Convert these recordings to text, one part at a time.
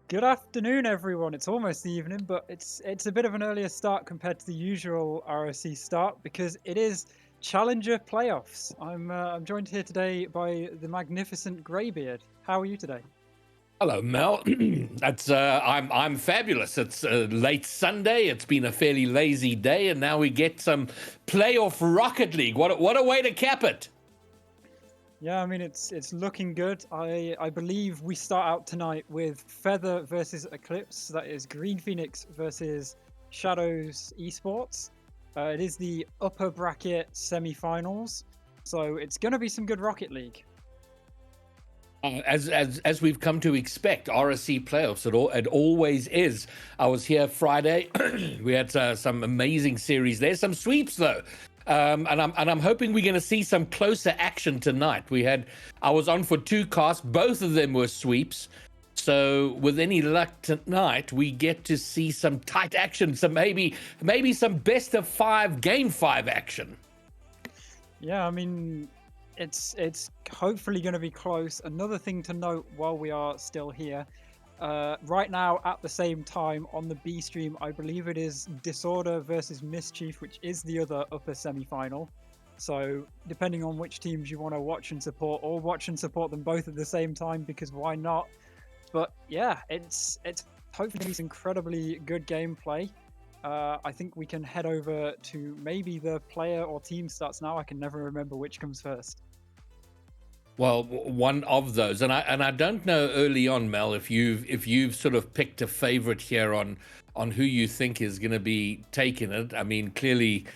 Good afternoon, everyone. It's almost the evening, but it's a bit of an earlier start compared to the usual RSC start because it is Challenger playoffs. I'm joined here today by the magnificent Greybeard. How are you today? Hello, Mel. I'm fabulous. It's late Sunday. It's been a fairly lazy day, and now we get some playoff Rocket League. What a way to cap it! Yeah, I mean it's looking good. I believe we start out tonight with Feather versus Eclipse. That is Green Phoenix versus Shadows Esports. It is the upper bracket semi-finals, so it's going to be some good Rocket League. As we've come to expect, RSC playoffs. It always is. I was here Friday. We had some amazing series there. Some sweeps though. And I'm hoping we're going to see some closer action tonight. I was on for two casts, both of them were sweeps. So with any luck tonight, we get to see some tight action, some maybe some best of five, game 5 action. Yeah, I mean it's hopefully going to be close. Another thing to note while we are still here, right now at the same time on the B stream, I believe it is Disorder versus Mischief, which is the other upper semi-final. So depending on which teams you want to watch and support, or watch and support them both at the same time, because why not? But yeah, it's hopefully some incredibly good gameplay. I think we can head over to maybe the player or team stats now. I can never remember which comes first. Well, one of those, and I don't know early on, Mel, if you've sort of picked a favorite here on who you think is going to be taking it. I mean, clearly,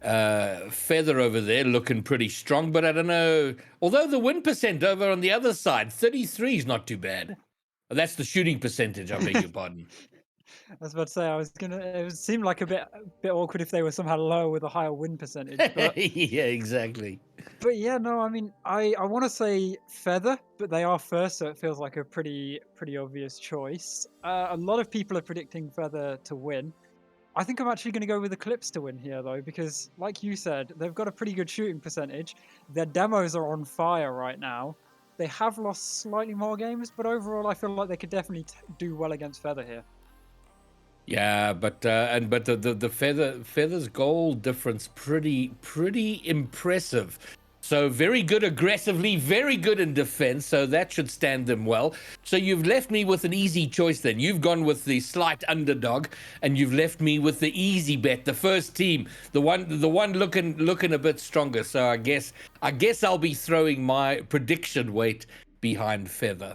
Feather over there looking pretty strong, but I don't know. Although the win percent over on the other side, 33 is not too bad. That's the shooting percentage. I beg your pardon. I was about to say it would seem like a bit awkward if they were somehow lower with a higher win percentage, but Yeah, exactly. yeah, no, I mean I want to say Feather, but they are first, so it feels like a pretty obvious choice. A lot of people are predicting Feather to win. I think I'm actually going to go with Eclipse to win here though, because like you said, they've got a pretty good shooting percentage. Their demos are on fire right now. They have lost slightly more games, but overall I feel like they could definitely do well against Feather here. Yeah, but the Feather's goal difference pretty impressive. So very good aggressively, very good in defense. So that should stand them well. So you've left me with an easy choice. Then you've gone with the slight underdog, and you've left me with the easy bet, the first team, the one looking a bit stronger. So I guess I'll be throwing my prediction weight behind Feather.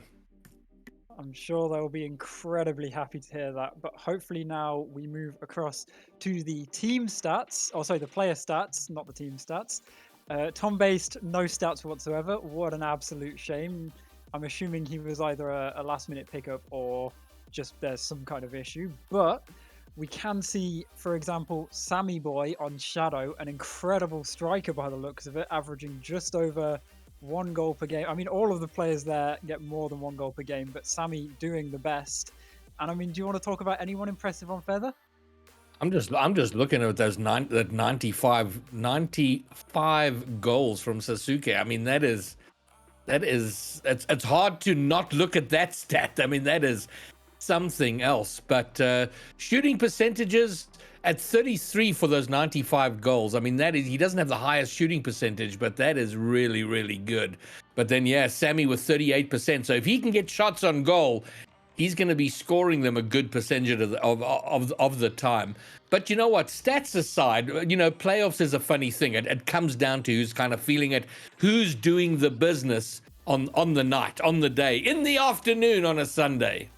I'm sure they'll be incredibly happy to hear that. But hopefully now we move across to the team stats, or sorry, the player stats, not the team stats. Tom Based, no stats whatsoever. What an absolute shame. I'm assuming he was either a last minute pickup or just there's some kind of issue. But we can see, for example, Sammy Boy on Shadow, an incredible striker by the looks of it, averaging just over 1 goal per game. I mean, all of the players there get more than 1 goal per game, but Sammy doing the best. And I mean, do you want to talk about anyone impressive on Feather? I'm just looking at those 95 goals from Sasuke. I mean, it's hard to not look at that stat. I mean, that is something else. But shooting percentages at 33 for those 95 goals. I mean, he doesn't have the highest shooting percentage, but that is really, really good. But then, yeah, Sammy with 38%. So if he can get shots on goal, he's going to be scoring them a good percentage of the time. But you know what? Stats aside, playoffs is a funny thing. It comes down to who's kind of feeling it, who's doing the business on the night, on the day, in the afternoon on a Sunday.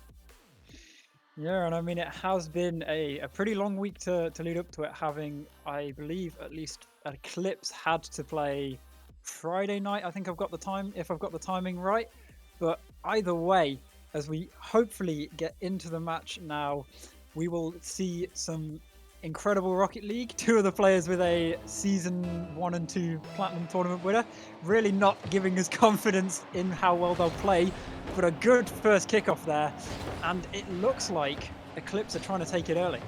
Yeah, and I mean, it has been a pretty long week to lead up to it, having, I believe, at least Eclipse had to play Friday night. I think I've got the timing right. But either way, as we hopefully get into the match now, we will see some incredible Rocket League. 2 of the players with a Season 1 and 2 Platinum Tournament winner. Really not giving us confidence in how well they'll play, but a good first kickoff there. And it looks like Eclipse are trying to take it early.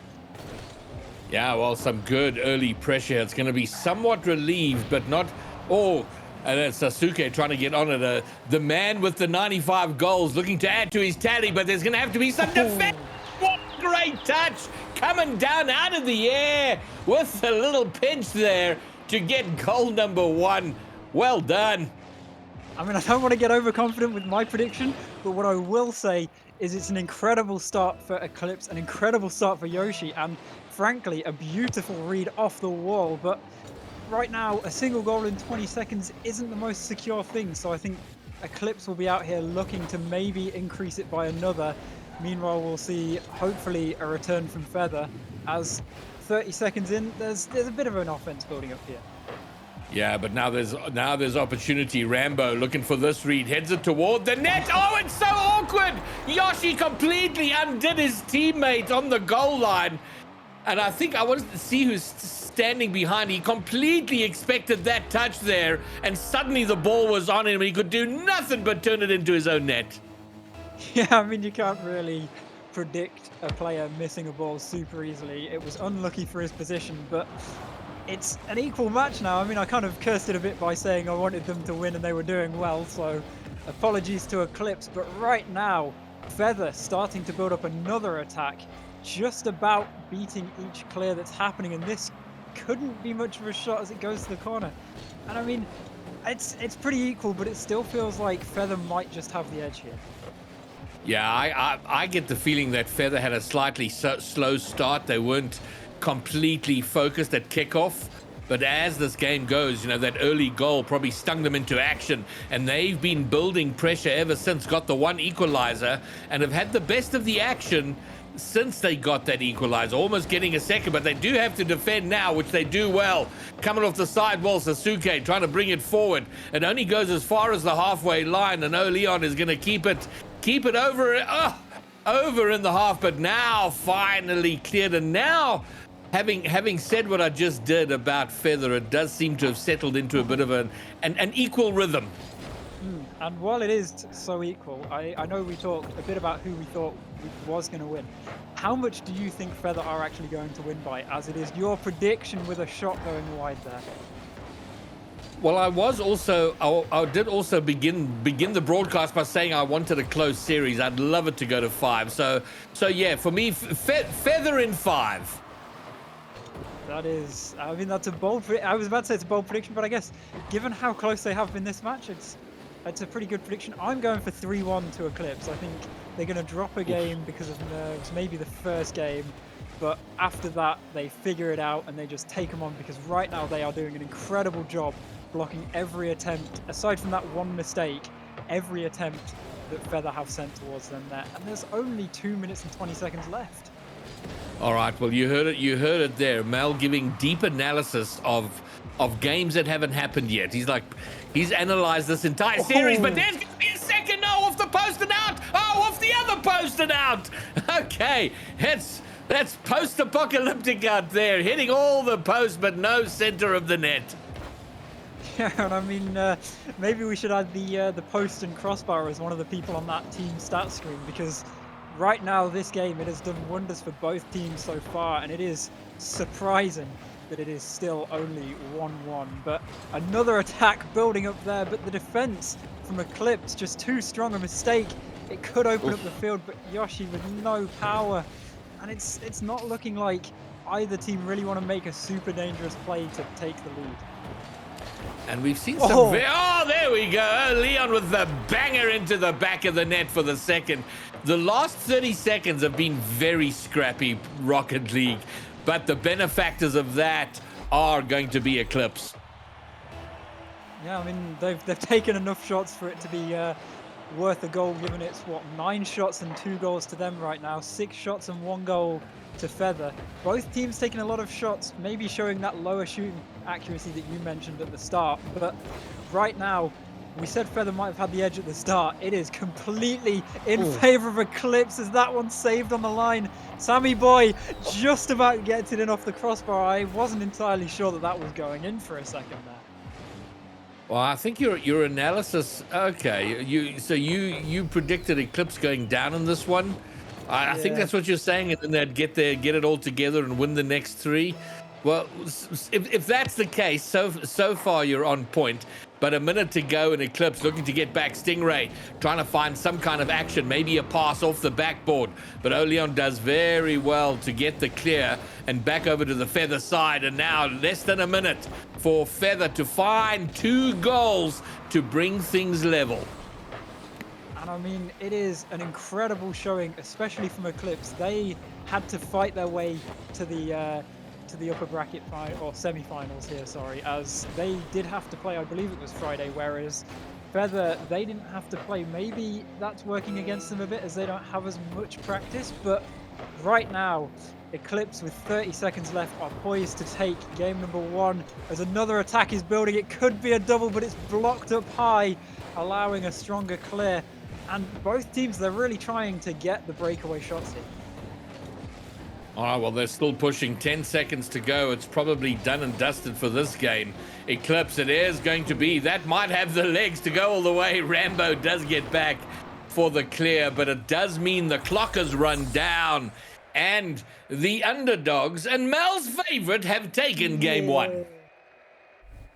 Yeah, well, some good early pressure. It's going to be somewhat relieved, but not... Oh, And then Sasuke trying to get on it. The man with the 95 goals looking to add to his tally, but there's going to have to be some defense. What a great touch. Coming down out of the air with a little pinch there to get goal number 1. Well done. I mean, I don't want to get overconfident with my prediction, but what I will say is it's an incredible start for Eclipse, an incredible start for Yoshi, and frankly, a beautiful read off the wall. But right now, a single goal in 20 seconds isn't the most secure thing, so I think Eclipse will be out here looking to maybe increase it by another. Meanwhile, we'll see, hopefully, a return from Feather, as 30 seconds in, there's a bit of an offense building up here. Yeah, but now there's opportunity. Rambo looking for this read, heads it toward the net. Oh, it's so awkward. Yoshi completely undid his teammate on the goal line. And I think I wanted to see who's standing behind. He completely expected that touch there, and suddenly the ball was on him and he could do nothing but turn it into his own net. Yeah, I mean, you can't really predict a player missing a ball super easily. It was unlucky for his position, but it's an equal match now. I mean, I kind of cursed it a bit by saying I wanted them to win and they were doing well, so apologies to Eclipse. But right now, Feather starting to build up another attack, just about beating each clear that's happening, and this couldn't be much of a shot as it goes to the corner. And I mean, it's pretty equal, but it still feels like Feather might just have the edge here. Yeah, I get the feeling that Feather had a slightly slow start. They weren't completely focused at kickoff, but as this game goes, you know, that early goal probably stung them into action, and they've been building pressure ever since, got the one equalizer, and have had the best of the action since they got that equalizer, almost getting a second, but they do have to defend now, which they do well. Coming off the side wall, Sasuke trying to bring it forward. It only goes as far as the halfway line, and Leon is going to keep it over in the half, but now finally cleared. And now, having said what I just did about Feather, it does seem to have settled into a bit of an equal rhythm. And while it is so equal, I know we talked a bit about who we thought was going to win. How much do you think Feather are actually going to win by, as it is your prediction with a shot going wide there? Well, I did also begin the broadcast by saying I wanted a close series. I'd love it to go to 5. So yeah, for me, Feather in 5. That is, I mean, that's a bold. I was about to say it's a bold prediction, but I guess given how close they have been this match, it's a pretty good prediction. I'm going for 3-1 to Eclipse. I think they're going to drop a game because of nerves, maybe the first game, but after that they figure it out and they just take them on, because right now they are doing an incredible job blocking every attempt, aside from that one mistake, every attempt that Feather have sent towards them there. And there's only 2 minutes and 20 seconds left. All right, well, you heard it there. Mel giving deep analysis of games that haven't happened yet. He's analyzed this entire series, but there's going to be a second. Oh, off the post and out. Oh, off the other post and out. Okay, that's post-apocalyptic out there, hitting all the posts, but no center of the net. Yeah, and I mean, maybe we should add the post and crossbar as one of the people on that team stat screen, because right now this game, it has done wonders for both teams so far, and it is surprising that it is still only 1-1. But another attack building up there, but the defense from Eclipse just too strong a mistake. It could open up the field, but Yoshi with no power, and it's not looking like either team really want to make a super dangerous play to take the lead. And we've seen some there we go. Leon with the banger into the back of the net for the second. The last 30 seconds have been very scrappy, Rocket League, but the benefactors of that are going to be Eclipse. Yeah, I mean, they've taken enough shots for it to be worth a goal, given it's, 9 shots and 2 goals to them right now, 6 shots and 1 goal to Feather. Both teams taking a lot of shots, maybe showing that lower shooting accuracy that you mentioned at the start, but right now, we said Feather might have had the edge at the start. It is completely in favor of Eclipse, as that one saved on the line. Sammy Boy just about gets it in off the crossbar. I wasn't entirely sure that was going in for a second there. Well, I think your analysis, okay, you predicted Eclipse going down in this one. I think that's what you're saying, and then they'd get it all together and win the next 3. Well, if that's the case, so far you're on point. But a minute to go, and Eclipse looking to get back. Stingray trying to find some kind of action, maybe a pass off the backboard. But Oleon does very well to get the clear and back over to the Feather side. And now less than a minute for Feather to find 2 goals to bring things level. And I mean, it is an incredible showing, especially from Eclipse. They had to fight their way to the upper bracket final or semi-finals here, sorry, as they did have to play, I believe it was Friday, whereas Feather, they didn't have to play. Maybe that's working against them a bit as they don't have as much practice, but right now, Eclipse with 30 seconds left are poised to take game number 1 as another attack is building. It could be a double, but it's blocked up high, allowing a stronger clear. And both teams, they're really trying to get the breakaway shots here. All right, well, they're still pushing. 10 seconds to go. It's probably done and dusted for this game. Eclipse, it is going to be. That might have the legs to go all the way. Rambo does get back for the clear, but it does mean the clock has run down. And the underdogs and Mel's favorite have taken game 1.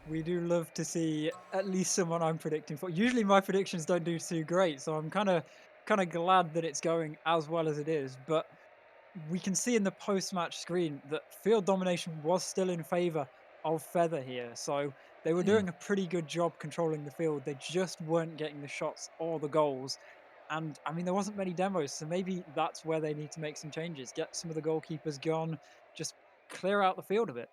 We do love to see at least someone I'm predicting for. Usually my predictions don't do too great, so I'm kind of glad that it's going as well as it is. But we can see in the post-match screen that field domination was still in favor of Feather here. So they were doing a pretty good job controlling the field. They just weren't getting the shots or the goals. And I mean, there wasn't many demos, so maybe that's where they need to make some changes. Get some of the goalkeepers gone, just clear out the field a bit.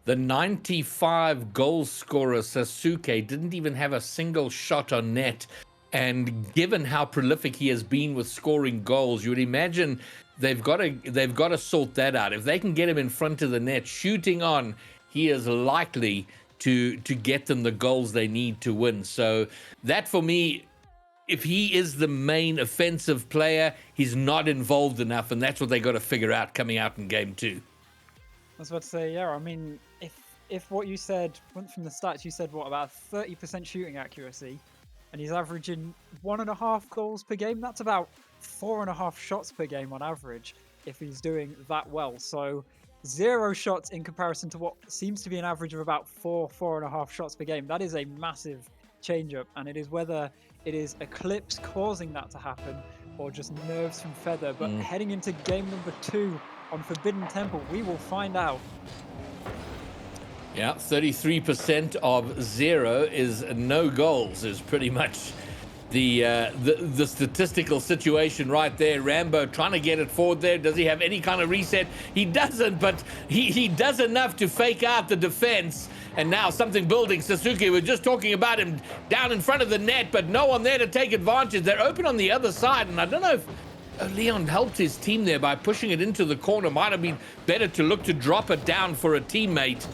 The 95 goal scorer Sasuke didn't even have a single shot on net. And given how prolific he has been with scoring goals, you would imagine they've got to sort that out. If they can get him in front of the net, shooting on, he is likely to get them the goals they need to win. So that, for me, if he is the main offensive player, he's not involved enough, and that's what they got to figure out coming out in game 2. I was about to say, yeah, I mean, if what you said, went from the stats, you said, what, about 30% shooting accuracy, and he's averaging 1.5 goals per game, that's about 4.5 shots per game on average, if he's doing that well. So 0 shots in comparison to what seems to be an average of about 4.5 shots per game. That is a massive change-up, and it is whether it is Eclipse causing that to happen, or just nerves from Feather. But heading into game number 2, on Forbidden Temple, we will find out. Yeah, 33% of 0 is no goals is pretty much the statistical situation right there. Rambo trying to get it forward there. Does he have any kind of reset? He doesn't, but he does enough to fake out the defense. And now something building. Sasuke, we're just talking about him down in front of the net, but no one there to take advantage. They're open on the other side, and I don't know if Leon helped his team there by pushing it into the corner. Might have been better to look to drop it down for a teammate.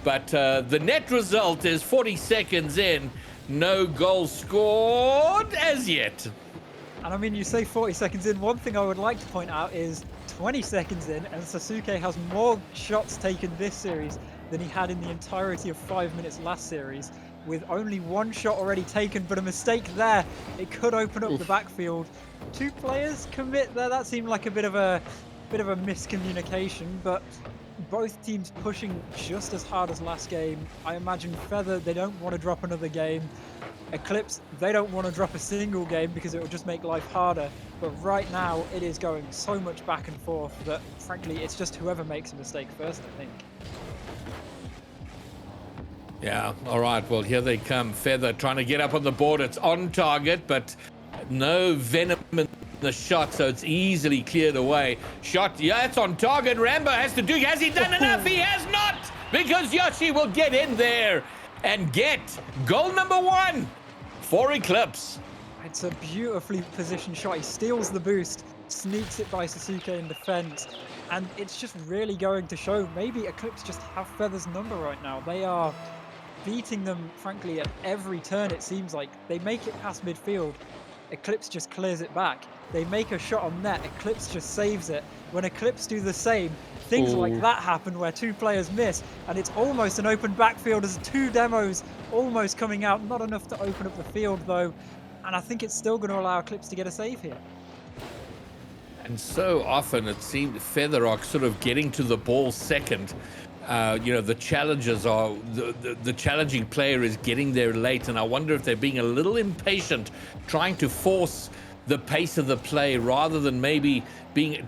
But the net result is 40 seconds in. No goal scored as yet. And I mean, you say 40 seconds in. One thing I would like to point out is 20 seconds in, and Sasuke has more shots taken this series than he had in the entirety of 5 minutes last series, with only 1 shot already taken, but a mistake there. It could open up the backfield. 2 players commit there. That seemed like a bit of a miscommunication, but both teams pushing just as hard as last game. I imagine Feather, they don't want to drop another game. Eclipse, they don't want to drop a single game because it will just make life harder. But right now, it is going so much back and forth that, frankly, it's just whoever makes a mistake first, I think. Yeah, all right, well, here they come. Feather trying to get up on the board. It's on target, but no venom in the shot, so it's easily cleared away. Shot, yeah, it's on target. Rambo has to do, has he done enough? He has not, because Yoshi will get in there and get goal number 1 for Eclipse. It's a beautifully positioned shot. He steals the boost, sneaks it by Sasuke in defense, and it's just really going to show maybe Eclipse just have Feather's number right now. They are beating them, frankly, at every turn, it seems like. They make it past midfield, Eclipse just clears it back. They make a shot on net, Eclipse just saves it. When Eclipse do the same, things like that happen where 2 players miss, and it's almost an open backfield as 2 demos almost coming out. Not enough to open up the field, though, and I think it's still going to allow Eclipse to get a save here. And so often it seemed Feather are sort of getting to the ball second. The challenges are the challenging player is getting there late, and I wonder if they're being a little impatient, trying to force the pace of the play rather than maybe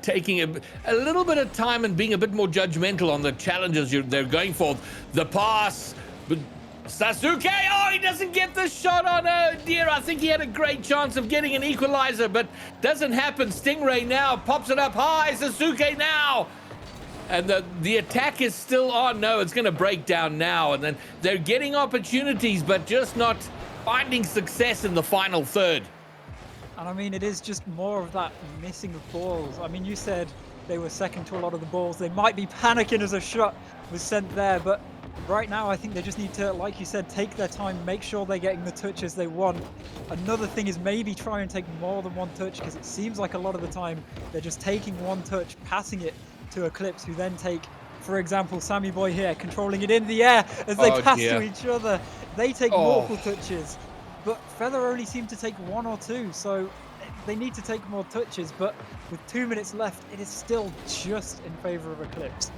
taking a little bit of time and being a bit more judgmental on the challenges they're going for. The pass, but Sasuke, oh, he doesn't get the shot on. Oh dear, I think he had a great chance of getting an equalizer, but doesn't happen. Stingray now pops it up high. Sasuke now. And the attack is still on. No, it's going to break down now. And then they're getting opportunities, but just not finding success in the final third. And I mean, it is just more of that missing of balls. I mean, you said they were second to a lot of the balls. They might be panicking as a shot was sent there, but right now I think they just need to, like you said, take their time, make sure they're getting the touches they want. Another thing is maybe try and take more than one touch, because it seems like a lot of the time they're just taking one touch, passing it to Eclipse, who then take, for example, Sammy Boy here, controlling it in the air as they pass to each other. They take multiple touches, but Feather only seem to take one or two, so they need to take more touches, but with 2 minutes left, it is still just in favor of Eclipse.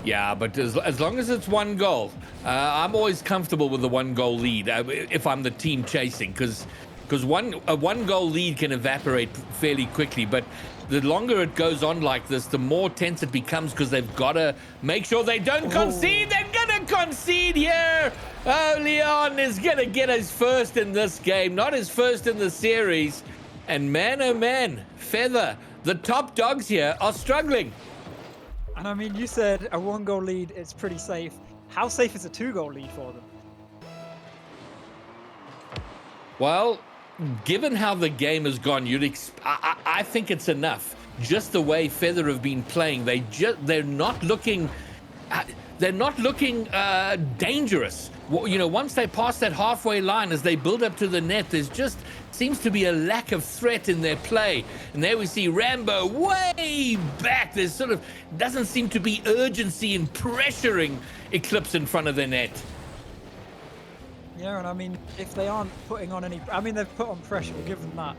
Yeah, but as long as it's one goal, I'm always comfortable with the 1 goal lead if I'm the team chasing, because a 1 goal lead can evaporate fairly quickly, but the longer it goes on like this, the more tense it becomes, because they've got to make sure they don't concede. They're going to concede here. Oh, Leon is going to get his first in this game, not his first in the series. And man, oh man, Feather, the top dogs here, are struggling. And I mean, you said a 1 goal lead, it's pretty safe. How safe is a 2 goal lead for them? Well, given how the game has gone, I think it's enough. Just the way Feather have been playing, they're not looking dangerous. Once they pass that halfway line, as they build up to the net, there's just seems to be a lack of threat in their play. And there we see Rambo way back. There's doesn't seem to be urgency in pressuring Eclipse in front of the net. Yeah, and I mean, if they aren't putting on they've put on pressure, we'll give them that.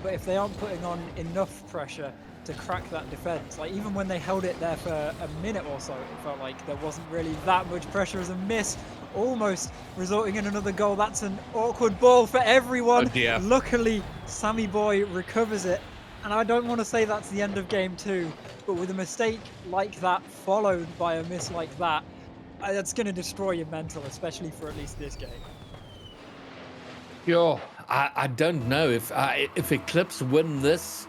But if they aren't putting on enough pressure to crack that defense, like even when they held it there for a minute or so, it felt like there wasn't really that much pressure, as a miss, almost resulting in another goal. That's an awkward ball for everyone. Oh dear. Luckily, Sammy Boy recovers it. And I don't want to say that's the end of game 2, but with a mistake like that, followed by a miss like that, that's going to destroy your mental, especially for at least this game. Sure, I don't know if Eclipse win this.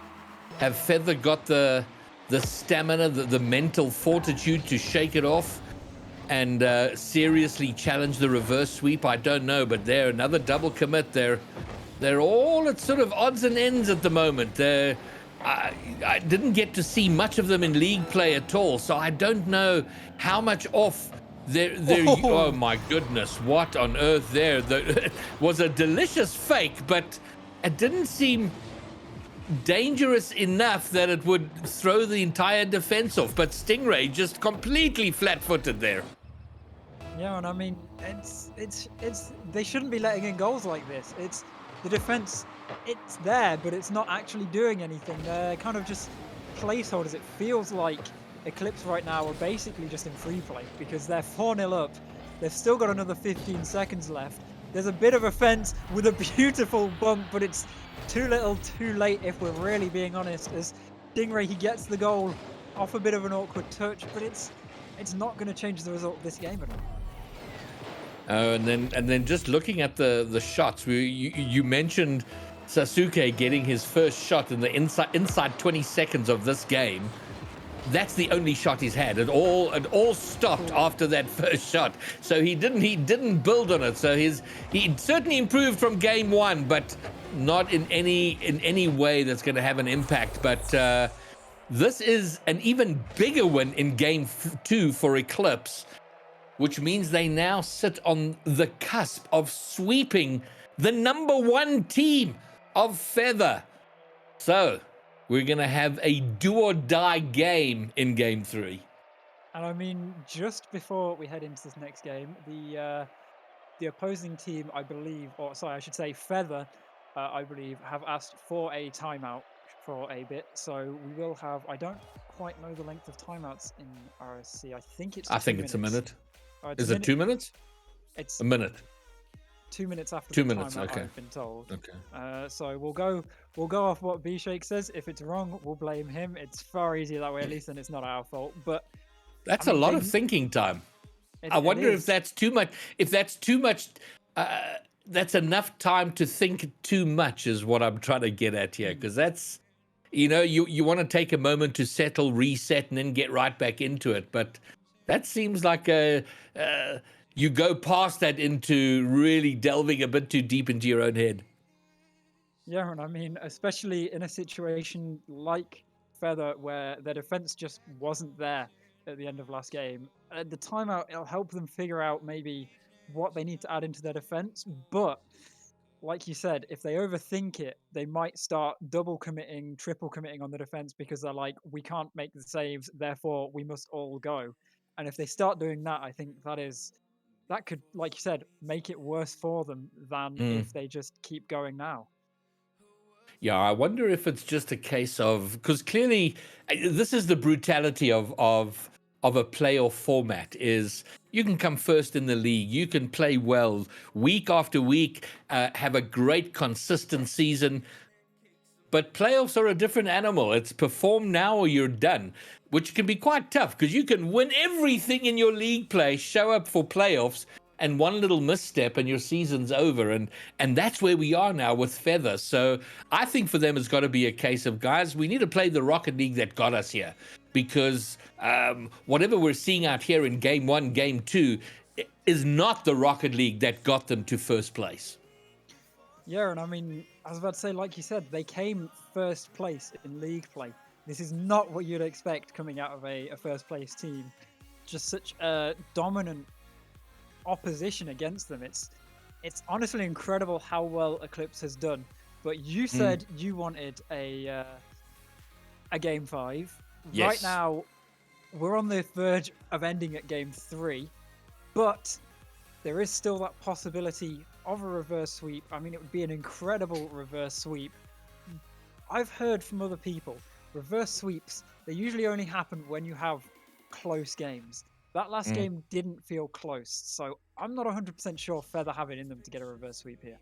Have Feather got the stamina, the mental fortitude to shake it off and seriously challenge the reverse sweep? I don't know, but they're another double commit. They're all at sort of odds and ends at the moment. I didn't get to see much of them in league play at all, so I don't know how much off oh my goodness, what on earth there? That was a delicious fake, but it didn't seem dangerous enough that it would throw the entire defense off. But Stingray just completely flat-footed there. Yeah, and I mean, it's they shouldn't be letting in goals like this. It's the defense, it's there, but it's not actually doing anything. They're kind of just placeholders. It feels like Eclipse right now are basically just in free play, because they're 4-0 up. They've still got another 15 seconds left. There's a bit of a fence with a beautiful bump, but it's too little too late if we're really being honest, as Stingray, he gets the goal off a bit of an awkward touch, but it's not going to change the result of this game at all. And then just looking at the shots, you mentioned Sasuke getting his first shot in the inside 20 seconds of this game. That's the only shot he's had. It all stopped after that first shot. So he didn't build on it. So he certainly improved from game 1, but not in any way that's going to have an impact. But this is an even bigger win in game 2 for Eclipse, which means they now sit on the cusp of sweeping the #1 team of Feather. So we're going to have a do-or-die game in game 3. And I mean, just before we head into this next game, the opposing team, I believe, or sorry, I should say Feather, I believe, have asked for a timeout. for a bit, so we will have. I don't quite know the length of timeouts in RSC. I think it's. I 2 think minutes. it's a minute. It's Is a it minute. 2 minutes? It's a minute. 2 minutes after 2 the minutes. timeout, Okay. I've been told. Okay. So we'll go off what B-Shake says. If it's wrong, we'll blame him. It's far easier that way, at least, and it's not our fault. But That's I mean, a lot of thinking time. I wonder if that's too much. If that's too much, that's enough time to think too much, is what I'm trying to get at here. Because that's, you want to take a moment to settle, reset, and then get right back into it. But that seems like you go past that into really delving a bit too deep into your own head. Yeah, and I mean, especially in a situation like Feather, where their defense just wasn't there at the end of last game. At the timeout, it'll help them figure out maybe what they need to add into their defense. But like you said, if they overthink it, they might start double committing, triple committing on the defense because they're like, we can't make the saves, therefore we must all go. And if they start doing that, I think that could, like you said, make it worse for them than if they just keep going now. Yeah, I wonder if it's just a case of, because clearly this is the brutality of a playoff format. Is you can come first in the league, you can play well week after week, have a great consistent season, but playoffs are a different animal. It's perform now or you're done, which can be quite tough because you can win everything in your league play, show up for playoffs, and one little misstep and your season's over. And that's where we are now with Feather. So I think for them it's got to be a case of, guys, we need to play the Rocket League that got us here, because whatever we're seeing out here in game 1, game 2 is not the Rocket League that got them to first place. Yeah, and I mean, I was about to say, like you said, they came first place in league play. This is not what you'd expect coming out of a first place team. Just such a dominant opposition against them. It's honestly incredible how well Eclipse has done. But you said you wanted a game 5. Yes. Right now, we're on the verge of ending at game 3, but there is still that possibility of a reverse sweep. I mean, it would be an incredible reverse sweep. I've heard from other people, reverse sweeps, they usually only happen when you have close games. That last game didn't feel close, so I'm not 100% sure Feather have it in them to get a reverse sweep here.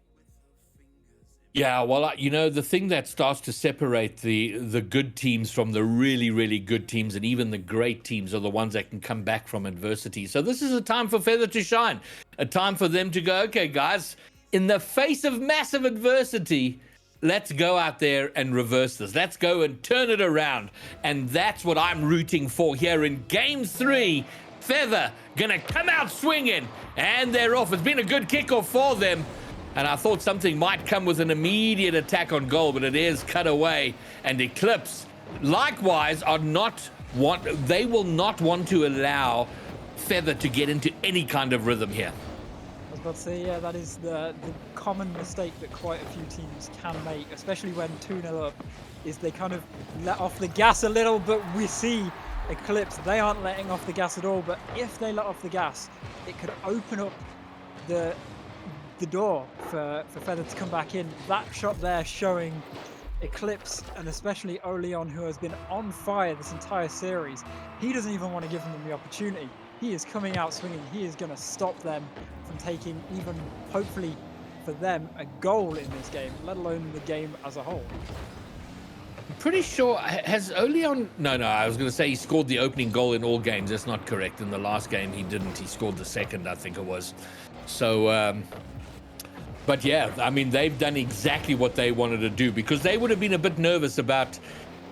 Yeah, well, the thing that starts to separate the good teams from the really, really good teams, and even the great teams, are the ones that can come back from adversity. So this is a time for Feather to shine, a time for them to go, okay, guys, in the face of massive adversity, let's go out there and reverse this. Let's go and turn it around. And that's what I'm rooting for here in game 3. Feather gonna come out swinging, and they're off. It's been a good kickoff for them, and I thought something might come with an immediate attack on goal, but it is cut away. And Eclipse, likewise, they will not want to allow Feather to get into any kind of rhythm here. I was about to say, yeah, that is the common mistake that quite a few teams can make, especially when 2-0 up, is they kind of let off the gas a little, but we see Eclipse, they aren't letting off the gas at all. But if they let off the gas, it could open up the door for Feather to come back in. That shot there showing Eclipse, and especially Oleon, who has been on fire this entire series, he doesn't even want to give them the opportunity. He is coming out swinging. He is going to stop them from taking even, hopefully for them, a goal in this game, let alone the game as a whole. I'm pretty sure, has Oleon... No, I was going to say he scored the opening goal in all games. That's not correct. In the last game, he didn't. He scored the second, I think it was. So, but yeah, I mean, they've done exactly what they wanted to do, because they would have been a bit nervous about...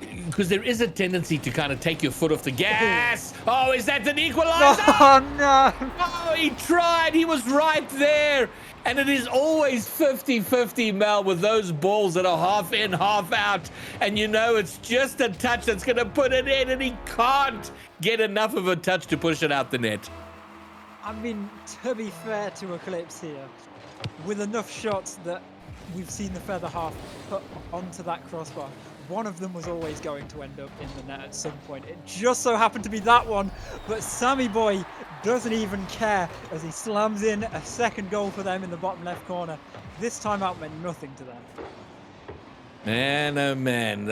Because there is a tendency to kind of take your foot off the gas. Oh, is that an equalizer? Oh, no! Oh, he tried. He was right there. And it is always 50-50, Mel, with those balls that are half in, half out. And it's just a touch that's going to put it in, and he can't get enough of a touch to push it out the net. I mean, to be fair to Eclipse here, with enough shots that we've seen the Feather half put onto that crossbar, one of them was always going to end up in the net at some point. It just so happened to be that one, but Sammy Boy doesn't even care as he slams in a second goal for them in the bottom left corner. This timeout meant nothing to them. Man, oh man,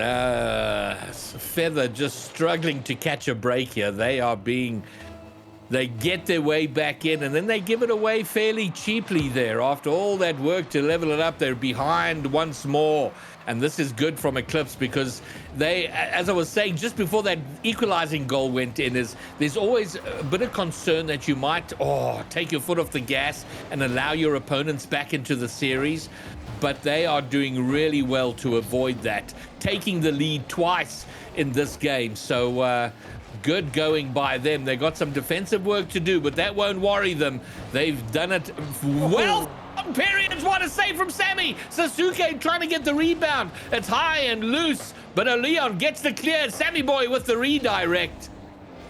Feather just struggling to catch a break here. They get their way back in, and then they give it away fairly cheaply there. After all that work to level it up, they're behind once more. And this is good from Eclipse, because they, as I was saying, just before that equalizing goal went in, there's always a bit of concern that you might take your foot off the gas and allow your opponents back into the series. But they are doing really well to avoid that, taking the lead twice in this game. So good going by them. They got some defensive work to do, but that won't worry them. They've done it well. Periods. What a save from Sammy. Sasuke trying to get the rebound. It's high and loose, but Leon gets the clear. Sammy boy with the redirect.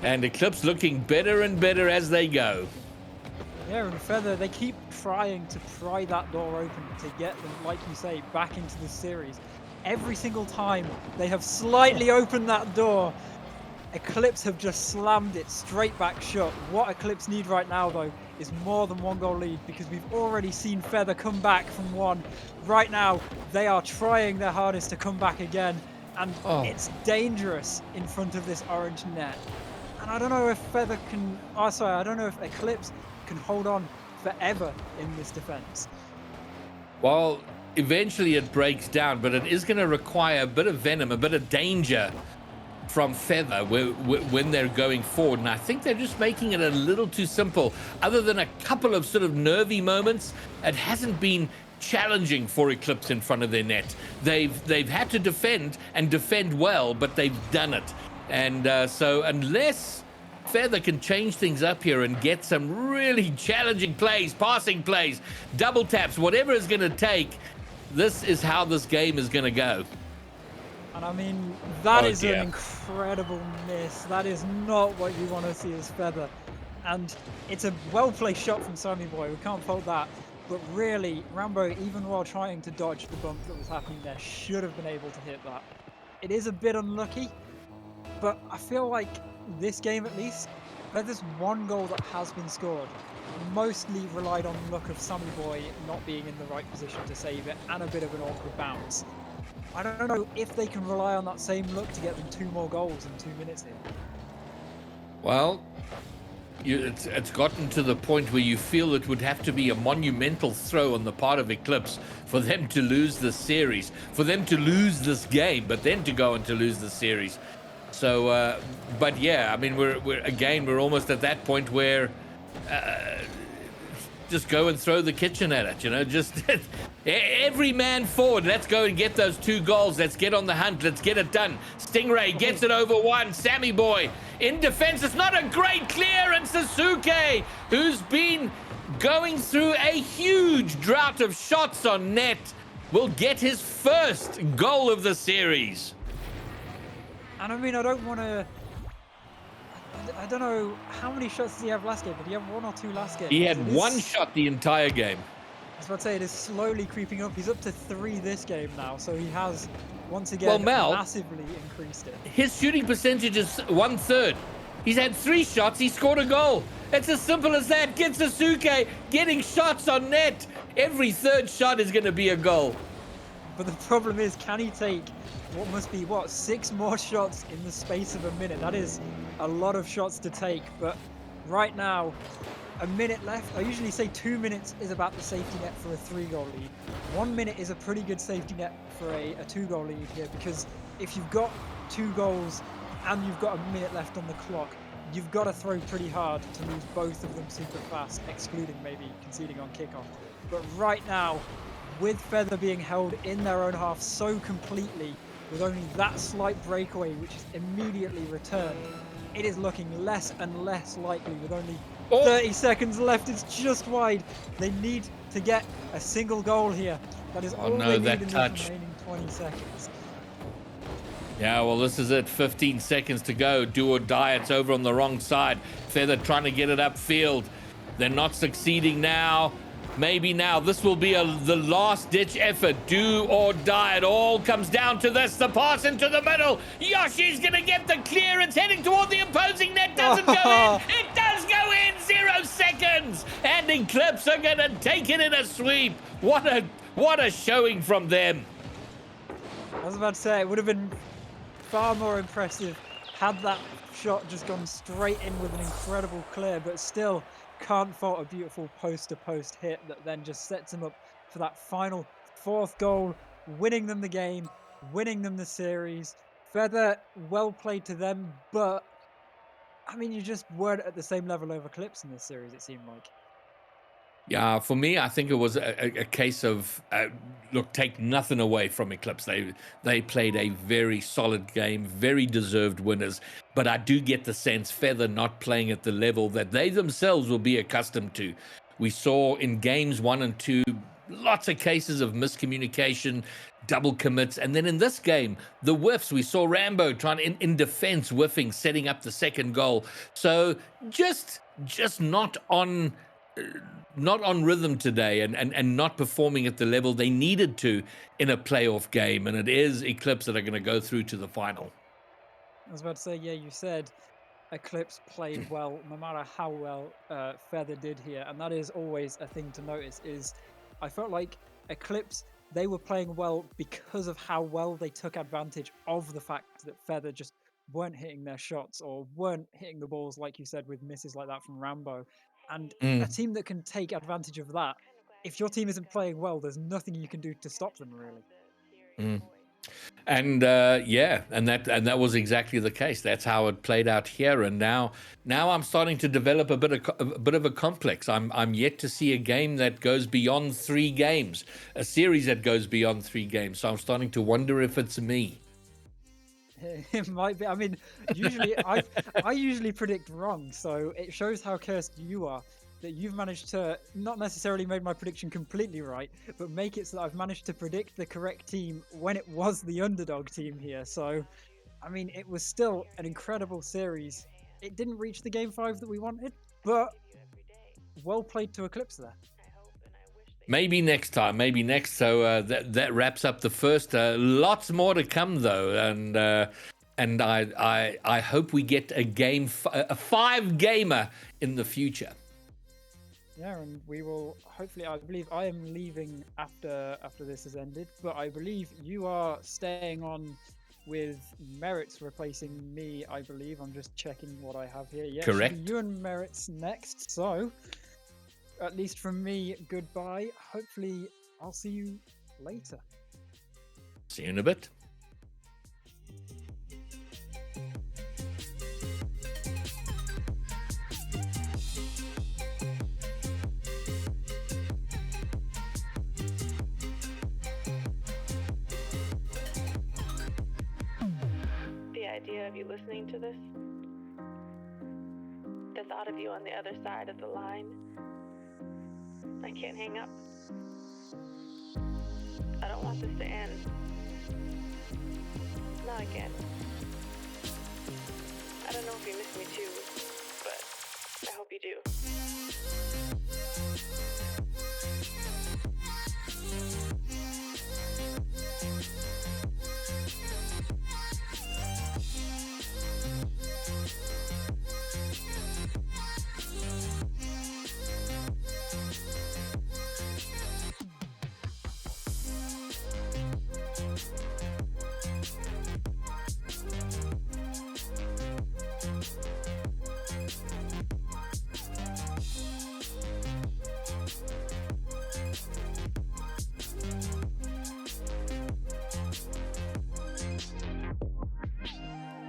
And Eclipse looking better and better as they go. Yeah, and Feather, they keep trying to pry that door open to get them, like you say, back into the series. Every single time they have slightly opened that door, Eclipse have just slammed it straight back shut. What Eclipse need right now, though, is more than one goal lead, because we've already seen Feather come back from one. Right now, they are trying their hardest to come back again, and it's dangerous in front of this orange net. And I don't know if Feather can... I don't know if Eclipse can hold on forever in this defense. Well, eventually it breaks down, but it is going to require a bit of venom, a bit of danger from Feather when they're going forward. And I think they're just making it a little too simple. Other than a couple of sort of nervy moments, it hasn't been challenging for Eclipse in front of their net. They've had to defend, and defend well, but they've done it. And so unless Feather can change things up here and get some really challenging plays, passing plays, double taps, whatever it's going to take, this is how this game is going to go. And I mean, that is an incredible miss. That is not what you want to see as Feather. And it's a well-placed shot from Sammy Boy. We can't fault that. But really, Rambo, even while trying to dodge the bump that was happening there, should have been able to hit that. It is a bit unlucky, but I feel like this game at least, where there's one goal that has been scored, mostly relied on luck of Sammy Boy not being in the right position to save it, and a bit of an awkward bounce. I don't know if they can rely on that same luck to get them 2 more goals in 2 minutes here. Well, it's gotten to the point where you feel it would have to be a monumental throw on the part of Eclipse for them to lose this series, for them to lose this game, but then to go on to lose the series. So, but yeah, I mean, we're almost at that point where just go and throw the kitchen at it, you know, just every man forward. Let's go and get those 2 goals. Let's get on the hunt. Let's get it done. Stingray gets it over one. Sammy Boy in defense. It's not a great clear, and Sasuke, who's been going through a huge drought of shots on net, will get his first goal of the series. And I mean, I don't want to... I don't know, how many shots did he have last game? Did he have 1 or 2 last game? He had 1 shot the entire game. I was about to say, it is slowly creeping up. He's up to 3 this game now, so he has, once again, massively increased it. His shooting percentage is 1/3. He's had 3 shots, he scored a goal. It's as simple as that. Get Sasuke getting shots on net. Every 3rd shot is going to be a goal. But the problem is, can he take what must be, 6 more shots in the space of a minute? That is a lot of shots to take, but right now, a minute left. I usually say 2 minutes is about the safety net for a 3-goal lead. 1 minute is a pretty good safety net for a 2-goal lead here, because if you've got 2 goals and you've got a minute left on the clock, you've got to throw pretty hard to lose both of them super fast, excluding maybe conceding on kickoff. But right now, with Feather being held in their own half so completely, with only that slight breakaway which is immediately returned, it is looking less and less likely. With only 30 seconds left, it's just wide. They need to get a single goal here. That is all they need in the remaining 20 seconds. Yeah, well, this is it. 15 seconds to go. Do or die. It's over on the wrong side. Feather trying to get it upfield. They're not succeeding now. Maybe now this will be the last-ditch effort. Do or die. It all comes down to this. The pass into the middle. Yoshi's going to get the clearance, heading toward the opposing net. Doesn't go in. It does go in. 0 seconds. And Eclipse are going to take it in a sweep. What a showing from them. I was about to say, it would have been far more impressive had that shot just gone straight in with an incredible clear, but still can't fault a beautiful post-to-post hit that then just sets him up for that final fourth goal, winning them the game, winning them the series. Feather, well played to them, but I mean, you just weren't at the same level of Eclipse in this series, it seemed like. Yeah, for me, I think it was a case of look, take nothing away from Eclipse. They played a very solid game, very deserved winners. But I do get the sense Feather not playing at the level that they themselves will be accustomed to. We saw in games 1 and 2 lots of cases of miscommunication, double commits, and then in this game, the whiffs. We saw Rambo trying in defense, whiffing, setting up the second goal. So just not on rhythm today and not performing at the level they needed to in a playoff game. And it is Eclipse that are going to go through to the final. I was about to say, yeah, you said Eclipse played well, no matter how well Feather did here, and that is always a thing to notice. Is I felt like Eclipse, they were playing well because of how well they took advantage of the fact that Feather just weren't hitting their shots or weren't hitting the balls, like you said, with misses like that from Rambo. And a Mm, team that can take advantage of that, if your team isn't playing well, there's nothing you can do to stop them, really. mm. And yeah, and that was exactly the case. That's how it played out here. And now I'm starting to develop a bit of a complex. I'm yet to see a game that goes beyond 3 games, a series that goes beyond 3 games. So I'm starting to wonder if it's me. It might be. I mean, usually I usually predict wrong, so it shows how cursed you are that you've managed to not necessarily made my prediction completely right, but make it so that I've managed to predict the correct team when it was the underdog team here. So, I mean, it was still an incredible series. It didn't reach the game 5 that we wanted, but well played to Eclipse there. Maybe next time. Maybe next. So that wraps up the first. Lots more to come though, and I hope we get a 5 gamer in the future. Yeah, and we will hopefully. I believe I am leaving after this has ended, but I believe you are staying on with Merits replacing me. I believe I'm just checking what I have here. Yeah, Correct. should be you and Merits next. So, at least from me, goodbye. Hopefully, I'll see you later. See you in a bit. The idea of you listening to this, the thought of you on the other side of the line, I can't hang up. I don't want this to end. Not again. I don't know if you miss me too, but I hope you do.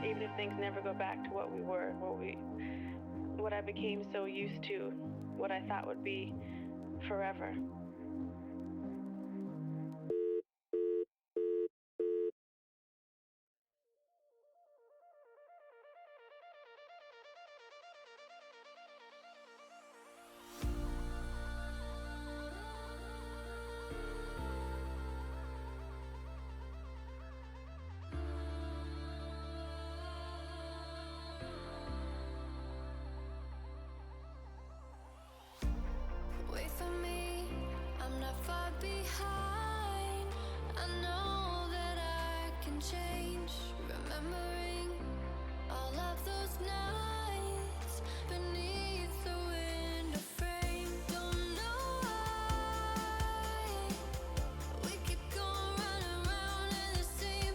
Even if things never go back to what we were, what I became so used to, what I thought would be forever. Wait for me, I'm not far behind. I know that I can change. Remembering all of those nights beneath the window frame. Don't know why we keep going round and round in the same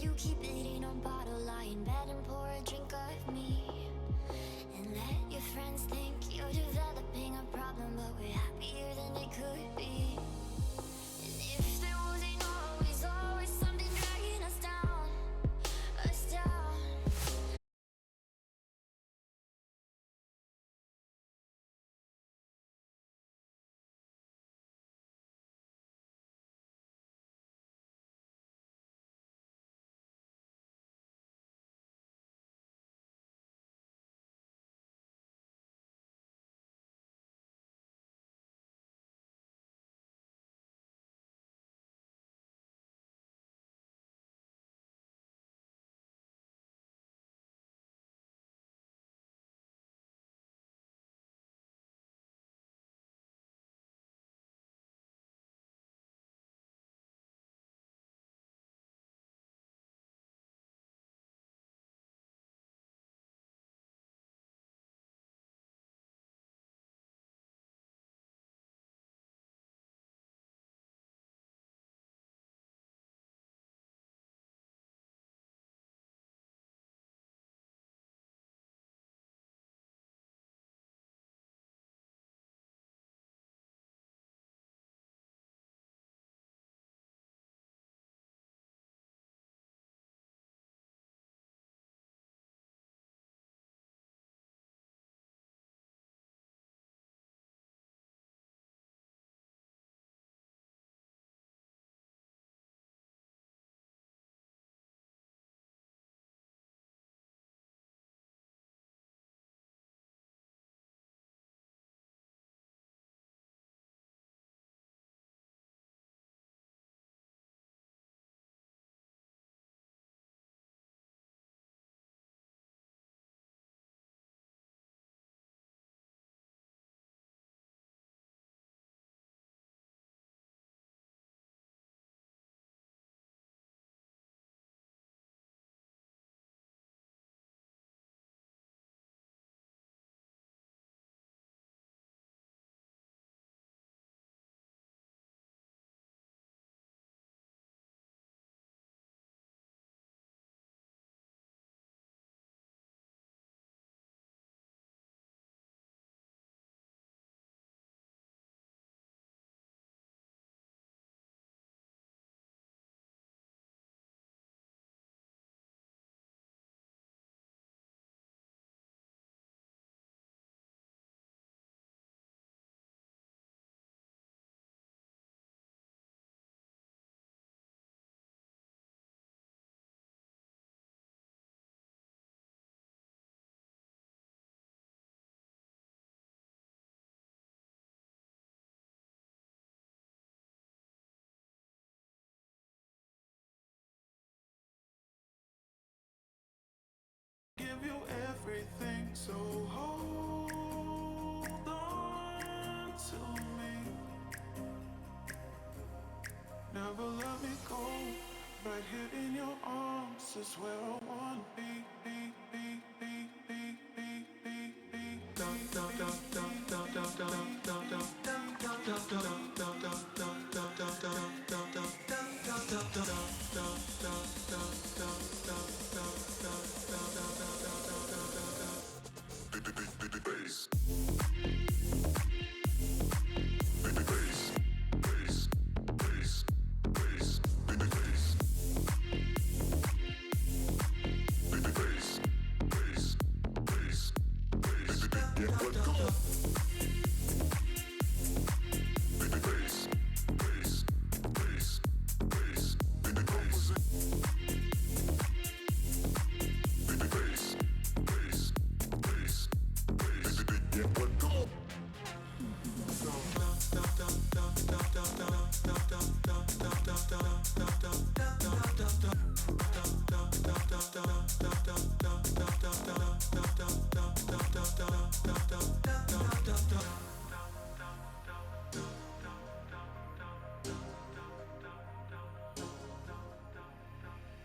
You keep hitting on bottle, lie in bed and pour a drink of me. And let your friends think you're developing a problem, but we're happier than it could be. And if there wasn't always something dragging us down, us down. Give you everything, so hold on to me. Never let me go. Right here in your arms is where I wanna be.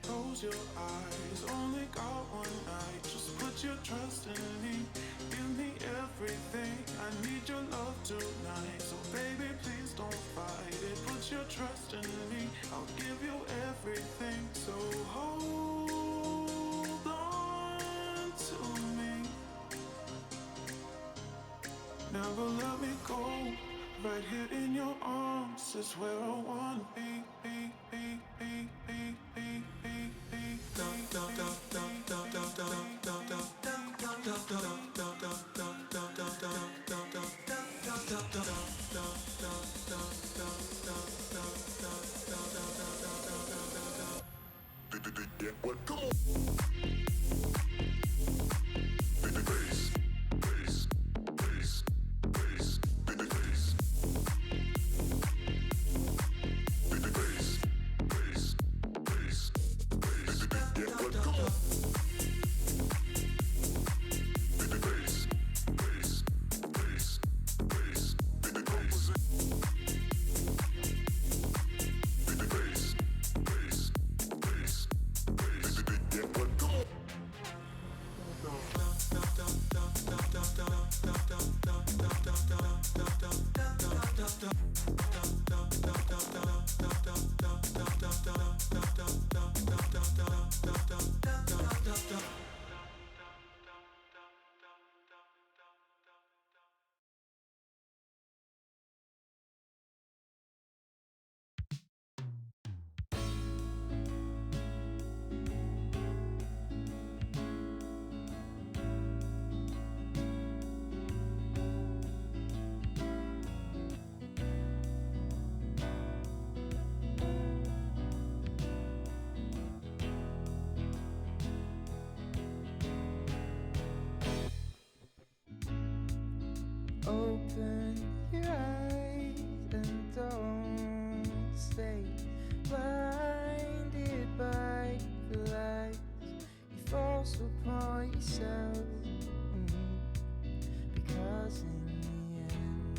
Close your eyes, only got one night. Just put your trust in me. Give me everything. I need your love tonight. So baby, please don't fight it. Put your trust in me. I'll give you everything. So hold never let me go. Right here in your arms is where I wanna be. Open your eyes and don't stay blinded by the lies you force upon yourself. Because in the end,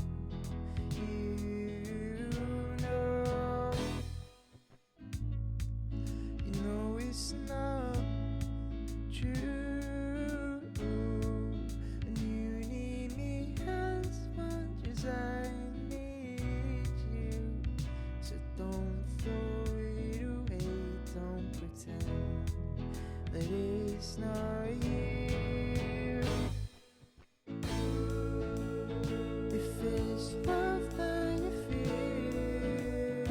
you know it's not true. I need you, so don't throw it away. Don't pretend that it's not you. If it's love that you feel,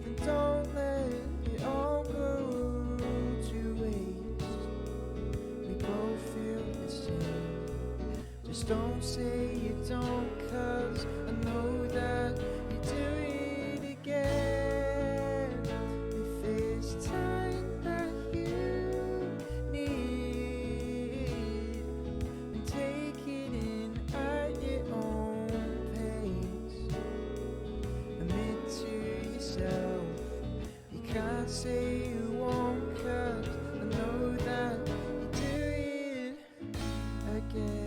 then don't let it all go to waste. We both feel the same. Just don't say you don't, 'cause I know that you do it again. If it's time that you need, then take it in at your own pace. Admit to yourself you can't say you won't, 'cause I know that you do it again.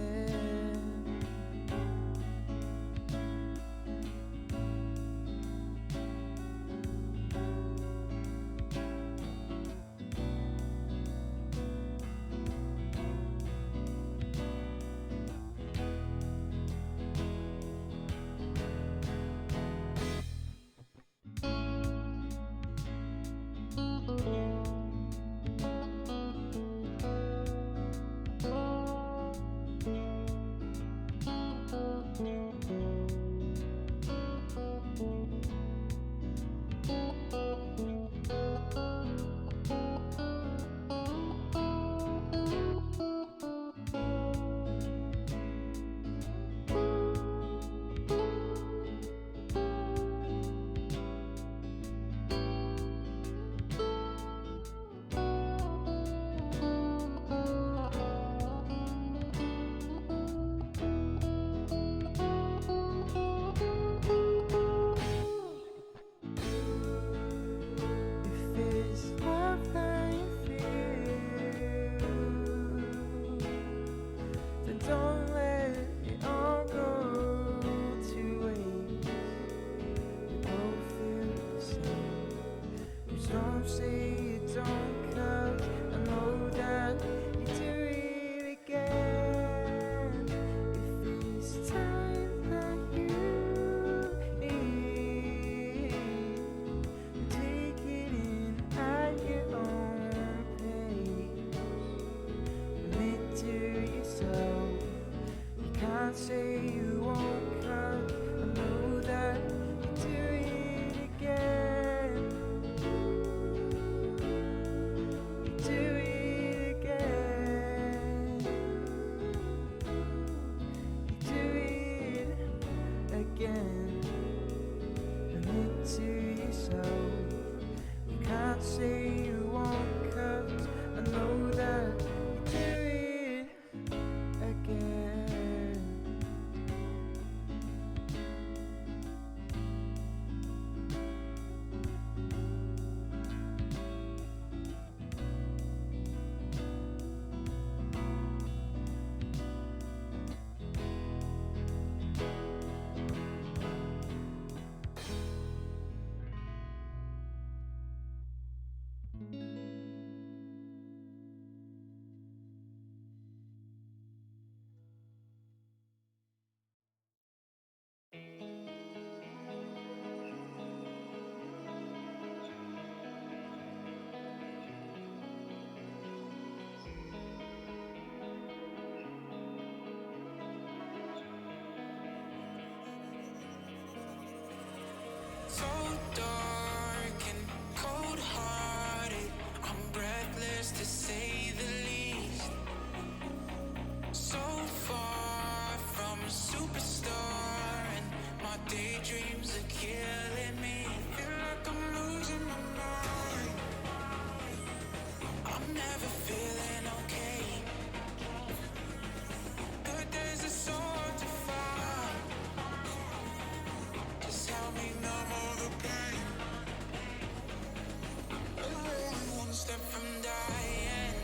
Dreams are killing me. Feel like I'm losing my mind. I'm never feeling okay. Good days are so hard to find. Just help me numb all the pain. I'm one step from dying.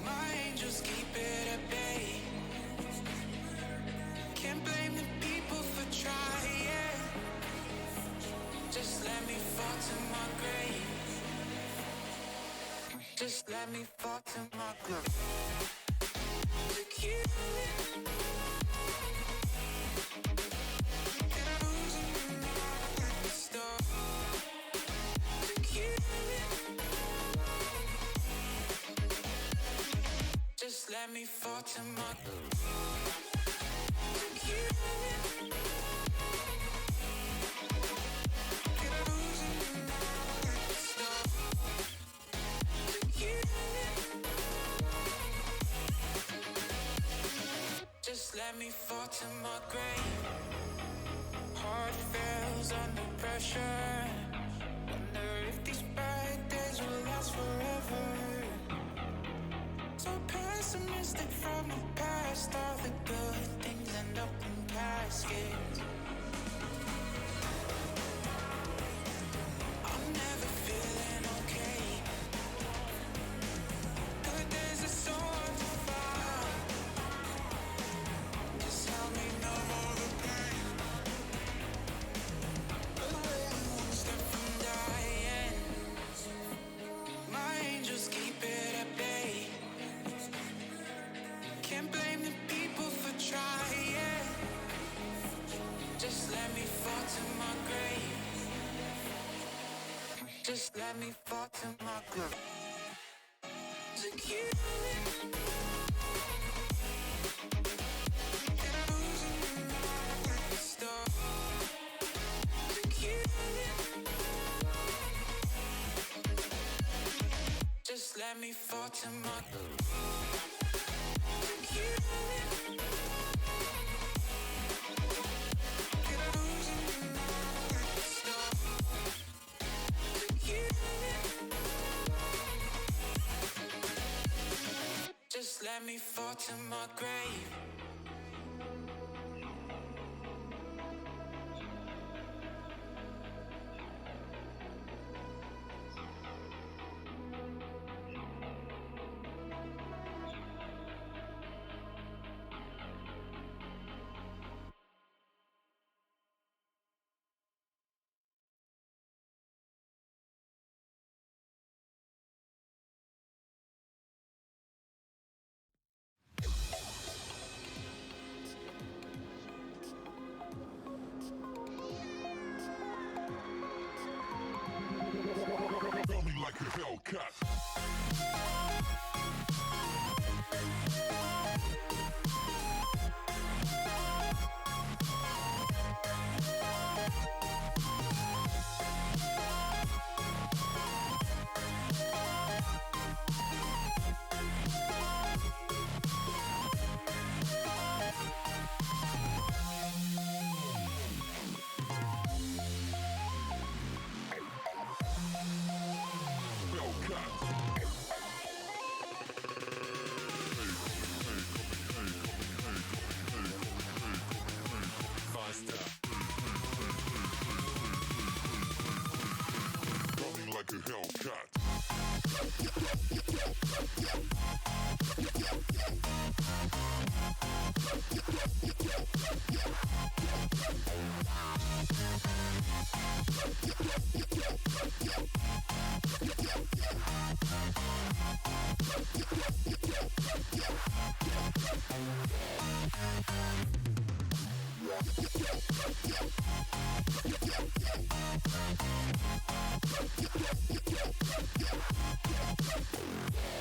My angels keep it at bay. Can't blame the people for trying. Just let me fall to my grave. Just let me fall to my grave. Look you. Just let me fall to my Just let me fall to my grave. Heart fails under pressure. Wonder if these bad days will last forever. So pessimistic from the past. All the good things end up in caskets. I'm never feeling okay. Good days are so hard to find. Just help me numb all the pain. One step from dying. My angels keep it at bay. Can't blame the people for trying. Just let me fall to my grave. Just let me fall to my grave. To you. Just let me fall to my Just let me fall to my grave. Feel me like a Hellcat. Running like a Hellcat.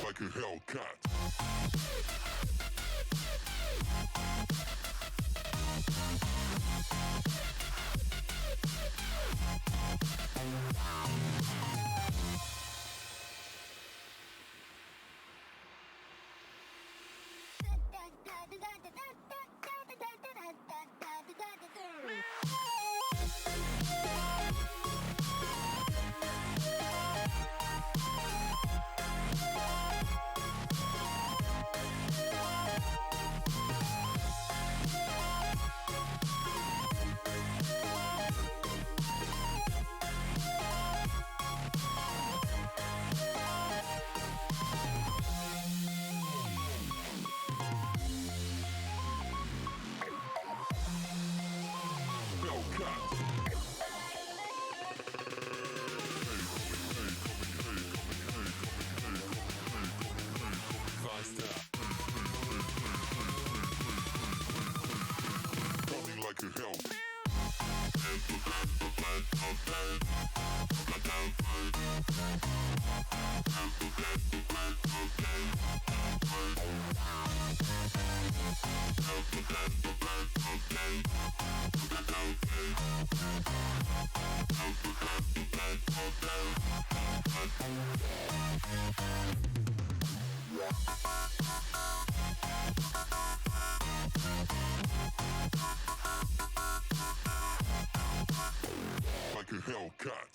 Like a Hellcat. Da da da da da da da da da da da da da da. Like a Hellcat.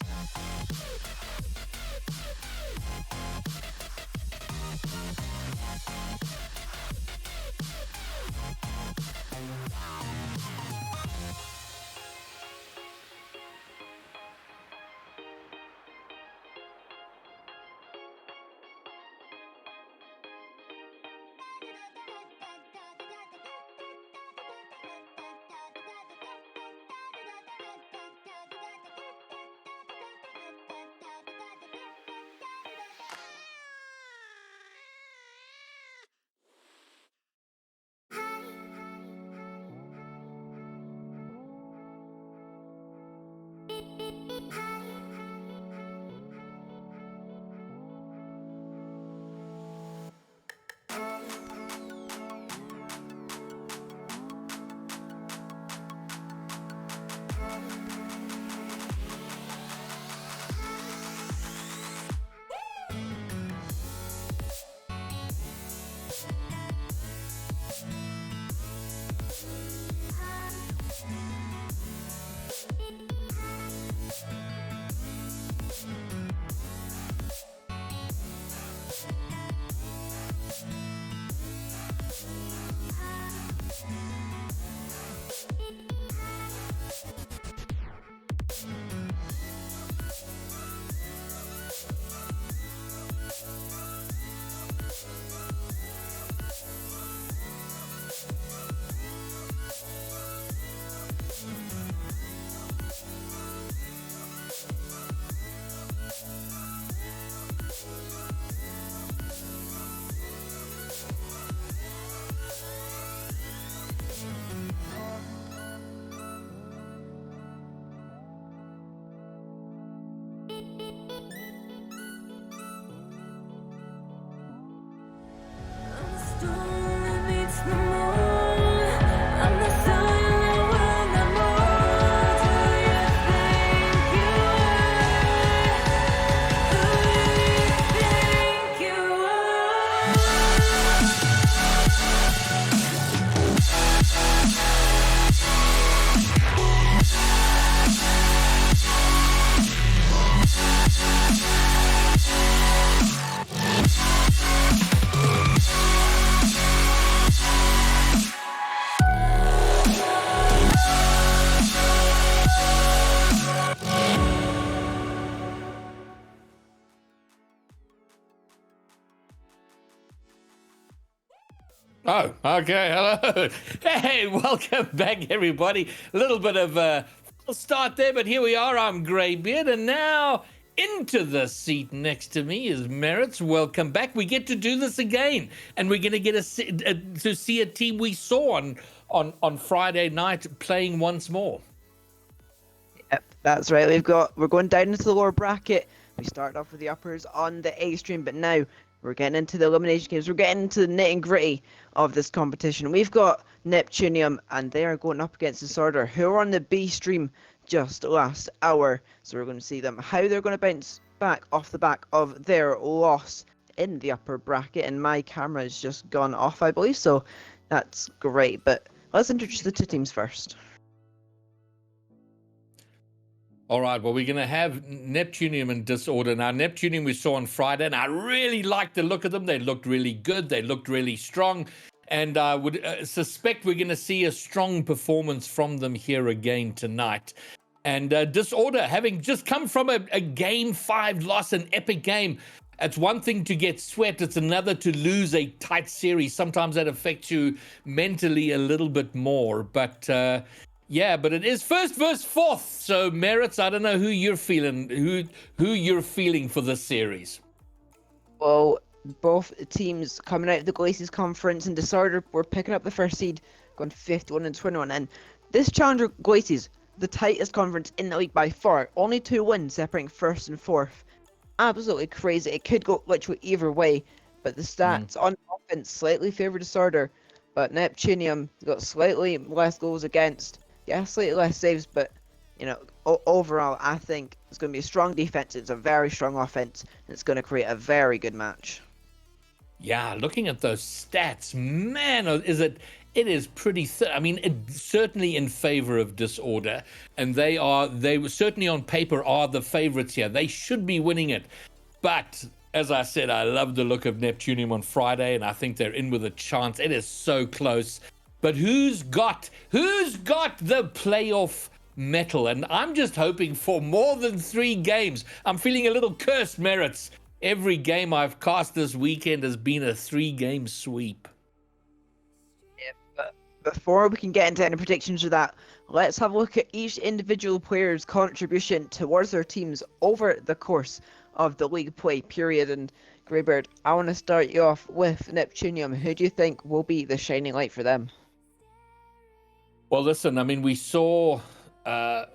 Oh, okay. Hello. Hey, welcome back, everybody. A little bit of a false start there, but here we are. I'm Greybeard, and now into the seat next to me is Merritt's. Welcome back. We get to do this again, and we're going to get to see a team we saw on Friday night playing once more. Yep, that's right. We're going down into the lower bracket. We started off with the uppers on the A stream, but now we're getting into the elimination games. We're getting into the nitty gritty of this competition. We've got Neptunium, and they are going up against Disorder, who are on the B stream just last hour. So we're going to see them, how they're going to bounce back off the back of their loss in the upper bracket. And my camera has just gone off, I believe, so that's great. But let's introduce the two teams first. All right, well, we're going to have Neptunium and Disorder. Now, Neptunium we saw on Friday, and I really liked the look of them. They looked really good. They looked really strong. And I would suspect we're going to see a strong performance from them here again tonight. And Disorder, having just come from a Game 5 loss, an epic game, it's one thing to get swept. It's another to lose a tight series. Sometimes that affects you mentally a little bit more. But yeah, but it is first versus fourth. So Merits, I don't know who you're feeling, who you're feeling for this series. Well, both teams coming out of the Glaciers Conference, and Disorder were picking up the first seed, going 51 and 21. And this Challenger Glaciers, the tightest conference in the league by far, only 2 wins separating first and fourth. Absolutely crazy. It could go literally either way, but the stats on offense slightly favor Disorder. But Neptunium got slightly less goals against, yeah, slightly less saves, but you know, overall, I think it's going to be a strong defense. It's a very strong offense, and it's going to create a very good match. Yeah, looking at those stats, man, it is pretty. I mean, it's certainly in favor of Disorder, and they were certainly on paper are the favorites here. They should be winning it, but as I said, I love the look of Neptunium on Friday, and I think they're in with a chance. It is so close, but who's got the playoff metal? And I'm just hoping for more than 3 games. I'm feeling a little cursed, Merits. Every game I've cast this weekend has been a 3-game sweep. Yeah, but before we can get into any predictions of that, let's have a look at each individual player's contribution towards their teams over the course of the league play period. And Greybird, I want to start you off with Neptunium. Who do you think will be the shining light for them? Well, listen, I mean, we saw... I'm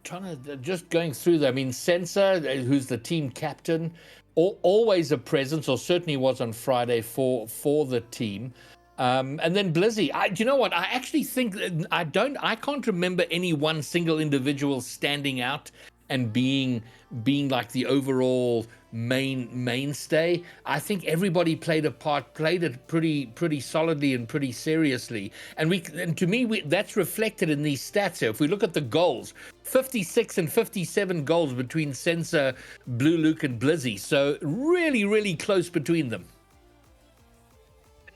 trying to just going through that. I mean, Sensor, who's the team captain, always a presence, or certainly was on Friday for the team. And then Blizzy. Do you know what? I actually think I can't remember any one single individual standing out and being like the overall mainstay. I think everybody played a part, played it pretty solidly and pretty seriously. And to me, that's reflected in these stats here. If we look at the goals, 56 and 57 goals between Sensor, Blue Luke, and Blizzy. So really, really close between them.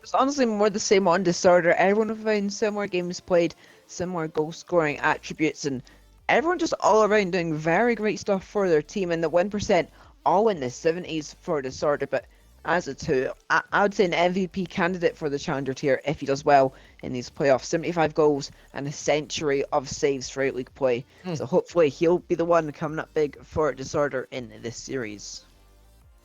It's honestly more the same on Disorder. Everyone found similar games played, similar goal scoring attributes, and everyone just all around doing very great stuff for their team. And the win percent all in the 70s for Disorder. But as a 2, I would say an MVP candidate for the Challenger tier if he does well in these playoffs. 75 goals and a century of saves throughout league play. So hopefully he'll be the one coming up big for Disorder in this series.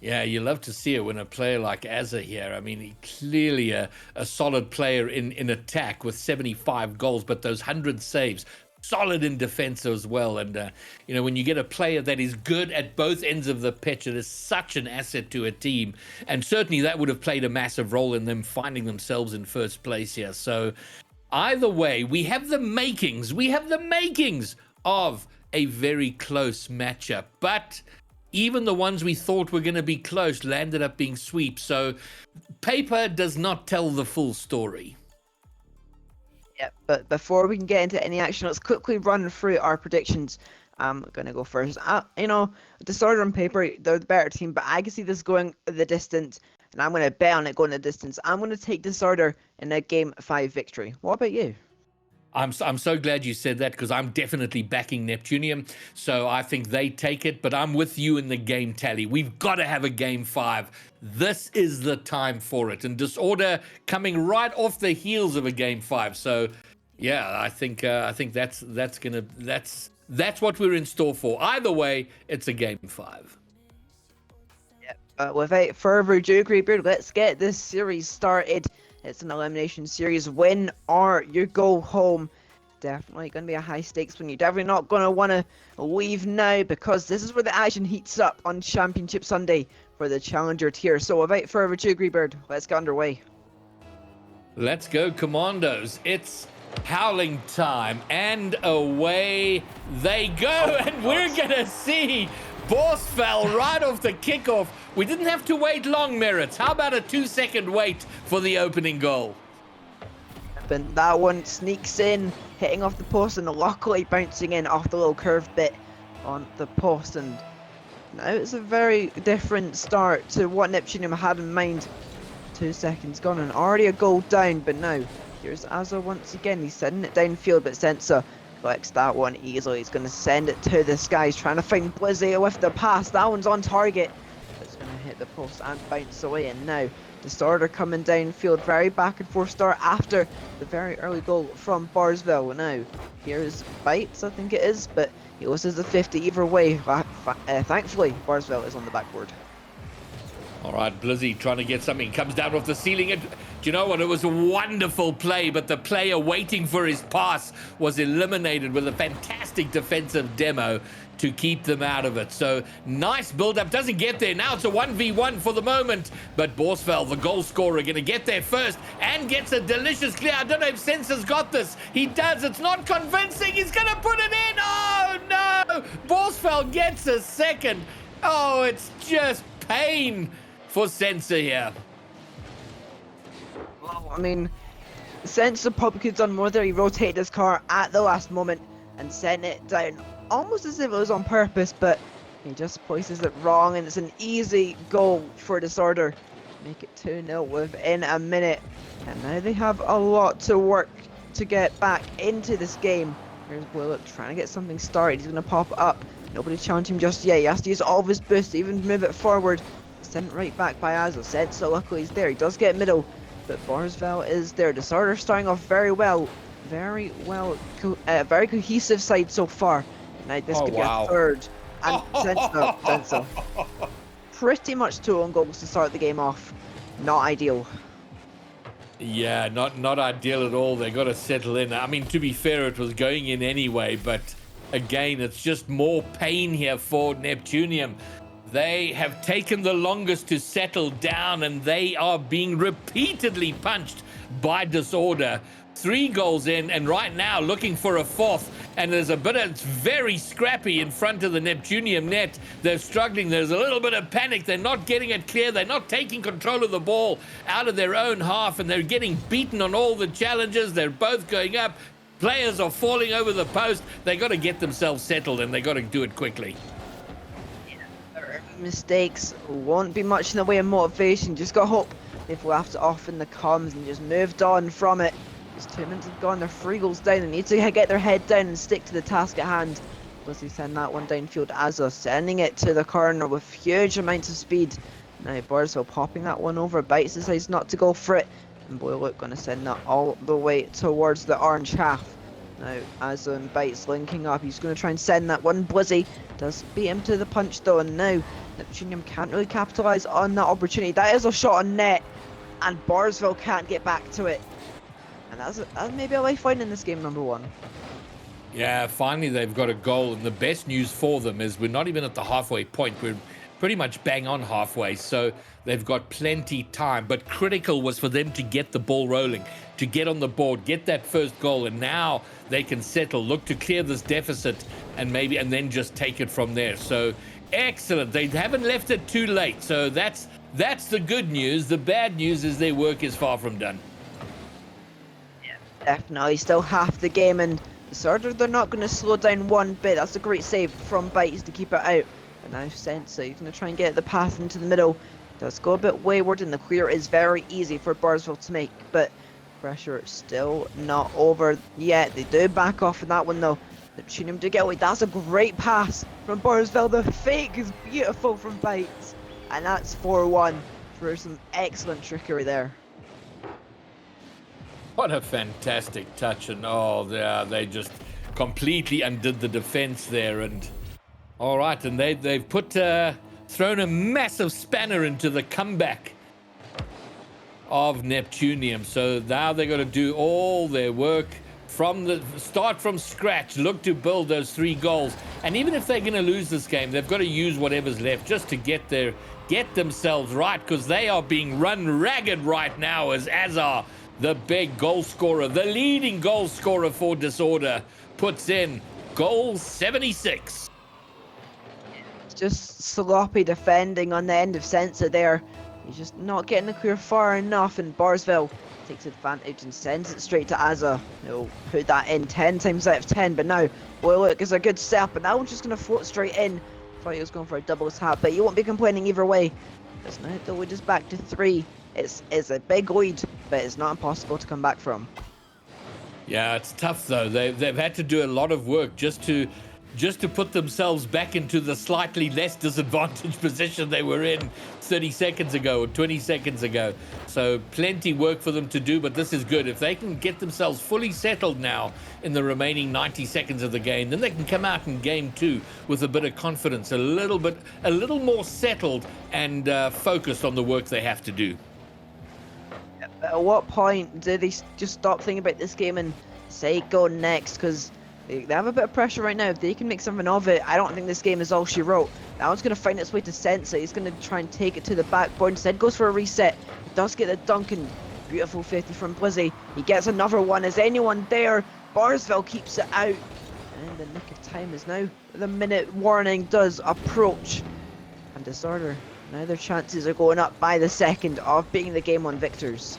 Yeah, you love to see it when a player like Azza here, I mean, he clearly a solid player in attack with 75 goals, but those 100 saves, solid in defense as well. And, you know, when you get a player that is good at both ends of the pitch, it is such an asset to a team. And certainly that would have played a massive role in them finding themselves in first place here. So either way, we have the makings of a very close matchup. But even the ones we thought were going to be close landed up being sweeps. So paper does not tell the full story. Yeah, but before we can get into any action, let's quickly run through our predictions. I'm going to go first. You know, Disorder on paper, they're the better team, but I can see this going the distance, and I'm going to bet on it going the distance. I'm going to take Disorder in a Game 5 victory. What about you? I'm so glad you said that, because I'm definitely backing Neptunium. So I think they take it, but I'm with you in the game tally. We've got to have a Game 5. This is the time for it. And Disorder coming right off the heels of a Game 5. So yeah, I think that's what we're in store for. Either way, it's a Game 5. Without further ado, Greybird, let's get this series started. It's an elimination series. Win or you go home. Definitely going to be a high stakes one. You're definitely not going to want to leave now, because this is where the action heats up on Championship Sunday for the Challenger tier. So without further ado, Greybird, let's get underway. Let's go, Commandos. It's howling time, and away they go. And we're going to see Borsfell right off the kickoff. We didn't have to wait long, Merits. How about a 2-second wait for the opening goal? And that one sneaks in, hitting off the post, and luckily bouncing in off the little curved bit on the post. And now it's a very different start to what Neptunium had in mind. 2 seconds gone and already a goal down, but now here's Azza once again. He's sending it downfield, but Sensor collects that one easily. He's going to send it to the skies, trying to find Blizzy with the pass. That one's on target. It's going to hit the post and bounce away. And now Disorder coming downfield. Very back and forth start after the very early goal from Barsville. Now here's Bites, I think it is, but he loses the 50 either way. Thankfully, Barsville is on the backboard. All right, Blizzy trying to get something. Comes down off the ceiling. And do you know what? It was a wonderful play, but the player waiting for his pass was eliminated with a fantastic defensive demo. to keep them out of it. So nice build-up. Doesn't get there. Now it's a 1v1 for the moment. But Borsfeld, the goal scorer, going to get there first and gets a delicious clear. I don't know if Sensor's got this. He does. It's not convincing. He's going to put it in. Oh, no. Borsfeld gets a second. Oh, it's just pain for Sensor here. Well, I mean, Sensor probably could have done more there. He rotated his car at the last moment and sent it down almost as if it was on purpose, but he just places it wrong, and it's an easy goal for Disorder. Make it 2-0 within a minute, and now they have a lot to work to get back into this game. Here's Willock trying to get something started. He's going to pop up. Nobody challenged him just yet. He has to use all of his boost to even move it forward. Sent right back by Azo. Said so luckily he's there. He does get middle, but Borsfeld is there. Disorder starting off very well. Very cohesive side so far. Now this could be a third. And Sensor. Pretty much 2 own goals to start the game off. Not ideal. Yeah, not ideal at all. They got to settle in. I mean, to be fair, it was going in anyway, but again, it's just more pain here for Neptunium. They have taken the longest to settle down, and they are being repeatedly punched by Disorder. 3 goals in, and right now looking for a 4th, and there's a bit of, it's very scrappy in front of the Neptunium net. They're struggling. There's a little bit of panic. They're not getting it clear. They're not taking control of the ball out of their own half, and they're getting beaten on all the challenges. They're both going up. Players are falling over the post. They got to get themselves settled, and they got to do it quickly. Mistakes won't be much in the way of motivation. Just got hope they've left it off in the comms and just moved on from it. Just 2 minutes have gone, they're 3 goals down. They need to get their head down and stick to the task at hand. Blizzzy send that one downfield. Azza sending it to the corner with huge amounts of speed. Now Borsfeld popping that one over. Bites decides not to go for it. And Boylook going to send that all the way towards the orange half. Now Azza and Bites linking up. He's going to try and send that one. Blizzy does beat him to the punch though. And now Neptunium can't really capitalise on that opportunity. That is a shot on net. And Borsfeld can't get back to it. And that's maybe a lifeline in this game, number 1. Yeah, finally they've got a goal, and the best news for them is we're not even at the halfway point. We're pretty much bang on halfway, so they've got plenty time. But critical was for them to get the ball rolling, to get on the board, get that first goal, and now they can settle, look to clear this deficit, and then just take it from there. So excellent. They haven't left it too late, so that's the good news. The bad news is their work is far from done. Definitely, still half the game, and Disorder, they're not going to slow down one bit. That's a great save from Bites to keep it out. But now Sensor, he's going to try and get the path into the middle. Does go a bit wayward, and the clear is very easy for Borsfeld to make, but pressure still not over yet. They do back off in that one though. Neptunium do get away. That's a great pass from Borsfeld. The fake is beautiful from Bites, and that's 4-1 for some excellent trickery there. What a fantastic touch, and they just completely undid the defense there. And all right, and they've thrown a massive spanner into the comeback of Neptunium. So now they're going to do all their work start from scratch, look to build those 3 goals. And even if they're going to lose this game, they've got to use whatever's left just to get themselves right, because they are being run ragged right now as Azar, the big goal scorer, the leading goal scorer for Disorder, puts in goal 76. It's just sloppy defending on the end of Sensor there. He's just not getting the clear far enough, and Borsfeld takes advantage and sends it straight to Azza. He'll put that in 10 times out of 10, but now Boylook is a good step, and that one's just going to float straight in. Thought he was going for a double tap, but you won't be complaining either way. Because now the lead is back to 3. It's a big lead, but it's not impossible to come back from. Yeah, it's tough though. They've had to do a lot of work just to put themselves back into the slightly less disadvantaged position they were in 30 seconds ago or 20 seconds ago. So plenty work for them to do, but this is good. If they can get themselves fully settled now in the remaining 90 seconds of the game, then they can come out in game 2 with a bit of confidence, a little more settled and focused on the work they have to do. At what point do they just stop thinking about this game and say go next? Because They have a bit of pressure right now. If they can make something of it, I don't think this game is all she wrote. That one's going to find its way to Sensa. He's going to try and take it to the backboard. Instead goes for a reset. He does get the Duncan. Beautiful 50 from Blizzy. He gets another one. Is anyone there? Barsville keeps it out. And the nick of time is now. The minute warning does approach. And Disorder, now their chances are going up by the second of being the game on victors.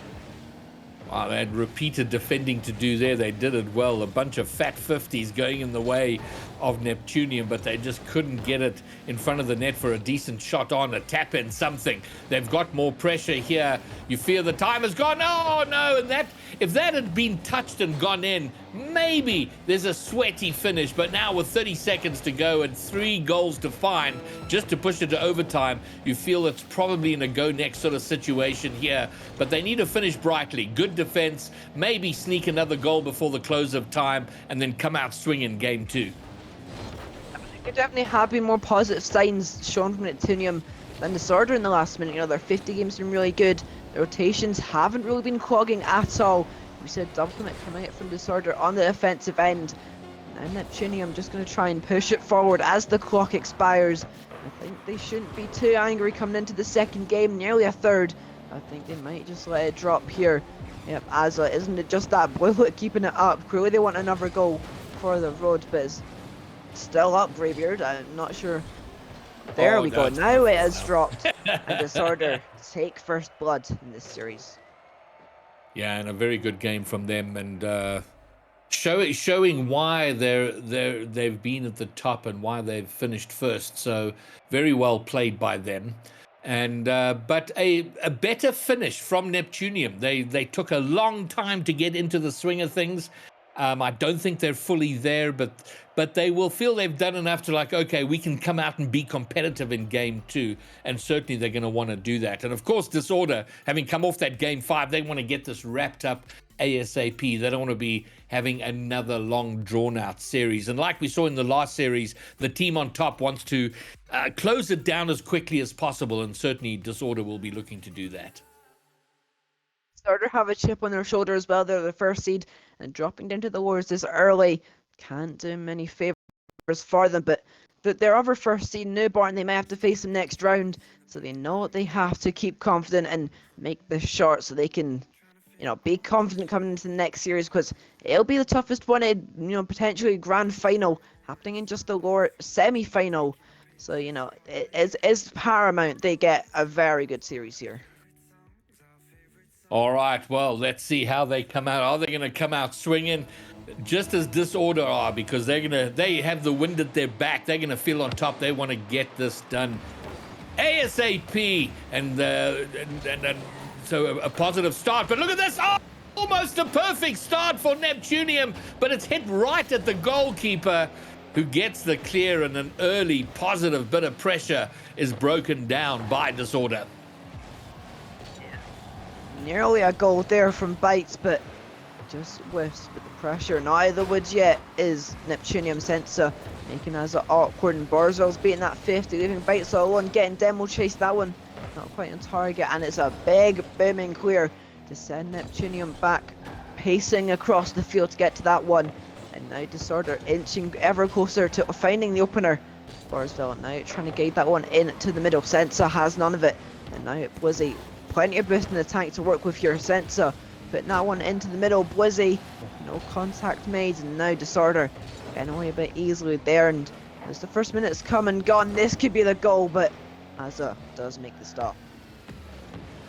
Wow, they had repeated defending to do there. They did it well. A bunch of fat 50s going in the way of Neptunium, but they just couldn't get it in front of the net for a decent shot on, a tap in, something. They've got more pressure here. You fear the time has gone. Oh, no. And that, if that had been touched and gone in, maybe there's a sweaty finish. But now with 30 seconds to go and 3 goals to find just to push it to overtime, you feel it's probably in a go next sort of situation here. But they need to finish brightly. Good defense, maybe sneak another goal before the close of time, and then come out swinging game 2. There definitely have been more positive signs shown from Neptunium than Disorder in the last minute. You know, their 50 games have been really good. The rotations haven't really been clogging at all. We said double commit coming out from Disorder on the offensive end. Now Neptunium just going to try and push it forward as the clock expires. I think they shouldn't be too angry coming into the second game, nearly a third. I think they might just let it drop here. Yep, Azza, isn't it just that blue look keeping it up? Clearly they want another goal for the road, but it's still up, Greybeard. I'm not sure. There we go. Now it has dropped. And Disorder take first blood in this series. Yeah, and a very good game from them, and showing why they've been at the top and why they've finished first. So very well played by them. And but a better finish from Neptunium. They took a long time to get into the swing of things. I don't think they're fully there, but they will feel they've done enough to like, okay, we can come out and be competitive in game 2, and certainly they're going to want to do that. And of course, Disorder, having come off that game 5, they want to get this wrapped up ASAP. They don't want to be having another long drawn out series. And like we saw in the last series, the team on top wants to close it down as quickly as possible, and certainly Disorder will be looking to do that. Disorder have a chip on their shoulder as well. They're the first seed, and dropping down to the wars this early can't do many favors for them. But their other first seed, Newborn, they may have to face them next round, so they know they have to keep confident and make this short so they can, you know, be confident coming into the next series, because it'll be the toughest one, you know, potentially grand final happening in just the lower semi-final. So, you know, it is paramount they get a very good series here. All right, well, let's see how they come out. Are they going to come out swinging just as Disorder are? Because they have the wind at their back. They're going to feel on top. They want to get this done ASAP. And so a positive start. But look at this. Oh, almost a perfect start for Neptunium. But it's hit right at the goalkeeper, who gets the clear, and an early positive bit of pressure is broken down by Disorder. Nearly a goal there from Bites, but just whiffs with the pressure. Now the woods yet is Neptunium Sensa, making us awkward, and Barzell's beating that 50, leaving Bites all alone, getting demo chase that one. Not quite on target, and it's a big booming clear to send Neptunium back, pacing across the field to get to that one. And now Disorder inching ever closer to finding the opener. Barzell now trying to guide that one in to the middle. Sensa has none of it, and now Blizzy. Plenty of boost in the tank to work with your Sensa. Putting that one into the middle. Blizzy, no contact made, and now Disorder getting away a bit easily there. And as the first minute's come and gone, this could be the goal, but Azza does make the stop.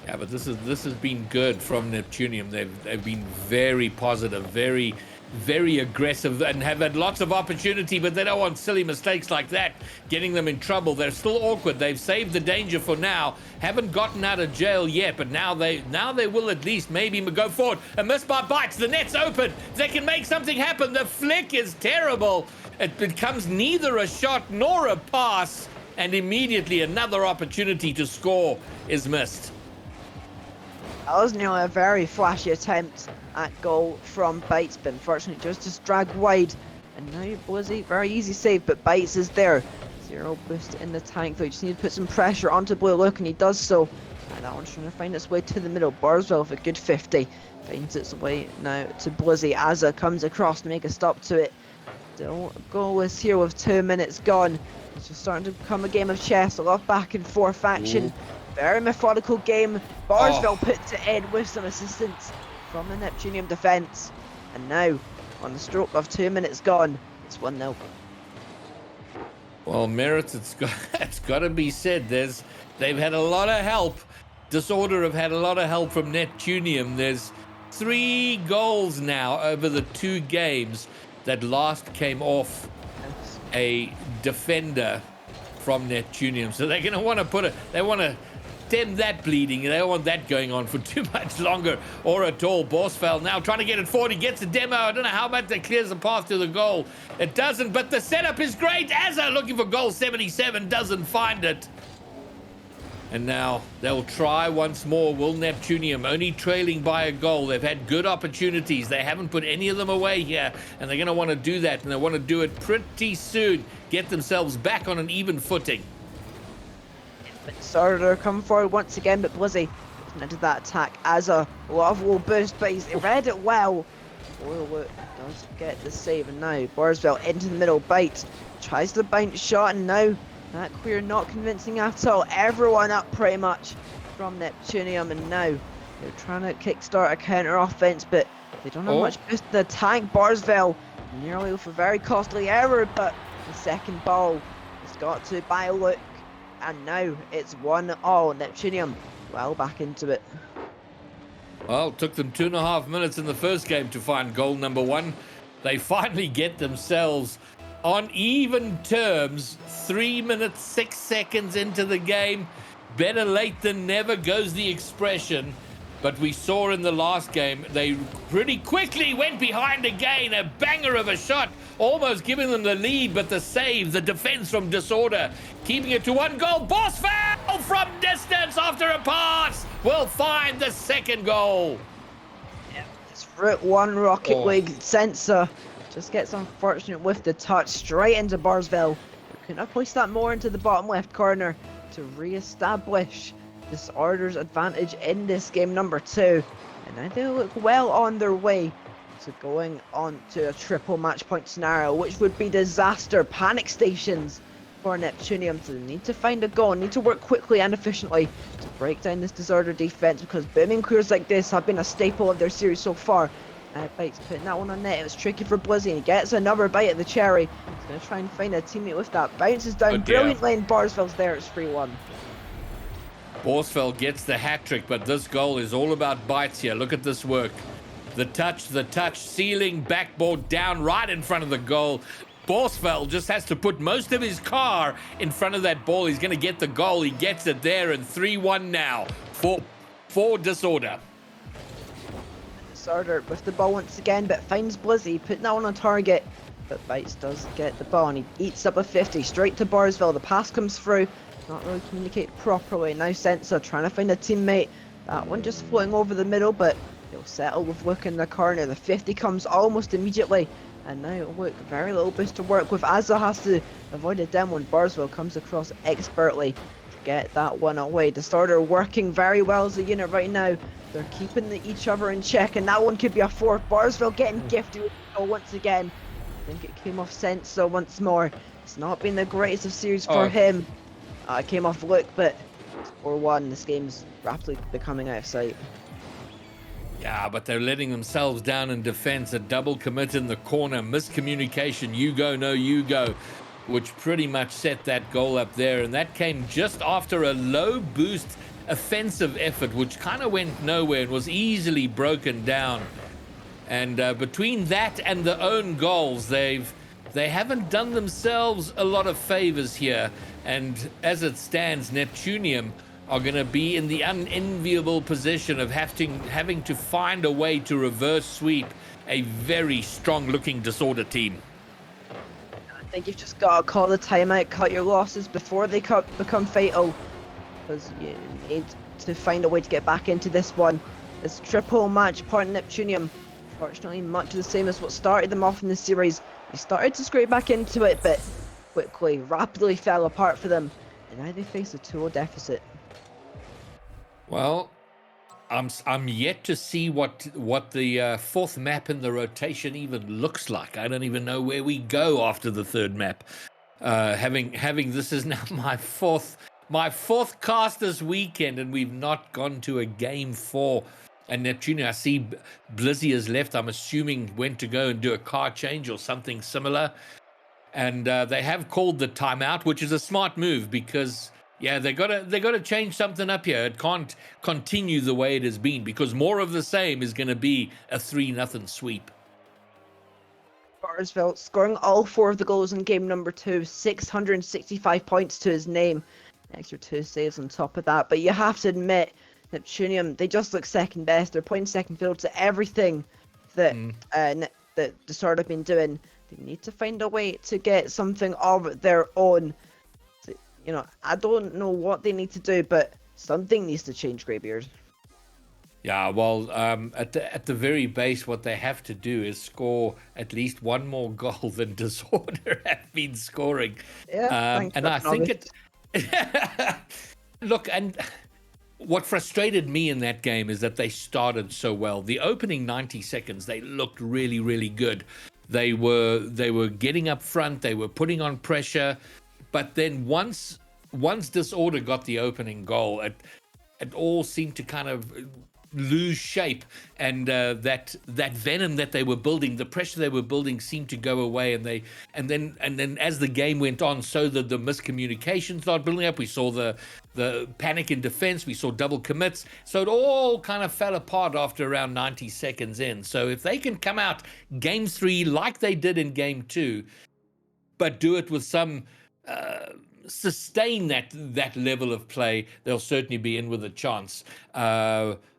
Yeah, but this has been good from Neptunium. They've been very positive, very aggressive, and have had lots of opportunity, but they don't want silly mistakes like that getting them in trouble. They're still awkward. They've saved the danger for now, haven't gotten out of jail yet, but now they will at least maybe go forward. A miss by Bites. The net's open. They can make something happen. The flick is terrible. It becomes neither a shot nor a pass, and immediately another opportunity to score is missed. That was nearly a very flashy attempt at goal from Bites, but unfortunately just dragged wide. And now Blizzy, very easy save, but Bites is there. Zero boost in the tank, though. You just need to put some pressure onto Blue Look, and he does so. And that one's trying to find its way to the middle. Barswell with a good 50. Finds its way now to Blizzy. Azza comes across to make a stop to it. Still goalless here with 2 minutes gone. It's just starting to become a game of chess, a lot of back and forth action. Very methodical game. Barsville put to end with some assistance from the Neptunium defence. And now, on the stroke of 2 minutes gone, it's 1-0. Well, Merritt, it's got to be said, they've had a lot of help. Disorder have had a lot of help from Neptunium. There's 3 goals now over the 2 games. That last came off a defender from Neptunium. So they're going to want to they want to stem that bleeding. They don't want that going on for too much longer or at all. Borsfeld now trying to get it forward. He gets a demo. I don't know how much that clears the path to the goal. It doesn't, but the setup is great. Azza looking for goal 77, doesn't find it. And now they'll try once more. Will Neptunium, only trailing by a goal. They've had good opportunities. They haven't put any of them away here. And they're going to want to do that. And they want to do it pretty soon. Get themselves back on an even footing. Starter come forward once again, but Blizzy into that attack as a lovely boost, but he's read it well. Oilwood does get the save, and now Barsville into the middle, bites, tries the bounce shot, and now that clear not convincing at all. Everyone up pretty much from Neptunium, and now they're trying to kickstart a counter offense, but they don't have much boost in the attack. Barsville nearly with a very costly error, but the second ball has got to by a look. And now it's 1-0. Neptunium well back into it. Well, it took them 2.5 minutes in the first game to find goal number 1. They finally get themselves on even terms. 3 minutes, 6 seconds into the game. Better late than never goes the expression. But we saw in the last game, they pretty quickly went behind again. A banger of a shot, almost giving them the lead, but the save, the defense from Disorder, keeping it to 1 goal. Borsfeld from distance after a pass will find the second goal. Yeah, it's Route 1 Rocket League sensor. Just gets unfortunate with the touch straight into Barsville. Couldn't have placed that more into the bottom left corner to re-establish Disorder's advantage in this game number 2, and now they look well on their way to going on to a triple match point scenario, which would be disaster. Panic stations for Neptunium, so they need to find a goal, need to work quickly and efficiently to break down this Disorder defense, because booming clears like this have been a staple of their series so far. Bites putting that one on net. It was tricky for Blizzy, and he gets another bite at the cherry. He's going to try and find a teammate with that. Bounces down brilliantly, and Barsville's there. It's 3-1. Borsfeld gets the hat-trick, but this goal is all about bites here. Look at this work. The touch, ceiling, backboard down right in front of the goal. Borsfeld just has to put most of his car in front of that ball. He's going to get the goal. He gets it there, and 3-1 now for Disorder. Disorder with the ball once again, but finds Blizzy, putting that one on target. But Bites does get the ball, and he eats up a 50 straight to Barsville. The pass comes through. Not really communicate properly. Now Sensor trying to find a teammate. That one just floating over the middle, but he'll settle with Look in the corner. The 50 comes almost immediately. And now Look, very little boost to work with. Azza has to avoid a down one. Barsville comes across expertly to get that one away. Disorder working very well as a unit right now. They're keeping each other in check, and that one could be a 4. Barsville getting gifted with the goal once again. I think it came off Sensor once more. It's not been the greatest of series for him. It came off Look, but 4-1. This game's rapidly becoming out of sight. Yeah, but they're letting themselves down in defense. A double commit in the corner. Miscommunication. You go, no, you go. Which pretty much set that goal up there. And that came just after a low boost offensive effort, which kind of went nowhere and was easily broken down. And between that and the own goals, they haven't done themselves a lot of favors here. And as it stands, Neptunium are going to be in the unenviable position of having to find a way to reverse sweep a very strong-looking Disorder team. I think you've just got to call the timeout, cut your losses before they become fatal. Because you need to find a way to get back into this one. This triple match point Neptunium, fortunately much the same as what started them off in the series. They started to scrape back into it, but quickly, rapidly fell apart for them, and now they face a 2-0 deficit. Well, I'm yet to see what the fourth map in the rotation even looks like. I don't even know where we go after the third map. Having this is now my fourth cast this weekend, and we've not gone to a game 4. And Neptune, I see Blizzy has left. I'm assuming went to go and do a car change or something similar. And they have called the timeout, which is a smart move because, yeah, they gotta change something up here. It can't continue the way it has been because more of the same is going to be a 3-0 sweep. Barsveld scoring all 4 of the goals in game number 2, 665 points to his name. Extra 2 saves on top of that. But you have to admit, Neptunium, they just look second best. They're playing second field to everything that that the sort have been doing. They need to find a way to get something of their own. So, you know, I don't know what they need to do, but something needs to change, Greybeard. Yeah, well, at the very base, what they have to do is score at least one more goal than Disorder have been scoring. Yeah, and I think it. Look, and what frustrated me in that game is that they started so well. The opening 90 seconds, they looked really, really good. They were getting up front. They were putting on pressure, but then once Disorder got the opening goal, it all seemed to kind of lose shape, and that venom that they were building, the pressure they were building, seemed to go away. And then as the game went on, so that the miscommunication started building up. We saw the panic in defense. We saw double commits. So it all kind of fell apart after around 90 seconds in. So if they can come out game 3 like they did in game 2, but do it with some sustain that level of play, they'll certainly be in with a chance.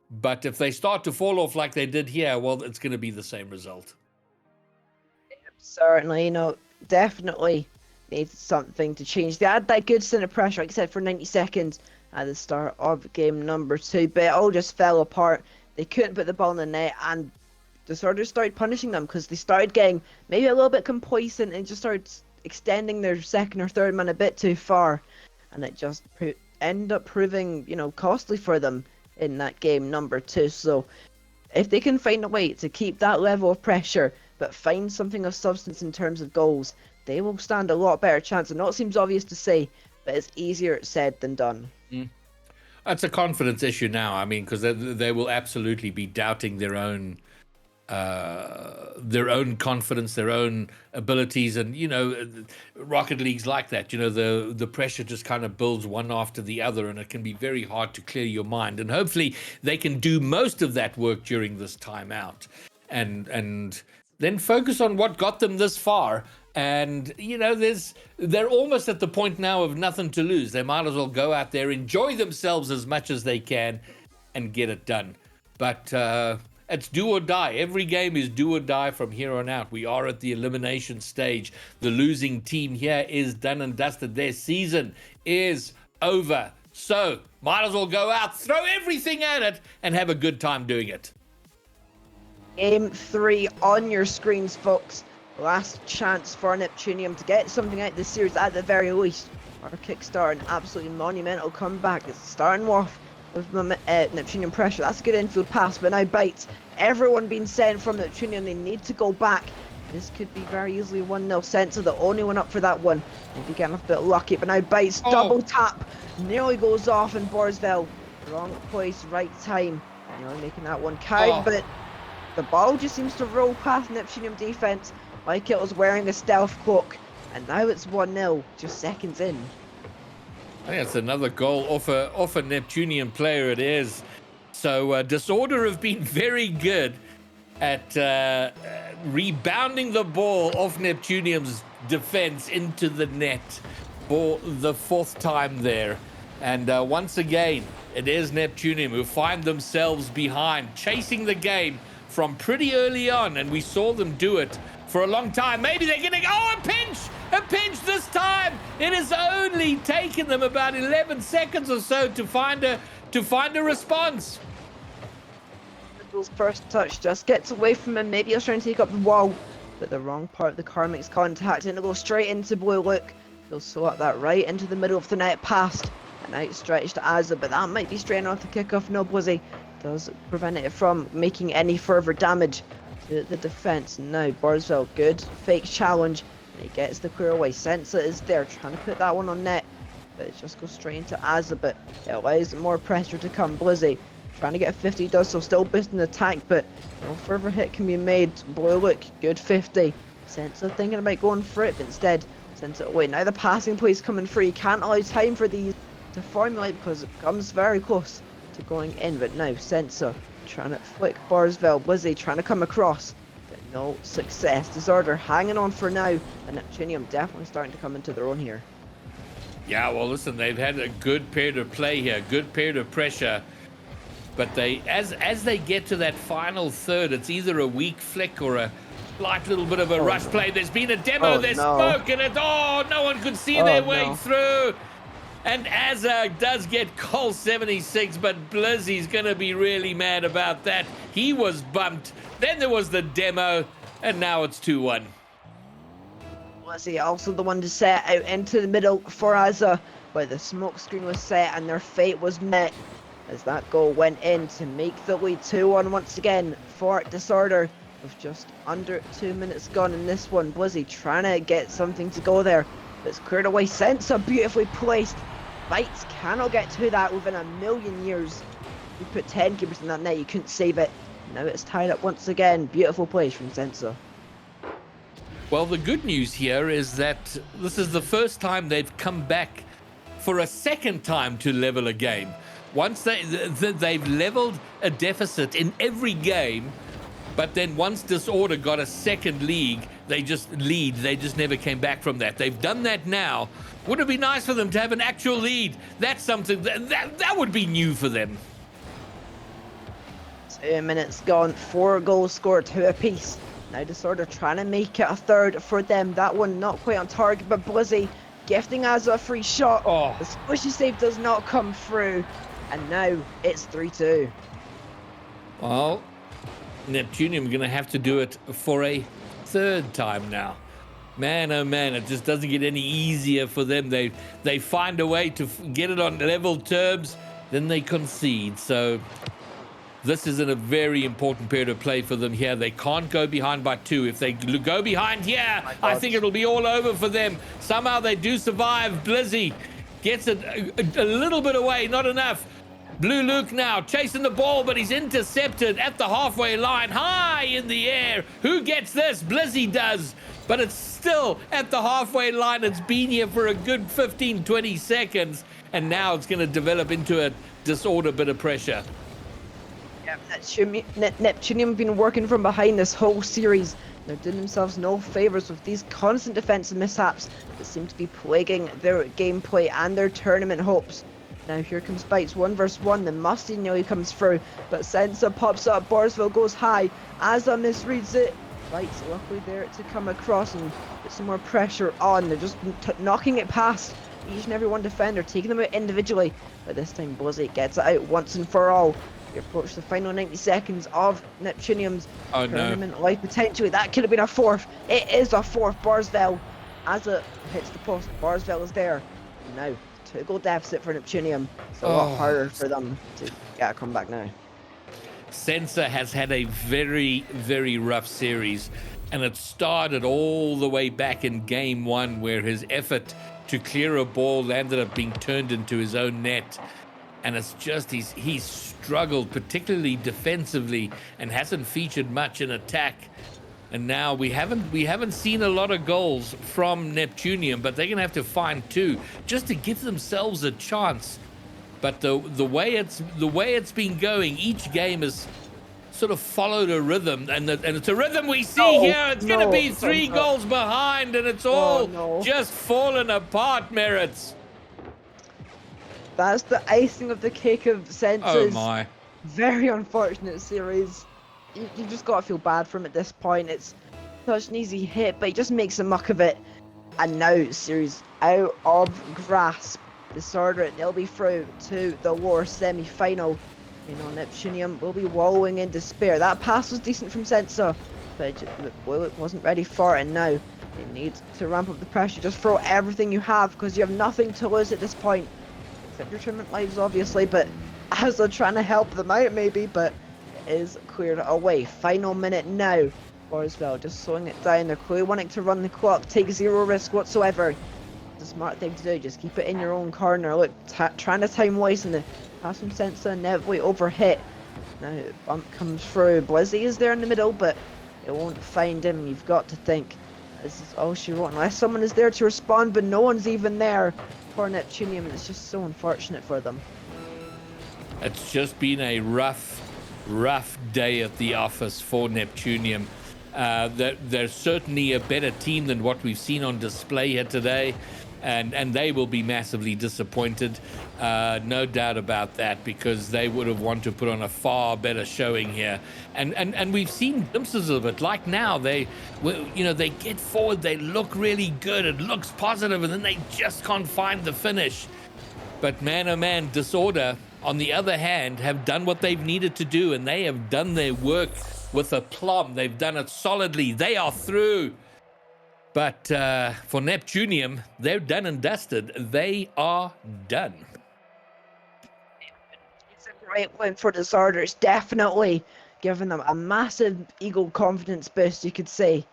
But if they start to fall off like they did here, well, it's going to be the same result. Certainly, you know, definitely needs something to change. They had that good stint of pressure, like I said, for 90 seconds at the start of game number 2, but it all just fell apart. They couldn't put the ball in the net, and Disorder started punishing them because they started getting maybe a little bit complacent and just started extending their second or third man a bit too far, and it just ended up proving, you know, costly for them in that game number 2. So if they can find a way to keep that level of pressure but find something of substance in terms of goals, they will stand a lot better chance. I know it seems obvious to say, but it's easier said than done. It's a confidence issue now. I mean, because they will absolutely be doubting their own confidence, their own abilities. And, you know, Rocket League's like that. You know, the pressure just kind of builds one after the other, and it can be very hard to clear your mind. And hopefully they can do most of that work during this timeout and then focus on what got them this far. And, you know, they're almost at the point now of nothing to lose. They might as well go out there, enjoy themselves as much as they can, and get it done. But it's do or die. Every game is do or die from here on out. We are at the elimination stage. The losing team here is done and dusted. Their season is over. So might as well go out, throw everything at it, and have a good time doing it. Game 3 on your screens, folks. Last chance for Neptunium to get something out of this series at the very least, or kickstart an absolutely monumental comeback. It's starting off with Neptunium pressure. That's a good infield pass, but now Bites. Everyone being sent from Neptunium. They need to go back. This could be very easily 1-0 Sensor, the only one up for that one. Maybe getting a bit lucky, but now Bites. Double tap. Nearly goes off, and Borsveld. Wrong place, right time. Nearly making that one count, but the ball just seems to roll past Neptunium defense like it was wearing a stealth cloak. And now it's 1-0, just seconds in. I think it's another goal off a Neptunian player, it is. So Disorder have been very good at rebounding the ball off Neptunium's defense into the net for the 4th time there. And once again, it is Neptunium who find themselves behind, chasing the game from pretty early on, and we saw them do it for a long time. Maybe they're gonna go, a pinch this time. It has only taken them about 11 seconds or so to find a response. Little's first touch just gets away from him. Maybe he'll try and take up the wall, but the wrong part of the car makes contact, and it'll go straight into Blue Look. He'll slot that right into the middle of the net, past and outstretched to Azza, but that might be straight off the kickoff. No, Blizzy does prevent it from making any further damage to the defense. Now Barsville, good fake challenge, and he gets the clear away. Sensa is there trying to put that one on net, but it just goes straight into Azza, but it allows more pressure to come. Blizzy trying to get a 50, does so, still boosting the tank, but no further hit can be made. Blue look, good 50. Sensa thinking about going for it, but instead sends it away. Now the passing plays coming free. Can't allow time for these to formulate because it comes very close to going in, but now Sensa trying to flick Barsville. Blizzy trying to come across, but no success. Disorder hanging on for now, and Neptunium definitely starting to come into their own here. Yeah, well, listen, they've had a good period of play here, good period of pressure. But they, as they get to that final third, it's either a weak flick or a slight little bit of a rush play. There's been a demo, there's smoke, and no one could see their way through. And Azza does get Cole 76, but Blizzy's going to be really mad about that. He was bumped. Then there was the demo, and now it's 2-1. Blizzy also the one to set out into the middle for Azza, where the smoke screen was set and their fate was met, as that goal went in to make the lead 2-1 once again for Disorder, with just under 2 minutes gone in this one. Blizzy trying to get something to go there, but it's cleared away. Sensa beautifully placed. Bites cannot get to that within a million years. You put 10 keepers in that net, you couldn't save it. Now it's tied up once again. Beautiful place from Sensa. Well, the good news here is that this is the first time they've come back for a second time to level a game. Once they've leveled a deficit in every game, but then once Disorder got a second lead, they just never came back from that. They've done that now. Wouldn't it be nice for them to have an actual lead? That's something that would be new for them. 2 minutes gone, 4 goals scored, 2 apiece. Now Disorder trying to make it a third for them. That one not quite on target, but Blizzy gifting Azza a free shot. The squishy save does not come through, and now it's 3-2. Well, Neptunium going to have to do it for a third time now. Man, oh man, it just doesn't get any easier for them. They find a way to get it on level terms, then they concede. So this is in a very important period of play for them here. They can't go behind by 2. If they go behind here, I think it'll be all over for them. Somehow they do survive. Blizzy gets it a little bit away, not enough. Blue Luke now chasing the ball, but he's intercepted at the halfway line, high in the air. Who gets this? Blizzy does, but it's still at the halfway line. It's been here for a good 15, 20 seconds, and now it's going to develop into a Disorder bit of pressure. Yeah, Neptunium have been working from behind this whole series. They're doing themselves no favours with these constant defensive mishaps that seem to be plaguing their gameplay and their tournament hopes. Now here comes Bites, 1 versus 1. The Musty nearly comes through, but Sensa pops up. Barsville goes high. Azza misreads it. Bites luckily there to come across and put some more pressure on. They're just knocking it past each and every one defender, taking them out individually. But this time Blizzy gets it out once and for all. We approach the final 90 seconds of Neptunium's tournament life potentially. That could have been a 4th. It is a 4th. Barsville, Azza hits the post. Barsville is there. Now 2-goal deficit for Neptunium. It's a lot harder for them to get a comeback now. Sensa has had a very, very rough series, and it started all the way back in game 1 where his effort to clear a ball ended up being turned into his own net. And it's just he's struggled, particularly defensively, and hasn't featured much in attack. And now we haven't seen a lot of goals from Neptunium, but they're gonna have to find 2 just to give themselves a chance. But the way it's been going, each game has sort of followed a rhythm, and it's a rhythm we see here. It's gonna be 3 goals behind, and it's all just falling apart, Merits. That's the icing of the cake of Sensa's my very unfortunate series. You just gotta feel bad for him at this point. It's such an easy hit, but he just makes a muck of it. And now series out of grasp. Disorder, they'll be through to the lower semi-final. You know, Neptunium will be wallowing in despair. That pass was decent from Sensa, but it wasn't ready for it. And now they need to ramp up the pressure. Just throw everything you have, because you have nothing to lose at this point. Except your tournament lives, obviously, but as they're trying to help them out maybe, but it is cleared away. Final minute now. Borisville just slowing it down. They're clearly wanting to run the clock, take zero risk whatsoever. It's a smart thing to do, just keep it in your own corner. Look, trying to time waste, and the passing sensor inevitably overhit. Now bump comes through. Blizzy is there in the middle, but it won't find him. You've got to think this is all she wrote, unless someone is there to respond, but no one's even there for Neptunium, and it's just so unfortunate for them. It's just been a rough day at the office for Neptunium. They're certainly a better team than what we've seen on display here today, and they will be massively disappointed, no doubt about that, because they would have wanted to put on a far better showing here. And we've seen glimpses of it. Like now, they get forward, they look really good, it looks positive, and then they just can't find the finish. But man, oh man, Disorder, on the other hand, have done what they've needed to do, and they have done their work with aplomb. They've done it solidly. They are through. But for Neptunium, they're done and dusted. They are done. It's a great win for Disorder. It's definitely giving them a massive ego confidence boost, you could say.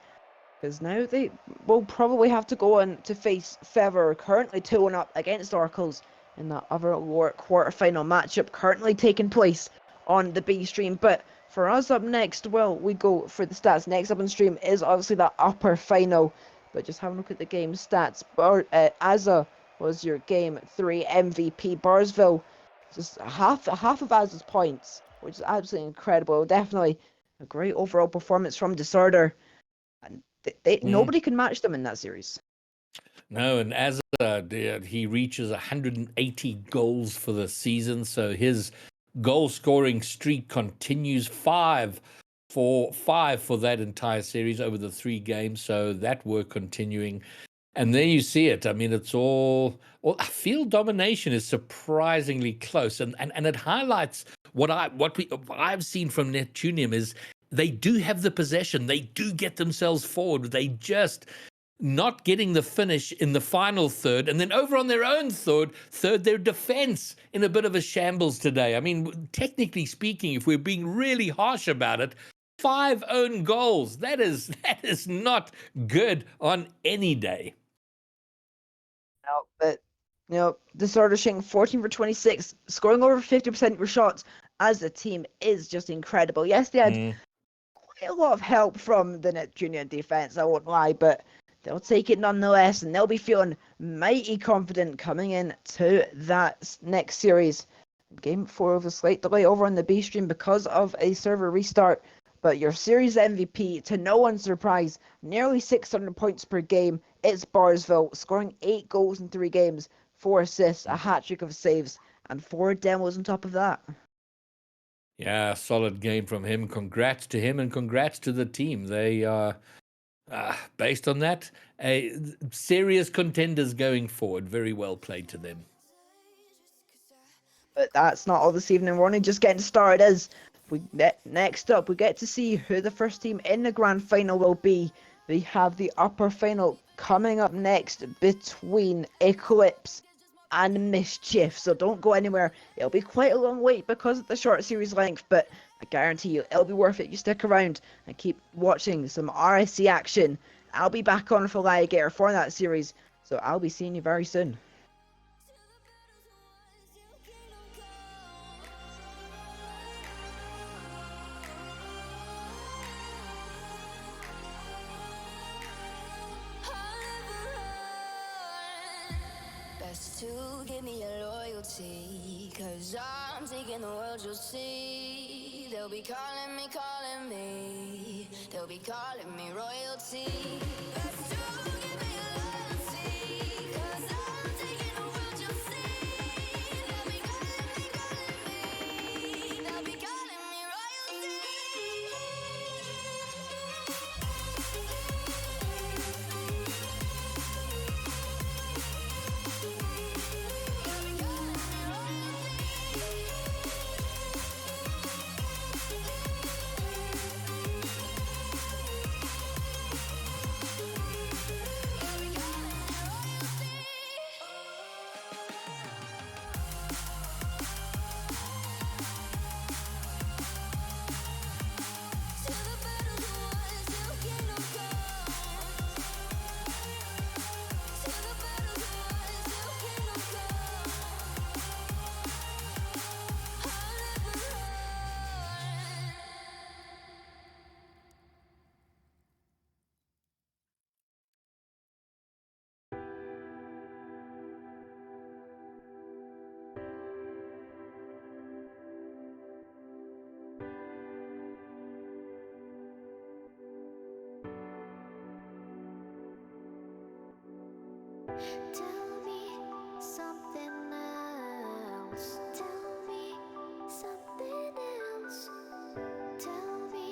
Because now they will probably have to go on to face Feather, currently 2-1 up against Oracles in that other lower quarterfinal matchup currently taking place on the B stream. But for us up next, well, we go for the stats. Next up on stream is obviously that upper final. But just have a look at the game stats. Azza was your game 3 MVP. Barsville, just half of Azza's points, which is absolutely incredible. Definitely a great overall performance from Disorder. And nobody can match them in that series. No, and Azza, he reaches 180 goals for the season, so his goal-scoring streak continues 5 for that entire series over the 3 games, so that work continuing. And there you see it. I mean, it's all field domination is surprisingly close, and it highlights what I've seen from Neptunium is they do have the possession, they do get themselves forward, they just not getting the finish in the final third, and then over on their own third, their defense in a bit of a shambles today. I mean, technically speaking, if we're being really harsh about it, 5 own goals. That is not good on any day. No, but Disorder shooting 14 for 26, scoring over 50% of your shots as a team is just incredible. Yes, they had quite a lot of help from the Neptunian defense, I won't lie, but they'll take it nonetheless, and they'll be feeling mighty confident coming in to that next series. Game 4 of a slight delay over on the B stream because of a server restart. But your series MVP, to no one's surprise, nearly 600 points per game. It's Barsville, scoring 8 goals in 3 games, 4 assists, a hat-trick of saves, and 4 demos on top of that. Yeah, solid game from him. Congrats to him and congrats to the team. They are, based on that, serious contenders going forward. Very well played to them. But that's not all this evening. We're only just getting started. Next up, we get to see who the first team in the grand final will be. We have the upper final coming up next between Eclipse and Mischief. So don't go anywhere. It'll be quite a long wait because of the short series length, but I guarantee you it'll be worth it. You stick around and keep watching some RSC action. I'll be back on for Alligator for that series, so I'll be seeing you very soon. To give me your loyalty, 'cause I'm taking the world, you'll see. They'll be calling me, they'll be calling me royalty. Best to give me your loyalty, 'cause I'm taking the world, you'll see. They'll be calling me, they'll be calling me royalty. Tell me something else. Tell me something else. Tell me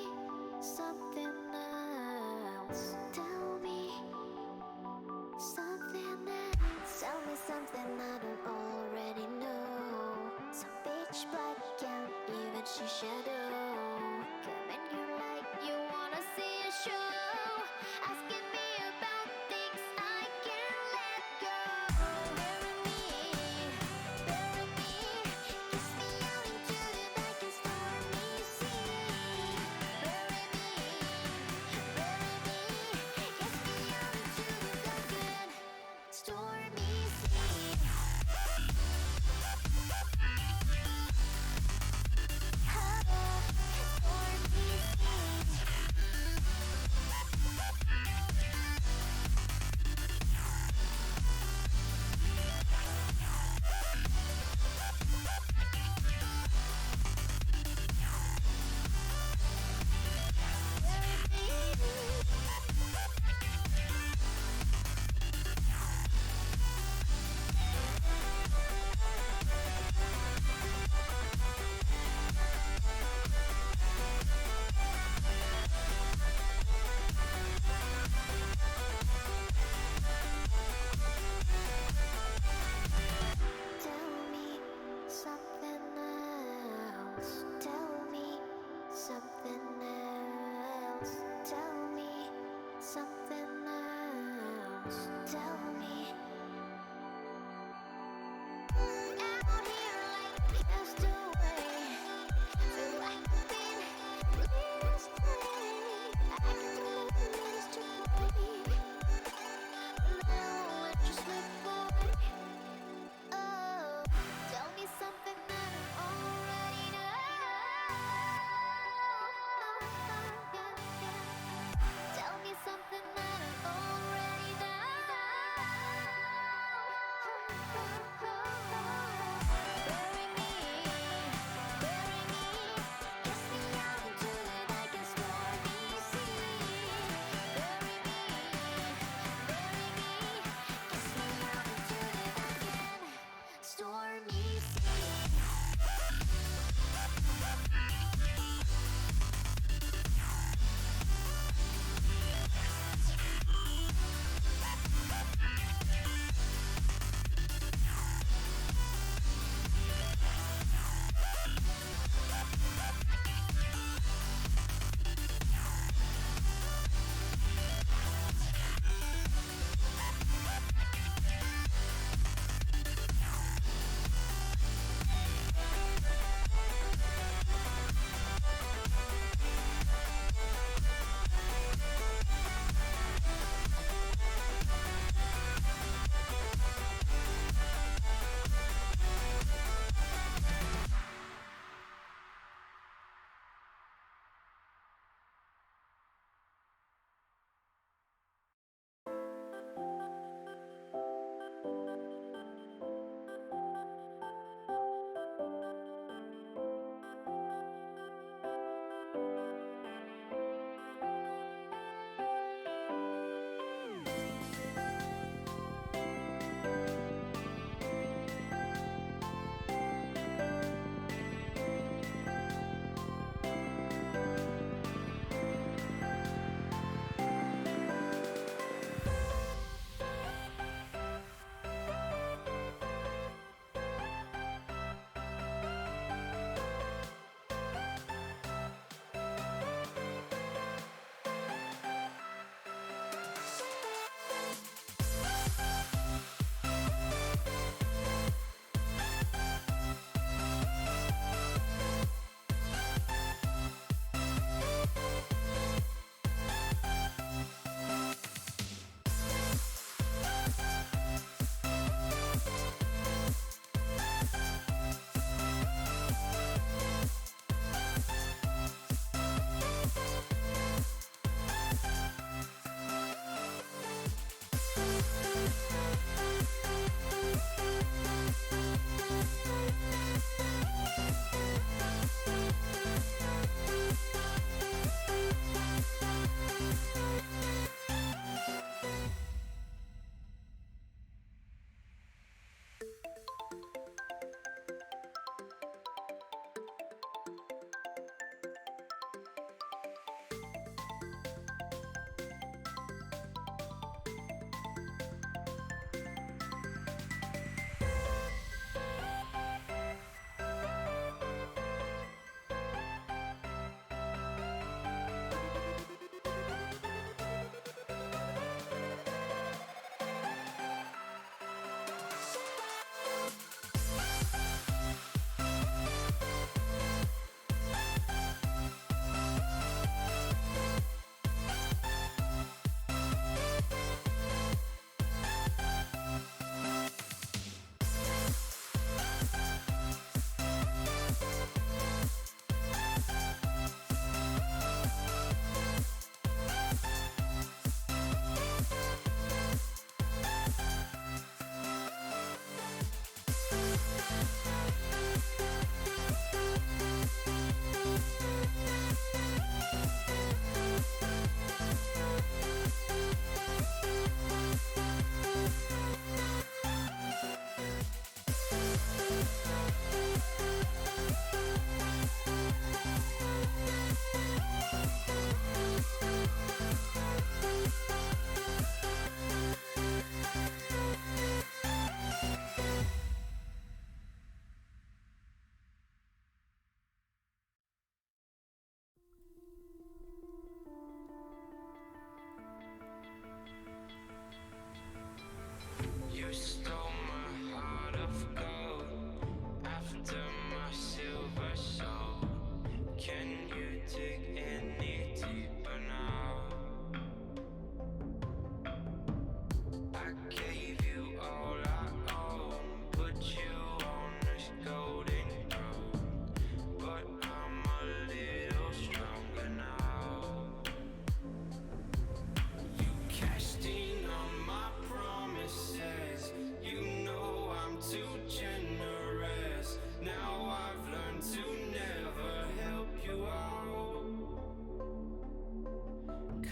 something else. Tell me something else. Tell me something I don't already know. So pitch black, can't even see shadow. Come in here like you wanna see a show. Asking me about things I can't let go. Bury me, kiss me out into the blackest stormy sea. Bury me, kiss me out into the darkened stormy sea. Oh.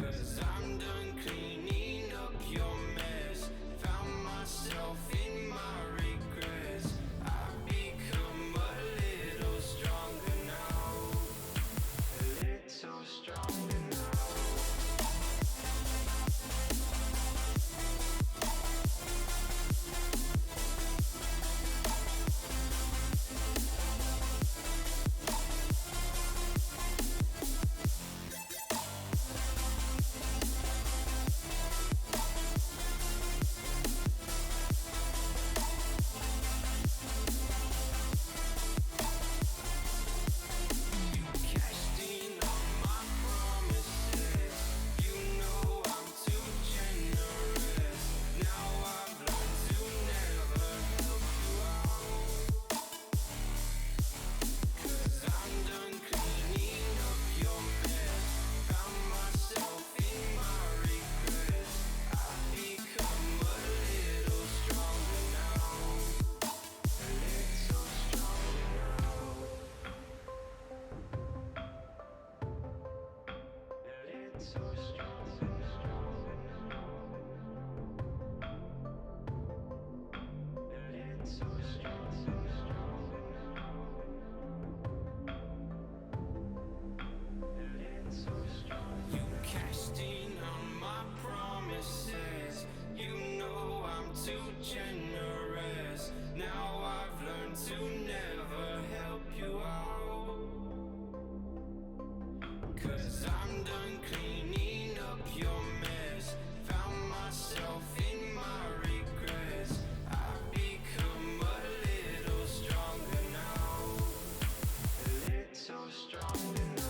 'Cause I'm done cleaning up your mess. Found myself in my regrets. I've become a little stronger now. A little stronger now. You cashed in on my promises. You know I'm too generous. Now I've learned to never help you out. 'Cause I'm done cleaning up your mess. Found myself in my regrets. I've become a little stronger now. A little stronger now.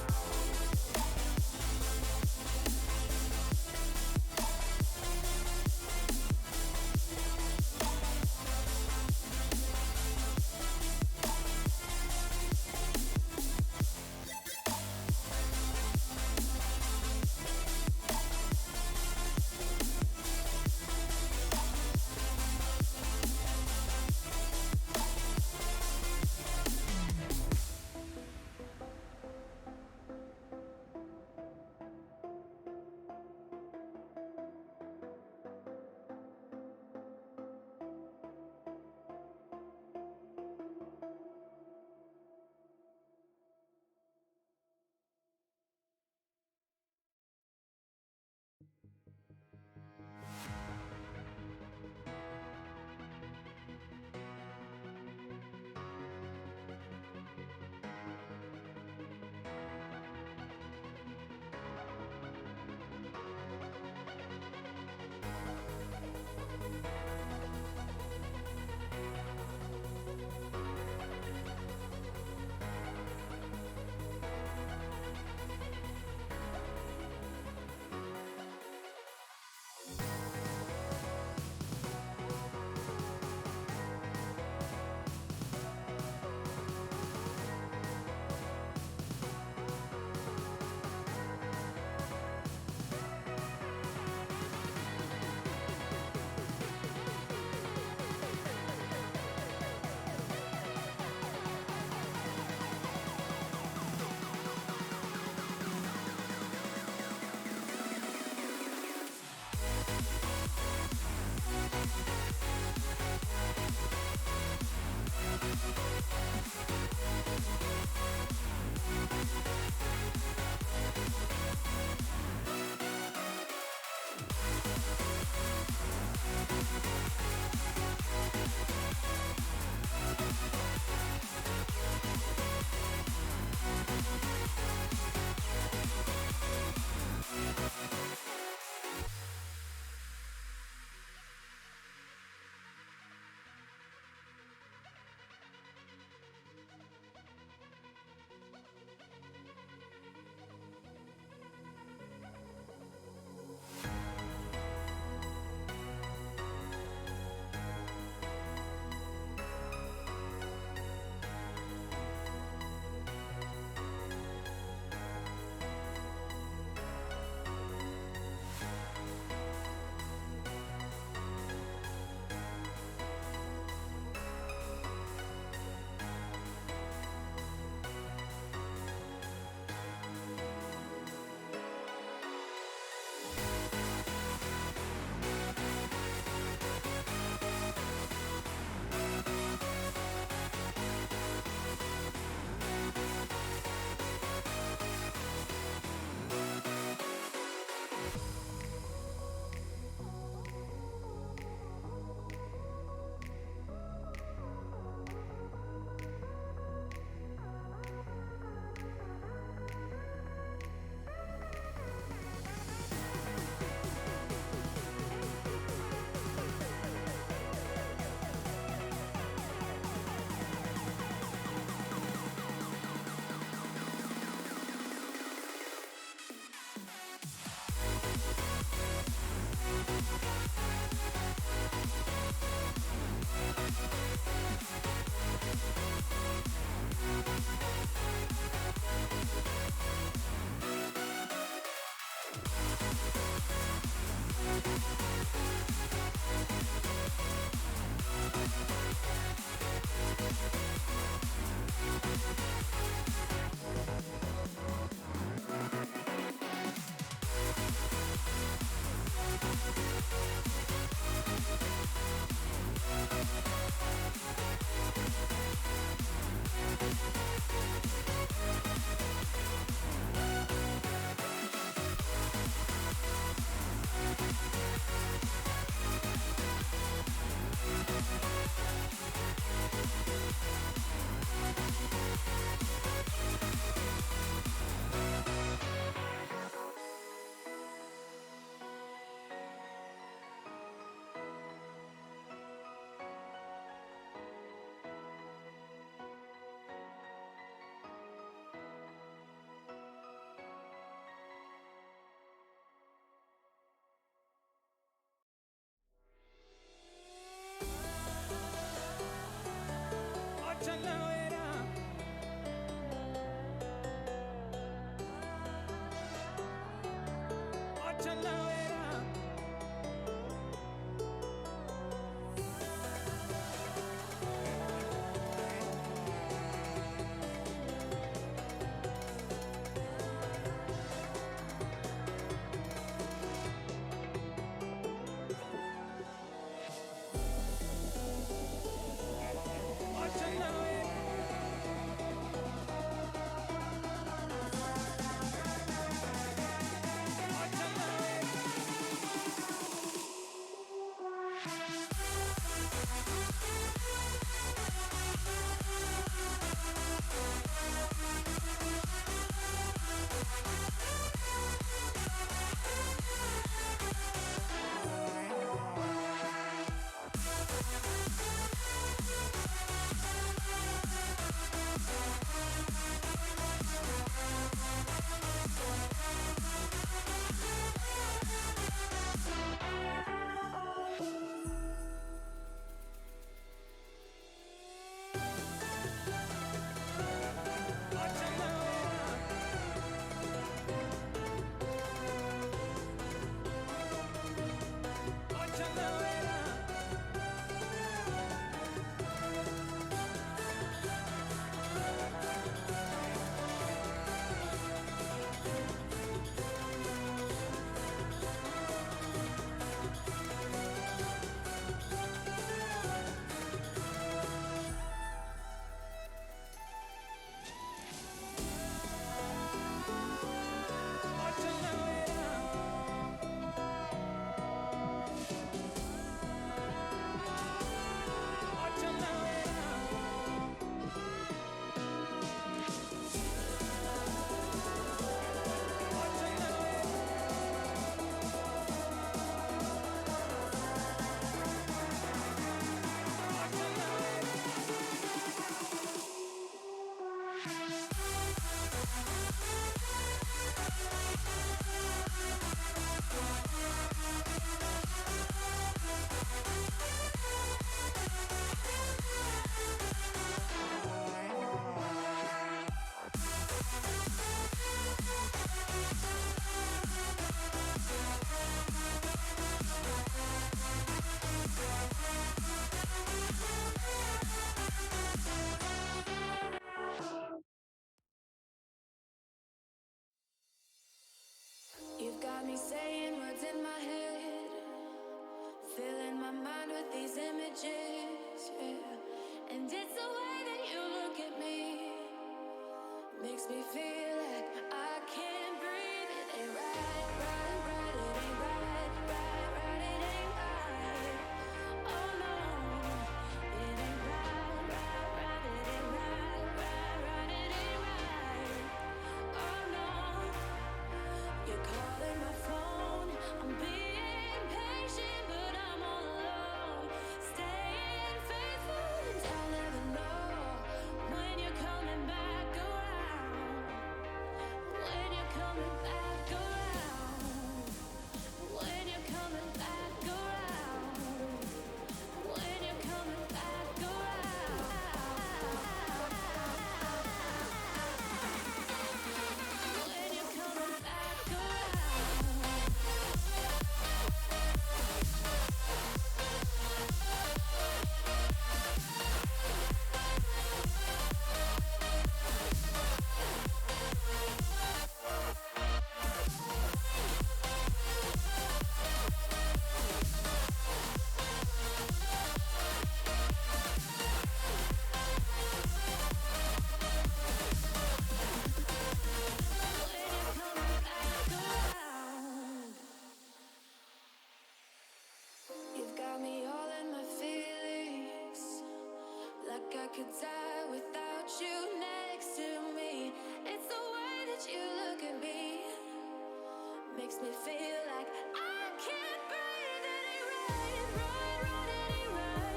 makes me feel like I can't breathe. It ain't right, right, right, it ain't right,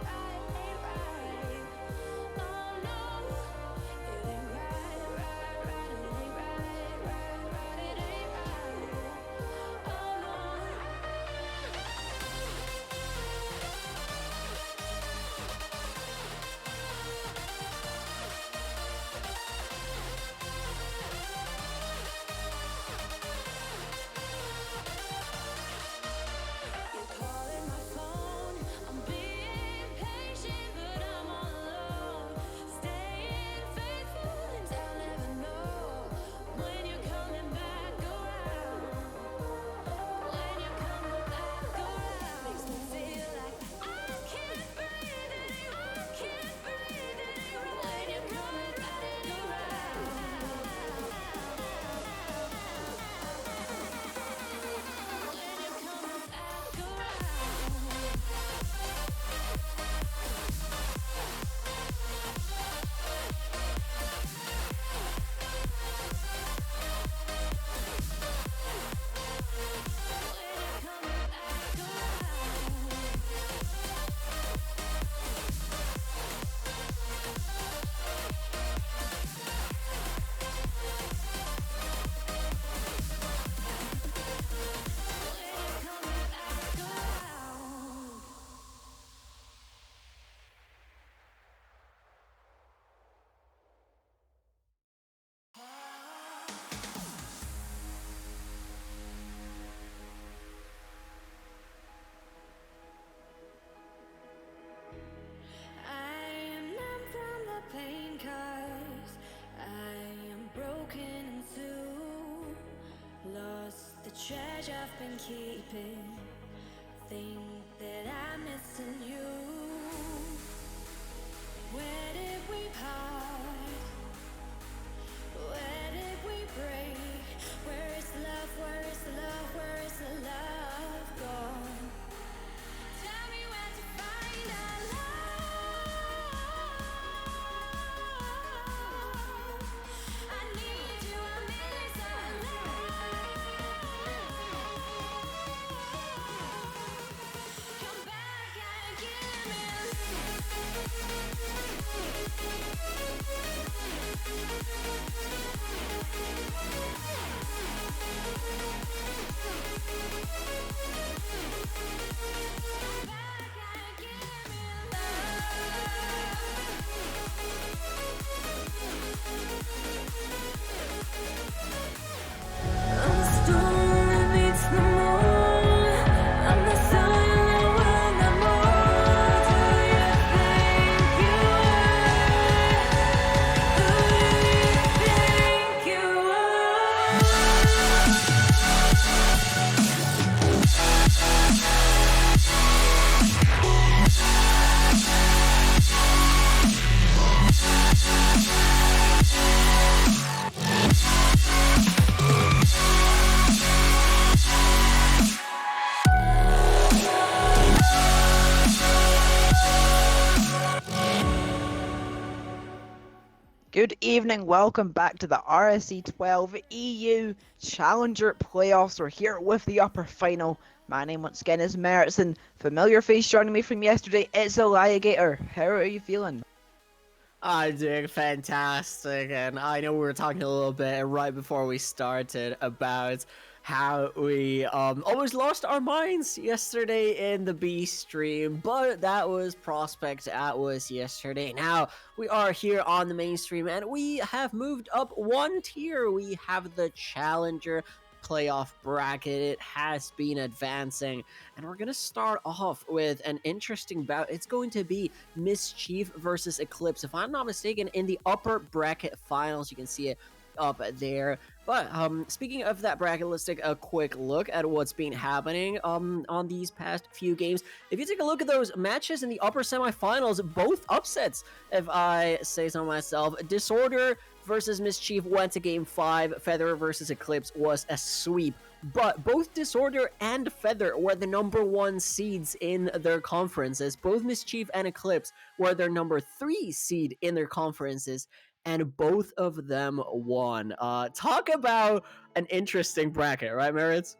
right, ain't right. Oh no, it ain't right, right, right, it ain't right, right, right, it ain't right. Oh no. You're calling my phone. I'm being patient, but I'm all alone. Staying faithful, and I'll never know when you're coming back around. When you're coming back around, makes me feel like I can't breathe. It ain't right. I can't breathe. It ain't right. When you're coming back around. When you're coming back around. When you're coming back around. When you're coming back around. I am numb from the pain 'cause I am broken in two. Lost the treasure I've been keeping. Think that I'm missing you. Where did we part? Where did we break? Where is the love? Where is the love? Where is the love gone? Tell me where to find our love. I need you, I miss our love. Come back and give me Come back and give me I'm the storm that beats the moon. I'm the sun that will not move. Do you think you are? Who do you think you Good evening, welcome back to the RSC12 EU Challenger playoffs. We're here with the upper final. My name once again is Merrittson. Familiar face joining me from yesterday, it's Alligator. How are you feeling? I'm doing fantastic, and I know we were talking a little bit right before we started about how we almost lost our minds yesterday in the B stream, but that was Prospect Atlas yesterday. Now we are here on the main stream, and we have moved up one tier. We have the Challenger playoff bracket. It has been advancing, and we're gonna start off with an interesting bout. It's going to be Mischief versus Eclipse, if I'm not mistaken, in the upper bracket finals. You can see it up there. But speaking of that bracket, let's take a quick look at what's been happening on these past few games. If you take a look at those matches in the upper semifinals, both upsets, if I say so myself. Disorder versus Mischief went to game 5. Feather versus Eclipse was a sweep. But both Disorder and Feather were the number 1 seeds in their conferences. Both Mischief and Eclipse were their number 3 seed in their conferences. and both of them won. Talk about an interesting bracket, right, Merits?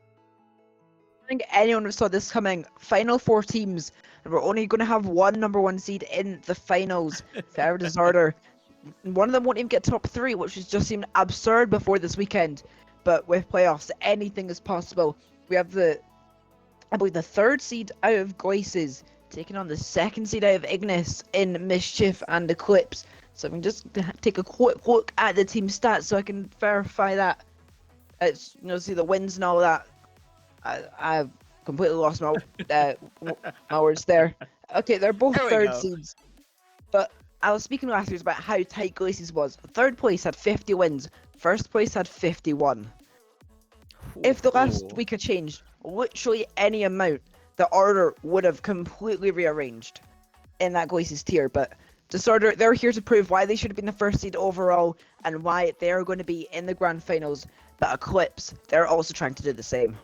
I think anyone who saw this coming, final 4 teams, and we're only going to have one #1 seed in the finals. Fair disorder. One of them won't even get top 3, which has just seemed absurd before this weekend. But with playoffs, anything is possible. We have I believe the 3rd seed out of Glaces taking on the 2nd seed out of Ignis in Mischief and Eclipse. So I can just take a quick look at the team stats so I can verify that. It's, see the wins and all that. I've completely lost my my words there. Okay, they're both There we 3rd go. seeds. But I was speaking last year about how tight Glaces was. 3rd place had 50 wins. 1st place had 51. If the last week had changed literally any amount, the order would have completely rearranged in that Glaces tier. But Disorder, they're here to prove why they should have been the 1st seed overall and why they're going to be in the grand finals. But Eclipse, they're also trying to do the same.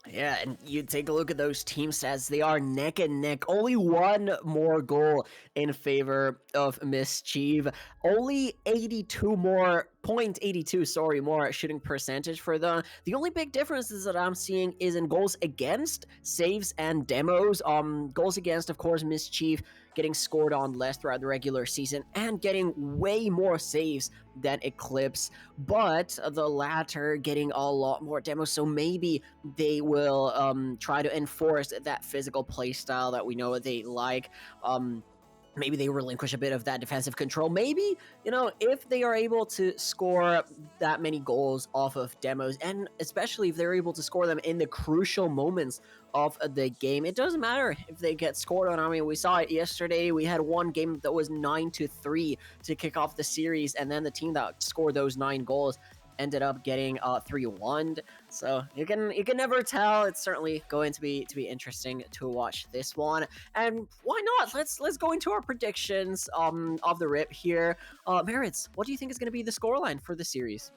Yeah, and you take a look at those team stats, they are neck and neck. Only one more goal in favor of Mischief. Only 0.82 more shooting percentage for them. The only big differences that I'm seeing is in goals against, saves, and demos. Goals against, of course, Mischief getting scored on less throughout the regular season and getting way more saves than Eclipse, but the latter getting a lot more demos, so maybe they will try to enforce that physical play style that we know they like. Maybe they relinquish a bit of that defensive control. Maybe, if they are able to score that many goals off of demos, and especially if they're able to score them in the crucial moments of the game, it doesn't matter if they get scored on. I mean, we saw it yesterday. We had one game that was 9-3 to kick off the series, and then the team that scored those 9 goals ended up getting 3-1. So you can never tell. It's certainly going to be interesting to watch this one. And why not? Let's go into our predictions of the rip here. Merits, what do you think is going to be the scoreline for the series?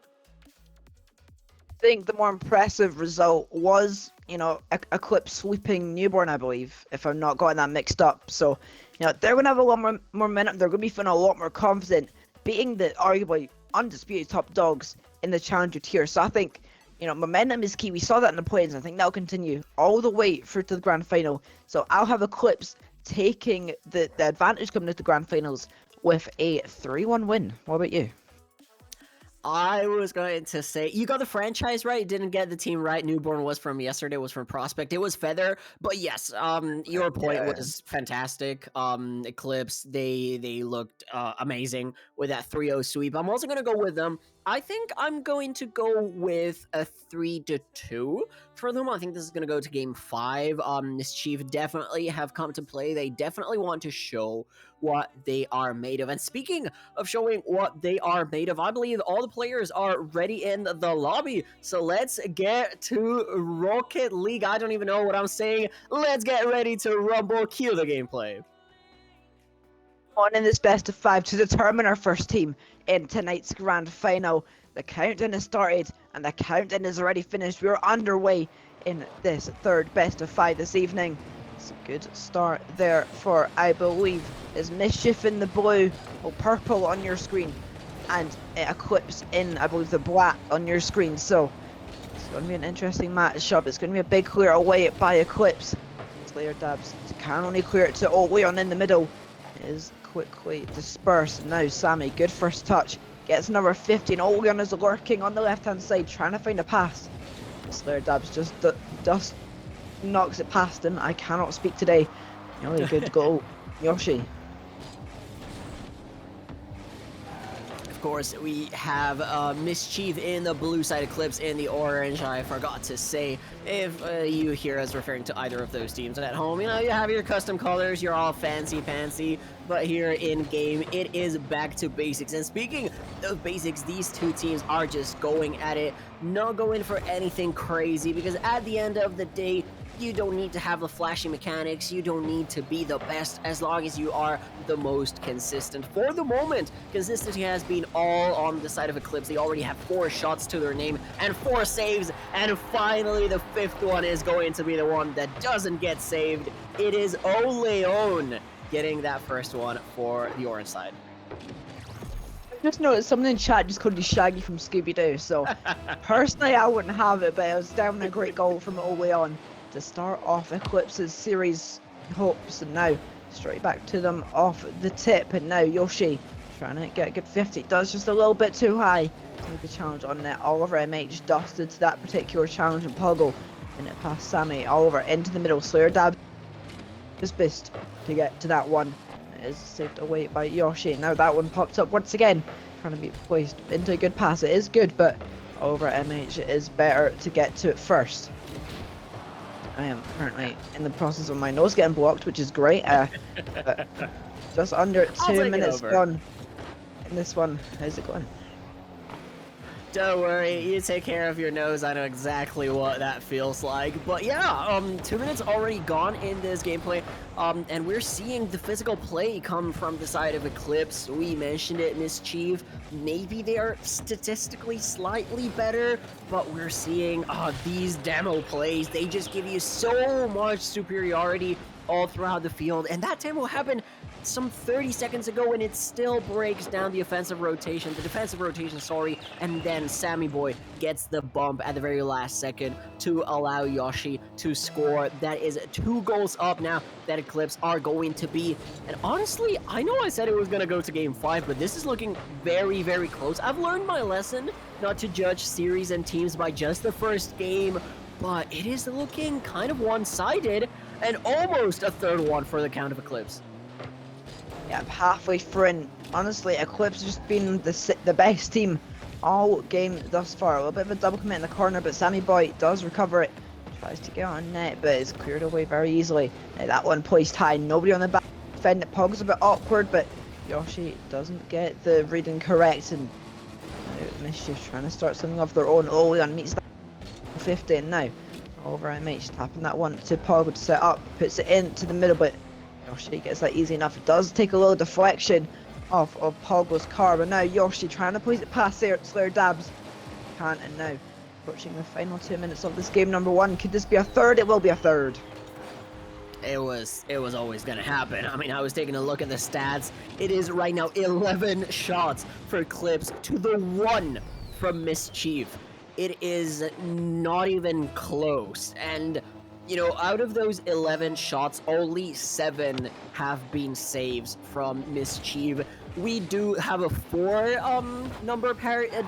I think the more impressive result was, Eclipse sweeping Newborn, I believe, if I'm not getting that mixed up. So, they're going to have a lot more momentum. They're going to be feeling a lot more confident, beating the arguably undisputed top dogs in the challenger tier. So I think, momentum is key. We saw that in the play-ins. I think that'll continue all the way through to the grand final. So I'll have Eclipse taking the advantage coming into the grand finals with a 3-1 win. What about you? I was going to say, you got the franchise right, didn't get the team right. Newborn was from yesterday, was from Prospect. It was Feather, but yes, your point was fantastic. Eclipse, they looked amazing with that 3-0 sweep. I'm also going to go with them. I think I'm going to go with a 3-2 for them. I think this is going to go to game 5. Mischief definitely have come to play. They definitely want to show what they are made of. And speaking of showing what they are made of, I believe all the players are ready in the lobby. So let's get to Rocket League. I don't even know what I'm saying. Let's get ready to rumble. Cue the gameplay. On in this best of 5 to determine our first team in tonight's grand final. The countdown has started and the countdown is already finished. We're underway in this 3rd best of 5 this evening. It's a good start there for, I believe, is Mischief in the blue or purple on your screen, and Eclipse in, I believe, the black on your screen. So it's going to be an interesting matchup. It's going to be a big clear away by Eclipse. Slayer Dabs can only clear it to Oleon in the middle. It is quickly dispersed. Now Sammy, good first touch. Gets number 15. Oleon is lurking on the left-hand side, trying to find a pass. Slayer Dabs just knocks it past him. I cannot speak today. Really good goal, Yoshi. Of course, we have Mischief in the blue side, Eclipse in the orange. I forgot to say, if you hear us referring to either of those teams at home, you have your custom colors, you're all fancy, but here in game, it is back to basics. And speaking of basics, these two teams are just going at it, not going for anything crazy, because at the end of the day, you don't need to have the flashy mechanics, you don't need to be the best, as long as you are the most consistent. For the moment, consistency has been all on the side of Eclipse. They already have 4 shots to their name and 4 saves, and finally the 5th one is going to be the one that doesn't get saved. It is Oleon getting that first one for the orange side. Just noticed someone in chat just called you Shaggy from Scooby-Doo, so personally I wouldn't have it, but it was definitely a great goal from Ole on to start off Eclipse's series hopes, and now straight back to them off the tip, and now Yoshi trying to get a good 50, does just a little bit too high. Take the challenge on net. Oliver MH dusted to that particular challenge, and Poggle and it past Sammy. Oliver into the middle, Slayer dab his boost to get to that one. It is saved away by Yoshi. Now that one pops up once again, trying to be placed into a good pass. It is good, but Oliver MH is better to get to it first. I am currently in the process of my nose getting blocked, which is great. But just under 2 minutes gone in this one. How's it going? Don't worry, you take care of your nose. I know exactly what that feels like. But yeah, 2 minutes already gone in this gameplay. And we're seeing the physical play come from the side of Eclipse. We mentioned it, Mischief. Maybe they are statistically slightly better, but we're seeing these demo plays. They just give you so much superiority all throughout the field. And that demo happened some 30 seconds ago, and it still breaks down the defensive rotation, and then Sammy Boy gets the bump at the very last second to allow Yoshi to score. That is 2 goals up now that Eclipse are going to be. And honestly, I know I said it was going to go to game 5, but this is looking very, very close. I've learned my lesson not to judge series and teams by just the first game, but it is looking kind of one-sided, and almost a third one for the count of Eclipse. Yeah, halfway through, and honestly, Eclipse has just been the best team all game thus far. A little bit of a double commit in the corner, but Sammy Boy does recover it. Tries to get on net, but it's cleared away very easily. Now that one placed high, nobody on the back. Defend it, Pog's a bit awkward, but Yoshi doesn't get the reading correct, and Mischief trying to start something of their own. Oleon meets that 50, and now over MH tapping that one to Pog to set up, puts it into the middle, but Yoshi gets that easy enough. It does take a little deflection off of Pogo's car, but now Yoshi trying to place it past Slayer dabs. Can't, and now approaching the final 2 minutes of this game number 1. Could this be a third? It will be a third. It was always gonna happen. I mean, I was taking a look at the stats. It is right now 11 shots for Eclipse to the 1 from Mischief. It is not even close, and you know, out of those 11 shots, only 7 have been saves from Mischief. We do have a 4 number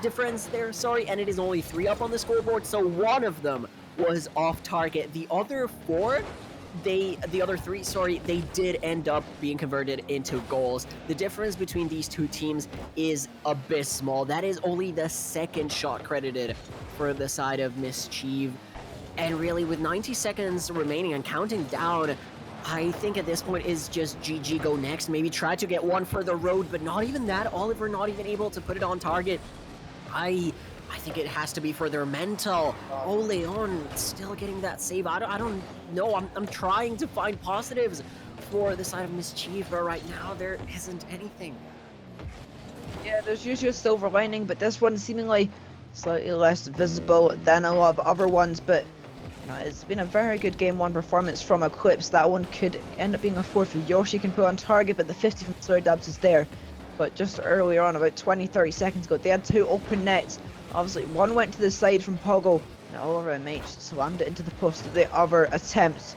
difference there, and it is only 3 up on the scoreboard, so 1 of them was off target. The other 3, they did end up being converted into goals. The difference between these 2 teams is abysmal. That is only the 2nd shot credited for the side of Mischief. And really, with 90 seconds remaining and counting down, I think at this point is just GG, go next. Maybe try to get one for the road, but not even that. Oliver not even able to put it on target. I think it has to be for their mental. Ole on still getting that save. I don't know. I'm trying to find positives for the side of Mischief, but right now there isn't anything. Yeah, there's usually a silver lining, but this one seemingly slightly less visible than a lot of other ones, but it's been a very good game 1 performance from Eclipse. That one could end up being a 4 for Yoshi can put on target, but the 50 from Slayer Dabs is there. But just earlier on, about 20-30 seconds ago, they had 2 open nets. Obviously, one went to the side from Poggle, and Oliver MH slammed it into the post of the other attempt.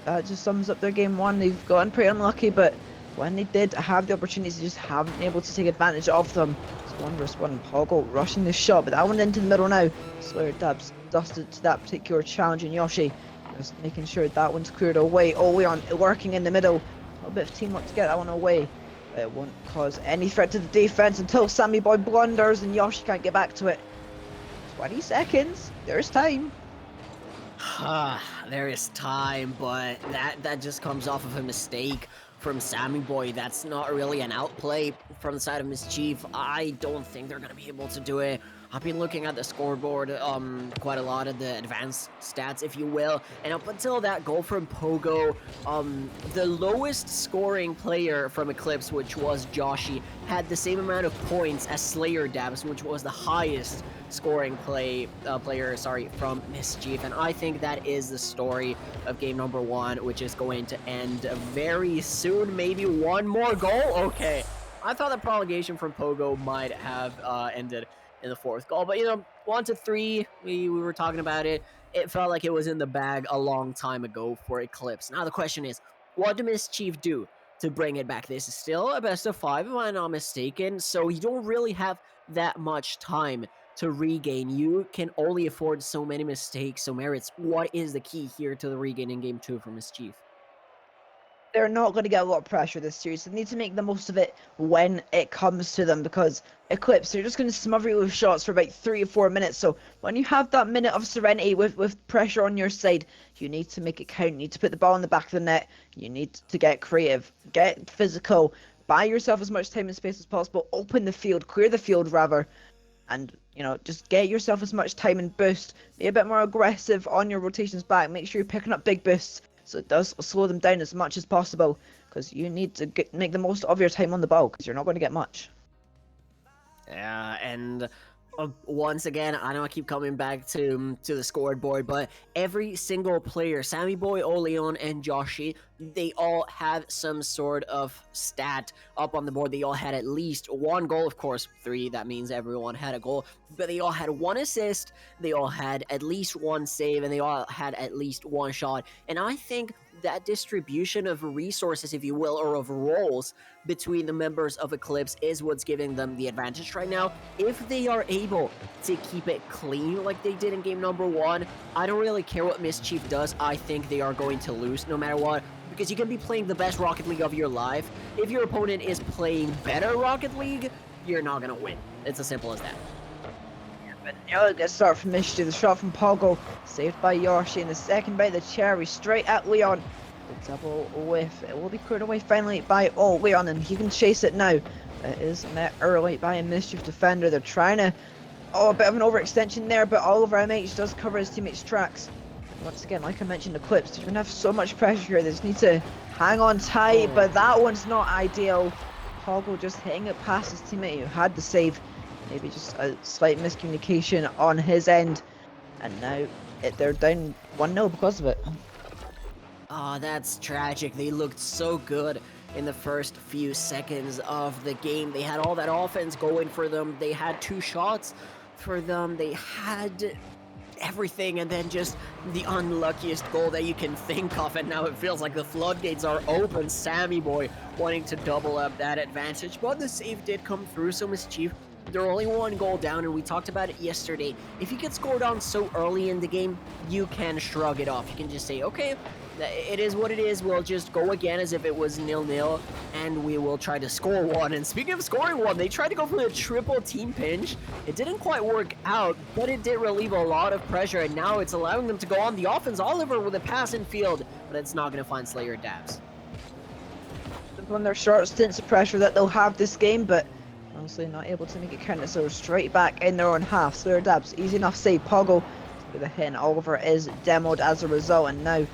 That just sums up their game 1. They've gotten pretty unlucky, but when they did have the opportunities, they just haven't been able to take advantage of them. It's 1 versus 1, Poggle rushing the shot, but that one into the middle now. Slayer Dabs dusted to that particular challenge, and Yoshi just making sure that one's cleared away. Oleon working in the middle. A little bit of teamwork to get that one away. It won't cause any threat to the defense until Sammy Boy blunders and Yoshi can't get back to it. 20 seconds. There's time. There is time, but that just comes off of a mistake from Sammy Boy. That's not really an outplay from the side of Mischief. I don't think they're going to be able to do it. I've been looking at the scoreboard, quite a lot of the advanced stats, if you will, and up until that goal from Pogo, the lowest scoring player from Eclipse, which was Joshi, had the same amount of points as Slayer Dabs, which was the highest scoring player from Mischief, and I think that is the story of game number 1, which is going to end very soon. Maybe one more goal? Okay. I thought the prolongation from Pogo might have ended in the fourth goal. But, you know, 1-3, we were talking about it. It felt like it was in the bag a long time ago for Eclipse. Now the question is, what do Mischief do to bring it back? This is still a best of 5, if I'm not mistaken, so you don't really have that much time to regain. You can only afford so many mistakes. So Merits, what is the key here to the regain in game 2 for Mischief? They're not going to get a lot of pressure this series. They need to make the most of it when it comes to them, because Eclipse, they're just going to smother you with shots for about 3 or 4 minutes. So when you have that minute of serenity with pressure on your side, you need to make it count. You need to put the ball in the back of the net. You need to get creative, get physical, buy yourself as much time and space as possible, open the field, clear the field rather, and, you know, just get yourself as much time and boost. Be a bit more aggressive on your rotations back. Make sure you're picking up big boosts, so it does slow them down as much as possible, because you need to make the most of your time on the ball, because you're not going to get much. Yeah, and once again, I know I keep coming back to the scoreboard, but every single player, Sammy Boy, Oleon, and Joshi, they all have some sort of stat up on the board. They all had at least 1 goal, of course, 3, that means everyone had a goal, but they all had 1 assist, they all had at least 1 save, and they all had at least 1 shot. And I think that distribution of resources, if you will, or of roles between the members of Eclipse is what's giving them the advantage right now. If they are able to keep it clean like they did in game number 1, I don't really care what Mischief does. I think they are going to lose no matter what, because you can be playing the best Rocket League of your life. If your opponent is playing better Rocket League, you're not going to win. It's as simple as that. But now it gets started from Mischief. The shot from Pogo, saved by Yoshi, and the second by the cherry, straight at Leon. The double whiff. It will be cleared away finally by Leon, and he can chase it now. It is met early by a Mischief defender. They're trying to... a bit of an overextension there, but Oliver MH does cover his teammates' tracks. And once again, like I mentioned, Eclipse, they're going to have so much pressure here. They just need to hang on tight, but that one's not ideal. Pogo just hitting it past his teammate who had the save. Maybe just a slight miscommunication on his end. And now they're down 1-0 because of it. Oh, that's tragic. They looked so good in the first few seconds of the game. They had all that offense going for them. They had 2 shots for them. They had everything, and then just the unluckiest goal that you can think of, and now it feels like the floodgates are open. Sammy Boy wanting to double up that advantage, but the save did come through, so Mischief, they're only 1 goal down, and we talked about it yesterday. If you get scored on so early in the game, you can shrug it off. You can just say, okay, it is what it is. We'll just go again as if it was 0-0, and we will try to score 1. And speaking of scoring 1, they tried to go for the triple team pinch. It didn't quite work out, but it did relieve a lot of pressure, and now it's allowing them to go on the offense. Oliver with a pass in field, but it's not going to find Slayer Dabs. On their short stints of pressure that they'll have this game, but honestly not able to make it count, so straight back in their own half. Slayer Dabs, easy enough save. Pogo with a hit, and Oliver is demoed as a result, and now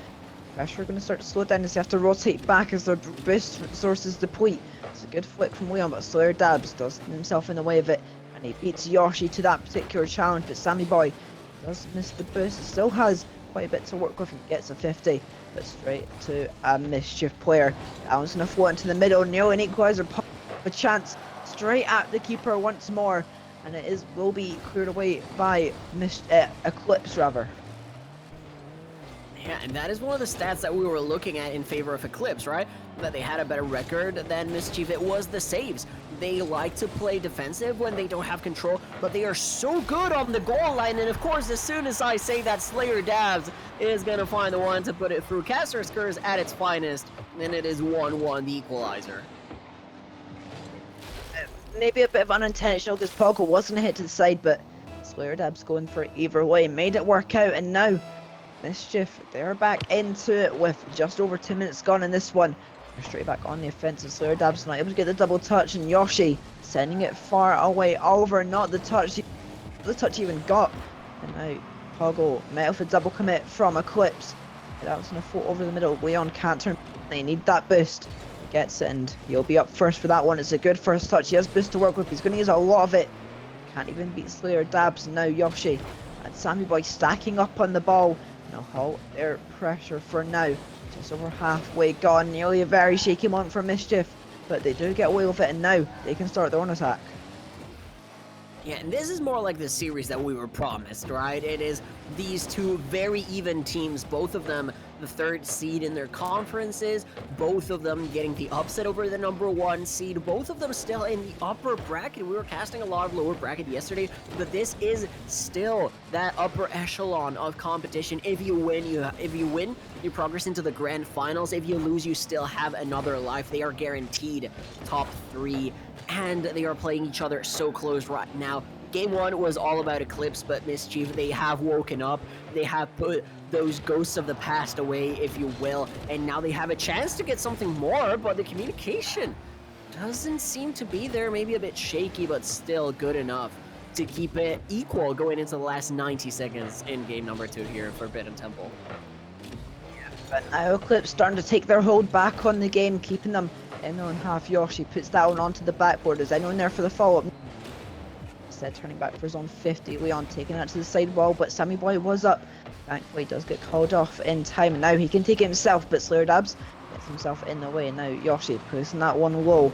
pressure going to start to slow down as they have to rotate back as their boost resources deplete. It's a good flick from Leon, but Slayer Dabs does himself in the way of it, and he beats Yoshi to that particular challenge, but Sammy Boy does miss the boost. He still has quite a bit to work with and gets a 50, but straight to a Mischief player. Allen's going to float into the middle, nearly an equaliser, a chance straight at the keeper once more, and it will be cleared away by Eclipse rather. Yeah, and that is one of the stats that we were looking at in favor of Eclipse, right? That they had a better record than Mischief. It was the saves. They like to play defensive when they don't have control, but they are so good on the goal line. And of course, as soon as I say that, Slayer Dabs is going to find the one to put it through. Caster Skurs at its finest, and it is 1-1, the equalizer. Maybe a bit of unintentional because Pogo was going to hit to the side, but Slayer Dabs going for it either way. Made it work out, and now Mischief, they're back into it with just over 2 minutes gone in this one. They're straight back on the offensive. Slayer Dabs not able to get the double touch, and Yoshi sending it far away. Oliver not the touch he even got. And now Pogo met with a double commit from Eclipse. That was going to float over the middle. Leon can't turn. They need that boost. He gets it, and he'll be up first for that one. It's a good first touch. He has boost to work with. He's going to use a lot of it. Can't even beat Slayer Dabs. And now Yoshi and Sammy Boy stacking up on the ball. Now halt their pressure for now. Just over halfway gone. Nearly a very shaky moment for Mischief. but they do get away with it, and now they can start their own attack. Yeah, and this is more like the series that we were promised, right? It is these two very even teams, both of them the third seed in their conferences, both of them getting the upset over the number 1 seed, both of them still in the upper bracket. We were casting a lot of lower bracket yesterday, but this is still that upper echelon of competition. If you win, you progress into the grand finals. If you lose, you still have another life. They are guaranteed top 3, and they are playing each other so close right now. Game 1 was all about Eclipse, but Mischief, they have woken up. They have put those ghosts of the past away, if you will, and now they have a chance to get something more, but the communication doesn't seem to be there. Maybe a bit shaky, but still good enough to keep it equal going into the last 90 seconds in game number 2 here in Forbidden Temple. But now Eclipse starting to take their hold back on the game, keeping them in their own half. Yoshi puts that one onto the backboard. Is anyone there for the follow-up? Instead turning back for zone 50. Leon taking that to the side wall, but Sammy Boy was up. Thankfully does get called off in time. Now he can take it himself, but Slayer Dabs gets himself in the way. Now Yoshi pushing that one low.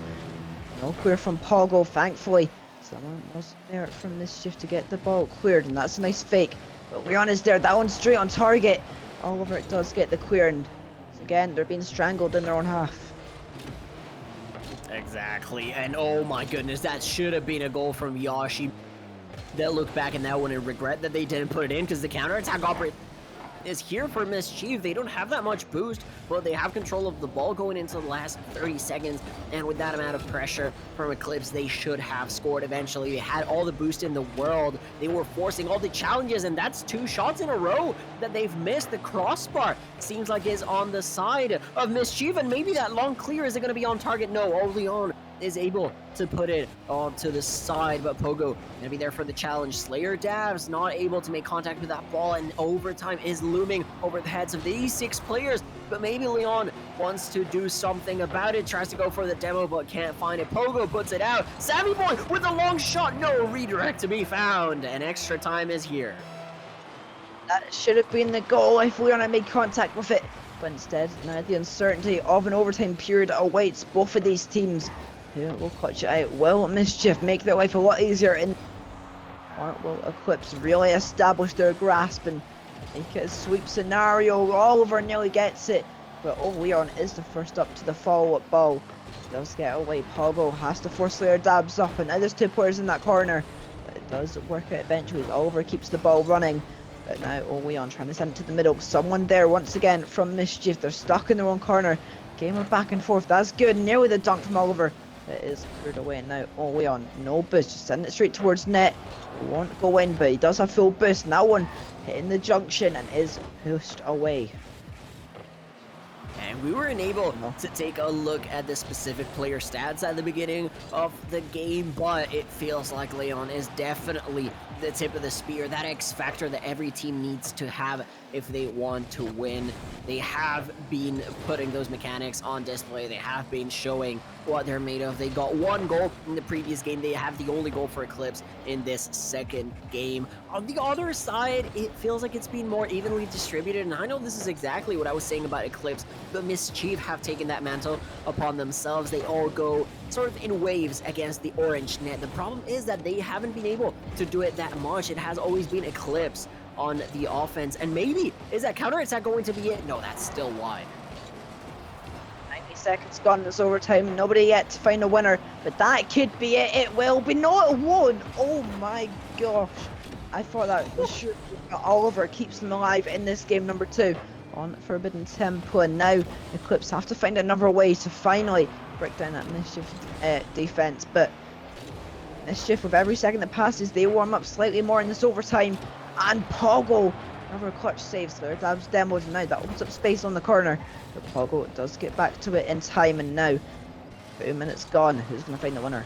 No clear from Pogo, thankfully. Someone was there from Mischief to get the ball cleared, and that's a nice fake. But Leon is there, that one's straight on target. Oliver does get the clear, and again, they're being strangled in their own half. Exactly, and oh my goodness, that should have been a goal from Yoshi. They'll look back in that one and regret that they didn't put it in, because the counterattack operator is here for Mischief. They don't have that much boost, but they have control of the ball going into the last 30 seconds, and with that amount of pressure from Eclipse, they should have scored eventually. They had all the boost in the world. They were forcing all the challenges, and that's 2 shots in a row that they've missed. The crossbar seems like is on the side of Mischief, and maybe that long clear, is it going to be on target? No, only on is able to put it onto the side, but Pogo gonna be there for the challenge. Slayer Dabs not able to make contact with that ball, and overtime is looming over the heads of these 6 players, but maybe Leon wants to do something about it, tries to go for the demo but can't find it. Pogo puts it out. Savvy Boy with a long shot, no redirect to be found, and extra time is here. That should have been the goal if Leon had made contact with it, but instead now the uncertainty of an overtime period awaits both of these teams. Who will clutch it out? Will Mischief make their life a lot easier, or will Eclipse really establish their grasp and make it a sweep scenario? Oliver nearly gets it, but Leon is the first up to the follow-up ball. Does get away. Pogo has to force Slayer Dabs up, and now there's 2 players in that corner, but it does work out eventually. Oliver keeps the ball running, but now Leon trying to send it to the middle. Someone there once again from Mischief. They're stuck in their own corner. Game of back and forth. That's good. Nearly the dunk from Oliver. It is cleared away now. Leon, no boost, just send it straight towards net. Won't go in, but he does have full boost. And that one hitting the junction and is pushed away. And we weren't able to take a look at the specific player stats at the beginning of the game, but it feels like Leon is definitely the tip of the spear, that X factor that every team needs to have if they want to win. They have been putting those mechanics on display. They have been showing what they're made of. They got 1 goal in the previous game. They have the only goal for Eclipse in this second game. On the other side, it feels like it's been more evenly distributed, and I know this is exactly what I was saying about Eclipse, but Mischief have taken that mantle upon themselves. They all go sort of in waves against the orange net. The problem is that they haven't been able to do it that much. It has always been Eclipse on the offense, and maybe is that counterattack going to be it? No, that's still wide. 90 seconds gone, this overtime, nobody yet to find a winner, but that could be it. It will be. No, it won't. Oh my gosh, I thought that was sure. Oliver keeps them alive in this game number 2 on Forbidden Temple, and now Eclipse have to find another way to finally break down that Mischief defense. But Mischief, with every second that passes, they warm up slightly more in this overtime. And Pogo, another clutch save. Slayer Dabs demos, and now that opens up space on the corner. But Pogo does get back to it in time, and now 2 minutes gone. Who's going to find the winner?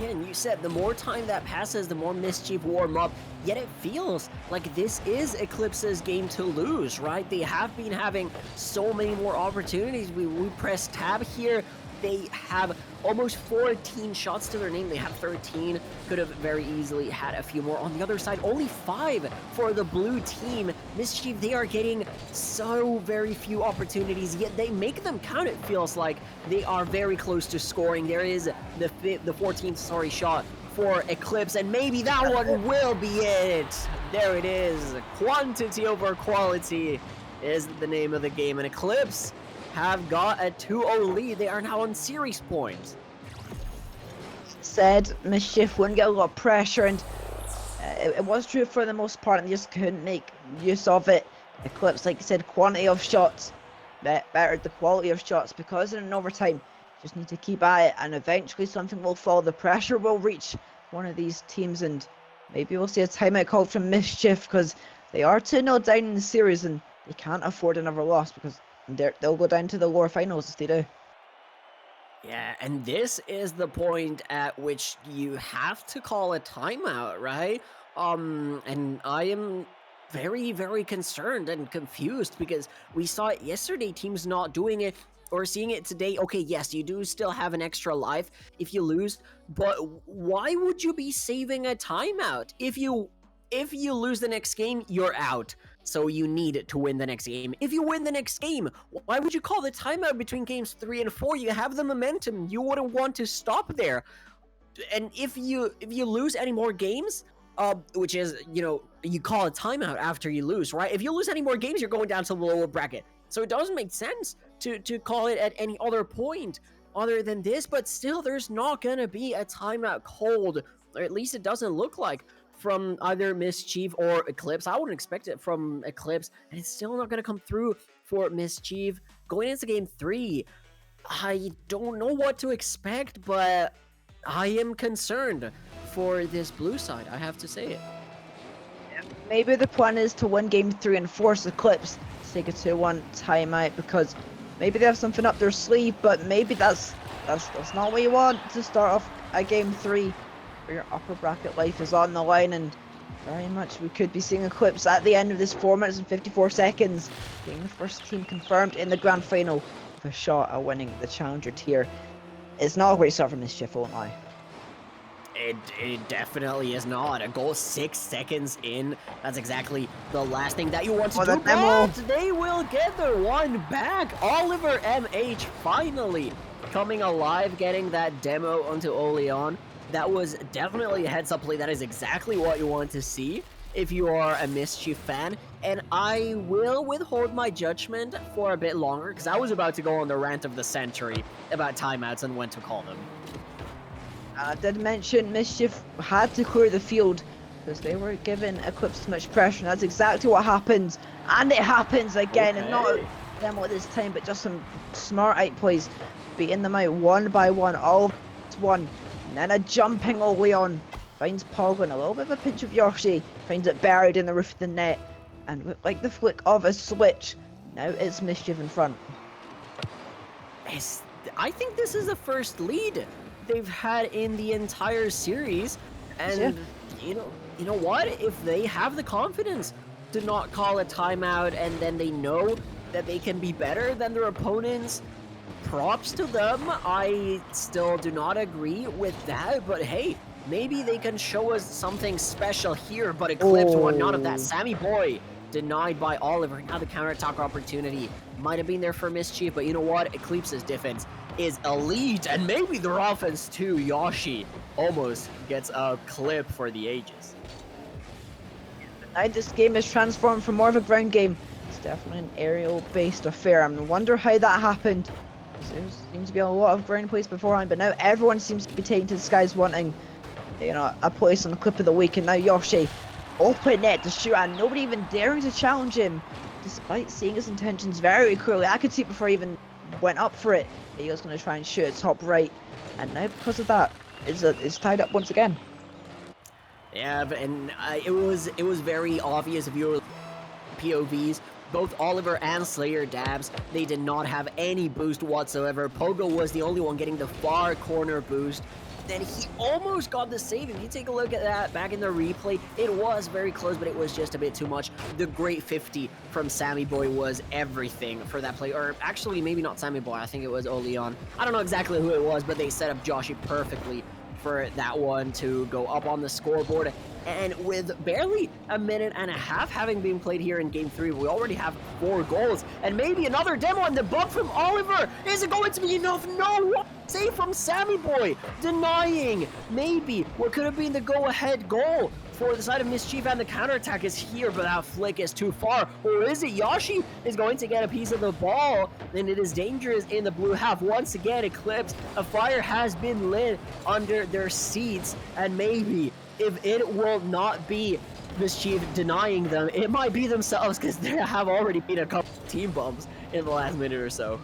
Yeah, and you said the more time that passes, the more Mischief warm up. Yet it feels like this is Eclipse's game to lose, right? They have been having so many more opportunities. We press tab here. they have almost 14 shots to their name. They have 13. Could have very easily had a few more. On the other side, only 5 for the blue team. Mischief, they are getting so very few opportunities, yet they make them count. It feels like they are very close to scoring. There is the 14th, shot for Eclipse, and maybe that one will be it. There it is. Quantity over quality is the name of the game, and Eclipse have got a 2-0 lead. They are now on series points. Said Mischief wouldn't get a lot of pressure, and it was true for the most part, and they just couldn't make use of it. Eclipse, like you said, quantity of shots better the quality of shots, because in an overtime, just need to keep at it, and eventually something will fall. The pressure will reach one of these teams, and maybe we'll see a timeout called from Mischief, because they are 2-0 down in the series, and they can't afford another loss, because they'll go down to the lower finals if they do. Yeah, and this is the point at which you have to call a timeout, right? And I am very, very concerned and confused, because we saw it yesterday, teams not doing it, or seeing it today. Okay, yes, you do still have an extra life if you lose, but why would you be saving a timeout? If you lose the next game, you're out. So you need to win the next game. If you win the next game, why would you call the timeout between games 3 and 4? You have the momentum. You wouldn't want to stop there. And if you lose any more games, which is, you call a timeout after you lose, right? If you lose any more games, you're going down to the lower bracket. So it doesn't make sense to call it at any other point other than this, but still there's not gonna be a timeout called, or at least it doesn't look like, from either Mischief or Eclipse. I wouldn't expect it from Eclipse, and it's still not gonna come through for Mischief. Going into game 3, I don't know what to expect, but I am concerned for this blue side, I have to say it. Maybe the plan is to win game 3 and force Eclipse to take a 2-1 timeout, because maybe they have something up their sleeve, but maybe that's not what you want to start off a game 3 where your upper bracket life is on the line, and very much we could be seeing Eclipse at the end of this 4 minutes and 54 seconds being the first team confirmed in the grand final with a shot at winning the challenger tier. It's not a great start for Mischief, won't lie. It definitely is not. A goal 6 seconds in. That's exactly the last thing that you want to do. But they will get their one back. Oliver MH finally coming alive, getting that demo onto Oleon. That was definitely a heads-up play. That is exactly what you want to see if you are a Mischief fan. And I will withhold my judgment for a bit longer, because I was about to go on the rant of the century about timeouts and when to call them. I did mention Mischief had to clear the field because they were giving Eclipse too much pressure, and that's exactly what happens. And it happens again, and not them at this time, but just some smart outplays, beating them out one by one, all to one. And then a jumping Oleon finds Pogo, and a little bit of a pinch of Yoshi, finds it buried in the roof of the net, and with like the flick of a switch, now it's Mischief in front. I think this is the first lead they've had in the entire series, and you know what, if they have the confidence to not call a timeout, and then they know that they can be better than their opponents, props to them. I still do not agree with that, but hey, maybe they can show us something special here. But Eclipse won none of that. Sammy Boy denied by Oliver. Now the counter-attack opportunity might have been there for Mischief, but you know what, Eclipse's defense is elite, and maybe their offense too. Yoshi almost gets a clip for the ages. Now this game is transformed from more of a ground game. It's definitely an aerial-based affair. I wonder how that happened. There seems to be a lot of ground plays beforehand, but now everyone seems to be taking to the skies, wanting, a place on the clip of the week. And now Yoshi, open net to shoot, and nobody even daring to challenge him, despite seeing his intentions very clearly. I could see before he even went up for it, he was going to try and shoot at top right, and now because of that, it's tied up once again. Yeah, and it was very obvious if you were POVs. Both Oliver and Slayer Dabs, they did not have any boost whatsoever. Pogo was the only one getting the far corner boost. then he almost got the save. If you take a look at that back in the replay, it was very close, but it was just a bit too much. The great 50 from Sammy Boy was everything for that play. Or actually, maybe not Sammy Boy. I think it was Oleon. I don't know exactly who it was, but they set up Joshy perfectly for that one to go up on the scoreboard. And with barely a minute and a half having been played here in Game 3, we already have 4 goals. And maybe another demo in the book from Oliver. Is it going to be enough? No! Save from Sammy Boy. Denying maybe what could have been the go-ahead goal for the side of Mischief, and the counterattack is here, but that flick is too far. Or is it? Yoshi is going to get a piece of the ball, and it is dangerous in the blue half. Once again, Eclipse, a fire has been lit under their seats, and maybe if it will not be Mischief denying them, it might be themselves, because there have already been a couple team bumps in the last minute or so.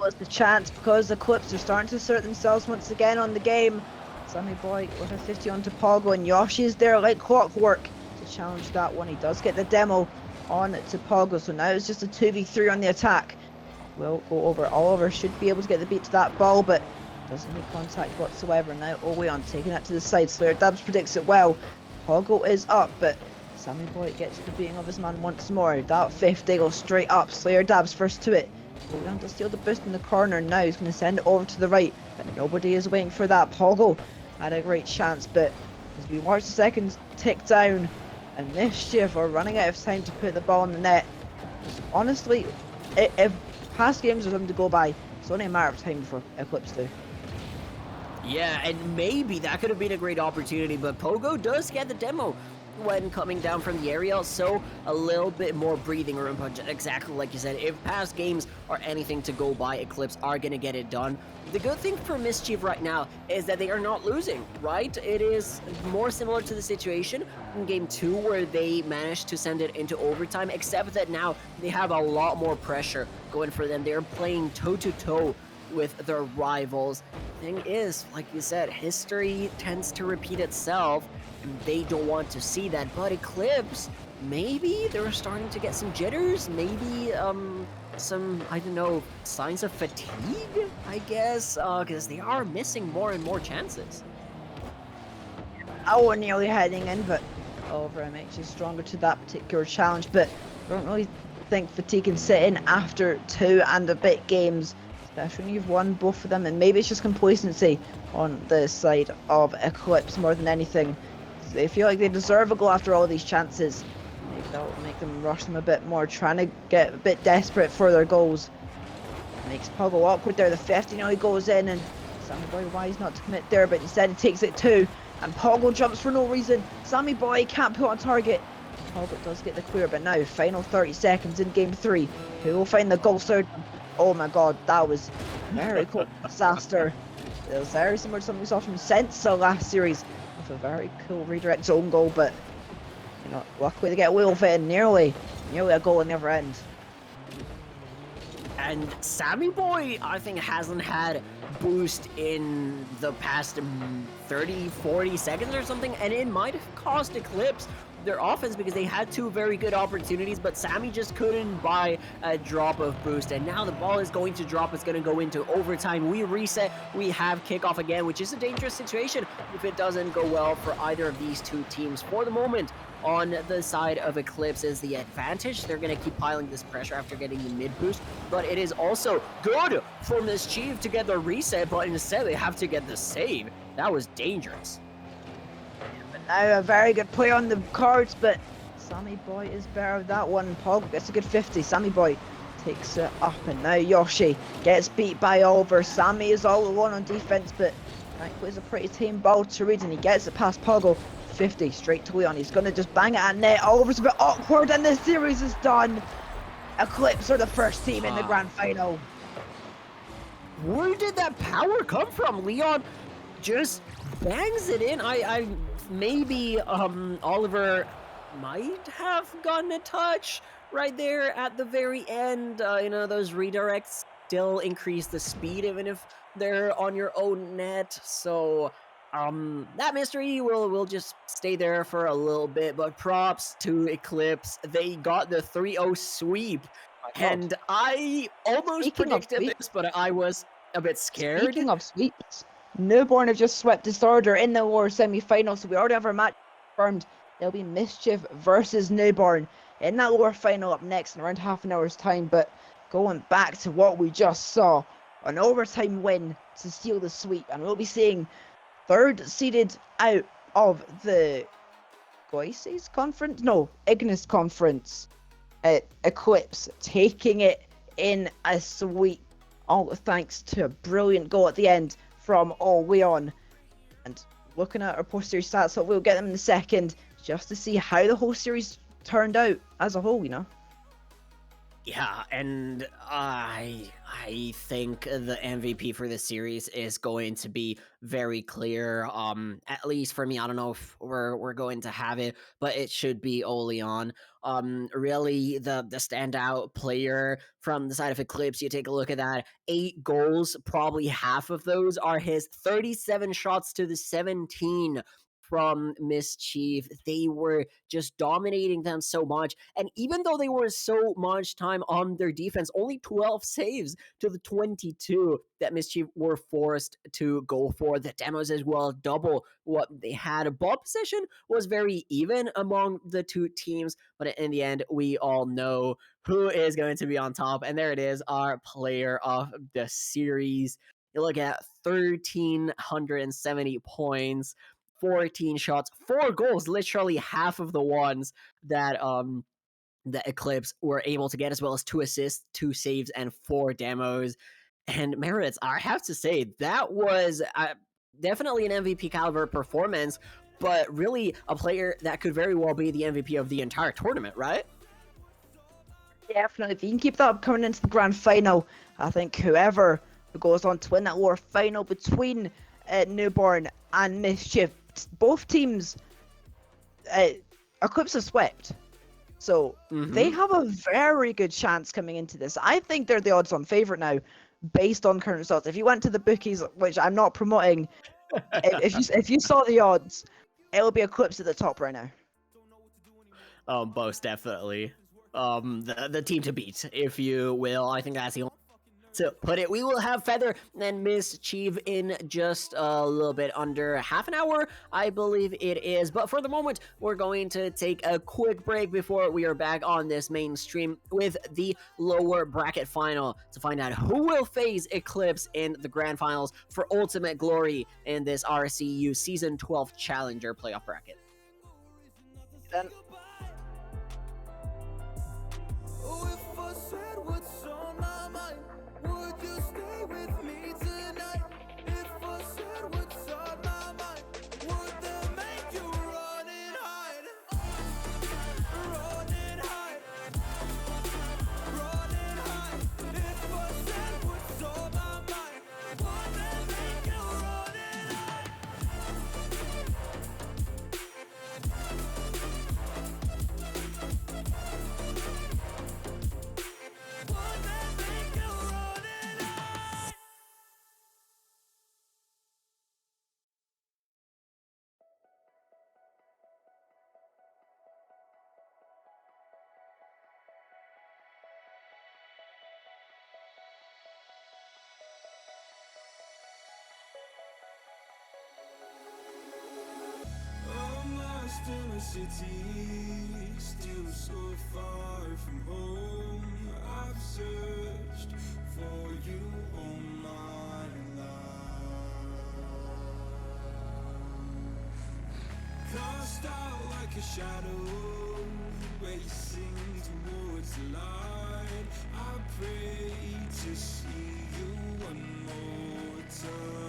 Well, it's the chance because the Eclipse are starting to assert themselves once again on the game. Sammy Boy with a 50 onto Pogo, and Yoshi is there like clockwork to challenge that one. He does get the demo on to Pogo, so now it's just a 2v3 on the attack. Will go over. Oliver should be able to get the beat to that ball, but doesn't make contact whatsoever. Now Oleon taking that to the side. Slayer Dabs predicts it well. Pogo is up, but Sammy Boy gets the beating of his man once more. That 50 goes straight up. Slayer Dabs first to it. Oleon to steal the boost in the corner. Now he's going to send it over to the right, but nobody is waiting for that. Pogo had a great chance, but as we watch the seconds tick down, and Mischief are running out of time to put the ball in the net. Honestly, if past games are something to go by, it's only a matter of time for Eclipse do. Yeah, and maybe that could have been a great opportunity, but Pogo does get the demo when coming down from the area, so a little bit more breathing room. But exactly like you said, if past games are anything to go by, Eclipse are going to get it done. The good thing for Mischief right now is that they are not losing, right? It is more similar to the situation in Game 2 where they managed to send it into overtime, except that now they have a lot more pressure going for them. They're playing toe-to-toe with their rivals. Thing is, like you said, history tends to repeat itself, and they don't want to see that. But Eclipse, maybe they're starting to get some jitters, maybe some, I don't know, signs of fatigue, I guess, because they are missing more and more chances. I was nearly heading in, but Oliver makes you stronger to that particular challenge. But I don't really think fatigue can sit in after 2 and a bit games, especially when you've won both of them. And maybe it's just complacency on the side of Eclipse more than anything. They feel like they deserve a goal after all these chances. Maybe that will make them rush them a bit more, trying to get a bit desperate for their goals. Makes Pogo awkward there. The 50 now he goes in, and Sammy Boy wise not to commit there, but instead he takes it too. And Pogo jumps for no reason. Sammy Boy can't put on target. Pogo does get the clear, but now final 30 seconds in Game 3. Who will find the goal third? Oh my god, that was very cool disaster. It was very similar to something we saw from Sensa last series, with a very cool redirect zone goal, but you know, luckily they get away with it, and nearly a goal in the other end. And Sammy Boy, I think, hasn't had boost in the past 30, 40 seconds or something, and it might have cost Eclipse their offense because they had 2 very good opportunities, but Sammy just couldn't buy a drop of boost. And now the ball is going to drop. It's going to go into overtime. We reset. We have kickoff again, which is a dangerous situation if it doesn't go well for either of these 2 teams. For the moment, on the side of Eclipse is the advantage. They're going to keep piling this pressure after getting the mid boost, but it is also good for Mischief to get the reset, but instead they have to get the save. That was dangerous. Now a very good play on the cards, but Sammy Boy is better with that one. Pogo gets a good 50. Sammy Boy takes it up, and now Yoshi gets beat by Oliver. Sammy is all alone on defense, but thankfully it's a pretty tame ball to read, and he gets it past Pogo. 50 straight to Leon. He's gonna just bang it at net. Oliver's a bit awkward, and this series is done. Eclipse are the first team in the grand final. Where did that power come from? Leon just bangs it in. I maybe Oliver might have gotten a touch right there at the very end. You know, those redirects still increase the speed even if they're on your own net. So that mystery will just stay there for a little bit, but props to Eclipse. They got the 3-0 sweep, and I almost predicted this, but I was a bit scared. Speaking of sweeps, Newborn have just swept Disorder in the lower semi-final, so we already have our match confirmed. There'll be Mischief versus Newborn in that lower final up next in around half an hour's time. But going back to what we just saw, an overtime win to seal the sweep, and we'll be seeing third seeded out of the Ignis Conference, Eclipse, taking it in a sweep, all thanks to a brilliant goal at the end from Leon. And looking at our post-series stats, so we'll get them in a second, just to see how the whole series turned out as a whole, you know. Yeah, and I think the MVP for this series is going to be very clear. At least for me, I don't know if we're going to have it, but it should be Oleon. Really the standout player from the side of Eclipse. You take a look at that, 8 goals, probably half of those are his. 37 shots to the 17 from Mischief. They were just dominating them so much. And even though they were so much time on their defense, only 12 saves to the 22 that Mischief were forced to go for. The demos as well, double what they had. Ball possession was very even among the two teams, but in the end, we all know who is going to be on top. And there it is, our player of the series. You look at 1,370 points, 14 shots, 4 goals, literally half of the ones that the Eclipse were able to get, as well as 2 assists, 2 saves, and 4 demos. And Merits, I have to say, that was definitely an MVP caliber performance, but really a player that could very well be the MVP of the entire tournament, right? Definitely. If you can keep that up coming into the grand final, I think whoever goes on to win that lower final between Newborn and Mischief, both teams, Eclipse have swept. So they have a very good chance coming into this. I think they're the odds-on favourite now, based on current results. If you went to the bookies, which I'm not promoting, if you saw the odds, it'll be Eclipse at the top right now. Most definitely. The team to beat, if you will. I think that's the only to put it. We will have Feather and Mischief in just a little bit under half an hour, I believe it is. But for the moment, we're going to take a quick break before we are back on this main stream with the lower bracket final to find out who will face Eclipse in the grand finals for ultimate glory in this RSC EU Season 12 Challenger playoff bracket. Then in a city, still so far from home. I've searched for you all my life. Cast out like a shadow, racing towards the light. I pray to see you one more time.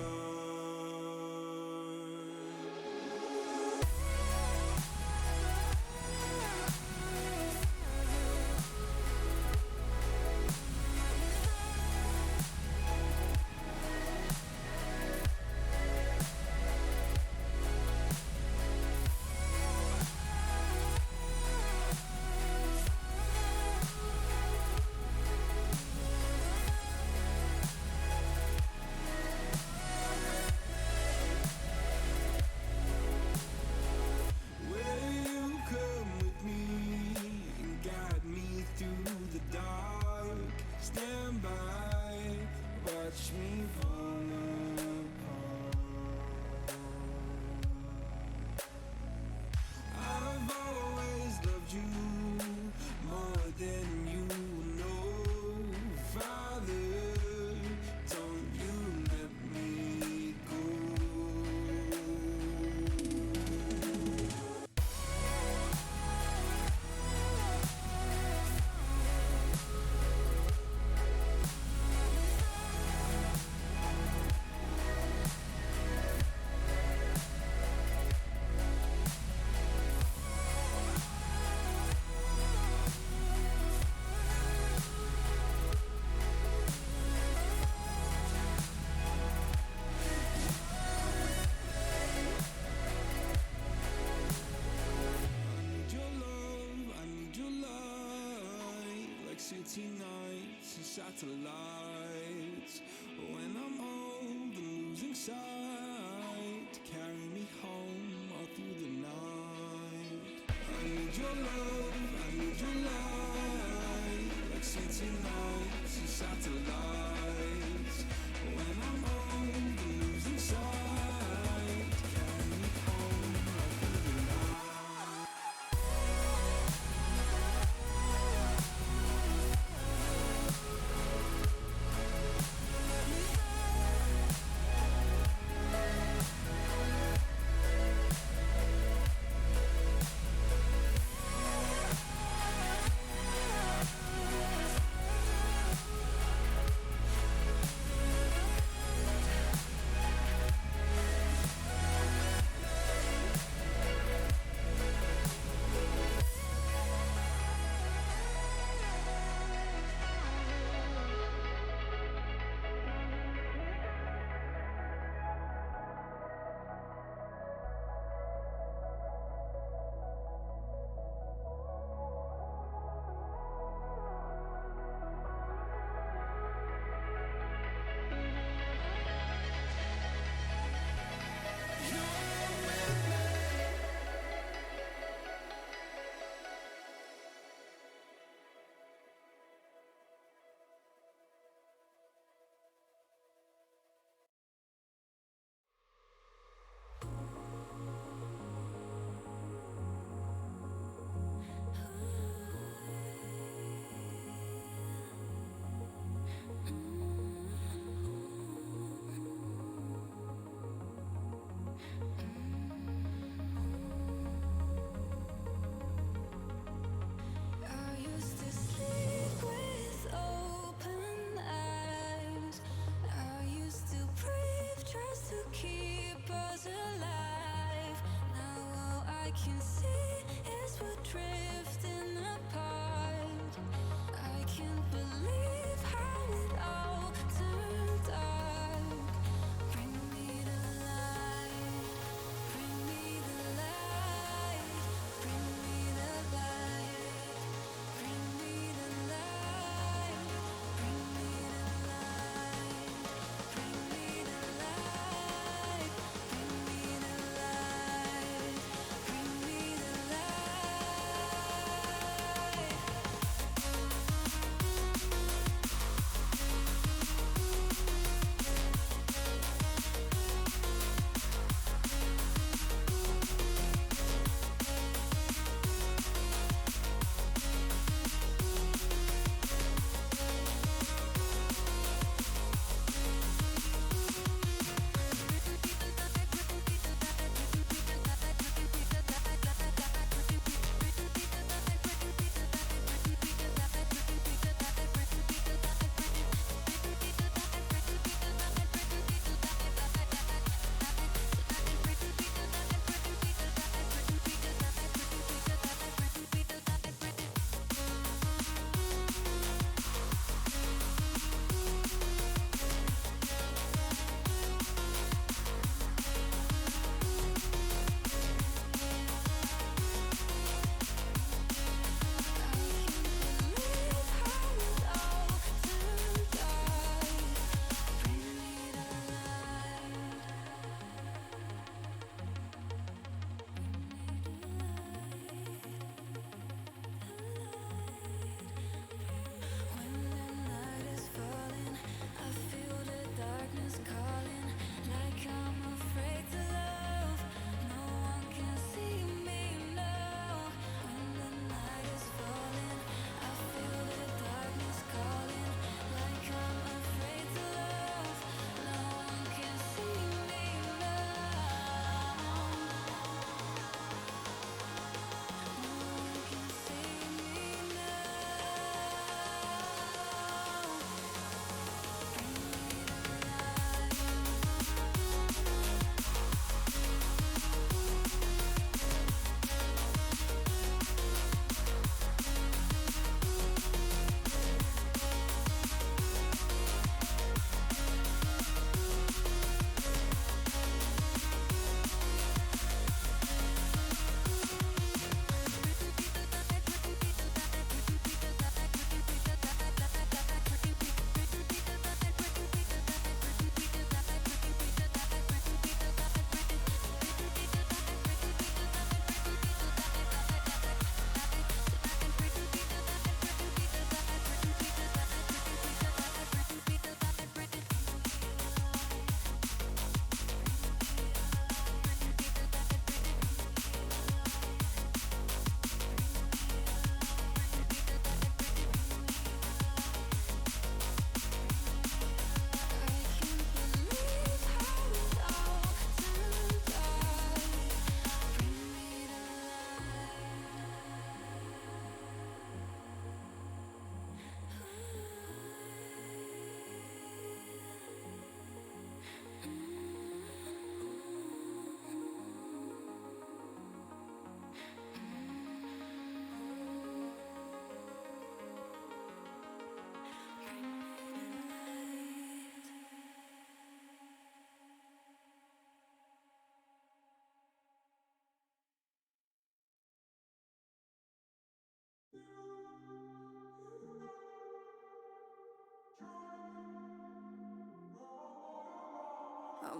city nights and satellites. When I'm old and losing sight, carry me home all through the night. I need your love, I need your light, like city nights and satellites. When I'm old and losing sight, carry me home all through the night. I used to sleep with open eyes. I used to breathe just to keep us alive. Now all I can see is we're drifting apart. I can't believe how it all turned dark. Bring me the light, bring me the light, bring me the light. Bring me the light, bring me the light, bring me the light, bring me the light, bring me the light.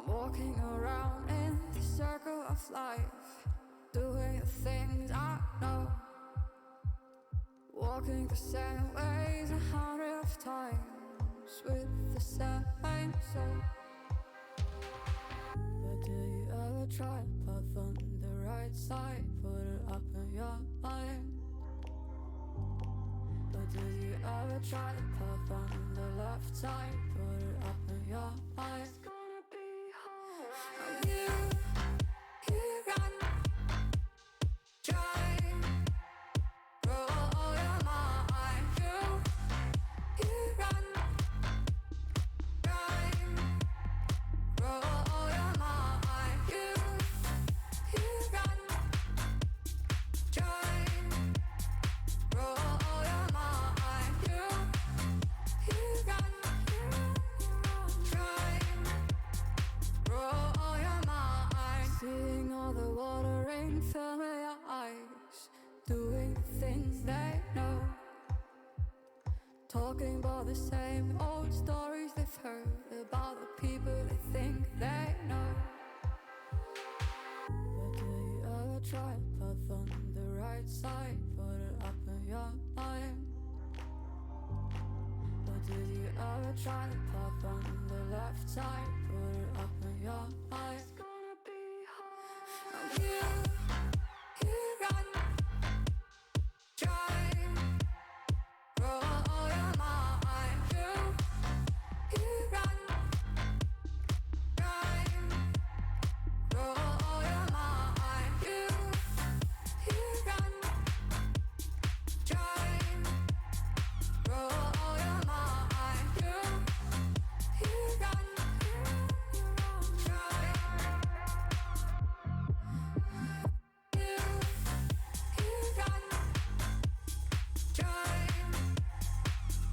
I'm walking around in the circle of life, doing the things I know, walking the same ways 100 times with the same soul. But do you ever try to path on the right side, put it up in your mind? But do you ever try to path on the left side, put it up in your mind? It's gonna be alright. You run, try, roll your mind. You run, try, roll your mind. You run, try, roll your mind. You run, try, roll your mind. Seeing all the watering fill your eyes, doing things they know, talking about the same old stories they've heard about the people they think they know. But do you ever try to path on the right side, put it up in your mind? But did you ever try to path on the left side, put it up in your mind? It's gonna be alright. You run, try, roll your mind. You run, try, roll your mind. You run, try, roll your mind. You run, try. You run, try,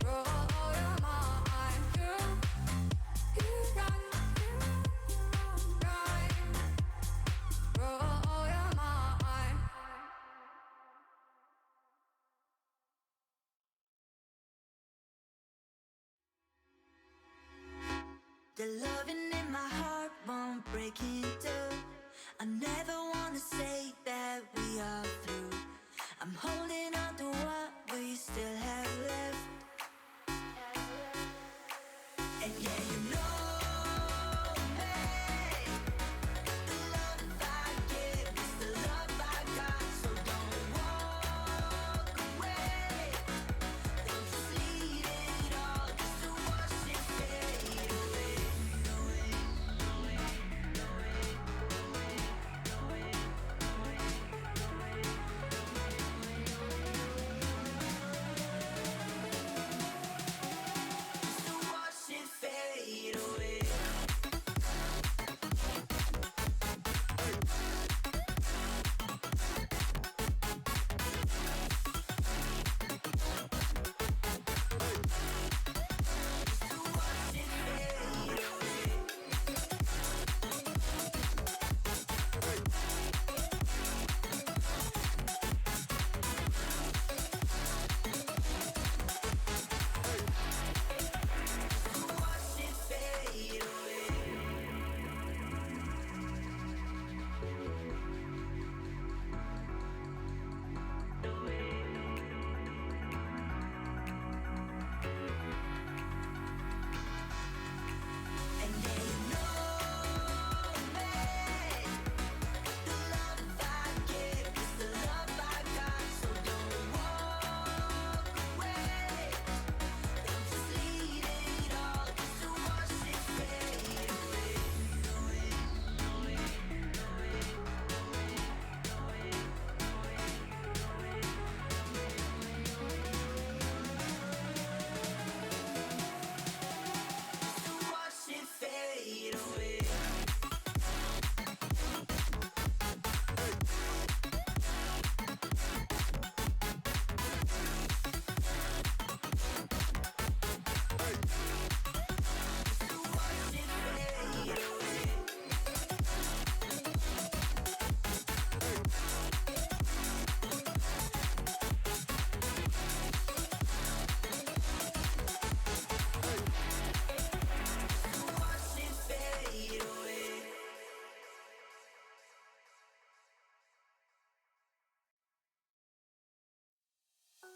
roll your mind. You run, try, roll your mind. The loving in my heart won't break in two. I never wanna say that we are through. I'm holding on to what we still have left. And yeah, you know me. The love I give is the love I got. So don't walk away. Don't just leave it all just to watch it fade away.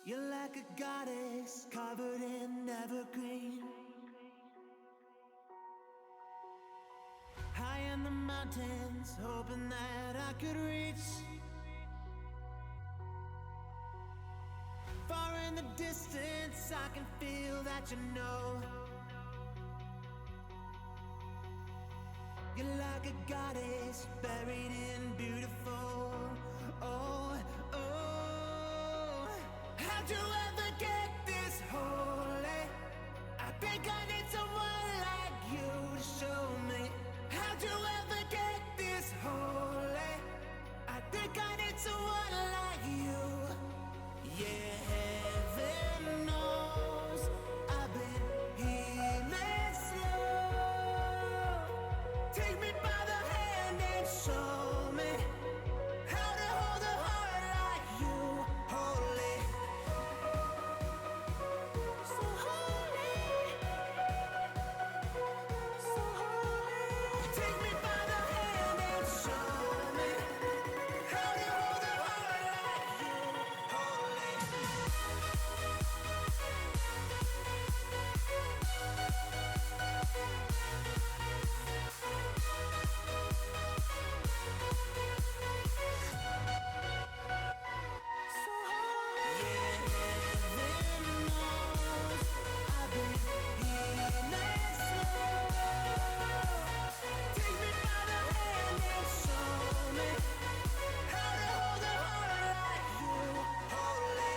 You're like a goddess covered in evergreen. High in the mountains, hoping that I could reach. Far in the distance, I can feel that you know. You're like a goddess buried in beautiful. Oh, oh. How'd you ever get this holy? I think I need someone like you to show me. How'd you ever get this holy? I think I need someone like you. Yeah, heaven knows I've been healing slow. Take me by the hand and show me how to hold a heart like you, holy. So holy, so holy. Take me by the hand and show me how to hold a heart like you, holy. So holy. Yeah, heaven knows I've been healing slow. Take me by the hand and show me how to hold a heart like you, holy.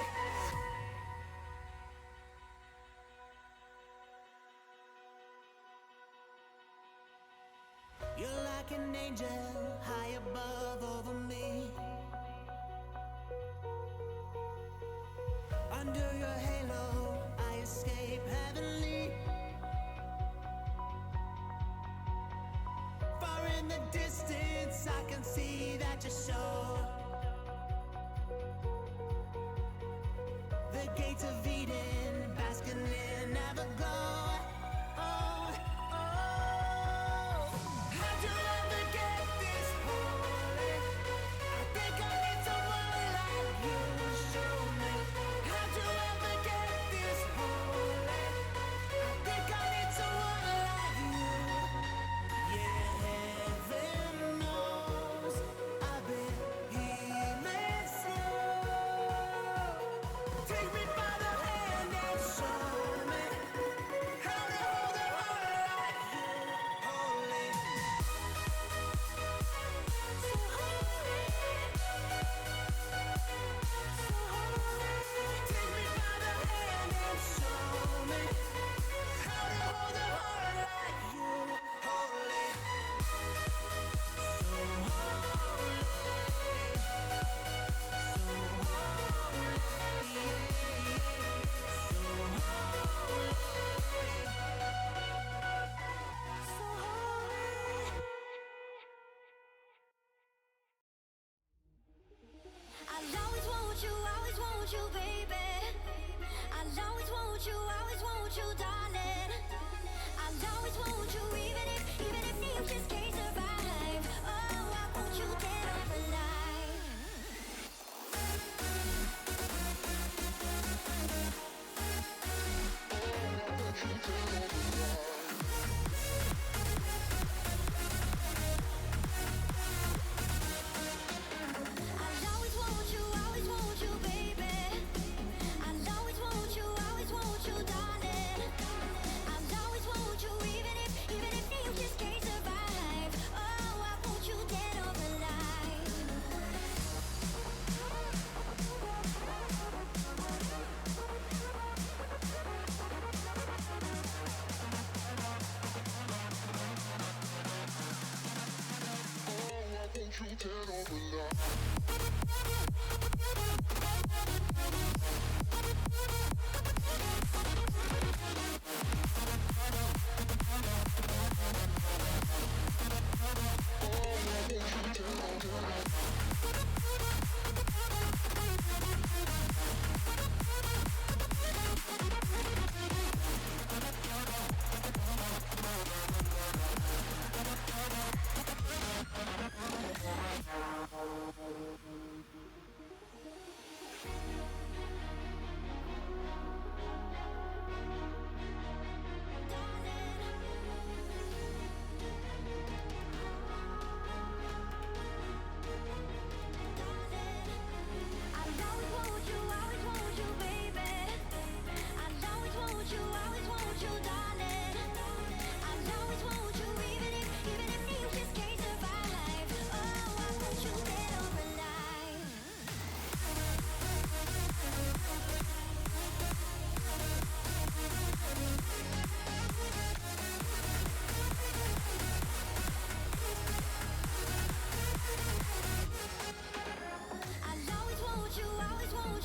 You're like an angel high above over me. Under your halo, I escape heavenly. Far in the distance, I can see that you show. The gates of Eden, basking in everglow. Oh, oh. How'd you ever get this holy? I think I need someone like you to show me. How'd you ever get this holy? I think I need someone like you. Yeah, heaven knows I've been healing slow. Take me by the hand and show me how to hold a heart like you, holy. So holy, so holy. Take me by the hand and show me how to hold a heart like you, holy. So holy, so holy, yeah, so holy, so holy. I'll always want you, baby. I'll always want you, darling. I'll always want you, even if you just can't survive. Oh, I want you dead or alive. I'll always want you, baby. I'll always want you, darling. I'll always want you, even if you just can't survive. Oh,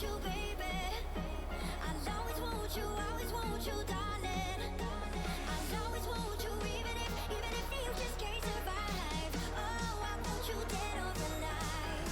you, baby. I'll always want you, darling. I'll always want you, even if you just can't survive. Oh, I want you dead or alive.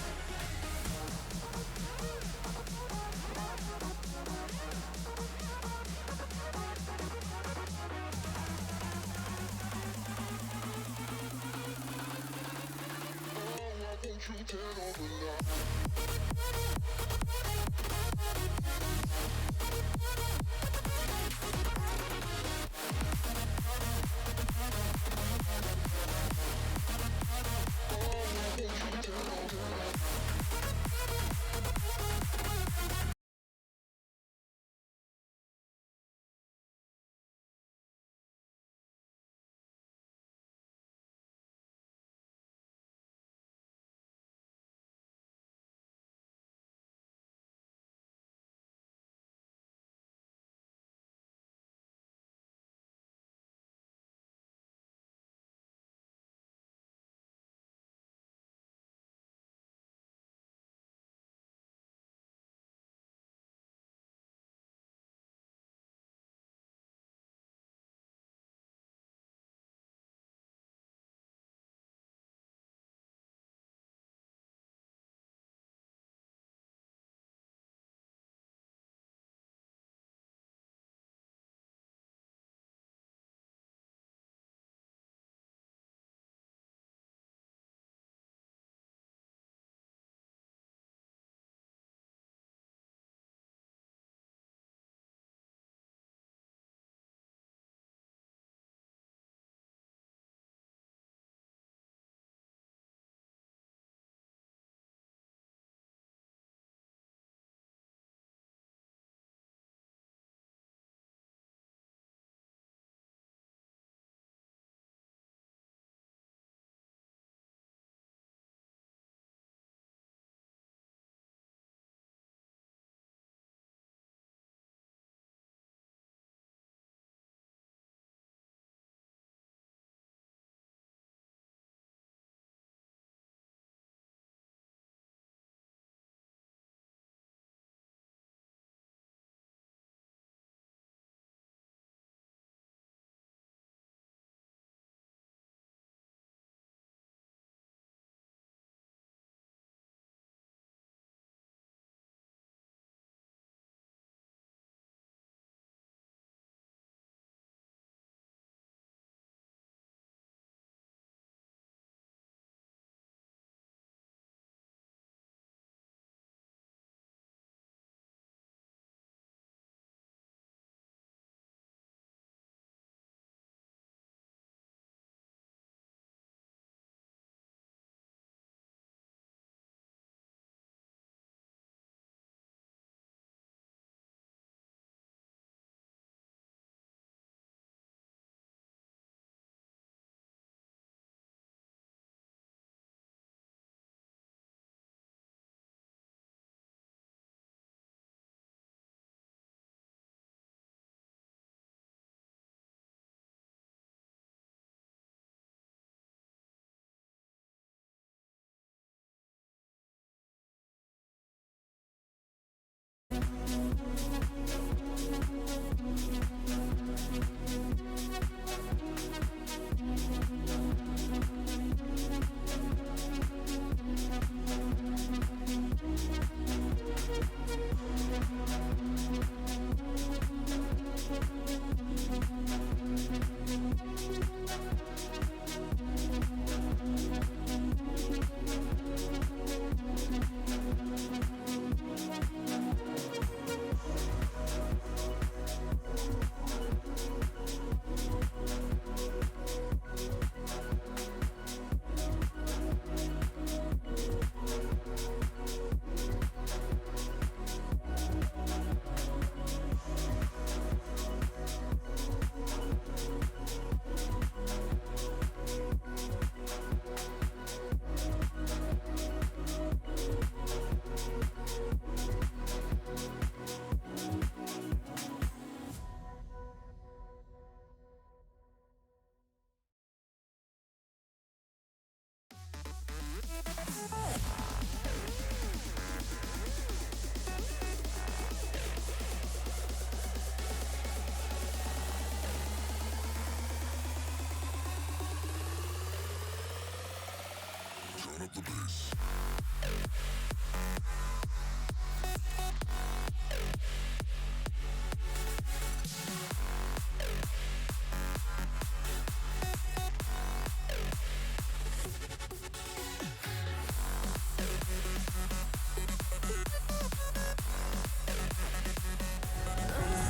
out the bass.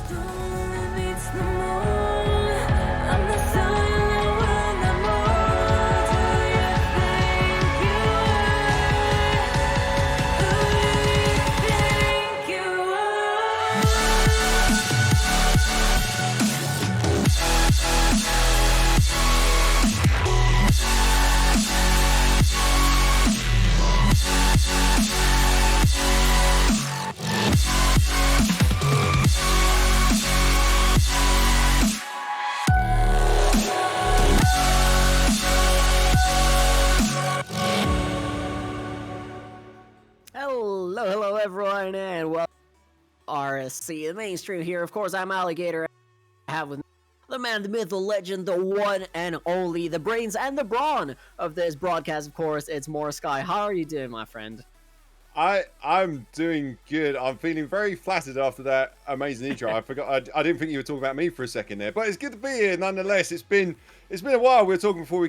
Storm meets the moon. I'm the sun that will not move. Do you think you are? Who do you think you Hello everyone, and welcome to RSC, the mainstream here. Of course, I'm Alligator. I have with me the man, the myth, the legend, the one and only, the brains and the brawn of this broadcast. Of course, it's More Sky. How are you doing, my friend? I'm doing good. I'm feeling very flattered after that amazing intro. I forgot. I didn't think you were talking about me for a second there, but it's good to be here nonetheless. It's been a while. We were talking before we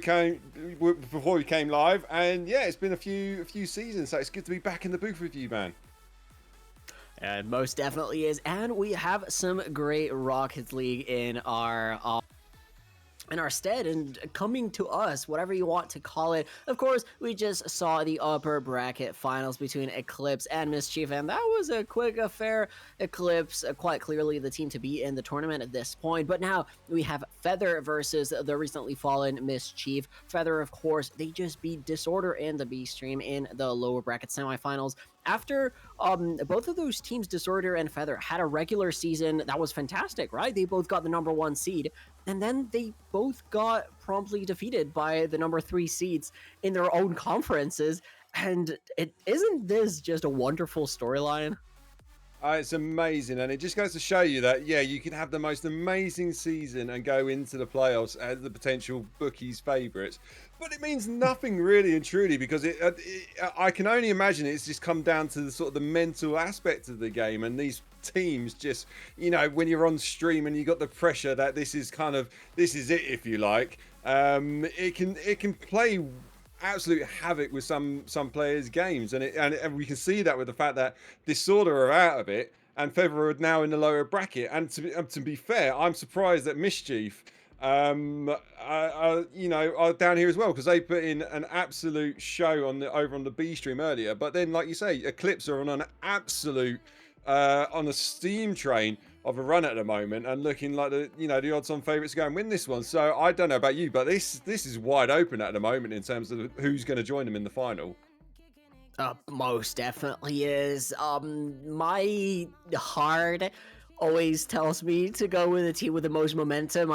came live, and yeah, it's been a few seasons. So it's good to be back in the booth with you, man. It most definitely is, and we have some great Rocket League in our stead, and coming to us, whatever you want to call it. Of course, we just saw the upper bracket finals between Eclipse and Mischief, and that was a quick affair. Eclipse, quite clearly the team to be in the tournament at this point, but now we have Feather versus the recently fallen Mischief. Feather, of course, they just beat Disorder and the B Stream in the lower bracket semifinals. After both of those teams, Disorder and Feather, had a regular season that was fantastic, right? They both got the #1 seed, and then they both got promptly defeated by the #3 seeds in their own conferences. And isn't this just a wonderful storyline? It's amazing, and it just goes to show you that, yeah, you can have the most amazing season and go into the playoffs as the potential bookies' favourites, but it means nothing really and truly, because I can only imagine it's just come down to the sort of the mental aspect of the game, and these teams just, you know, when you're on stream and you got the pressure that this is it, if you like, it can play absolute havoc with some players' games, and we can see that with the fact that Disorder are out of it and Feather are now in the lower bracket. And to be fair, I'm surprised that Mischief are down here as well, because they put in an absolute show over on the B Stream earlier. But then, like you say, Eclipse are on an absolute on a steam train of a run at the moment, and looking like the odds-on favourites to go and win this one. So I don't know about you, but this is wide open at the moment in terms of who's going to join them in the final. Most definitely is. My heart always tells me to go with the team with the most momentum.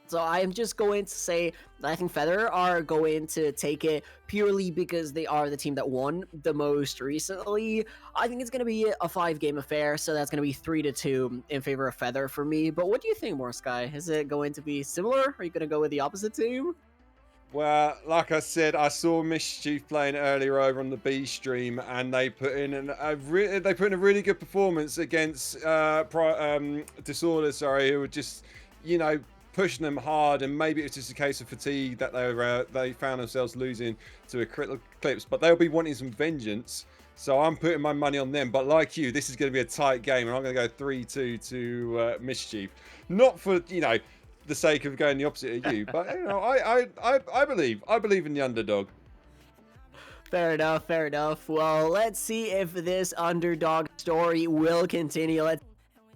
So I am just going to say that I think Feather are going to take it purely because they are the team that won the most recently. I think it's going to be a 5-game affair, so that's going to be 3-2 in favor of Feather for me. But what do you think, More Sky? Is it going to be similar? Are you going to go with the opposite team? Well, like I said, I saw Mischief playing earlier over on the B Stream, and they put in a really good performance against Disorder. Sorry, who were just, pushing them hard, and maybe it's just a case of fatigue that they found themselves losing to Eclipse, but they'll be wanting some vengeance, so I'm putting my money on them. But like you, this is going to be a tight game, and I'm going to go 3-2 to Mischief, not for the sake of going the opposite of you, but I believe in the underdog. Fair enough. Well, let's see if this underdog story will continue. Let's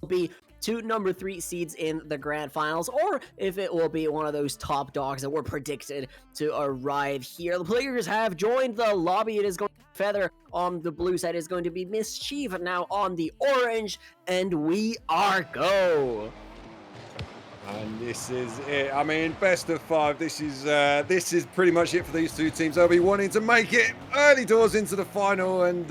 be 2 #3 seeds in the grand finals, or if it will be one of those top dogs that were predicted to arrive here. The players have joined the lobby. It is going to be Feather on the blue side, is going to be Mischief now on the orange, and we are go. And this is it. I mean, best of 5. This is pretty much it for these two teams. They'll be wanting to make it early doors into the final, and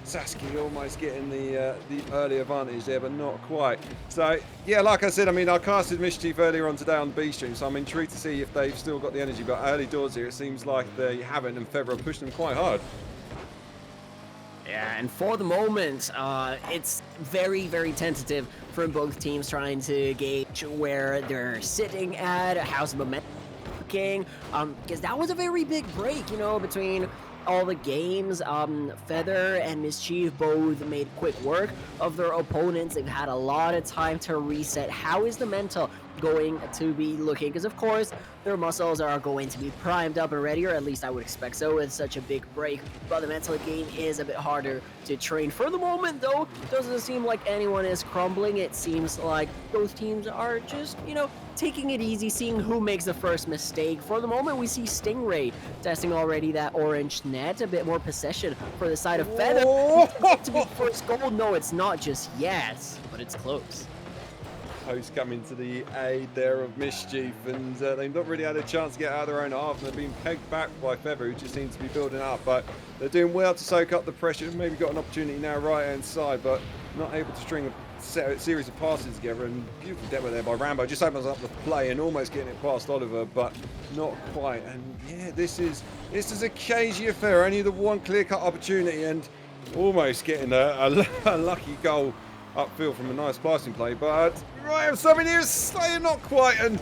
Sasuke almost getting the early advantage there, but not quite. So yeah, like I said, I mean, I casted Mischief earlier on today on the B stream, so I'm intrigued to see if they've still got the energy. But early doors here, it seems like they haven't, and Feather are pushing them quite hard. Yeah, and for the moment, it's very, very tentative from both teams trying to gauge where they're sitting at, how's the momentum looking, because that was a very big break, you know, between all the games. Feather and Mischief both made quick work of their opponents. They've had a lot of time to reset. How is the mental going to be looking? Because of course their muscles are going to be primed up and ready, or at least I would expect so with such a big break, but the mental game is a bit harder to train. For the moment though, doesn't seem like anyone is crumbling. It seems like both teams are just, you know, taking it easy, seeing who makes the first mistake. For the moment, we see Stingray testing already that orange net, a bit more possession for the side of Feather. To be first goal, no, it's not just yet, but it's close. Host coming to the aid there of Mischief, and they've not really had a chance to get out of their own half, and they've been pegged back by Feather, who just seems to be building up, but they're doing well to soak up the pressure. Maybe got an opportunity now right hand side, but not able to string a series of passes together, and beautiful depth there by Rambo. Just opens up the play and almost getting it past Oliver, but not quite. And yeah, this is a cagey affair. Only the one clear-cut opportunity, and almost getting a lucky goal upfield from a nice passing play. But right, something here is staying not quite, and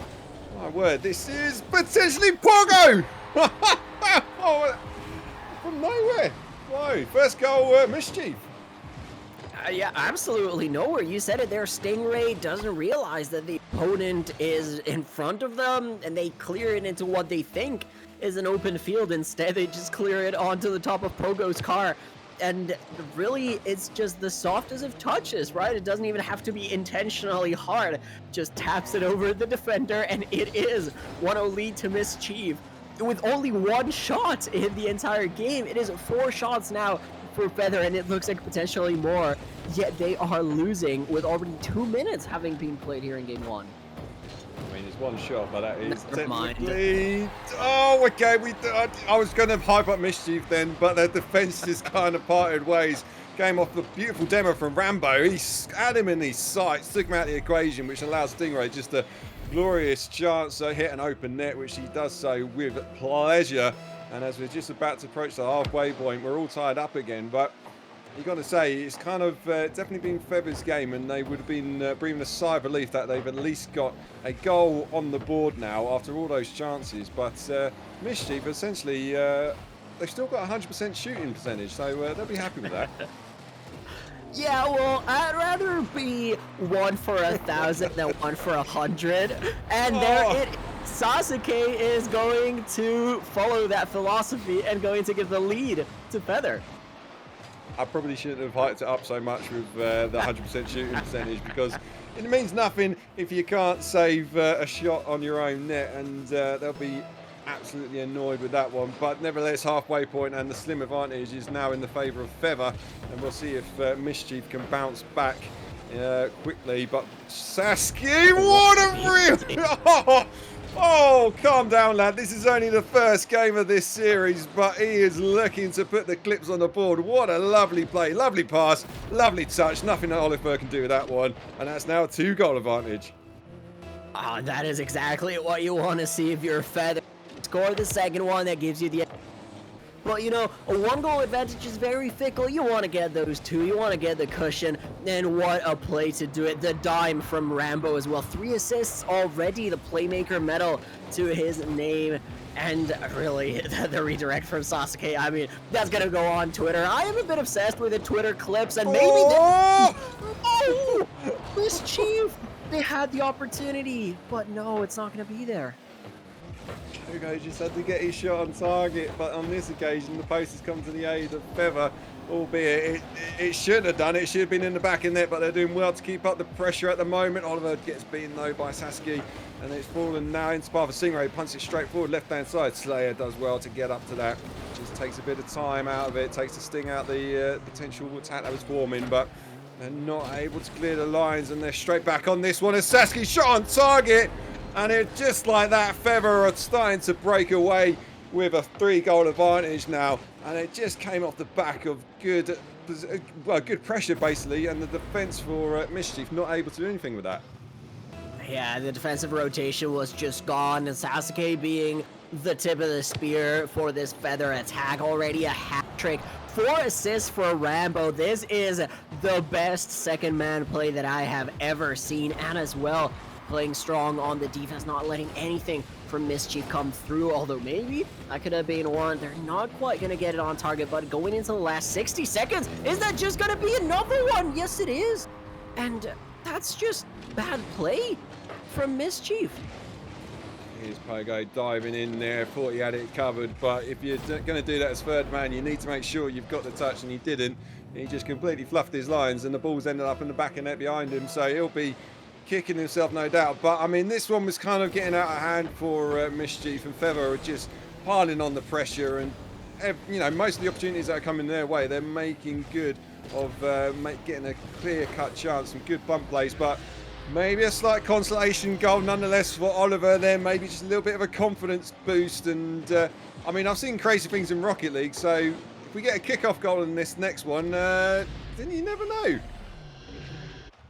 my word, this is potentially Pogo. Oh, from nowhere. Whoa, first goal, Mischief. Yeah, absolutely nowhere. You said it there. Stingray doesn't realize that the opponent is in front of them, and they clear it into what they think is an open field. Instead, they just clear it onto the top of Pogo's car. And really, it's just the softest of touches, right? It doesn't even have to be intentionally hard. Just taps it over the defender, and it is 1-0 lead to Mischief. With only one shot in the entire game, it is 4 shots now for Feather, and it looks like potentially more, yet they are losing with already 2 minutes having been played here in game 1. I mean, it's one shot, but that is Never mind. technically... Oh, okay, I was going to hype up Mischief then, but their defence just kind of parted ways. Came off the beautiful demo from Rambo. He had him in his sights, took him out of the equation, which allows Stingray just a glorious chance to hit an open net, which he does so with pleasure. And as we're just about to approach the halfway point, we're all tied up again. But you've got to say, it's kind of definitely been Feather's game, and they would have been breathing a sigh of relief that they've at least got a goal on the board now after all those chances. But Mischief, essentially, they've still got 100% shooting percentage, so they'll be happy with that. Yeah, well, I'd rather be 1 for 1,000 than 1 for 100. And there it is. Sasuke is going to follow that philosophy and going to give the lead to Feather. I probably shouldn't have hyped it up so much with the 100% shooting percentage, because it means nothing if you can't save a shot on your own net, and they'll be absolutely annoyed with that one. But nevertheless, halfway point, and the slim advantage is now in the favour of Feather, and we'll see if Mischief can bounce back quickly. But Sasuke, what a real... Oh, calm down, lad. This is only the first game of this series, but he is looking to put the clips on the board. What a lovely play, lovely pass, lovely touch. Nothing that Oliver can do with that one, and that's now a 2-goal advantage. That is exactly what you want to see if you're Feather. Score the second one, that gives you the... But you know, a 1-goal advantage is very fickle. You want to get those 2, you want to get the cushion, and what a play to do it. The dime from Rambo as well. 3 assists already, the playmaker medal to his name. And really, the redirect from Sasuke, I mean, that's going to go on Twitter. I am a bit obsessed with the Twitter clips, and maybe... Oh! Mischief! They had the opportunity, but no, it's not going to be there. Hugo just had to get his shot on target, but on this occasion the post has come to the aid of Feather, albeit it should have done. It should have been in the back of net, but they're doing well to keep up the pressure at the moment. Oliver gets beaten though by Sasuke, and it's fallen now into part of Stingray. Punts it straight forward, left hand side. Slayer does well to get up to that. Just takes a bit of time out of it, takes the sting out the potential attack that was forming, but They're not able to clear the lines, and they're straight back on this one as Sasuke shot on target. And it just like that, Feather are starting to break away with a 3-goal advantage now. And it just came off the back of good pressure, basically, and the defense for Mischief not able to do anything with that. Yeah, the defensive rotation was just gone, and Sasuke being the tip of the spear for this Feather attack. Already a hat trick, 4 assists for Rambo. This is the best second man play that I have ever seen, and as well playing strong on the defense, not letting anything from Mischief come through, although maybe that could have been one. They're not quite going to get it on target, but going into the last 60 seconds, is that just going to be another one? Yes, it is. And that's just bad play from Mischief. Here's Pogo diving in there, thought he had it covered, but if you're going to do that as third man, you need to make sure you've got the touch, and he didn't. He just completely fluffed his lines, and the ball's ended up in the back of net behind him, so he'll be kicking himself, no doubt. But I mean, this one was kind of getting out of hand for Mischief, and Feather are just piling on the pressure, and you know, most of the opportunities that are coming their way, they're making good of getting a clear-cut chance, some good bump plays, but maybe a slight consolation goal nonetheless for Oliver there, maybe just a little bit of a confidence boost. And I mean, I've seen crazy things in Rocket League, so if we get a kick-off goal in this next one, then you never know.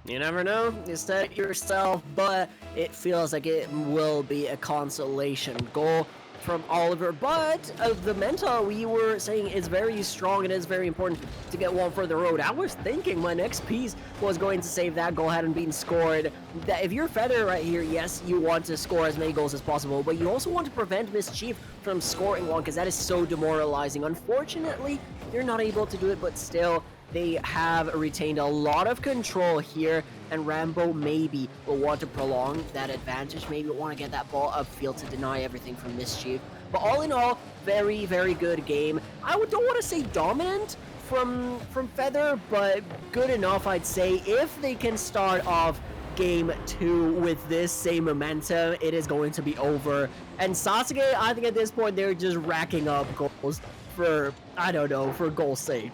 You never know, you said it yourself, but it feels like it will be a consolation goal from Oliver. But the mental we were saying is very strong and is very important to get one for the road. I was thinking my next piece was going to say if that goal hadn't been scored, that if you're Feather right here, yes, you want to score as many goals as possible, but you also want to prevent Mischief from scoring one, because that is so demoralizing. Unfortunately, you're not able to do it, but still, they have retained a lot of control here, and Rambo maybe will want to prolong that advantage, maybe want to get that ball upfield to deny everything from Mischief. But all in all, very, very good game. I don't want to say dominant from Feather, but good enough, I'd say. If they can start off game 2 with this same momentum, it is going to be over. And Sasuke, I think at this point, they're just racking up goals for, I don't know, for goal's sake.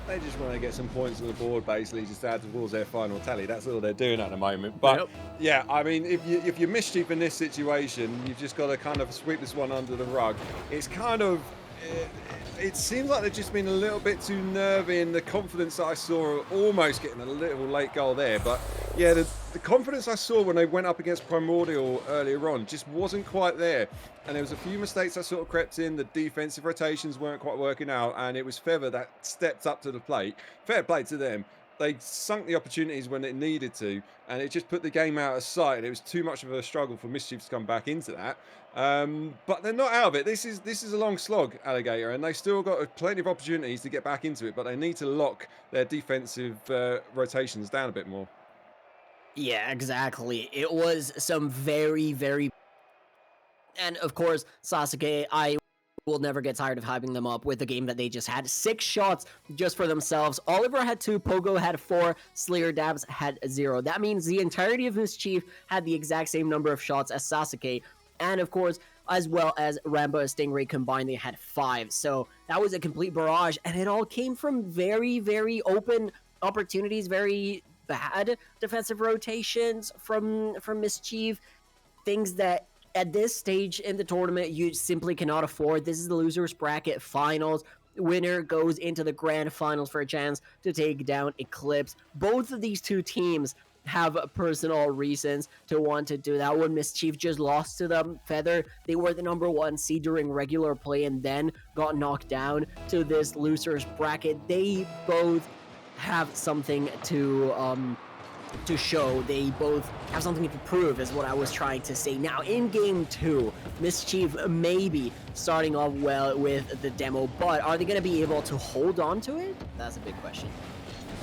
They just want to get some points on the board, basically, just add towards their final tally. That's all they're doing at the moment. But yeah, I mean, if you're Mischief in this situation, you've just got to kind of sweep this one under the rug. It's kind of, it seems like they've just been a little bit too nervy, and the confidence that I saw, almost getting a little late goal there. But yeah, the confidence I saw when they went up against Primordial earlier on just wasn't quite there. And there was a few mistakes that sort of crept in. The defensive rotations weren't quite working out, and it was Feather that stepped up to the plate. Fair play to them. They sunk the opportunities when it needed to, and it just put the game out of sight. And it was too much of a struggle for Mischief to come back into that. But they're not out of it. This is a long slog, Alligator, and they still got plenty of opportunities to get back into it. But they need to lock their defensive rotations down a bit more. Yeah, exactly. It was some very, very... And of course, Sasuke, I will never get tired of hyping them up with the game that they just had. 6 shots just for themselves. Oliver had 2, Pogo had 4, Slayer Dabs had 0. That means the entirety of Mischief had the exact same number of shots as Sasuke. And of course, as well as Rambo and Stingray combined, they had 5. So that was a complete barrage. And it all came from very, very open opportunities, very bad defensive rotations from Mischief. Things that at this stage in the tournament, you simply cannot afford. This is the losers bracket finals. Winner goes into the grand finals for a chance to take down Eclipse. Both of these two teams have personal reasons to want to do that. When Mischief just lost to them, Feather, they were the number 1 seed during regular play and then got knocked down to this losers bracket. They both have something to show. They both have something to prove, is what I was trying to say. Now, in game 2, Mischief maybe starting off well with the demo, but are they going to be able to hold on to it? That's a big question.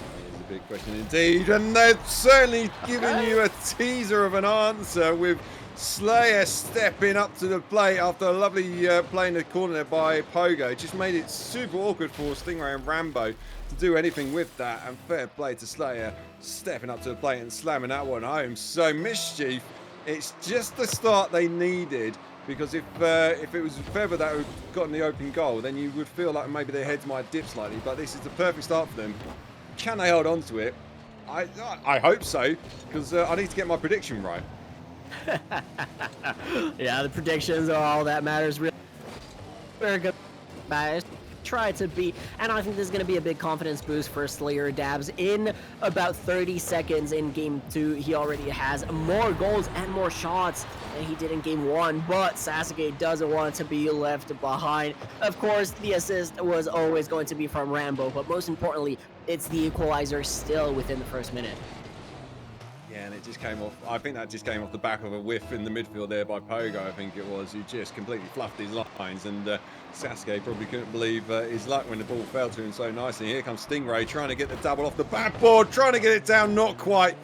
That is a big question indeed, and they've certainly given you a teaser of an answer with Slayer stepping up to the plate after a lovely play in the corner there by Pogo. It just made it super awkward for Stingray and Rambo to do anything with that, and fair play to Slayer stepping up to the plate and slamming that one home. So Mischief, it's just the start they needed, because if it was Feather that had gotten the open goal, then you would feel like maybe their heads might dip slightly, but this is the perfect start for them. Can they hold on to it? I hope so, because I need to get my prediction right. Yeah, the predictions are all that matters. Really, very good, guys. Try to beat, and I think this is going to be a big confidence boost for Slayer Dabs. In about 30 seconds in game 2, he already has more goals and more shots than he did in game 1, but Sasuke doesn't want to be left behind. Of course, the assist was always going to be from Rambo, but most importantly, it's the equalizer still within the first minute. Yeah, and it just came off. I think that just came off the back of a whiff in the midfield there by Pogo, I think it was, who just completely fluffed his lines. And Sasuke probably couldn't believe his luck when the ball fell to him so nicely. Here comes Stingray trying to get the double off the backboard, trying to get it down, not quite.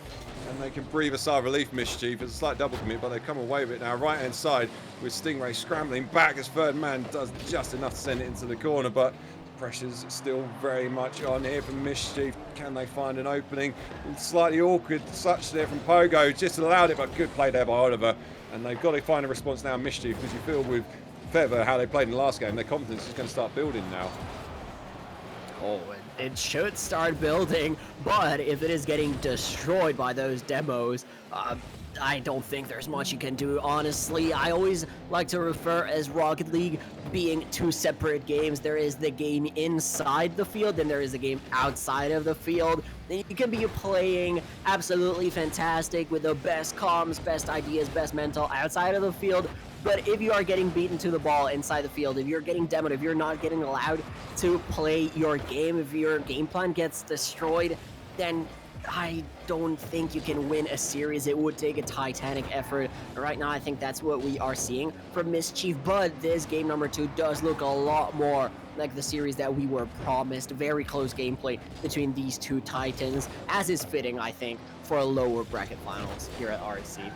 And they can breathe a sigh of relief, Mischief. It's a slight double commit, but they come away with it now. Right hand side with Stingray scrambling back as third man does just enough to send it into the corner, but pressure's still very much on here from Mischief. Can they find an opening? It's slightly awkward touch there from Pogo, just allowed it, but good play there by Oliver. And they've got to find a response now, Mischief, because you feel with Feather how they played in the last game, their confidence is going to start building now. Oh, it should start building, but if it is getting destroyed by those demos, I don't think there's much you can do, honestly. I always like to refer as Rocket League being two separate games. There is the game inside the field, and there is the game outside of the field. And you can be playing absolutely fantastic with the best comms, best ideas, best mental outside of the field. But if you are getting beaten to the ball inside the field, if you're getting demoed, if you're not getting allowed to play your game, if your game plan gets destroyed, then I don't think you can win a series. It would take a titanic effort. Right now, I think that's what we are seeing from Mischief, but this game number 2 does look a lot more like the series that we were promised. Very close gameplay between these two titans, as is fitting, I think, for a lower bracket finals here at RSC.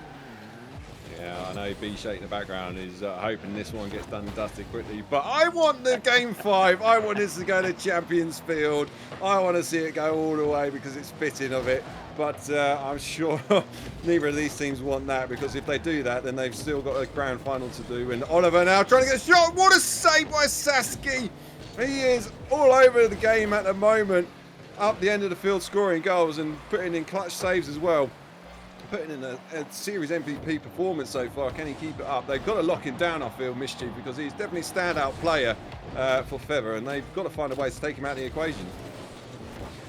Yeah, I know B-Shake in the background is hoping this one gets done and dusted quickly, but I want the game 5. I want this to go to Champions Field. I want to see it go all the way because it's fitting of it, but I'm sure neither of these teams want that, because if they do that, then they've still got a grand final to do. And Oliver now trying to get a shot. What a save by Sasuke. He is all over the game at the moment, up the end of the field scoring goals and putting in clutch saves as well. Putting in a series MVP performance so far. Can he keep it up? They've got to lock him down, I feel, Mischief, because he's definitely a standout player for Feather, and they've got to find a way to take him out of the equation.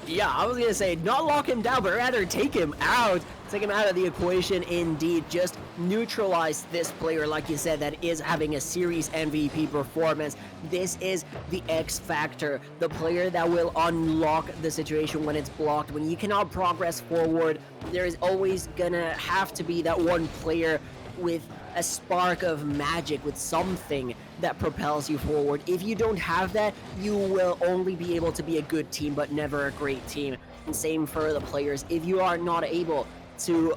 Yeah, I was going to say, not lock him down, but rather take him out. Take him out of the equation, indeed. Just neutralize this player, like you said, that is having a series MVP performance. This is the X factor, the player that will unlock the situation when it's blocked. When you cannot progress forward, there is always going to have to be that one player with a spark of magic, with something that propels you forward. If you don't have that, you will only be able to be a good team, but never a great team. And same for the players. If you are not able to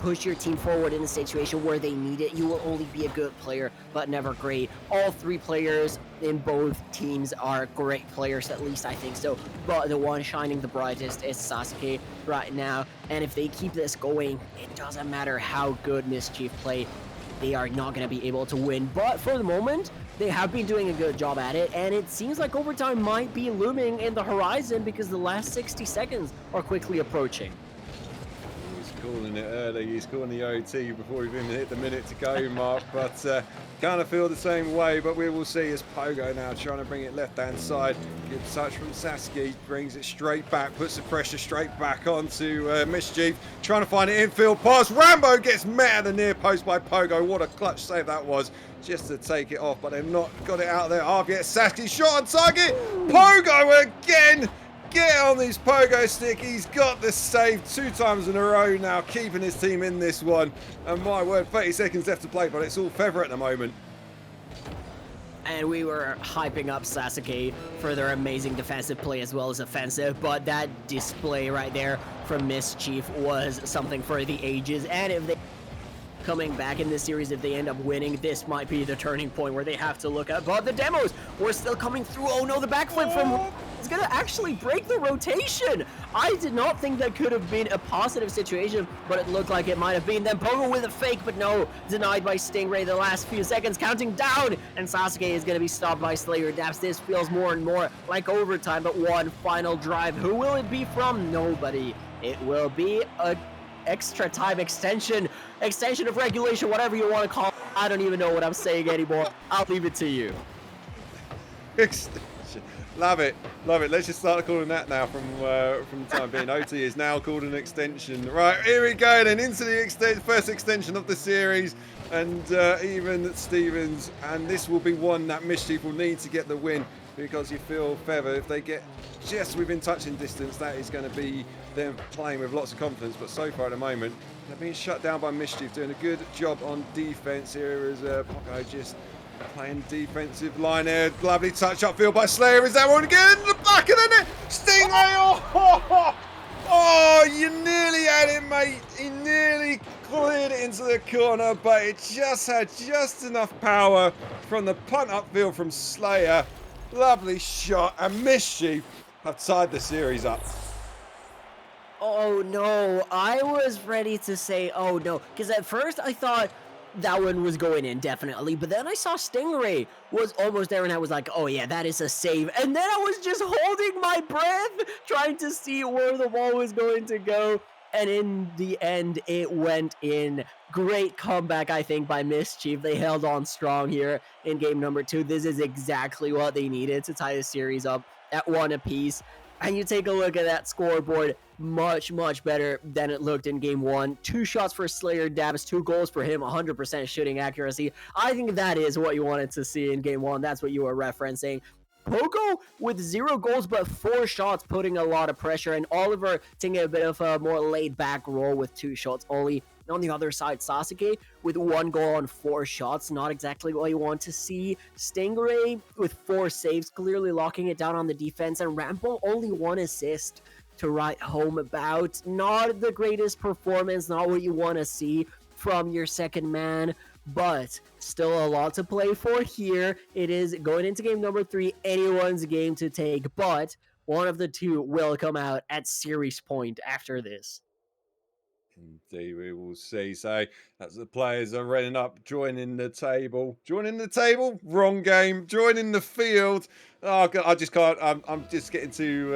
push your team forward in a situation where they need it, you will only be a good player, but never great. All three players in both teams are great players, at least I think so. But the one shining the brightest is Sasuke right now. And if they keep this going, it doesn't matter how good Mischief play, they are not going to be able to win. But for the moment, they have been doing a good job at it, and it seems like overtime might be looming in the horizon because the last 60 seconds are quickly approaching. He's calling it early. He's calling the OT before we've even hit the minute to go mark, but kind of feel the same way. But we will see as Pogo now trying to bring it left-hand side. Good touch from Sasuke, brings it straight back, puts the pressure straight back onto Mischief, trying to find an infield pass. Rambo gets met at the near post by Pogo. What a clutch save that was, just to take it off, but they've not got it out of their half yet. Sasuke shot on target. Pogo again. Get on this Pogo stick. He's got the save 2 times in a row now, keeping his team in this one. And my word, 30 seconds left to play, but it's all Feather at the moment. And we were hyping up Sasuke for their amazing defensive play as well as offensive, but that display right there from Mischief was something for the ages. And if they coming back in this series, if they end up winning, this might be the turning point where they have to look at. But the demos were still coming through. Oh no, the backflip from is going to actually break the rotation. I did not think that could have been a positive situation, but it looked like it might have been. Then Pogo with a fake, but no, denied by Stingray the last few seconds, counting down, and Sasuke is going to be stopped by Slayer Daps. This feels more and more like overtime, but one final drive. Who will it be from? Nobody. It will be a extra time extension of regulation, whatever you want to call it. I don't even know what I'm saying anymore. I'll leave it to you. Extension. Love it. Love it. Let's just start calling that now from the time being. OT is now called an extension. Right, here we go then into the first extension of the series. And even Stevens, and this will be one that Mischief will need to get the win, because you feel Feather, if they get just within touching distance, that is going to be them playing with lots of confidence. But so far at the moment, they're being shut down by Mischief, doing a good job on defense. Here is Poco just playing defensive line there. Lovely touch upfield by Slayer. Is that one again? The back of the net. Stingray. Oh, you nearly had it, mate. He nearly cleared it into the corner, but it just had just enough power from the punt upfield from Slayer. Lovely shot, and Mischief have tied the series up. Oh no, I was ready to say oh no, because at first I thought that one was going in, definitely. But then I saw Stingray was almost there, and I was like, oh yeah, that is a save. And then I was just holding my breath, trying to see where the ball was going to go. And in the end, it went in. Great comeback, I think, by Mischief. They held on strong here in game number 2. This is exactly what they needed to tie the series up at 1 apiece. And you take a look at that scoreboard, much, much better than it looked in game 1. 2 shots for Slayer Davis, 2 goals for him, 100% shooting accuracy. I think that is what you wanted to see in game 1. That's what you were referencing. Pogo with 0 goals but 4 shots, putting a lot of pressure, and Oliver taking a bit of a more laid-back role with 2 shots only. And on the other side, Sasuke with 1 goal on 4 shots, not exactly what you want to see. Stingray with 4 saves, clearly locking it down on the defense, and Rambo only 1 assist to write home about. Not the greatest performance, not what you want to see from your second man, but still a lot to play for here. It is going into game number 3, anyone's game to take, but one of the 2 will come out at series point after this. Indeed, we will see. So that's the players are running up, joining the table. Joining the table? Wrong game. Joining the field. Oh God, I just can't. I'm just getting too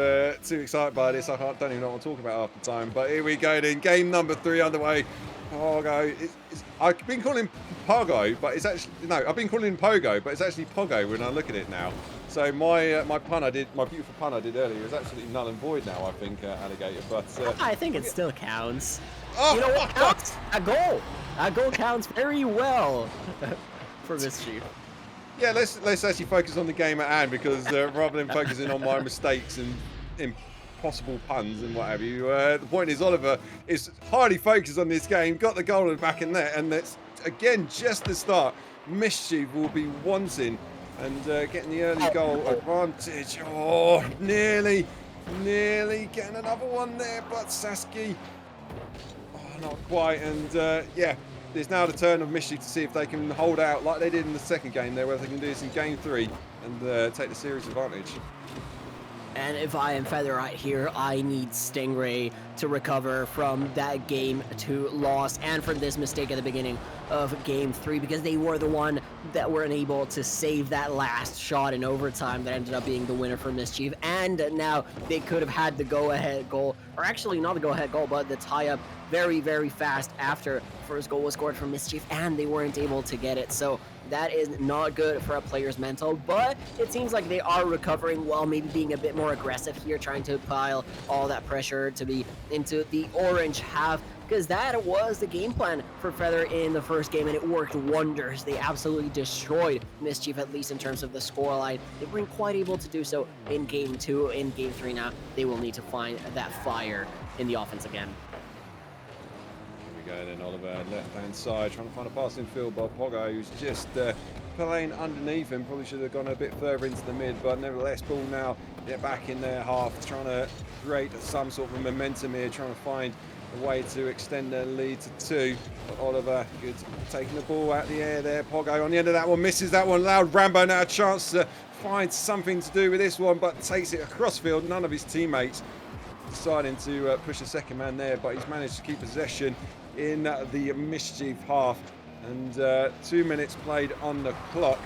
excited by this. Don't even know what I'm talking about half the time. But here we go then. Game number 3 underway. Pogo. I've been calling him Pogo, but it's actually no. I've been calling him Pogo, but it's actually Pogo when I look at it now. So my beautiful pun I did earlier is absolutely null and void now. I think Alligator, but I think it still counts. Oh, you know what counts? A goal. A goal counts very well for Mischief. Yeah, let's actually focus on the game at hand, because rather than focusing on my mistakes and impossible puns and what have you, the point is Oliver is highly focused on this game, got the goal in the back of net, and that's again just the start. Mischief will be wanting and getting the early goal advantage. Oh, nearly getting another one there, but Sasuke, not quite. And yeah, it's now the turn of Mischief to see if they can hold out like they did in the second game there, whether they can do this in game 3 and take the series advantage. And if I am Feather right here, I need Stingray to recover from that game 2 loss and from this mistake at the beginning of game 3, because they were the one that were unable to save that last shot in overtime that ended up being the winner for Mischief. And now they could have had the go-ahead goal, or actually not the go-ahead goal, but the tie-up very, very fast after first goal was scored from Mischief, and they weren't able to get it. So that is not good for a player's mental, but it seems like they are recovering while maybe being a bit more aggressive here, trying to pile all that pressure to be into the orange half, because that was the game plan for Feather in the first game, and it worked wonders. They absolutely destroyed Mischief, at least in terms of the scoreline. They weren't quite able to do so in game 2. In game 3 now, they will need to find that fire in the offense again. Here we go then, Oliver, left-hand side, trying to find a passing field by Pogo, who's just playing underneath him. Probably should have gone a bit further into the mid, but nevertheless, ball now get back in their half, trying to create some sort of momentum here, trying to find a way to extend their lead to 2. But Oliver, good, taking the ball out of the air there. Pogo on the end of that one, misses that one loud. Rambo now a chance to find something to do with this one, but takes it across field. None of his teammates deciding to push the second man there, but he's managed to keep possession in the Mischief half. And 2 minutes played on the clock.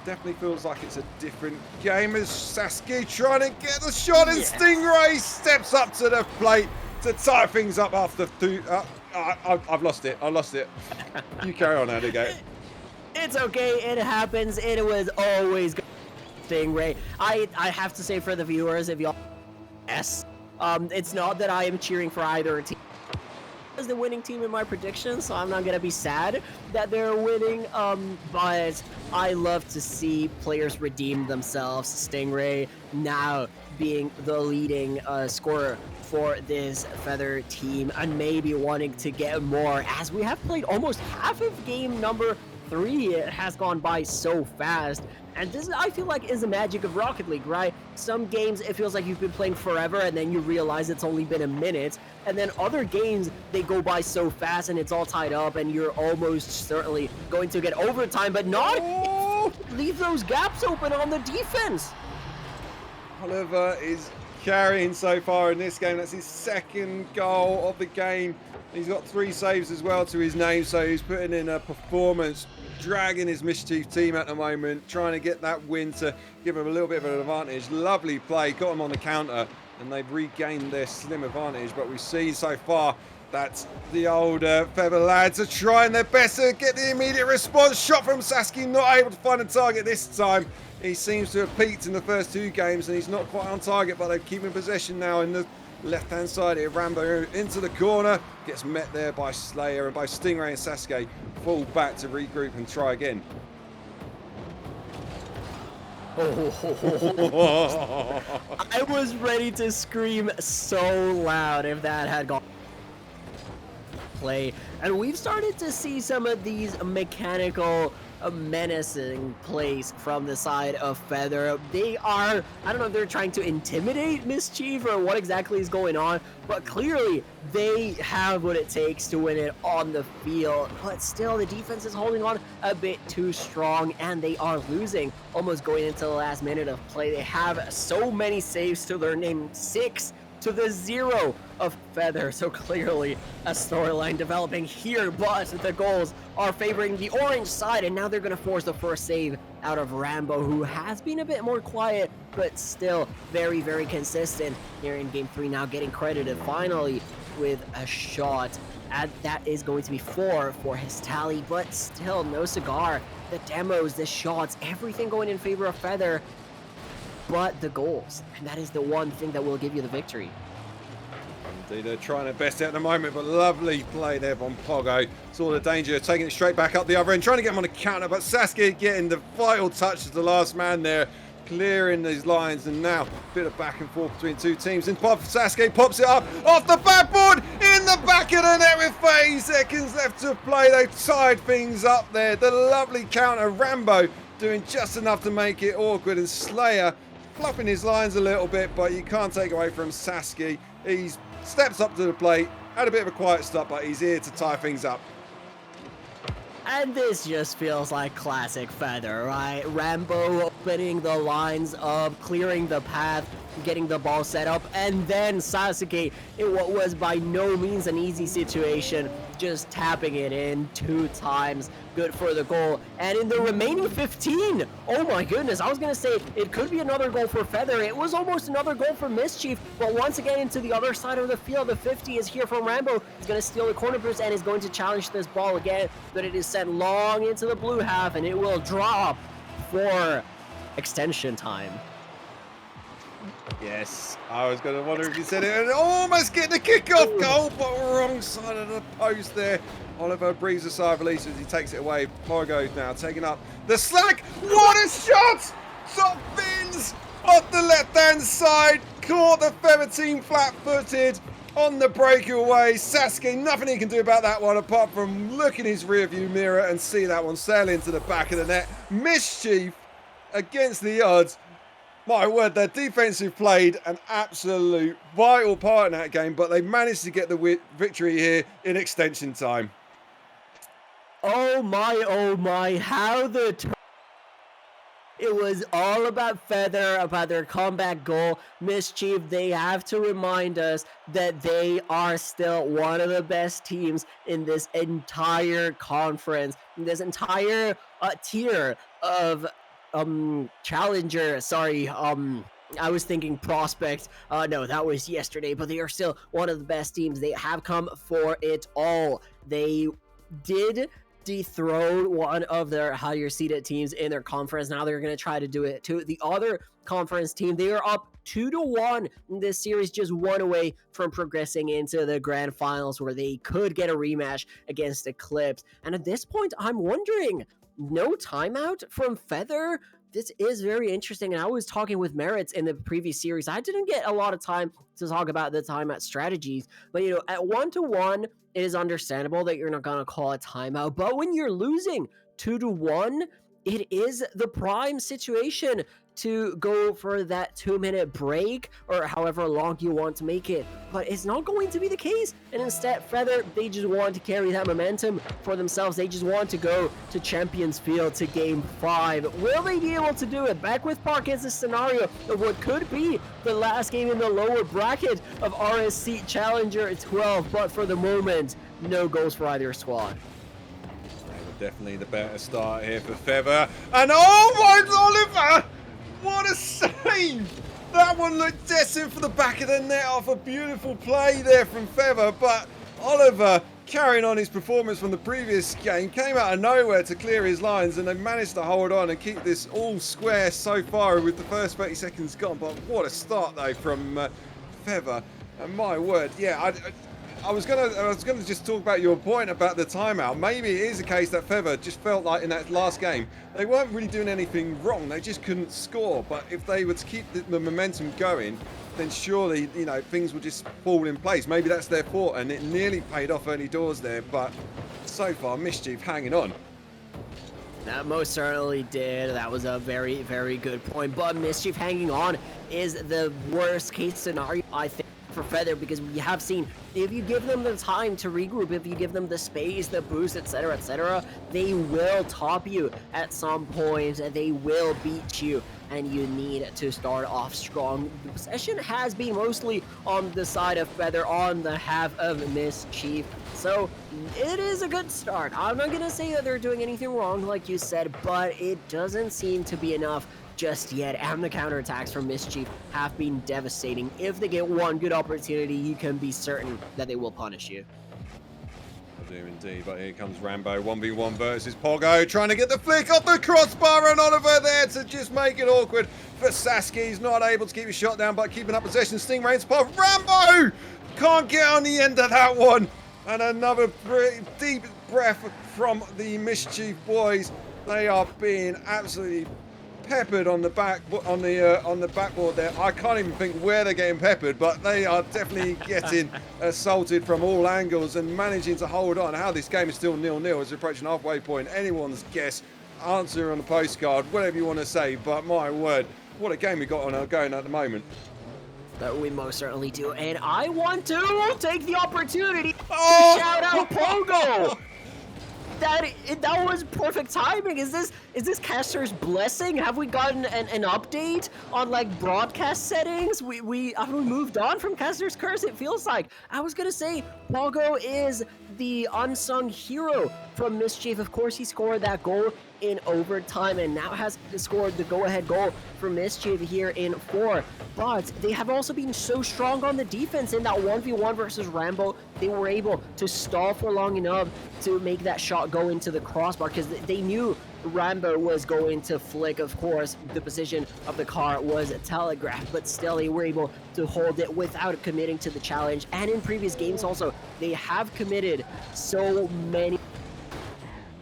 Definitely feels like it's a different game as Sasuke trying to get the shot, and Stingray steps up to the plate to tie things up after two. I've lost it. I lost it. You carry on, Adige. It's okay. It happens. It was always Stingray. I have to say for the viewers, if y'all, yes, it's not that I am cheering for either team. As the winning team in my predictions, so I'm not gonna be sad that they're winning. But I love to see players redeem themselves. Stingray now being the leading scorer for this Feather team, and maybe wanting to get more, as we have played almost half of game number 3. It has gone by so fast. And this, I feel like, is the magic of Rocket League, right? Some games, it feels like you've been playing forever, and then you realize it's only been a minute. And then other games, they go by so fast, and it's all tied up, and you're almost certainly going to get overtime, but not leave those gaps open on the defense. Oliver is carrying so far in this game. That's his second goal of the game. He's got 3 saves as well to his name, so he's putting in a performance, dragging his Mischief team at the moment, trying to get that win to give him a little bit of an advantage. Lovely play, got him on the counter, and they've regained their slim advantage. But we've seen so far that the old Feather lads are trying their best to get the immediate response. Shot from Sasuke, not able to find a target this time. He seems to have peaked in the first 2 games, and he's not quite on target, but they're keeping possession now in the left-hand side here. Rambo into the corner, gets met there by Slayer, and both Stingray and Sasuke fall back to regroup and try again. I was ready to scream so loud if that had gone play. And we've started to see some of these mechanical menacing plays from the side of Feather. They are, I don't know if they're trying to intimidate Mischief or what exactly is going on, but clearly they have what it takes to win it on the field. But still, the defense is holding on a bit too strong, and they are losing almost going into the last minute of play. They have so many saves to their name, 6 to the 0 of Feather. So clearly a storyline developing here, but the goals are favoring the orange side, and now they're going to force the first save out of Rambo, who has been a bit more quiet, but still very, very consistent here in game 3, now getting credited finally with a shot. And that is going to be 4 for his tally, but still no cigar. The demos, the shots, everything going in favor of Feather, but the goals, and that is the one thing that will give you the victory. Indeed, they're trying their best at the moment, but lovely play there from Pogo. Saw the danger, taking it straight back up the other end, trying to get him on the counter, but Sasuke getting the vital touch as the last man there, clearing these lines, and now a bit of back and forth between 2 teams. And Sasuke pops it up off the backboard, in the back of the net with 30 seconds left to play. They've tied things up there. The lovely counter, Rambo doing just enough to make it awkward, and Slayer fluffing his lines a little bit, but you can't take away from Sasuke. He steps up to the plate, had a bit of a quiet stop, but he's here to tie things up. And this just feels like classic Feather, right? Rambo opening the lines up, clearing the path, getting the ball set up, and then Sasuke, in what was by no means an easy situation, just tapping it in 2 times. Good for the goal. And in the remaining 15, oh my goodness, I was going to say it could be another goal for Feather. It was almost another goal for Mischief, but once again into the other side of the field. The 50 is here from Rambo. He's going to steal the corner boost and is going to challenge this ball again, but it is sent long into the blue half, and it will drop for extension time. Yes, I was going to wonder if you said it, and almost getting the kickoff goal, but wrong side of the post there. Oliver breathes a sigh of relief as he takes it away. Pogo now taking up the slack. What a shot! Top fins off the left-hand side. Caught the Feather team flat-footed on the breakaway. Sasuke, nothing he can do about that one apart from look in his rearview mirror and see that one sail into the back of the net. Mischief against the odds. My word, their defense have played an absolute vital part in that game, but they managed to get the victory here in extension time. Oh my, how the It was all about Feather, about their comeback goal. Mischief, they have to remind us that they are still one of the best teams in this entire conference, in this entire tier of challenger. Sorry, I was thinking prospect. No, that was yesterday, but they are still one of the best teams. They have come for it all. They did dethrone one of their higher seeded teams in their conference. Now they're going to try to do it to the other conference team. They are up 2-1 in this series, just one away from progressing into the grand finals where they could get a rematch against Eclipse. And at this point, I'm wondering, no timeout from Feather? This is very interesting, and I was talking with Merits in the previous series. I didn't get a lot of time to talk about the timeout strategies, but at 1-1, it is understandable that you're not going to call a timeout, but when you're losing 2-1, it is the prime situation to go for that 2-minute break or however long you want to make it. But it's not going to be the case. And instead, Feather, they just want to carry that momentum for themselves. They just want to go to Champions Field to Game 5. Will they be able to do it? Back with Park is a scenario of what could be the last game in the lower bracket of RSC Challenger 12. But for the moment, no goals for either squad. Definitely the better start here for Feather. And oh my Oliver! What a save! That one looked destined for the back of the net off a beautiful play there from Feather, but Oliver, carrying on his performance from the previous game, came out of nowhere to clear his lines, and they managed to hold on and keep this all square so far with the first 30 seconds gone. But what a start though from Feather. And my word, yeah, I was gonna just talk about your point about the timeout. Maybe it is a case that Feather just felt like in that last game they weren't really doing anything wrong. They just couldn't score. But if they were to keep the momentum going, then surely things will just fall in place. Maybe that's their fault, and it nearly paid off early doors there. But so far, Mischief hanging on. That most certainly did. That was a very, very good point. But Mischief hanging on is the worst case scenario, I think, for Feather, because we have seen if you give them the time to regroup, if you give them the space, the boost, etc., they will top you at some point. They will beat you, and you need to start off strong. The possession has been mostly on the side of Feather, on the half of Mischief, so it is a good start. I'm not gonna say that they're doing anything wrong, like you said, but it doesn't seem to be enough just yet, and the counterattacks from Mischief have been devastating. If they get one good opportunity, you can be certain that they will punish you. I do indeed, but here comes Rambo, 1v1 versus Pogo, trying to get the flick off the crossbar, and Oliver there to just make it awkward for Sasuke. He's not able to keep his shot down, but keeping up possession. Stingray in spot. Rambo can't get on the end of that one, and another deep breath from the Mischief boys. They are being absolutely peppered on the backboard there. I can't even think where they're getting peppered, but they are definitely getting assaulted from all angles and managing to hold on. How this game is still 0-0 as we're approaching halfway point, anyone's guess. Answer on the postcard, whatever you want to say, but my word, what a game we got on going at the moment. That we most certainly do, and I want to take the opportunity to shout out Pogo. That was perfect timing. Is this Caster's blessing? Have we gotten an update on like broadcast settings? We have we moved on from Caster's curse? It feels like. I was gonna say Pogo is the unsung hero from Mischief. Of course, he scored that goal in overtime and now has scored the go-ahead goal for Mischief here in 4. But they have also been so strong on the defense in that 1v1 versus Rambo. They were able to stall for long enough to make that shot go into the crossbar because they knew Rambo was going to flick. Of course, the position of the car was telegraphed, but still they were able to hold it without committing to the challenge. And in previous games also, they have committed so many.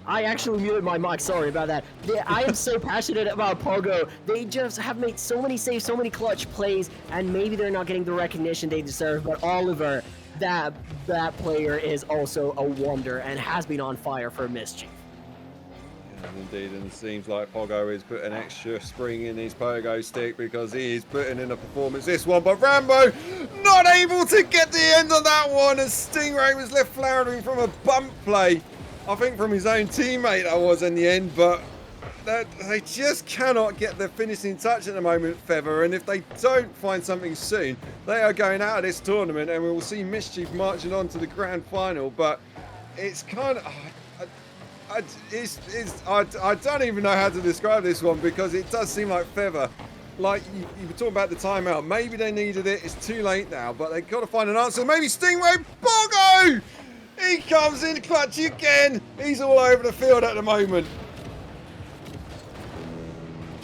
I actually muted my mic, sorry about that. I am so passionate about Pogo. They just have made so many saves, so many clutch plays, and maybe they're not getting the recognition they deserve, but Oliver, that player is also a wonder and has been on fire for Mischief. Yeah, indeed, and it seems like Pogo is putting extra spring in his pogo stick because he is putting in a performance this one, but Rambo not able to get the end of that one as Stingray was left floundering from a bump play. I think from his own teammate I was in the end, but they just cannot get the finishing touch at the moment, Feather. And if they don't find something soon, they are going out of this tournament, and we will see Mischief marching on to the grand final. But it's kind of, I don't even know how to describe this one, because it does seem like Feather. Like you were talking about the timeout. Maybe they needed it. It's too late now, but they've got to find an answer. Maybe Stingray Pogo! He comes in clutch again. He's all over the field at the moment.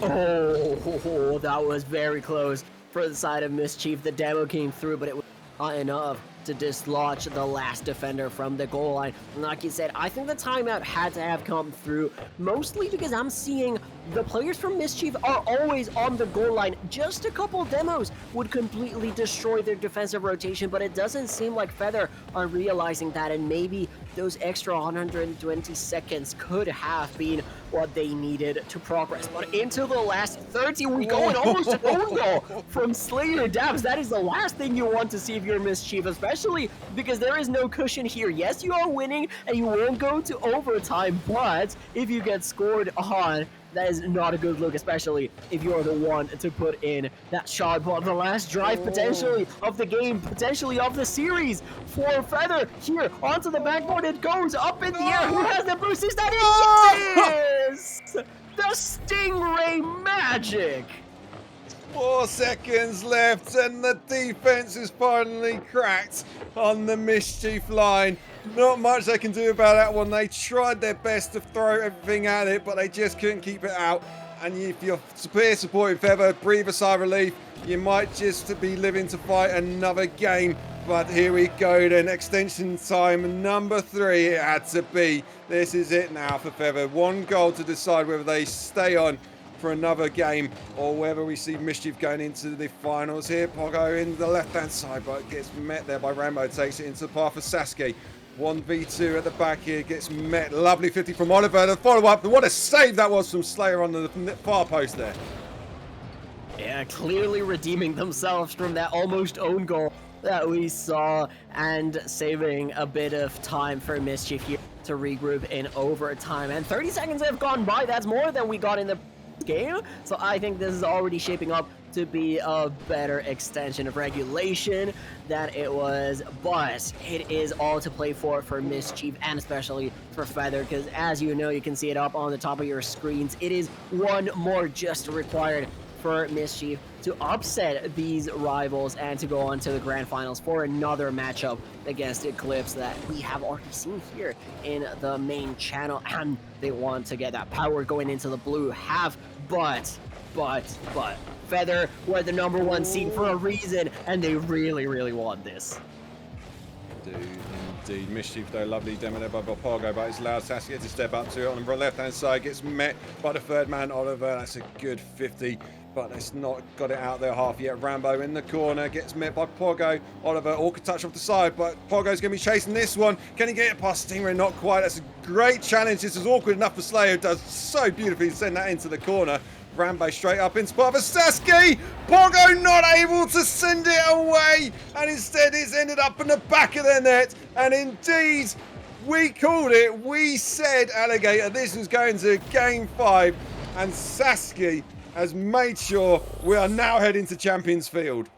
Oh, that was very close for the side of Mischief. The demo came through, but it was not enough to dislodge the last defender from the goal line. And like you said, I think the timeout had to have come through, mostly because I'm seeing the players from Mischief are always on the goal line. Just a couple demos would completely destroy their defensive rotation, but it doesn't seem like Feather are realizing that, and maybe those extra 120 seconds could have been what they needed to progress. But into the last 30, we going almost an own goal from Slayer Dabs. That is the last thing you want to see if you're Mischief, especially because there is no cushion here. Yes, you are winning and you won't go to overtime, but if you get scored on, that is not a good look, especially if you're the one to put in that shot. But the last drive potentially of the game, potentially of the series for Feather here onto the backboard. It goes up in the air. Who has the boost? Is that it? Yes! The Stingray magic! 4 seconds left, and the defense is finally cracked on the Mischief line. Not much they can do about that one. They tried their best to throw everything at it, but they just couldn't keep it out. And if you're peer supporting Feather, breathe a sigh of relief. You might just be living to fight another game. But here we go then, extension time number 3 it had to be. This is it now for Feather. 1 goal to decide whether they stay on for another game or whether we see Mischief going into the finals here. Pogo in the left-hand side, but gets met there by Rambo, takes it into the path of Sasuke. 1v2 at the back here, gets met. Lovely 50 from Oliver. The follow-up, what a save that was from Slayer on the far post there. Yeah, clearly redeeming themselves from that almost own goal that we saw, and saving a bit of time for Mischief here to regroup in overtime. And 30 seconds have gone by. That's more than we got in the game, so I think this is already shaping up to be a better extension of regulation than it was, but it is all to play for Mischief, and especially for Feather, because as you know, you can see it up on the top of your screens. It is one more just required for Mischief to upset these rivals and to go on to the grand finals for another matchup against Eclipse that we have already seen here in the main channel. And they want to get that power going into the blue half, but Feather were the #1 seed for a reason, and they really want this. Indeed. Mischief though, lovely demo there by Pogo, but it's allowed Sasuke to step up to it on the left-hand side, gets met by the third man, Oliver. That's a good 50, but it's not got it out there half yet. Rambo in the corner, gets met by Pogo. Oliver, awkward touch off the side, but Pogo's going to be chasing this one. Can he get it past Stingray? Not quite. That's a great challenge. This is awkward enough for Slayer, who does so beautifully to send that into the corner. Rambo straight up into part of Sasuke. Pogo not able to send it away, and instead it's ended up in the back of the net. And indeed, we called it. We said, Alligator, this was going to game 5, and Sasuke has made sure we are now heading to Champions Field.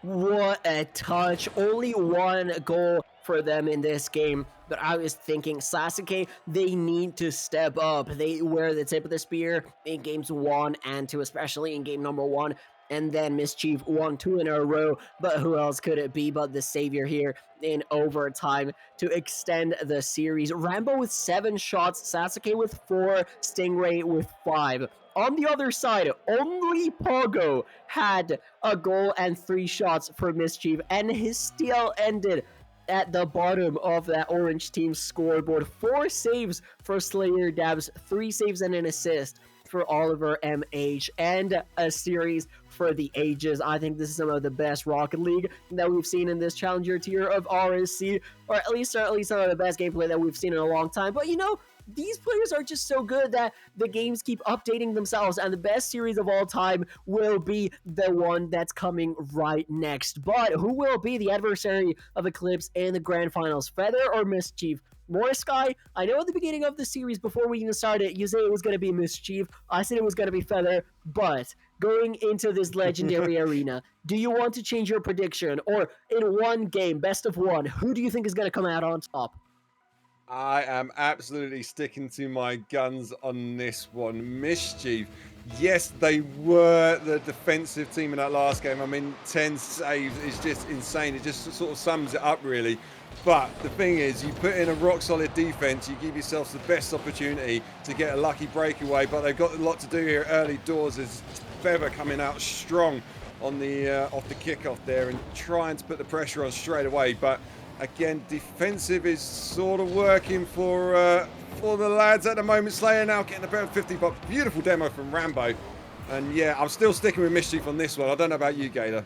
What a touch. Only 1 goal for them in this game. But I was thinking, Sasuke, they need to step up. They were the tip of the spear in games 1 and 2, especially in game #1. And then Mischief won 2 in a row. But who else could it be but the savior here in overtime to extend the series? Rambo with 7 shots, Sasuke with 4, Stingray with 5. On the other side, only Pogo had a goal and 3 shots for Mischief, and he still ended at the bottom of that orange team scoreboard. 4 saves for Slayer Dabs, 3 saves and an assist for Oliver MH, and a series for the ages. I think this is some of the best Rocket League that we've seen in this challenger tier of RSC, or at least some of the best gameplay that we've seen in a long time. But you know, these players are just so good that the games keep updating themselves, and the best series of all time will be the one that's coming right next. But who will be the adversary of Eclipse in the grand finals, Feather or Mischief? Sky, I know at the beginning of the series, before we even started, you said it was going to be Mischief. I said it was going to be Feather. But going into this legendary arena, do you want to change your prediction? Or in one game, best of one, who do you think is going to come out on top? I am absolutely sticking to my guns on this one. Mischief. Yes, they were the defensive team in that last game. I mean, 10 saves is just insane. It just sort of sums it up, really. But the thing is, you put in a rock-solid defense, you give yourselves the best opportunity to get a lucky breakaway. But they've got a lot to do here early doors. As Feather coming out strong on the off the kickoff there and trying to put the pressure on straight away. But again, defensive is sort of working for the lads at the moment. Slayer now getting a better 50, but beautiful demo from Rambo. And yeah, I'm still sticking with Mischief on this one. I don't know about you, Gator.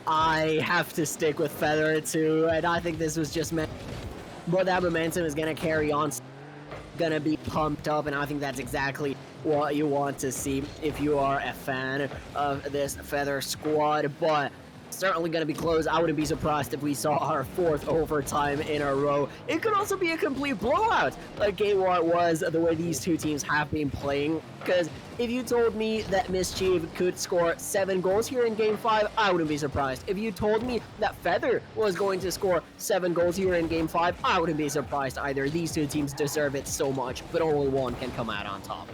I have to stick with Feather too, and I think this was just meant. But that momentum is going to carry on, going to be pumped up, and I think that's exactly what you want to see if you are a fan of this Feather squad. But certainly going to be close. I wouldn't be surprised if we saw our 4th overtime in a row. It could also be a complete blowout, like Game 1 was, the way these two teams have been playing. Because if you told me that Mischief could score 7 goals here in Game 5, I wouldn't be surprised. If you told me that Feather was going to score 7 goals here in Game 5, I wouldn't be surprised either. These two teams deserve it so much, but only one can come out on top.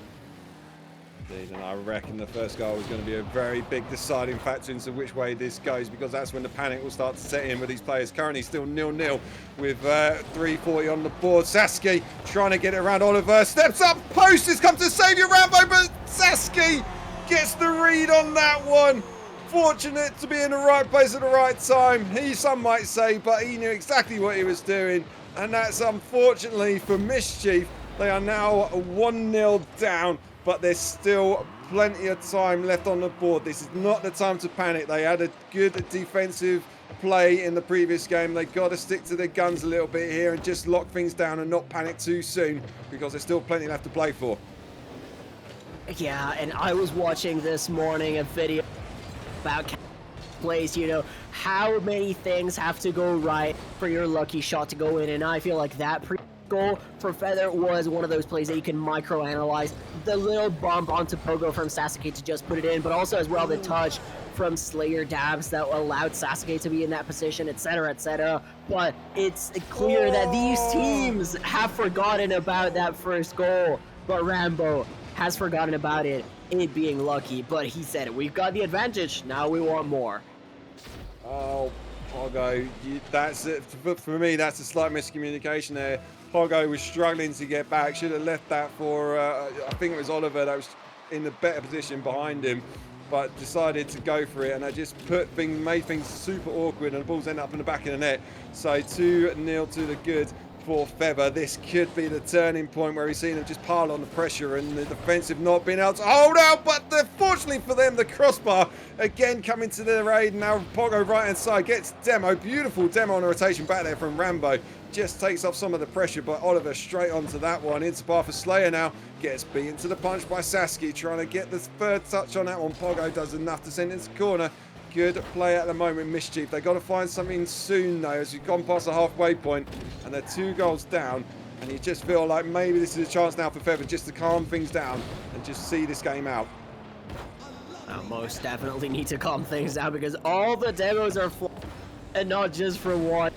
Indeed, and I reckon the first goal is going to be a very big deciding factor into which way this goes, because that's when the panic will start to set in with these players. Currently still 0-0 with 3:40 on the board. Sasuke trying to get it around Oliver. Steps up, post has come to save you, Rambo, but Sasuke gets the read on that one. Fortunate to be in the right place at the right time, some might say, but he knew exactly what he was doing. And that's unfortunately for Mischief. They are now 1-0 down. But there's still plenty of time left on the board. This is not the time to panic. They had a good defensive play in the previous game. They've got to stick to their guns a little bit here and just lock things down and not panic too soon, because there's still plenty left to play for. Yeah, and I was watching this morning a video about plays, how many things have to go right for your lucky shot to go in, and I feel like that goal for Feather was one of those plays that you can micro-analyze. The little bump onto Pogo from Sasuke to just put it in, but also as well the touch from Slayer Dabs that allowed Sasuke to be in that position, etc., etc. But it's clear that these teams have forgotten about that first goal. But Rambo has forgotten about it being lucky. But he said, we've got the advantage, now we want more. Oh, Pogo, that's it. For me, that's a slight miscommunication there. Pogo was struggling to get back. Should have left that for, I think it was Oliver that was in the better position behind him, but decided to go for it, and that just made things super awkward, and the balls end up in the back of the net. So 2-0 to the good for Feather. This could be the turning point where we've seen them just pile on the pressure and the defensive not being able to hold out, but fortunately for them, the crossbar again coming to their aid. Now Pogo right hand side gets demo, beautiful demo on a rotation back there from Rambo. Just takes off some of the pressure, but Oliver straight onto that one. Into bar for Slayer now. Gets beaten to the punch by Sasuke, trying to get the third touch on that one. Pogo does enough to send it into the corner. Good play at the moment, Mischief. They've got to find something soon, though, as we've gone past the halfway point, and they're 2 goals down. And you just feel like maybe this is a chance now for Feather just to calm things down and just see this game out. I most definitely need to calm things down, because all the demos are full, and not just for one.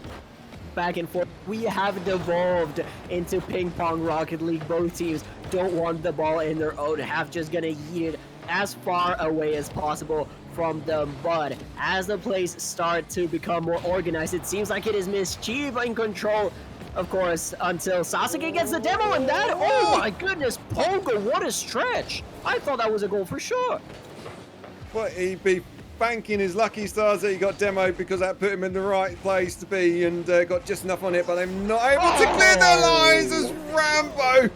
Back and forth, we have devolved into ping pong Rocket League. Both teams don't want the ball in their own half, just gonna yeet it as far away as possible from them. But as the plays start to become more organized, it seems like it is Mischief in control, of course, until Sasuke gets the demo, and that, oh my goodness, Pogo, what a stretch. I thought that was a goal for sure. But he'd be banking his lucky stars that he got demoed, because that put him in the right place to be, and got just enough on it, but they're not able to clear their lines as Rambo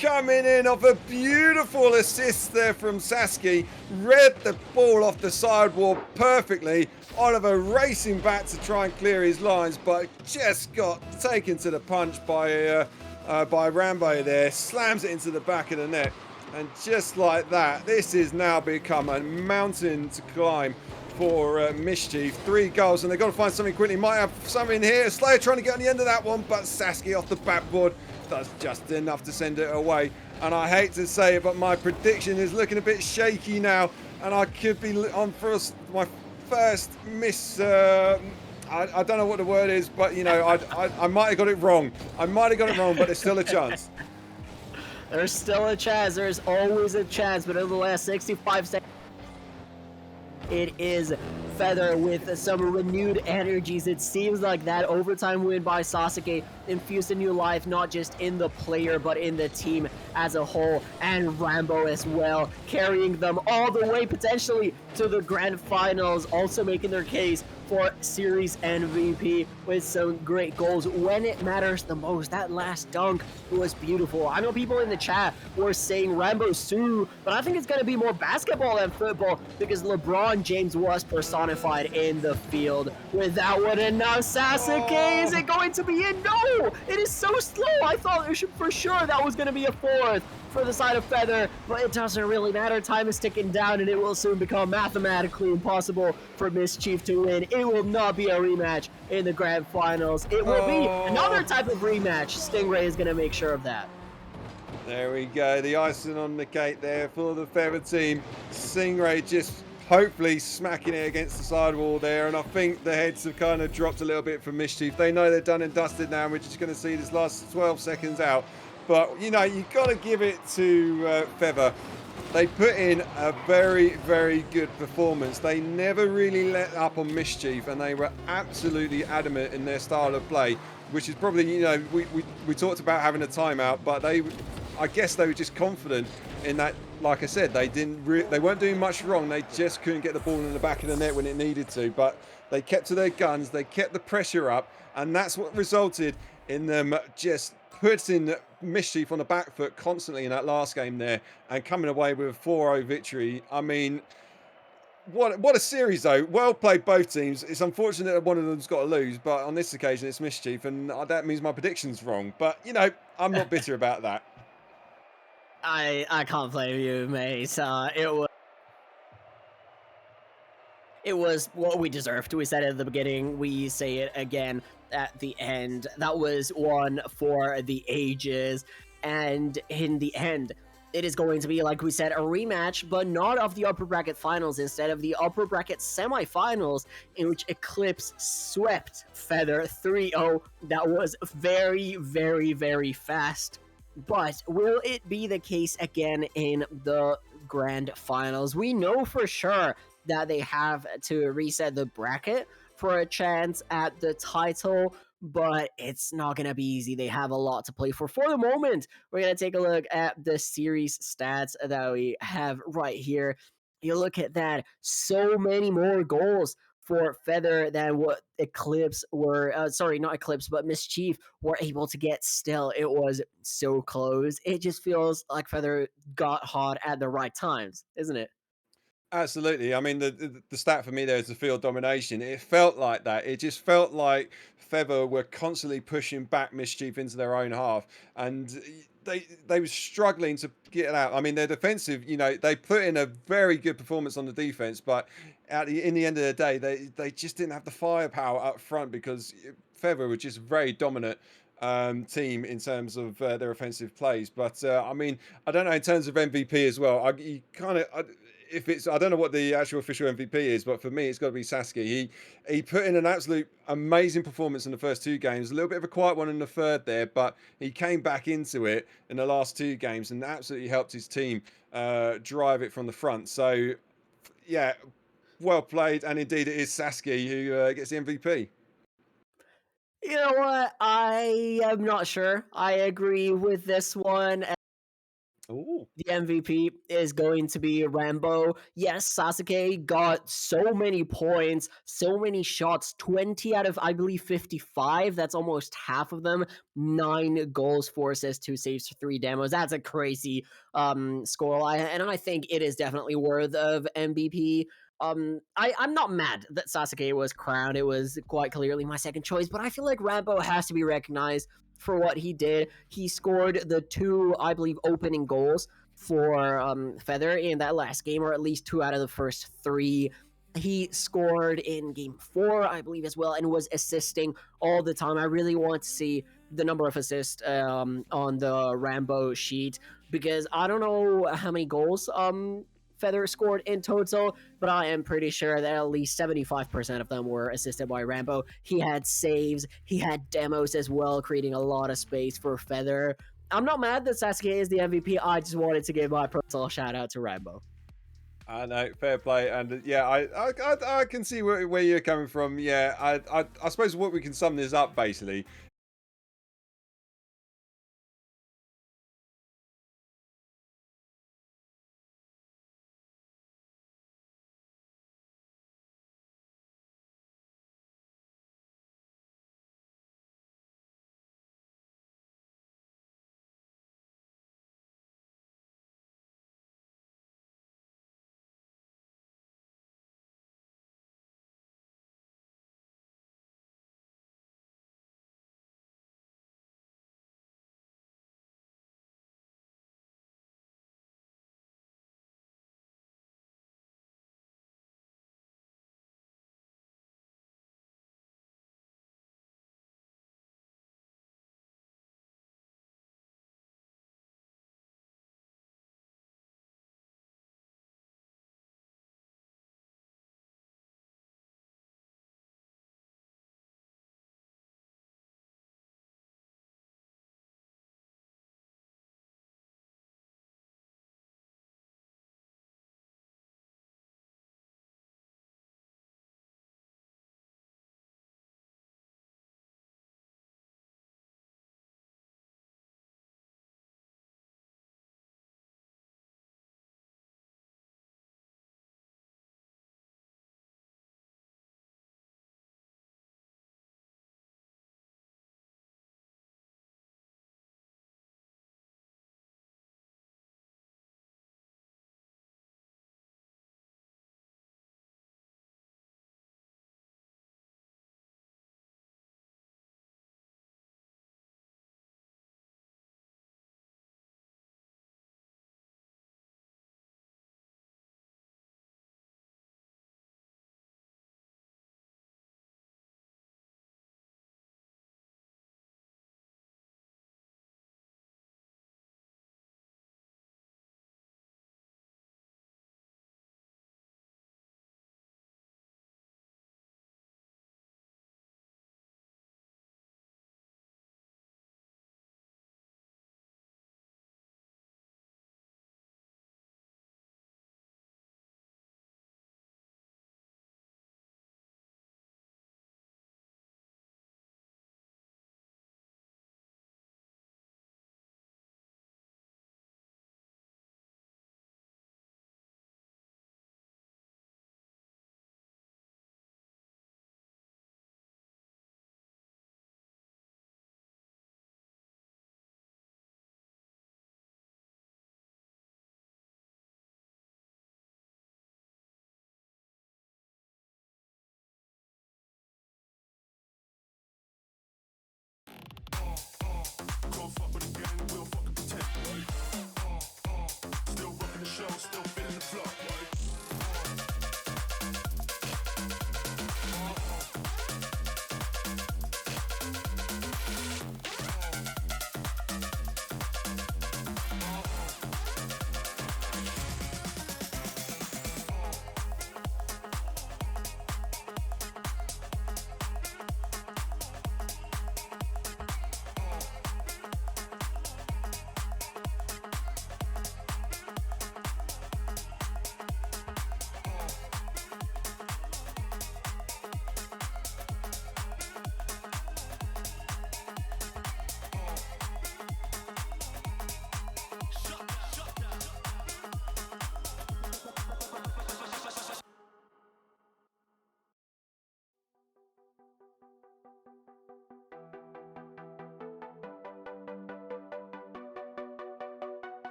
coming in off a beautiful assist there from Sasuke. Read the ball off the sidewall perfectly. Oliver racing back to try and clear his lines, but just got taken to the punch by by Rambo there, slams it into the back of the net. And just like that, this has now become a mountain to climb for Mischief. 3 goals, and they've got to find something quickly. Might have something here. Slayer trying to get on the end of that one, but Sasuke off the backboard does just enough to send it away. And I hate to say it, but my prediction is looking a bit shaky now, and I could be on for my first miss. I don't know what the word is, but you know, I might have got it wrong. I might have got it wrong, but there's still a chance. There's still a chance. There's always a chance, but in the last 65 seconds, it is Feather with some renewed energies. It seems like that overtime win by Sasuke infused a new life, not just in the player, but in the team as a whole, and Rambo as well, carrying them all the way potentially to the grand finals, also making their case for series MVP with some great goals when it matters the most. That last dunk was beautiful. I know people in the chat were saying Rambo Sue, but I think it's going to be more basketball than football because LeBron James was personified in the field with that one. And now Sasuke, is it going to be in? No, it is so slow. I thought it should, for sure that was going to be a fourth for the side of Feather, but it doesn't really matter. Time is ticking down, and it will soon become mathematically impossible for Mischief to win. It will not be a rematch in the grand finals. It will be another type of rematch. Stingray is going to make sure of that. There we go, the icing on the cake there for the Feather team. Stingray just hopefully smacking it against the sidewall there, and I think the heads have kind of dropped a little bit from Mischief. They know they're done and dusted now, and we're just going to see this last 12 seconds out. But, you know, you've got to give it to Feather. They put in a very, very good performance. They never really let up on Mischief, and they were absolutely adamant in their style of play, which is probably, you know, we talked about having a timeout, but I guess they were just confident in that. Like I said, they weren't doing much wrong. They just couldn't get the ball in the back of the net when it needed to, but they kept to their guns. They kept the pressure up, and that's what resulted in them just putting Mischief on the back foot constantly in that last game there and coming away with a 4-0 victory. I mean, what a series though. Well played both teams. It's unfortunate that one of them's got to lose, but on this occasion it's Mischief, and that means my prediction's wrong. But, you know, I'm not bitter about that. I can't blame you, mate. It was what we deserved. We said it at the beginning. We say it again at the end. That was one for the ages. And in the end, it is going to be, like we said, a rematch, but not of the upper bracket finals, instead of the upper bracket semifinals, in which Eclipse swept Feather 3-0. That was very, very, very fast. But will it be the case again in the grand finals? We know for sure that they have to reset the bracket for a chance at the title, but it's not going to be easy. They have a lot to play for. For the moment, we're going to take a look at the series stats that we have right here. You look at that, so many more goals for Feather than what Eclipse were, sorry, not Eclipse, but Mischief were able to get still. It was so close. It just feels like Feather got hot at the right times, isn't it? Absolutely. I mean, the stat for me there is the field domination. It felt like that. It just felt like Feather were constantly pushing back Mischief into their own half, and they were struggling to get it out. I mean, their defensive, you know, they put in a very good performance on the defense, but in the end of the day, they just didn't have the firepower up front because Feather were just very dominant team in terms of their offensive plays. But I mean, I don't know in terms of MVP as well. I don't know what the actual official MVP is, but for me, it's got to be Sasuke. He put in an absolute amazing performance in the first 2 games. A little bit of a quiet one in the third there, but he came back into it in the last 2 games and absolutely helped his team drive it from the front. So, yeah, well played. And indeed, it is Sasuke who gets the MVP. You know what? I am not sure. I agree with this one. Ooh. The MVP is going to be Rambo. Yes, Sasuke got so many points, so many shots, 20 out of, I believe, 55. That's almost half of them. 9 goals, 4 assists, 2 saves, 3 demos. That's a crazy score line, and I think it is definitely worth of MVP. I'm not mad that Sasuke was crowned. It was quite clearly my second choice, but I feel like Rambo has to be recognized for what he did. He scored the 2, I believe, opening goals for Feather in that last game, or at least 2 out of the first 3. He scored in game 4, I believe, as well, and was assisting all the time. I really want to see the number of assists on the Rambo sheet, because I don't know how many goals Feather scored in total, but I am pretty sure that at least 75% of them were assisted by Rambo. He had saves, he had demos as well, creating a lot of space for Feather. I'm not mad that Sasuke is the MVP. I just wanted to give my personal shout out to Rambo. I know, fair play, and yeah, I can see where you're coming from. Yeah, I suppose what we can sum this up basically.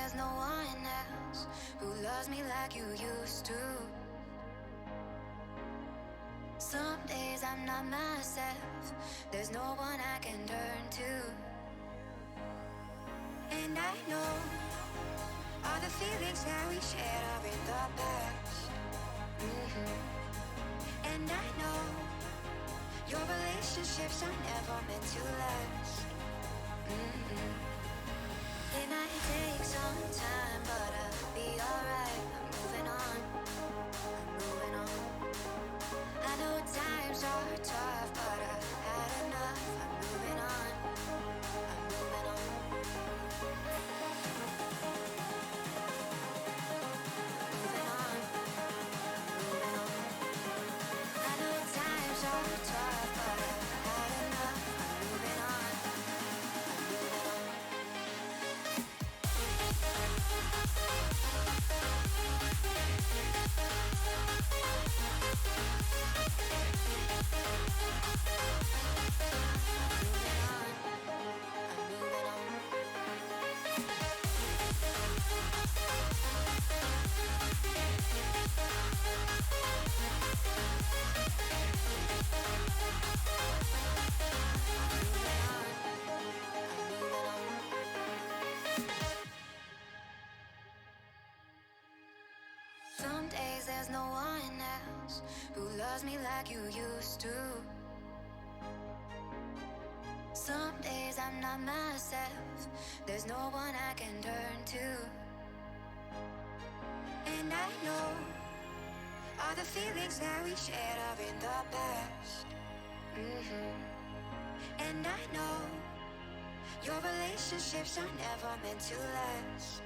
there's no one else who loves me like you used to. Some days I'm not myself, there's no one I can turn to. And I know all the feelings that we shared are in the past. And I know your relationships are never meant to last. It might take some time, but I'll be alright. I'm moving on, I'm moving on. I know times are tough, but I've had enough. I'm moving on, I'm moving on. Moving on, moving on. I know times are tough, but I've had enough. I'm moving on, I'm moving on. Some days there's no one else who loves me like you used to. Some days I'm not myself, there's no one I can turn to. And I know all the feelings that we shared are in the past. And I know your relationships are never meant to last.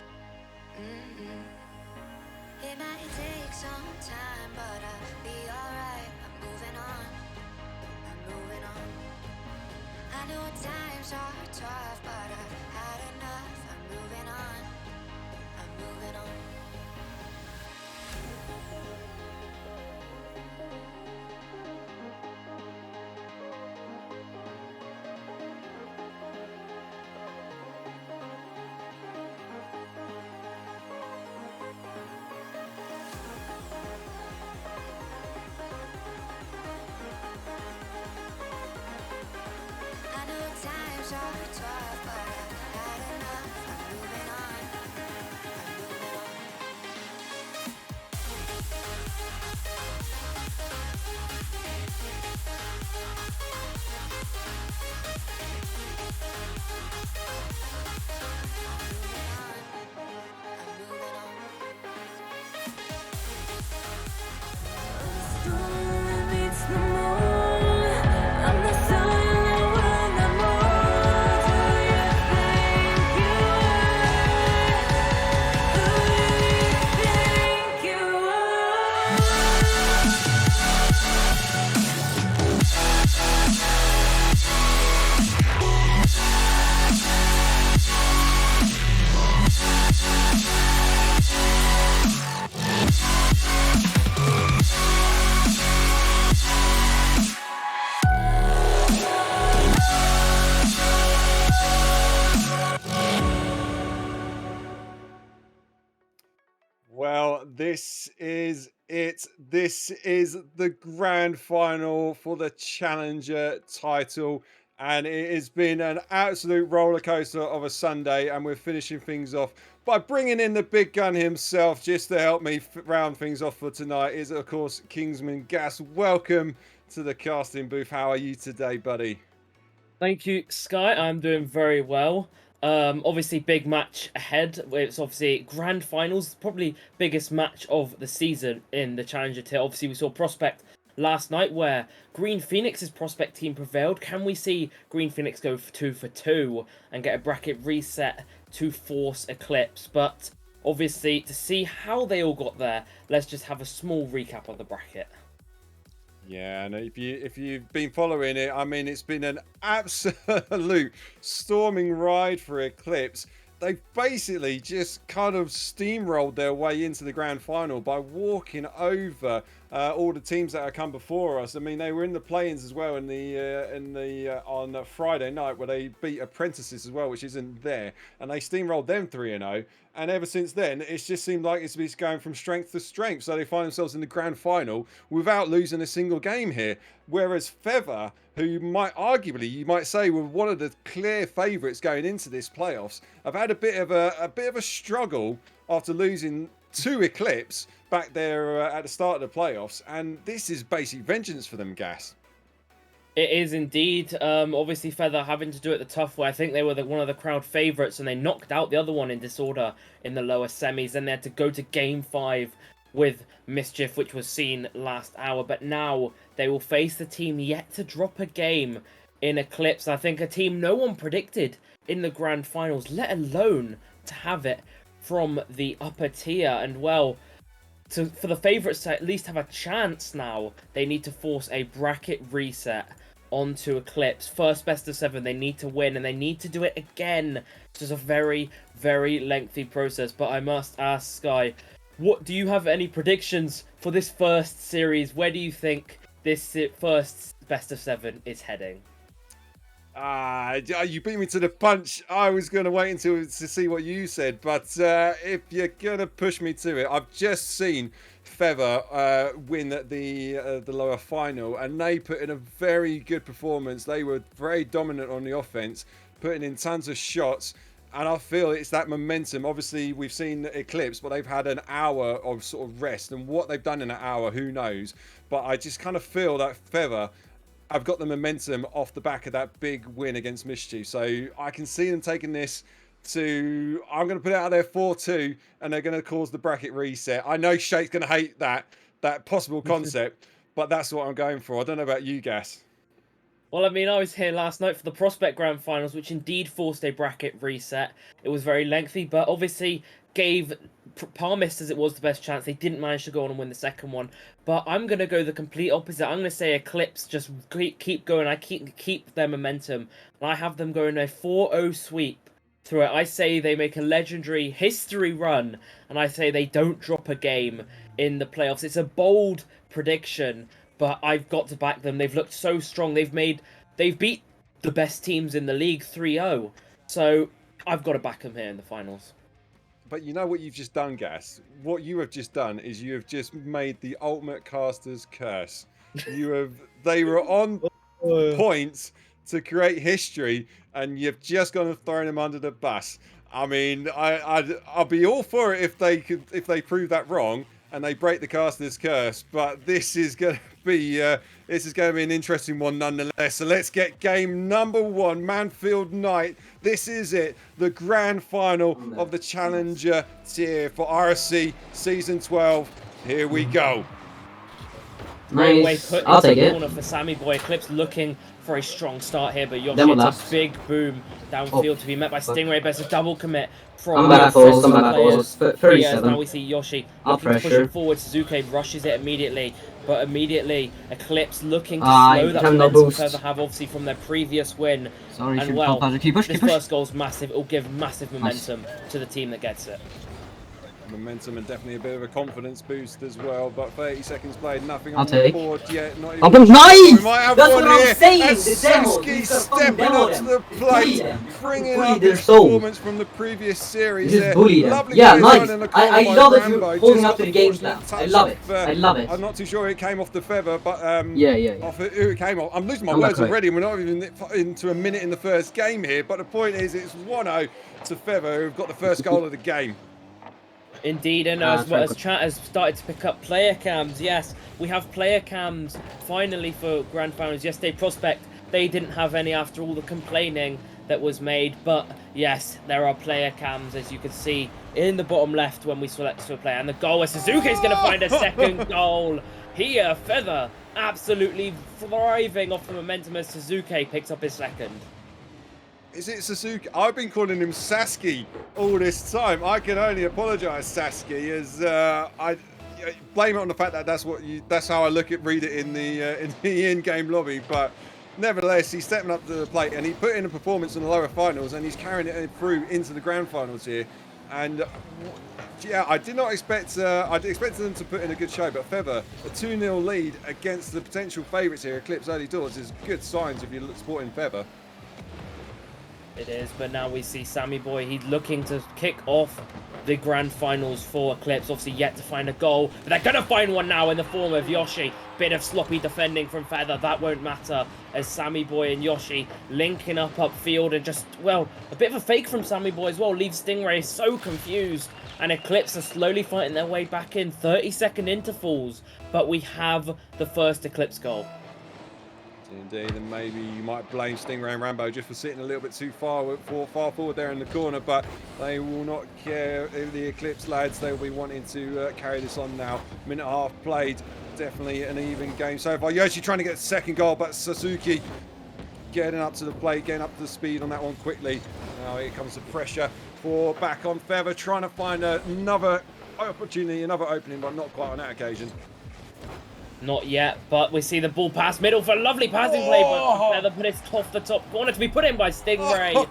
It might take some time, but I'll be alright. I'm moving on, I'm moving on. I know times are tough, but I've had enough. I'm moving on, I'm moving on. I know times are tough, but I've had enough. I'm moving on, I'm moving on. Well, this is it. This is the grand final for the Challenger title. And it has been an absolute roller coaster of a Sunday. And we're finishing things off by bringing in the big gun himself just to help me round things off for tonight. Is, of course, Kingsman Gas. Welcome to the casting booth. How are you today, buddy? Thank you, Sky. I'm doing very well. Obviously, big match ahead. It's obviously grand finals, probably biggest match of the season in the Challenger tier. Obviously, we saw Prospect last night where Green Phoenix's Prospect team prevailed. Can we see Green Phoenix go for 2 for 2 and get a bracket reset to force Eclipse? But obviously, to see how they all got there, let's just have a small recap of the bracket. Yeah, and if you've been following it, I mean, it's been an absolute storming ride for Eclipse. they've basically just kind of steamrolled their way into the grand final by walking over all the teams that have come before us. I mean, they were in the play-ins as well on Friday night, where they beat Apprentices as well, which isn't there, and they steamrolled them 3-0. And ever since then, it's just seemed like it's been going from strength to strength. So they find themselves in the grand final without losing a single game here. Whereas Feather, who you might say were one of the clear favourites going into this playoffs, have had a bit of a struggle after losing to Eclipse back there at the start of the playoffs. And this is basic vengeance for them, Gas. It is indeed. Obviously, Feather having to do it the tough way. I think they were one of the crowd favourites, and they knocked out the other one in Disorder in the lower semis. And they had to go to Game 5 with Mischief, which was seen last hour. But now they will face the team yet to drop a game in Eclipse. I think a team no one predicted in the grand finals, let alone to have it from the upper tier. And well, for the favourites to at least have a chance now, they need to force a bracket reset onto Eclipse. First best of 7, they need to win, and they need to do it again. It's just a very, very lengthy process. But I must ask, Sky, what do you have any predictions for this first series? Where do you think this first best of 7 is heading? You beat me to the punch. I was going to wait to see what you said, but if you're going to push me to it, I've just seen Feather win at the lower final, and they put in a very good performance. They were very dominant on the offense, putting in tons of shots, and I feel it's that momentum. Obviously, we've seen Eclipse, but they've had an hour of sort of rest, and what they've done in that hour, who knows? But I just kind of feel that Feather, I've got the momentum off the back of that big win against Mischief. So I can see them taking this to, I'm going to put it out there 4-2, and they're going to cause the bracket reset. I know Shake's going to hate that possible concept, but that's what I'm going for. I don't know about you, Gas. Well, I mean, I was here last night for the Prospect Grand Finals, which indeed forced a bracket reset. It was very lengthy, but obviously gave Palmist, as it was, the best chance. They didn't manage to go on and win the second one. But I'm going to go the complete opposite. I'm going to say Eclipse just keep going. I keep their momentum. And I have them going a 4-0 sweep through it. I say they make a legendary history run. And I say they don't drop a game in the playoffs. It's a bold prediction, but I've got to back them. They've looked so strong. They've beat the best teams in the league 3-0. So I've got to back them here in the finals. But you know what you've just done, Gas? What you have just done is you have just made the ultimate caster's curse. They were on points to create history, and you've just gone and thrown them under the bus. I mean, I'll be all for it if they prove that wrong and they break the caster's curse. But this is going to be an interesting one nonetheless. So let's get game number 1, Manfield Knight. This is it, the grand final of the Challenger tier for RSC Season 12. Here we go. Nice. I'll take it. Corner for Sammy Boy. Eclipse looking for a strong start here, but Yoshi, it's a big boom downfield to be met by Stingray. But it's a double commit from I'm back forwards. 37. Now we see Yoshi looking to push it forward. Suzuki rushes it immediately, but immediately Eclipse looking to slow that momentum Feather have obviously from their previous win. Sorry, and well, push. This first goal's massive. It will give massive momentum to the team that gets it. Momentum and definitely a bit of a confidence boost as well, but 30 seconds played, nothing on the board yet. Not even nice! We might have That's one what I'm here. saying! Suzuki stepping up to the plate, bringing up his performance from the previous series. Lovely, yeah, nice. I love that you're holding up to the game plan. I love it. I love it. I'm not too sure it came off the Feather, but yeah. off who it came off. I'm losing my words already, and we're not even into a minute in the first game here. But the point is, it's 1-0 to Feather, who've got the first goal of the game. Indeed, and as chat has started to pick up player cams, yes, we have player cams finally for grand finals. Yesterday, Prospect, they didn't have any after all the complaining that was made, but yes, there are player cams, as you can see in the bottom left when we select to a player. And the goal is Suzuki is going to find a second goal here. Feather absolutely thriving off the momentum as Suzuki picks up his second. Is it Suzuki? I've been calling him Sasuke all this time. I can only apologise, Sasuke, as I blame it on the fact that that's how I read it in the in-game lobby. But nevertheless, he's stepping up to the plate and he put in a performance in the lower finals and he's carrying it through into the grand finals here. And yeah, I did not expect, I expected them to put in a good show, but Feather, a 2-0 lead against the potential favourites here, Eclipse early doors, is good signs if you're supporting Feather. It is, but now we see Sammy Boy, he's looking to kick off the grand finals for Eclipse. Obviously yet to find a goal, but they're going to find one now in the form of Yoshi. Bit of sloppy defending from Feather, that won't matter, as Sammy Boy and Yoshi linking up upfield, and just, well, a bit of a fake from Sammy Boy as well, leaves Stingray so confused, and Eclipse are slowly fighting their way back in 30-second intervals, but we have the first Eclipse goal. Indeed, and maybe you might blame Stingray and Rambo just for sitting a little bit too far forward there in the corner, but they will not care. The Eclipse lads, they'll be wanting to carry this on now. Minute and a half played, definitely an even game so far. Yoshi trying to get a second goal, but Suzuki getting up to the plate, getting up to the speed on that one quickly. Now here comes the pressure for back on Feather, trying to find another opportunity, another opening, but not quite on that occasion. Not yet, but we see the ball pass middle for a lovely passing play, but Feather put it off the top corner to be put in by Stingray.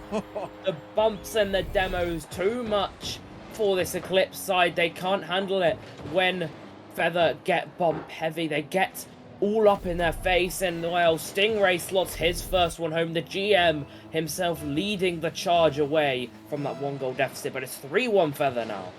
The bumps and the demos, too much for this Eclipse side. They can't handle it when Feather get bump heavy. They get all up in their face, and well, Stingray slots his first one home. The GM himself leading the charge away from that 1-goal deficit, but it's 3-1 Feather now.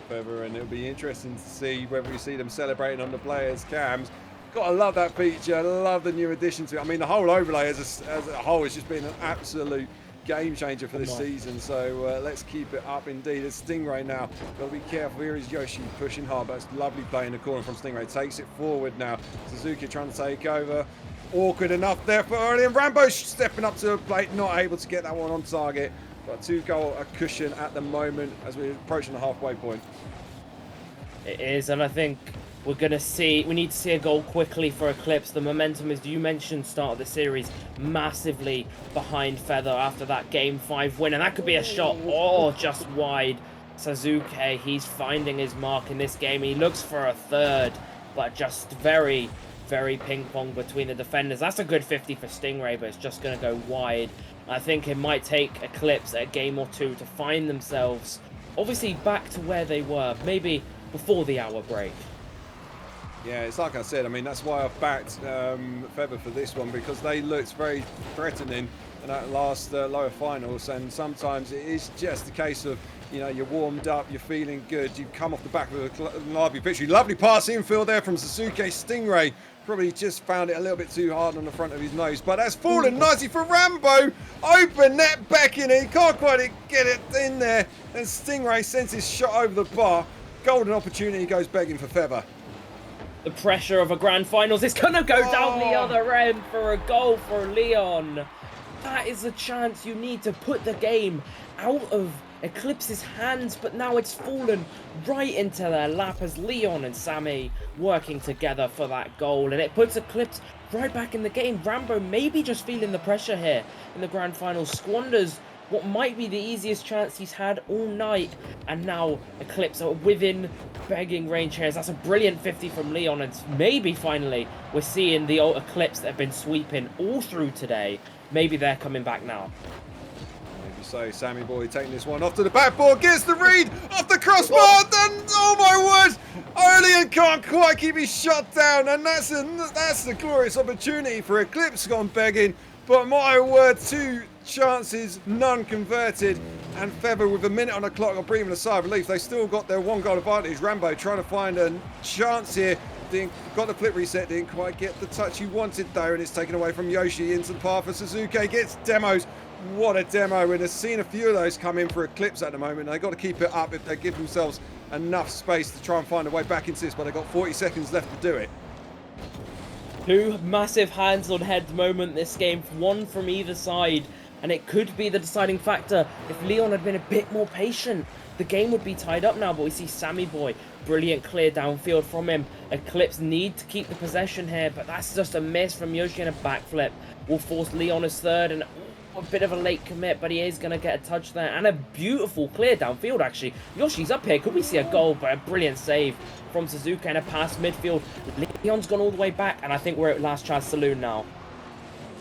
Feather, and it'll be interesting to see whether we see them celebrating on the players' cams. Gotta love that feature. I love the new addition to it. I mean, the whole overlay as a whole has just been an absolute game changer for this season. So let's keep it up indeed. It's Stingray now. Gotta be careful. Here is Yoshi pushing hard, but it's lovely play in the corner from Stingray. Takes it forward now. Suzuki trying to take over. Awkward enough there for early, and Rambo stepping up to the plate, not able to get that one on target. But 2-goal a cushion at the moment as we're approaching the halfway point. It is, and I think we need to see a goal quickly for Eclipse. The momentum, as you mentioned, start of the series, massively behind Feather after that Game 5 win, and that could be a shot, just wide. Suzuki, he's finding his mark in this game. He looks for a third, but just very, very ping-pong between the defenders. That's a good 50 for Stingray, but it's just going to go wide. I think it might take Eclipse a game or two to find themselves, obviously, back to where they were, maybe before the hour break. Yeah, it's like I said, I mean, that's why I've backed Feather for this one, because they looked very threatening in that last lower finals, and sometimes it is just a case of, you know, you're warmed up, you're feeling good, you've come off the back of a lively victory. Lovely pass infield there from Suzuki. Stingray probably just found it a little bit too hard on the front of his nose, but that's fallen nicely for Rambo. Open net back in it. He can't quite get it in there, and Stingray sends his shot over the bar. Golden opportunity, goes begging for Feather. The pressure of a grand finals is going to go down the other end for a goal for Leon. That is a chance you need to put the game out of Eclipse's hands, but now it's fallen right into their lap as Leon and Sammy working together for that goal, and it puts Eclipse right back in the game. Rambo maybe just feeling the pressure here in the grand final, squanders what might be the easiest chance he's had all night, and now Eclipse are within begging range here. That's a brilliant 50 from Leon, and maybe finally we're seeing the old Eclipse that have been sweeping all through today. Maybe they're coming back now. So Sammy Boy taking this one off to the backboard, gets the read off the crossbar, then oh my word, Olean can't quite keep his shot down, and that's the glorious opportunity for Eclipse gone begging. But my word, 2 chances, none converted, and Feather with a minute on the clock are breathing a sigh of relief. They still got their 1-goal advantage. Rambo trying to find a chance here. Got the flip reset, didn't quite get the touch he wanted though, and it's taken away from Yoshi into the path for Suzuki. Gets demos. What a demo, and they've seen a few of those come in for Eclipse at the moment. They've got to keep it up if they give themselves enough space to try and find a way back into this, but they've got 40 seconds left to do it. 2 massive hands-on-head moment this game, 1 from either side, and it could be the deciding factor. If Leon had been a bit more patient, the game would be tied up now, but we see Sammy Boy, brilliant clear downfield from him. Eclipse need to keep the possession here, but that's just a miss from Yoshi, and a backflip will force Leon his third, and a bit of a late commit, but he is going to get a touch there, and a beautiful clear downfield actually. Yoshi's up here, could we see a goal, but a brilliant save from Suzuki and a pass midfield. Leon's gone all the way back, and I think we're at last chance saloon now.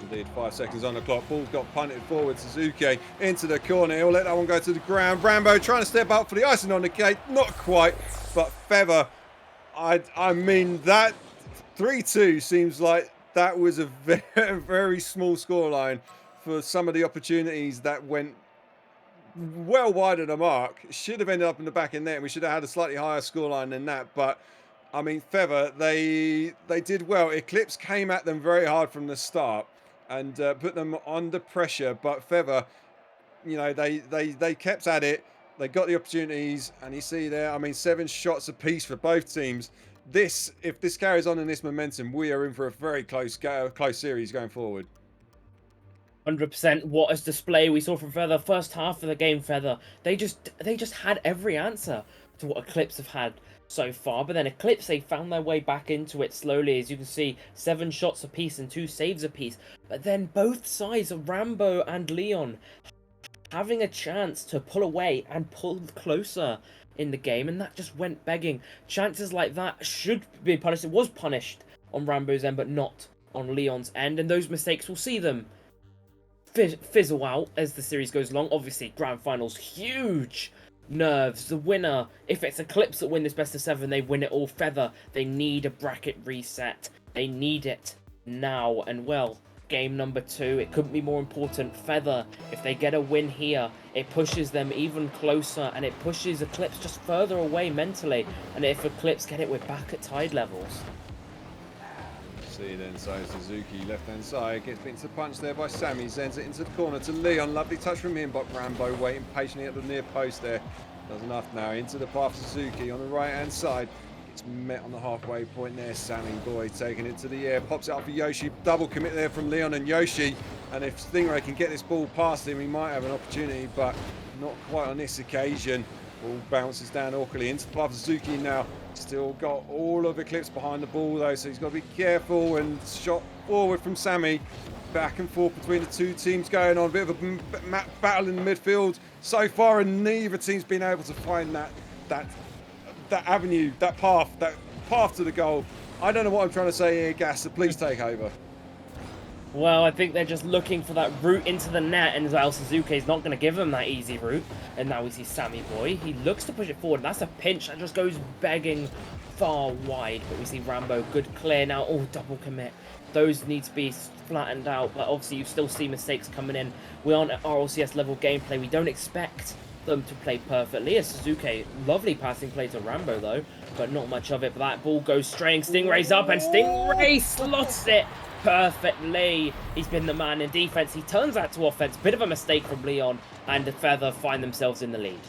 indeed. 5 seconds on the clock. Ball's got punted forward. Suzuki into the corner. He'll let that one go to the ground. Rambo trying to step up for the icing on the cake. Not quite, but Feather. I mean, that 3-2 seems like that was a very, very small scoreline for some of the opportunities that went well wide of the mark. Should have ended up in the back of the net. We should have had a slightly higher scoreline than that. But, I mean, Feather, they did well. Eclipse came at them very hard from the start and put them under pressure. But Feather, you know, they kept at it. They got the opportunities, and you see there, I mean, 7 shots apiece for both teams. If this carries on in this momentum, we are in for a very close series going forward. 100%. What a display we saw from Feather. First half of the game, Feather, they just had every answer to what Eclipse have had so far. But then Eclipse, they found their way back into it slowly. As you can see, 7 shots apiece and 2 saves apiece. But then both sides, Rambo and Leon, having a chance to pull away and pull closer in the game, and that just went begging. Chances like that should be punished. It was punished on Rambo's end, but not on Leon's end, and those mistakes, will see them fizzle out as the series goes along. Obviously, grand finals, huge nerves. The winner, if it's Eclipse that win this best of 7, they win it all. Feather, they need a bracket reset. They need it now, and well, game number 2, it couldn't be more important. Feather, if they get a win here, it pushes them even closer, and it pushes Eclipse just further away mentally. And if Eclipse get it, we're back at tide levels. See then, so Suzuki left hand side gets into the punch there by Sammy, sends it into the corner to Leon. Lovely touch from him, but Rambo waiting patiently at the near post there. Does enough now into the path of Suzuki on the right hand side. It's met on the halfway point there. Sammy boy taking it to the air, pops it up for Yoshi. Double commit there from Leon and Yoshi. And if Stingray can get this ball past him, he might have an opportunity, but not quite on this occasion. Ball bounces down awkwardly into the path of Suzuki now. Still got all of Eclipse behind the ball though, so he's got to be careful, and shot forward from Sammy. Back and forth between the two teams going on. A bit of a battle in the midfield so far, and neither team's been able to find that avenue, that path to the goal. I don't know what I'm trying to say here, Gas, so please take over. Well, I think they're just looking for that route into the net, and well, Suzuki's not going to give them that easy route. And now we see Sammy Boy. He looks to push it forward. That's a pinch that just goes begging far wide. But we see Rambo, good clear now. Oh, double commit. Those need to be flattened out, but obviously you still see mistakes coming in. We're on RLCS level gameplay. We don't expect them to play perfectly. As Suzuki, lovely passing play to Rambo though, but not much of it. But that ball goes straying. Stingray's up, and Stingray slots it perfectly. He's been the man in defense. He turns that to offense. Bit of a mistake from Leon, and the Feather find themselves in the lead.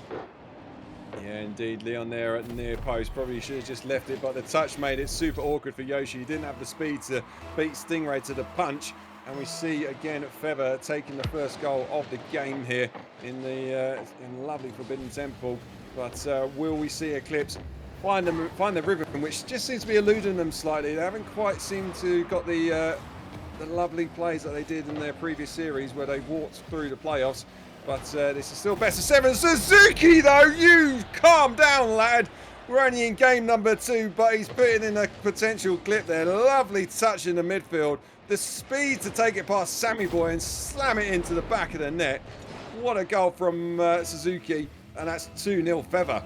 Yeah, indeed, Leon there at the near post. Probably should have just left it, but the touch made it super awkward for Yoshi. He didn't have the speed to beat Stingray to the punch. And we see again Feather taking the first goal of the game here in the lovely Forbidden Temple. But will we see Eclipse find the rhythm, which just seems to be eluding them slightly? They haven't quite seemed to got the lovely plays that they did in their previous series where they walked through the playoffs. But this is still best of 7. Suzuki, though, you calm down, lad. We're only in game number 2, but he's putting in a potential clip there. Lovely touch in the midfield. The speed to take it past Sammy Boy and slam it into the back of the net. What a goal from Suzuki, and that's 2-0 Feather.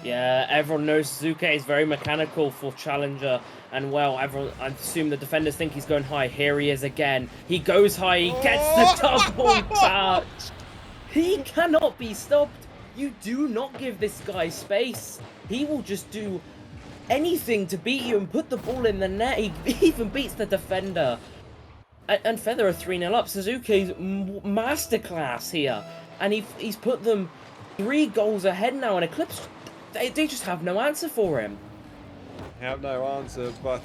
Yeah, everyone knows Suzuki is very mechanical for Challenger, and well, everyone, I assume the defenders think he's going high. Here he is again. He goes high, he gets the double touch. He cannot be stopped. You do not give this guy space. He will just do anything to beat you and put the ball in the net. He even beats the defender. And Feather are 3-0 up. Suzuki's masterclass here. And he's put them 3 goals ahead now. And Eclipse, they just have no answer for him. Have no answer, but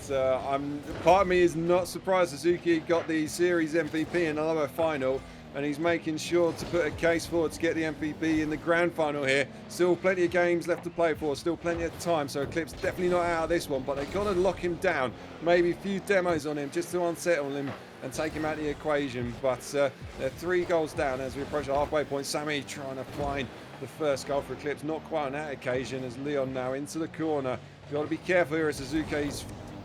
part of me is not surprised Suzuki got the series MVP in another final, and he's making sure to put a case forward to get the MVP in the grand final here. Still plenty of games left to play for, still plenty of time, so Eclipse definitely not out of this one, but they've got to lock him down. Maybe a few demos on him just to unsettle him and take him out of the equation, but they're 3 goals down as we approach the halfway point. Sammy trying to find the first goal for Eclipse, not quite on that occasion, as Leon now into the corner. Got to be careful here as Suzuki's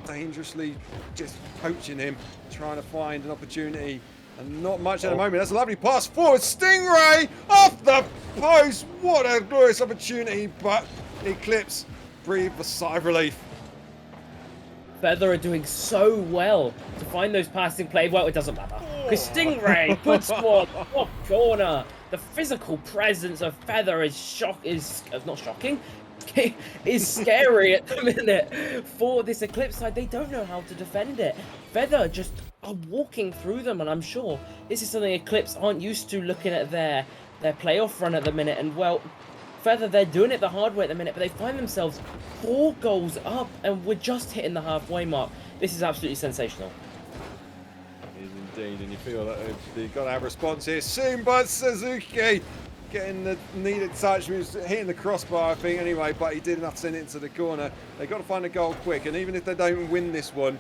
dangerously just poaching him, trying to find an opportunity. And not much at the moment. That's a lovely pass forward. Stingray off the post. What a glorious opportunity. But Eclipse breathed a sigh of relief. Feather are doing so well to find those passing play. Well, it doesn't matter. Because Stingray, good squad, top corner. The physical presence of Feather is not shocking. Is scary at the minute for this Eclipse side. They don't know how to defend it. Feather just are walking through them, and I'm sure this is something Eclipse aren't used to looking at their playoff run at the minute. And well, Feather, they're doing it the hard way at the minute, but they find themselves 4 goals up, and we're just hitting the halfway mark. This is absolutely sensational. It is indeed, and you feel that they've got to have a response here soon, but Suzuki getting the needed touch. He was hitting the crossbar, I think, anyway, but he did enough to send it into the corner. They've got to find a goal quick, and even if they don't win this one,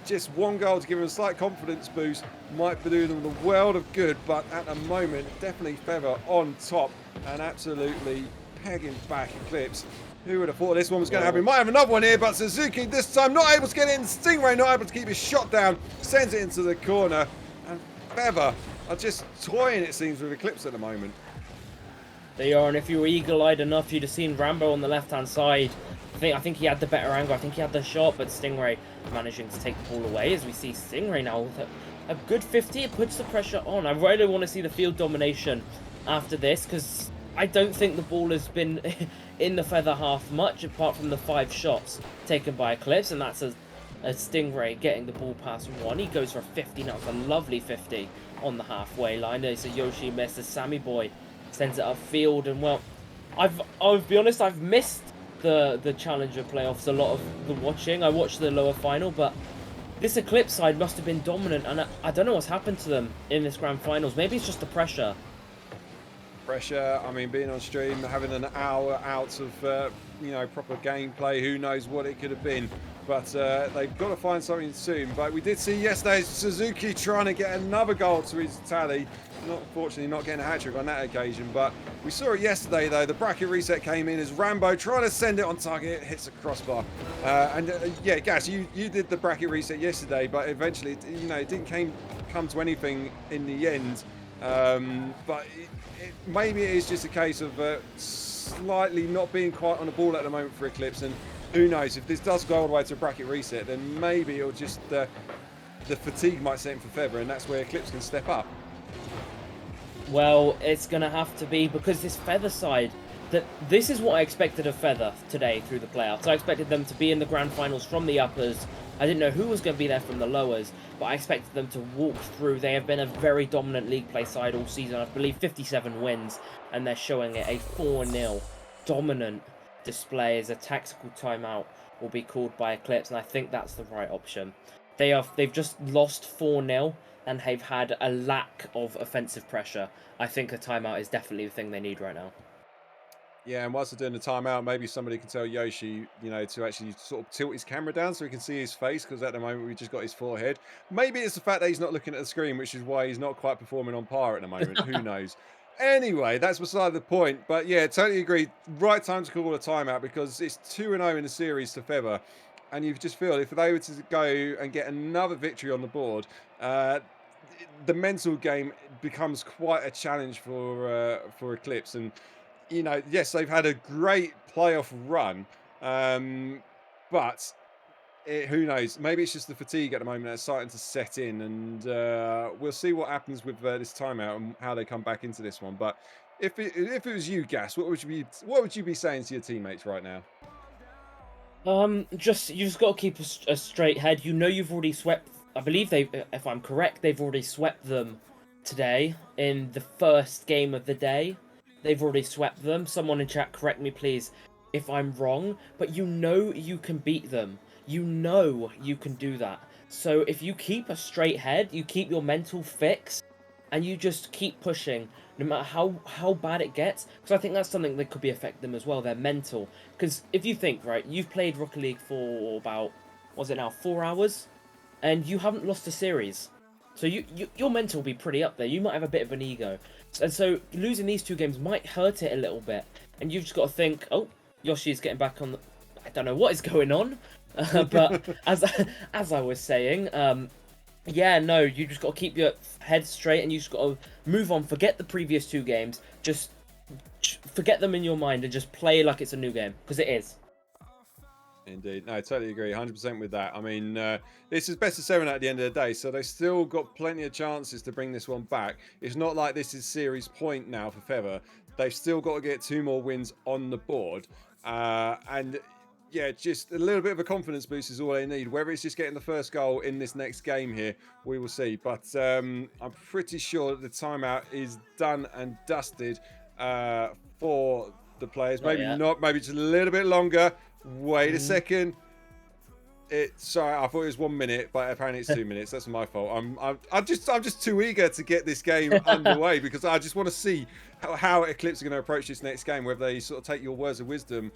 just one goal to give them a slight confidence boost might do them the world of good. But at the moment, definitely Feather on top and absolutely pegging back Eclipse. Who would have thought this one was going to happen? Might have another one here, but Suzuki this time not able to get in. Stingray not able to keep his shot down, sends it into the corner, and Feather are just toying, it seems, with Eclipse at the moment. They are, and if you were eagle-eyed enough, you'd have seen Rambo on the left-hand side. I think he had the better angle. I think he had the shot, but Stingray managing to take the ball away. As we see Stingray now with a good 50, it puts the pressure on. I really want to see the field domination after this, because I don't think the ball has been in the Feather half much, apart from the 5 shots taken by Eclipse, and that's a Stingray getting the ball past 1. He goes for a 50 now. It's a lovely 50 on the halfway line. There's a Yoshi miss. The Sammy boy sends it upfield, and well, I'll be honest, I've missed the Challenger playoffs a lot of the watching. I watched the lower final, but this Eclipse side must have been dominant, and I don't know what's happened to them in this grand finals. Maybe it's just the pressure. I mean, being on stream, having an hour out of proper gameplay, who knows what it could have been. But they've got to find something soon. But we did see yesterday Suzuki trying to get another goal to his tally. Unfortunately, not getting a hat-trick on that occasion. But we saw it yesterday, though. The bracket reset came in as Rambo trying to send it on target. It hits the crossbar. Yeah, Gas, you did the bracket reset yesterday, but eventually, it didn't come to anything in the end. But maybe it is just a case of slightly not being quite on the ball at the moment for Eclipse. And who knows, if this does go all the way to a bracket reset, then maybe it'll just the fatigue might set in for Feather, and that's where Eclipse can step up. Well, it's going to have to be, because this Feather side, this is what I expected of Feather today through the playoffs. I expected them to be in the grand finals from the uppers. I didn't know who was going to be there from the lowers, but I expected them to walk through. They have been a very dominant league play side all season. I believe 57 wins, and they're showing it a 4-0 dominant display as a tactical timeout will be called by Eclipse, and I think that's the right option. They've just lost 4-0 and they've had a lack of offensive pressure. I think a timeout is definitely the thing they need right now. Yeah, and whilst they're doing the timeout, maybe somebody can tell Yoshi, to actually sort of tilt his camera down so we can see his face, because at the moment we just got his forehead. Maybe it's the fact that he's not looking at the screen, which is why he's not quite performing on par at the moment. Who knows? Anyway, that's beside the point. But yeah, totally agree. Right time to call a timeout, because it's 2-0 in the series to Feather. And you just feel if they were to go and get another victory on the board, the mental game becomes quite a challenge for Eclipse. And yes, they've had a great playoff run, but who knows? Maybe it's just the fatigue at the moment that's starting to set in, and we'll see what happens with this timeout and how they come back into this one. But if it was you, Gas, what would you be saying to your teammates right now? You just got to keep a straight head. You've already swept. I believe if I'm correct, they've already swept them today in the first game of the day. They've already swept them. Someone in chat, correct me please if I'm wrong, but you can beat them. You can do that. So if you keep a straight head, you keep your mental fix, and you just keep pushing, no matter how bad it gets, because I think that's something that could be affect them as well, their mental. Because if you think, right, you've played Rocket League for about, what's it now, 4 hours, and you haven't lost a series. So your mental will be pretty up there. You might have a bit of an ego. And so losing these 2 games might hurt it a little bit. And you've just got to think, oh, Yoshi's getting back on I don't know what is going on. But as I was saying, yeah, no, you just got to keep your head straight and you just got to move on. Forget the previous 2 games. Just forget them in your mind and just play like it's a new game, because it is. Indeed. No, I totally agree. 100% with that. I mean, this is best of 7 at the end of the day, so they still got plenty of chances to bring this one back. It's not like this is series point now for Feather. They've still got to get 2 more wins on the board. And yeah, just a little bit of a confidence boost is all they need. Whether it's just getting the first goal in this next game here, we will see. But I'm pretty sure that the timeout is done and dusted for the players. Maybe not, maybe just a little bit longer. Wait a second. Sorry, I thought it was 1 minute, but apparently it's 2 minutes. That's my fault. I'm just too eager to get this game underway because I just want to see how Eclipse are going to approach this next game. Whether they sort of take your words of wisdom,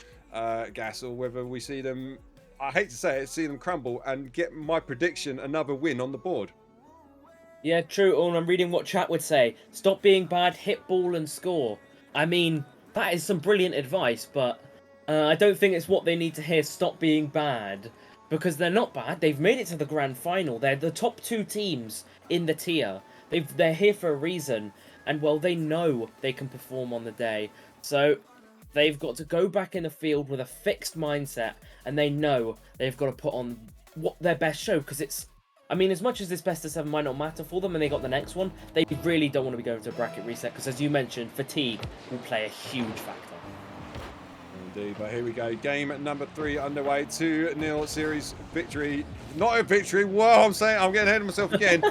Gas, or whether we see them. I hate to say it, see them crumble and get my prediction another win on the board. Yeah, true. And I'm reading what chat would say. Stop being bad, hit ball and score. I mean, that is some brilliant advice, but I don't think it's what they need to hear. Stop being bad. Because they're not bad. They've made it to the grand final. They're the top 2 teams in the tier. They're here for a reason. And, well, they know they can perform on the day. So they've got to go back in the field with a fixed mindset. And they know they've got to put on what their best show. Because it's... I mean, as much as this best of 7 might not matter for them and they got the next one, they really don't want to be going to a bracket reset. Because, as you mentioned, fatigue will play a huge factor. Indeed, but here we go. Game number 3 underway. 2-0 series victory. Not a victory. Whoa, I'm getting ahead of myself again.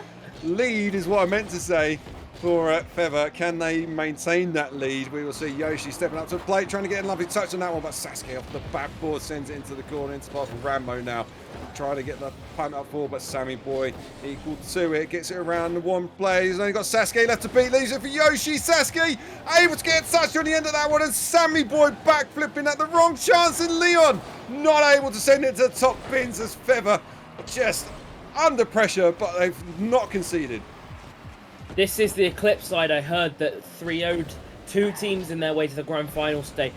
Lead is what I meant to say for Feather. Can they maintain that lead? We will see. Yoshi stepping up to the plate, trying to get a lovely touch on that one, but Sasuke off the backboard sends it into the corner, into pass for Rambo now. Trying to get the punt up forward, but Sammy Boy equal to it. Gets it around the one play. He's only got Sasuke left to beat. Leaves it for Yoshi. Sasuke able to get touched on the end of that one, and Sammy Boy back flipping at the wrong chance, and Leon not able to send it to the top bins as Feather just under pressure, but they've not conceded. This is the Eclipse side. I heard that 3-0'd 2 teams in their way to the grand final stage.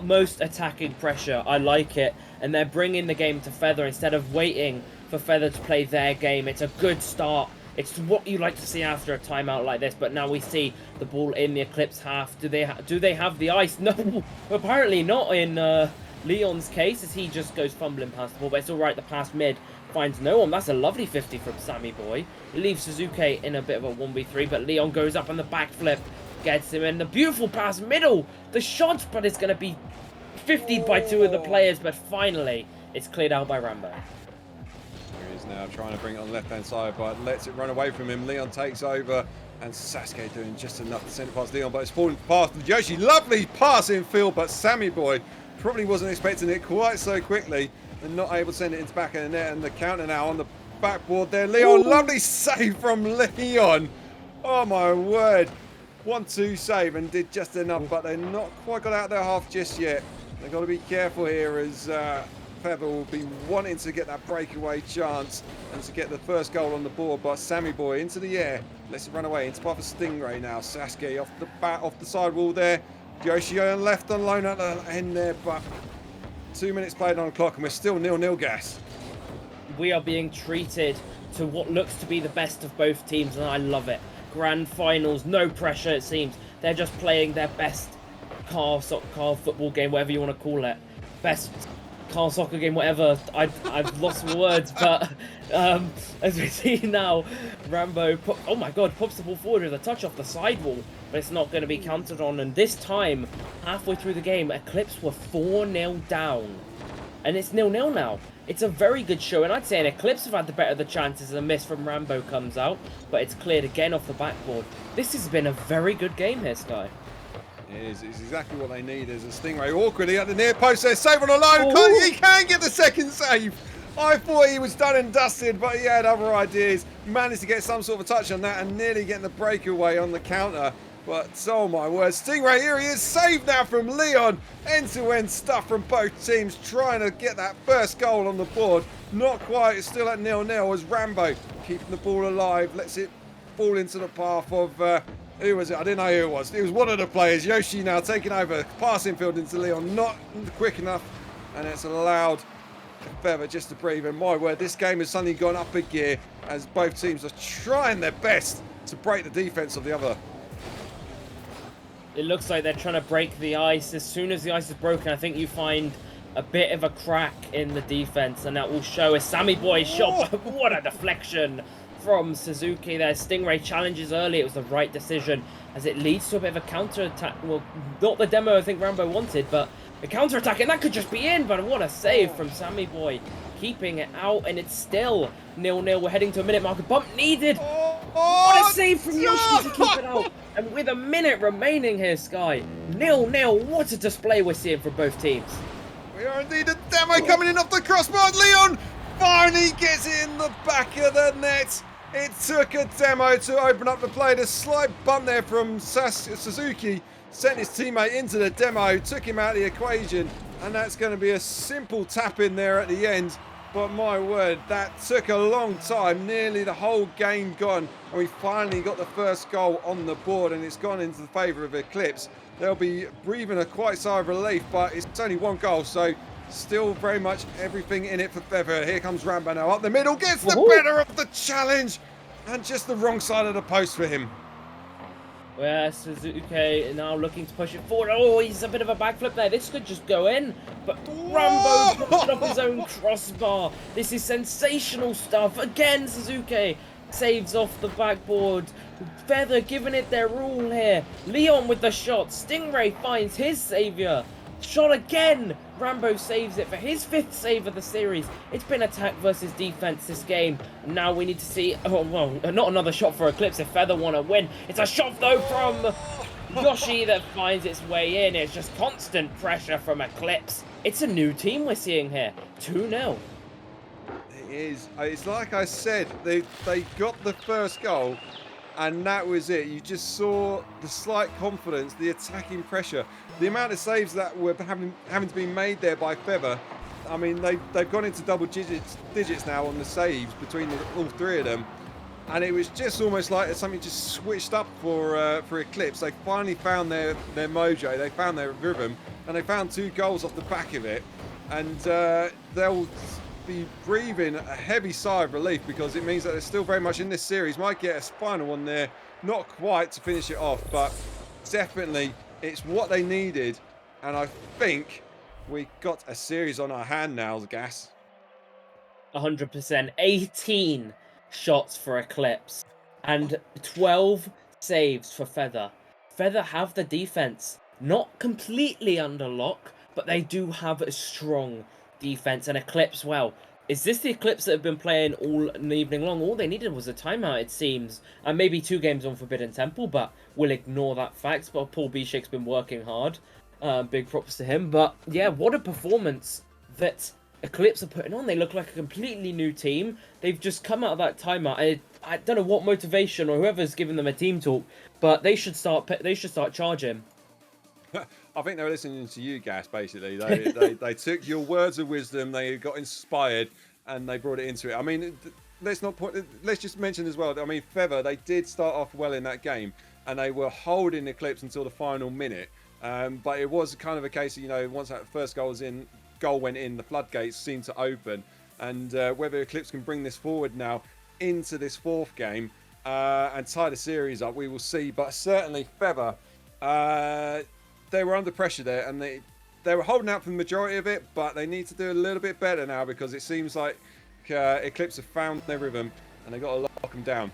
Most attacking pressure. I like it. And they're bringing the game to Feather instead of waiting for Feather to play their game. It's a good start. It's what you like to see after a timeout like this. But now we see the ball in the Eclipse half. Do they have the ice? No, apparently not in Leon's case, as he just goes fumbling past the ball. But it's all right. The pass mid finds no one. That's a lovely 50 from Sammy Boy. He leaves Suzuki in a bit of a 1v3, but Leon goes up on the backflip, gets him in the beautiful pass middle. The shot, but it's going to be 50'd by 2 of the players, but finally it's cleared out by Rambo. Here he is now trying to bring it on the left-hand side, but lets it run away from him. Leon takes over, and Sasuke doing just enough to send it past Leon, but it's falling past Yoshi. Lovely pass in field, but Sammy Boy probably wasn't expecting it quite so quickly and not able to send it into back of the net. And the counter now on the backboard there. Leon, lovely save from Leon. Oh my word. 1-2 save and did just enough, but they're not quite got out their half just yet. They've got to be careful here as Feather will be wanting to get that breakaway chance and to get the first goal on the board. But Sammy Boy into the air, lets it run away into part of Stingray now. Sasuke off the side wall there. Yoshi left on loan at the end there, but 2 minutes played on the clock and we're still 0-0 Gas. We are being treated to what looks to be the best of both teams, and I love it. Grand finals, no pressure it seems. They're just playing their best car football game, whatever you want to call it. Best car soccer game, whatever. I've lost my words, but as we see now, Rambo, oh my god, pops the ball forward with a touch off the sidewall, but it's not going to be counted on. And this time, halfway through the game, Eclipse were 4-0 down. And it's 0-0 now. It's a very good show, and I'd say an Eclipse have had the better of the chances. A miss from Rambo comes out, but it's cleared again off the backboard. This has been a very good game here, Sky. It is. It's exactly what they need. There's a Stingray awkwardly at the near post there. Save on a line. He can get the second save. I thought he was done and dusted, but he had other ideas. Managed to get some sort of a touch on that and nearly getting the breakaway on the counter. But, oh my word, Stingray, here he is, saved now from Leon. End-to-end stuff from both teams, trying to get that first goal on the board. Not quite, it's still at 0-0 as Rambo keeping the ball alive, lets it fall into the path of, who was it? I didn't know who it was. It was one of the players. Yoshi now taking over, passing field into Leon, not quick enough. and it's allowed Feather just to breathe. And my word, this game has suddenly gone up a gear as both teams are trying their best to break the defense of the other. It looks like they're trying to break the ice. As soon as the ice is broken, I think you find a bit of a crack in the defense, and that will show as Sammy Boy's shot. What a deflection from Suzuki there. Stingray challenges early. It was the right decision as it leads to a bit of a counter-attack. Well, not the demo I think Rambo wanted, but a counter-attack, and that could just be in, but what a save from Sammy Boy. Keeping it out, and it's still 0-0. We're heading to a minute marker. Bump needed. What a save from Yoshi to keep it out. And with a minute remaining here, Sky. 0-0. What a display we're seeing from both teams. We are indeed a demo coming in off the crossbar. Leon finally gets it in the back of the net. It took a demo to open up the play. The slight bump there from Suzuki sent his teammate into the demo, took him out of the equation, and that's going to be a simple tap in there at the end. But my word, that took a long time, nearly the whole game gone, and we finally got the first goal on the board, and it's gone into the favour of Eclipse. They'll be breathing a quite sigh of relief, but it's only one goal, so still very much everything in it for Feather. Here comes Rambo now up the middle, gets the better of the challenge, and just the wrong side of the post for him. Where Suzuki now looking to push it forward. Oh, he's a bit of a backflip there. This could just go in, but Rambo puts it off his own crossbar. This is sensational stuff. Again, Suzuki saves off the backboard. Feather giving it their all here. Leon with the shot. Stingray finds his saviour. Shot again. Rambo saves it for his 5th save of the series. It's been attack versus defense this game. Now we need to see, oh, well, not another shot for Eclipse if Feather want to win. It's a shot though from Yoshi that finds its way in. It's just constant pressure from Eclipse. It's a new team we're seeing here. 2-0. It is. It's like I said, they got the first goal, and that was it. You just saw the slight confidence, the attacking pressure, the amount of saves that were having to be made there by Feather. I mean, they've gone into double digits now on the saves between all 3 of them, and it was just almost like something just switched up for Eclipse. They finally found their mojo, they found their rhythm, and they found 2 goals off the back of it, and they'll be breathing a heavy sigh of relief because it means that they're still very much in this series. Might get a final one there, not quite to finish it off, but definitely it's what they needed, and I think we got a series on our hand now, Gas. 100%. 18 shots for Eclipse and 12 saves for Feather. Feather have the defense not completely under lock, but they do have a strong defense. And Eclipse, well, is this the Eclipse that have been playing all evening long? All they needed was a timeout, it seems, and maybe 2 games on Forbidden Temple, but we'll ignore that fact. But Paul Bishake's been working hard. Big props to him. But yeah, what a performance that Eclipse are putting on. They look like a completely new team. They've just come out of that timeout. I don't know what motivation or whoever's giving them a team talk, but they should start charging. I think they were listening to you, Gas, basically. They took your words of wisdom, they got inspired, and they brought it into it. I mean, let's just mention as well, I mean, Feather, they did start off well in that game, and they were holding Eclipse until the final minute. But it was kind of a case of, you know, once that first goal went in, the floodgates seemed to open. And whether Eclipse can bring this forward now into this 4th game and tie the series up, we will see. But certainly Feather, they were under pressure there, and they were holding out for the majority of it, but they need to do a little bit better now because it seems like Eclipse have found their rhythm and they've got to lock them down.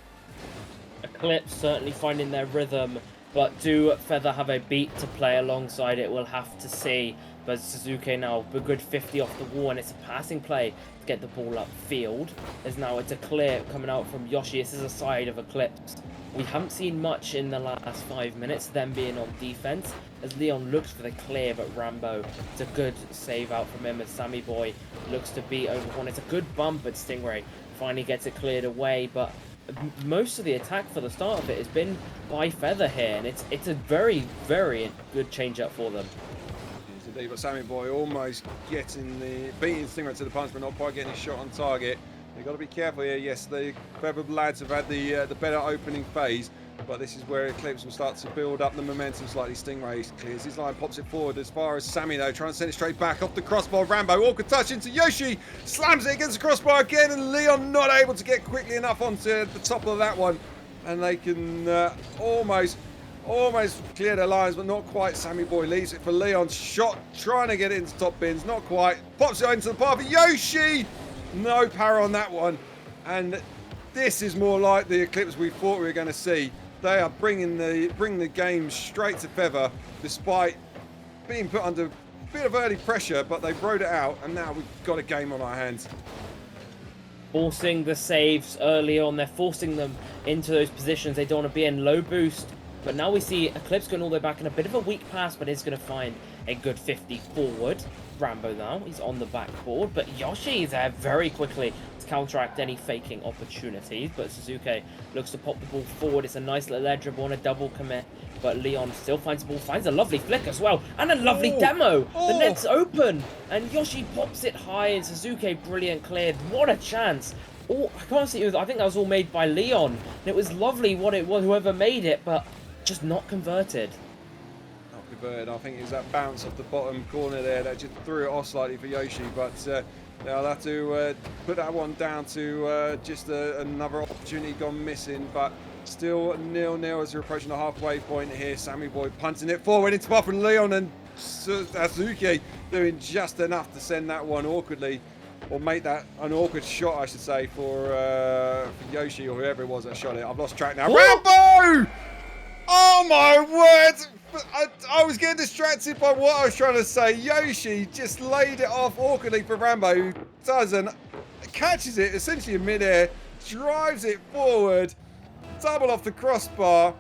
Eclipse certainly finding their rhythm, but do Feather have a beat to play alongside it? We'll have to see. But Suzuki now a good 50 off the wall, and it's a passing play to get the ball upfield. As now it's a clear coming out from Yoshi. This is a side of Eclipse. We haven't seen much in the last 5 minutes, them being on defense, as Leon looks for the clear, but Rambo, it's a good save out from him as Sammy Boy looks to beat over one. It's a good bump, but Stingray finally gets it cleared away, but most of the attack for the start of it has been by Feather here, and it's a very, very good change-up for them. Yes, indeed, but Sammy Boy almost beating Stingray to the punch, but not quite getting his shot on target. You've got to be careful here. Yes, the Feather lads have had the better opening phase, But this is where Eclipse will start to build up the momentum slightly. Stingray clears his line, pops it forward as far as Sammy though, trying to send it straight back off the crossbar. Rambo, awkward touch into Yoshi, slams it against the crossbar again, and Leon not able to get quickly enough onto the top of that one. And they can almost clear their lines, but not quite. Sammy Boy leaves it for Leon. Shot, trying to get it into top bins, not quite. Pops it into the path of Yoshi. No power on that one. And this is more like the Eclipse we thought we were going to see. They are bringing the game straight to Feather, despite being put under a bit of early pressure, but they rode it out, and now we've got a game on our hands. Forcing the saves early on, they're forcing them into those positions they don't want to be in. Low boost, but now we see Eclipse going all the way back in a bit of a weak pass, but is going to find a good 50 forward. Rambo now, he's on the backboard, but Yoshi is there very quickly to counteract any faking opportunities, but Suzuki looks to pop the ball forward. It's a nice little edge dribble and a double commit, but Leon still finds the ball, finds a lovely flick as well, and a lovely demo. The net's open, and Yoshi pops it high, and Suzuki brilliant cleared. What a chance. Oh, I can't see it. I think that was all made by Leon, and it was lovely what it was, whoever made it, but just not converted. I think it was that bounce off the bottom corner there that just threw it off slightly for Yoshi, but they'll have to put that one down to just another opportunity gone missing, but still 0-0 as we're approaching the halfway point here. Sammy Boy punting it forward into Pop, and Leon and Suzuki doing just enough to send that one awkwardly, or make that an awkward shot, I should say, for Yoshi or whoever it was that shot it. I've lost track now. Rambo! Oh my word! I was getting distracted by what I was trying to say. Yoshi just laid it off awkwardly for Rambo, who doesn't. Catches it essentially in midair, drives it forward, double off the crossbar.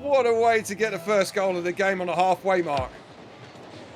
What a way to get the first goal of the game on the halfway mark.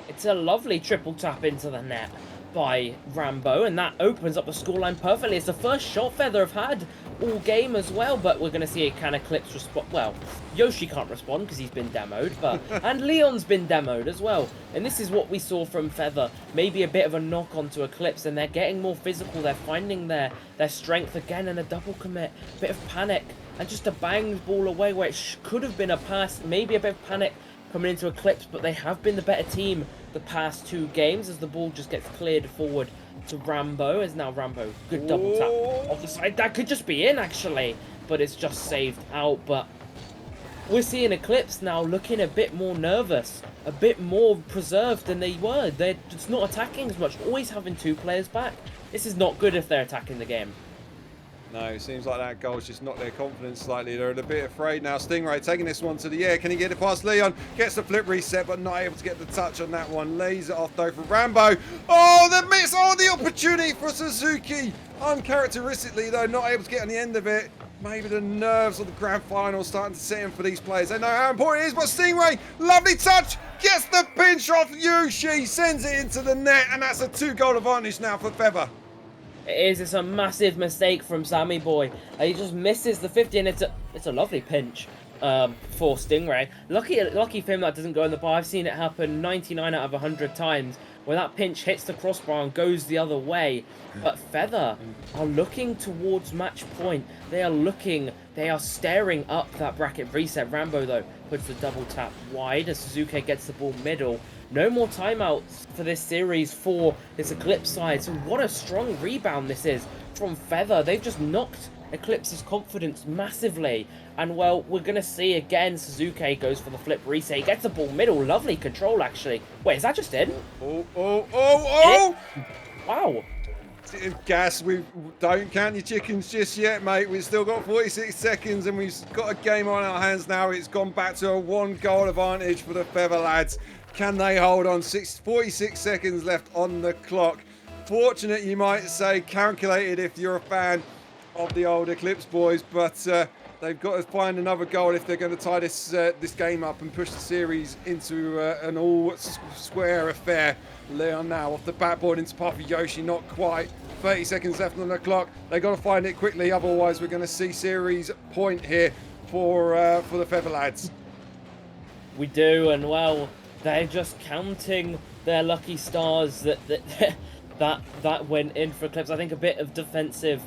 It's a lovely triple tap into the net by Rambo, and that opens up the scoreline perfectly. It's the first shot Feather have had all game as well, but we're going to see a can Eclipse respond. Well, Yoshi can't respond because he's been demoed, but and Leon's been demoed as well. And this is what we saw from Feather. Maybe a bit of a knock onto Eclipse, and they're getting more physical. They're finding their strength again, and a double commit, bit of panic, and just a bang ball away where it could have been a pass. Maybe a bit of panic coming into Eclipse, but they have been the better team the past two games as the ball just gets cleared forward to Rambo. As now Rambo, good double tap off the side. That could just be in actually, but it's just saved out. But we're seeing Eclipse now looking a bit more nervous, a bit more preserved than they were. They're just not attacking as much, always having two players back. This is not good if they're attacking the game. No, it seems like that goal's just knocked their confidence slightly. They're a bit afraid now. Stingray taking this one to the air. Can he get it past Leon? Gets the flip reset, but not able to get the touch on that one. Lays it off though for Rambo. Oh, the miss! Oh, the opportunity for Suzuki. Uncharacteristically though, not able to get on the end of it. Maybe the nerves of the grand final starting to set in for these players. They know how important it is, but Stingray, lovely touch, gets the pinch off Yoshi, sends it into the net, and that's a 2-goal advantage now for Feather. It's a massive mistake from Sammy Boy. He just misses the 50, and it's a lovely pinch for Stingray. Lucky for him that doesn't go in the bar. I've seen it happen 99 out of 100 times where that pinch hits the crossbar and goes the other way. But Feather are looking towards match point. They are staring up that bracket reset. Rambo though puts the double tap wide as Suzuki gets the ball middle. No more timeouts for this series for this Eclipse side. So what a strong rebound this is from Feather. They've just knocked Eclipse's confidence massively. And well, we're going to see again, Suzuki goes for the flip reset. He gets the ball middle. Lovely control, actually. Wait, is that just in? Oh! Wow. Gas, we don't count your chickens just yet, mate. We've still got 46 seconds and we've got a game on our hands now. It's gone back to a 1-goal advantage for the Feather lads. Can they hold on? 46 seconds left on the clock. Fortunate, you might say, calculated if you're a fan of the old Eclipse boys, but they've got to find another goal if they're going to tie this game up and push the series into an all-square affair. Leon now off the backboard into Puffy Yoshi, not quite. 30 seconds left on the clock. They've got to find it quickly, otherwise we're going to see series point here for the Feather lads. We do, and well, they're just counting their lucky stars that that went in for Eclipse. I think a bit of defensive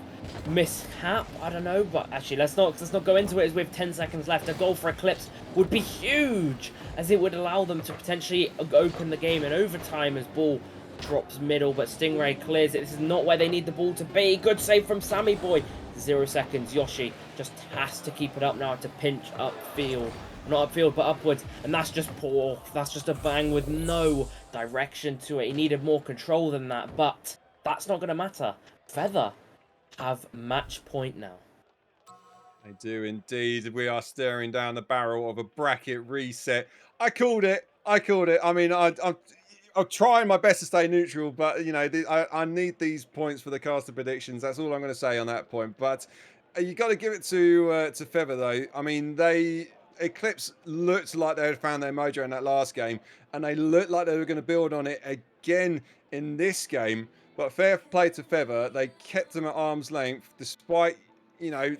mishap, I don't know, but actually let's not go into it as we have 10 seconds left. A goal for Eclipse would be huge, as it would allow them to potentially open the game in overtime as ball drops middle, but Stingray clears it. This is not where they need the ball to be. Good save from Sammy Boy. 0 seconds. Yoshi just has to keep it up now to pinch upfield. Not upfield, but upwards. And that's just poor. That's just a bang with no direction to it. He needed more control than that, but that's not going to matter. Feather have match point now. They do indeed. We are staring down the barrel of a bracket reset. I called it. I mean, I'm trying my best to stay neutral, but you know, I need these points for the caster predictions. That's all I'm going to say on that point. But you got to give it to Feather though. I mean, Eclipse looked like they had found their mojo in that last game, and they looked like they were going to build on it again in this game. But fair play to Feather, they kept them at arm's length despite, you know,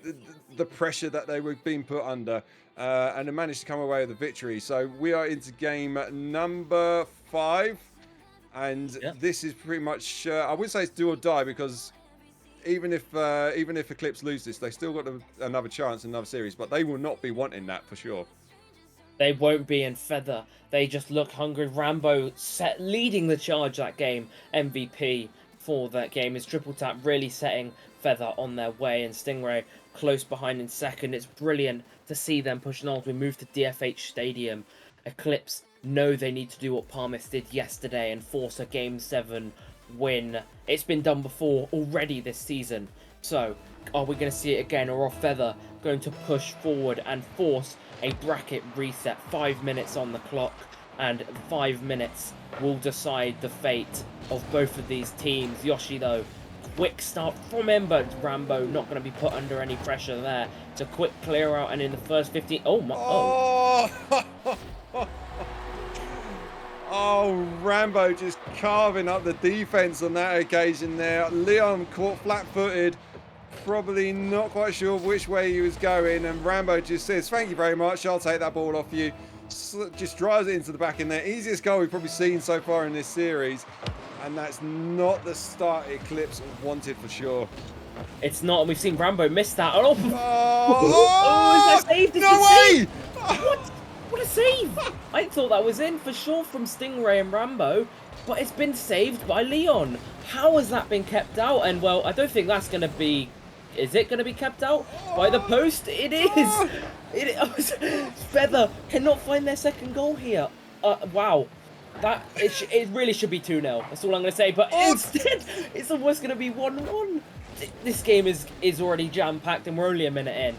the pressure that they were being put under, and they managed to come away with a victory. So we are into game number 5, and this is pretty much I would say it's do or die, because even if Eclipse lose this, they still got another chance in another series, but they will not be wanting that for sure. They won't be in Feather. They just look hungry. Rambo leading the charge that game. MVP for that game is Triple Tap really setting Feather on their way, and Stingray close behind in second. It's brilliant to see them pushing on as we move to DFH Stadium. Eclipse know they need to do what Palmis did yesterday and force a Game 7 win. It's been done before already this season. So, are we going to see it again, or are Feather going to push forward and force a bracket reset? 5 minutes on the clock, and 5 minutes will decide the fate of both of these teams. Yoshi, though, quick start from him, but Rambo not going to be put under any pressure there. It's a quick clear out, and in the first 15... Oh, my... Oh, Rambo just carving up the defense on that occasion there. Leon caught flat-footed, probably not quite sure which way he was going, and Rambo just says, thank you very much, I'll take that ball off you. Just drives it into the back in there. Easiest goal we've probably seen so far in this series, and that's not the start Eclipse wanted for sure. It's not, and we've seen Rambo miss that. Oh, is that saved? No way! What? What a save! I thought that was in for sure from Stingray and Rambo, but it's been saved by Leon. How has that been kept out? And well, I don't think that's going to be... Is it going to be kept out by the post? It is! Feather cannot find their second goal here. Wow. It really should be 2-0. That's all I'm going to say. But instead, it's almost going to be 1-1. This game is already jam-packed, and we're only a minute in.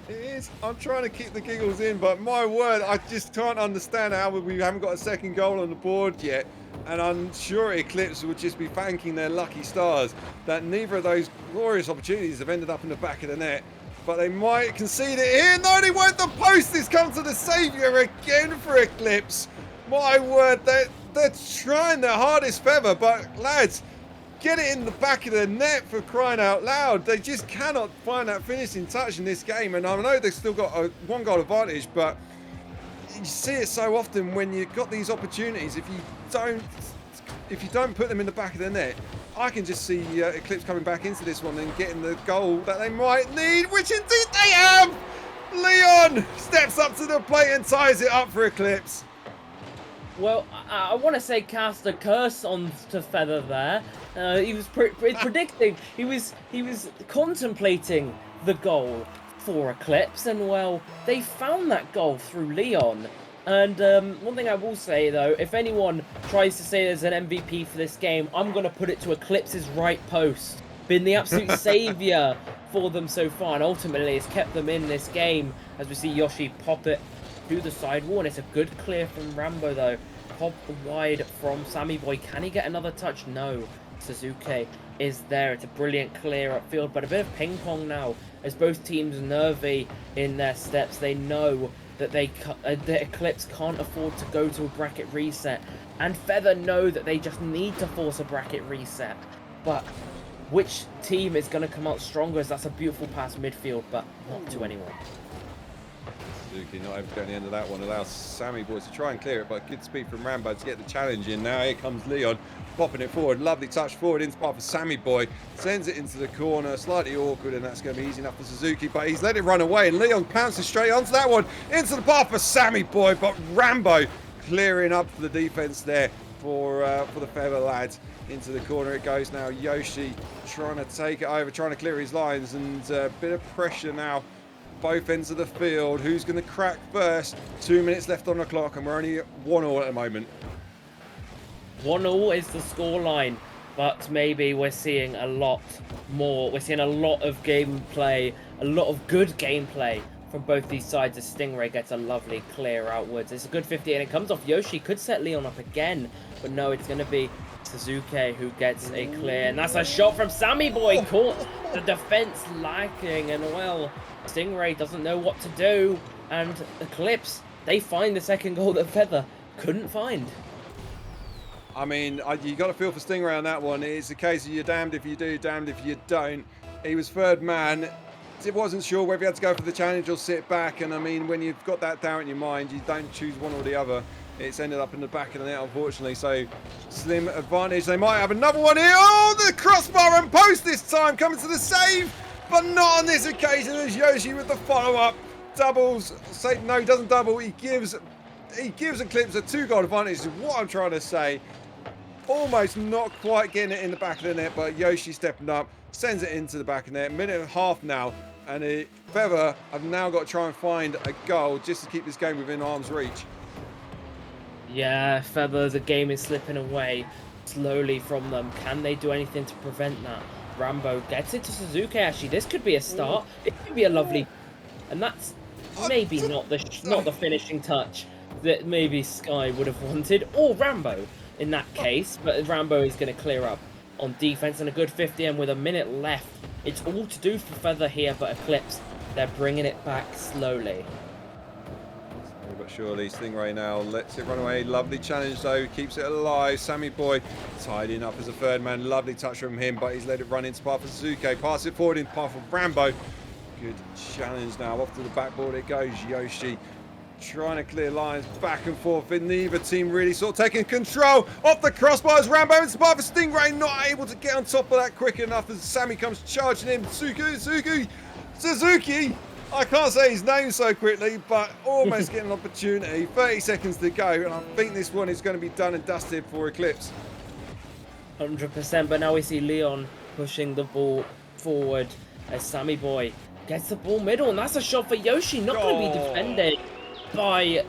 It is. I'm trying to keep the giggles in, but my word, I just can't understand how we haven't got a second goal on the board yet. And I'm sure Eclipse would just be thanking their lucky stars that neither of those glorious opportunities have ended up in the back of the net. But they might concede it here. No, they won't. The post has come to the saviour again for Eclipse. My word, they're trying their hardest, Feather, but lads, get it in the back of the net, for crying out loud. They just cannot find that finishing touch in this game. And I know they've still got a 1-goal advantage, but you see it so often when you've got these opportunities. If you don't put them in the back of the net, I can just see Eclipse coming back into this one and getting the goal that they might need, which indeed they have. Leon steps up to the plate and ties it up for Eclipse. Well, I want to say cast a curse on to Feather there. He was predicting, he was contemplating the goal for Eclipse, and well, they found that goal through Leon. And one thing I will say though, if anyone tries to say there's an MVP for this game, I'm going to put it to Eclipse's right post. Been the absolute saviour for them so far, and ultimately has kept them in this game, as we see Yoshi pop it through the sidewall, and it's a good clear from Rambo though. Pop wide from Sammy Boy. Can he get another touch? No. Suzuki is there. It's a brilliant clear upfield, but a bit of ping pong now as both teams nervy in their steps. They know that the Eclipse can't afford to go to a bracket reset, and Feather know that they just need to force a bracket reset. But which team is going to come out stronger? As that's a beautiful pass midfield, but not to anyone. Suzuki not able to get on the end of that one. Allows Sammy Boy to try and clear it, but good speed from Rambo to get the challenge in. Now here comes Leon. popping it forward. Lovely touch forward into part for Sammy Boy. Sends it into the corner. Slightly awkward, and that's going to be easy enough for Suzuki, but he's let it run away, and Leon pounces straight onto that one. Into the path for Sammy Boy, but Rambo clearing up the defense there for the Feather lads. Into the corner it goes now. Yoshi trying to take it over, trying to clear his lines, and a bit of pressure now. Both ends of the field. Who's going to crack first? 2 minutes left on the clock, and we're only 1-1 at the moment. 1-1 is the scoreline, but maybe we're seeing a lot more. We're seeing a lot of gameplay, a lot of good gameplay from both these sides as Stingray gets a lovely clear outwards. It's a good 50, and it comes off Yoshi. Could set Leon up again, but no, it's going to be Suzuki who gets a clear, and that's a shot from Sammy Boy. Caught the defense lacking, and well, Stingray doesn't know what to do, and Eclipse, they find the second goal that Feather couldn't find. I mean, you got to feel for Stingray on that one. It's a case of you're damned if you do, damned if you don't. He was third man. He wasn't sure whether he had to go for the challenge or sit back, and I mean, when you've got that doubt in your mind, you don't choose one or the other. It's ended up in the back of the net, unfortunately, so slim advantage. They might have another one here. Oh, the crossbar and post this time, coming to the save, but not on this occasion, as Yoshi with the follow-up. Doubles, say no, he doesn't double, he gives Eclipse a 2-goal advantage, is what I'm trying to say. Almost not quite getting it in the back of the net, but Yoshi stepping up, sends it into the back of the net. Minute and a half now, and Feather have now got to try and find a goal just to keep this game within arm's reach. Yeah, Feather, the game is slipping away slowly from them. Can they do anything to prevent that? Rambo gets it to Suzuki, actually. This could be a start. It could be a lovely... And that's maybe not the finishing touch that maybe Sky would have wanted, or Rambo in that case, but Rambo is going to clear up on defense, and a good 50, and with a minute left, it's all to do for Feather here, but Eclipse, they're bringing it back slowly. But surely Stingray now lets it run away. Lovely challenge though, keeps it alive. Sammy Boy tidying up as a third man. Lovely touch from him, but he's let it run into path for Suzuki. Pass it forward in path for Rambo. Good challenge now. Off to the backboard it goes. Yoshi trying to clear lines back and forth, and neither team really sort of taking control. Off the crossbars, Rambo into path for Stingray, not able to get on top of that quick enough as Sammy comes charging in. Suzuki! I can't say his name so quickly, but almost getting an opportunity. 30 seconds to go, and I think this one is going to be done and dusted for Eclipse. 100%, but now we see Leon pushing the ball forward as Sammy Boy gets the ball middle, and that's a shot for Yoshi. Not going to be defended by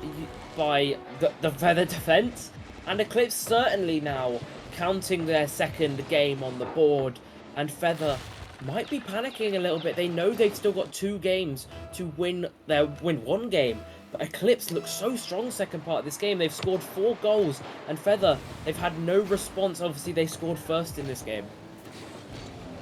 the Feather defense. And Eclipse certainly now counting their second game on the board, and Feather might be panicking a little bit. They know they've still got 2 games to win one game, but Eclipse looks so strong second part of this game. They've scored 4 goals, and Feather, they've had no response. Obviously they scored first in this game.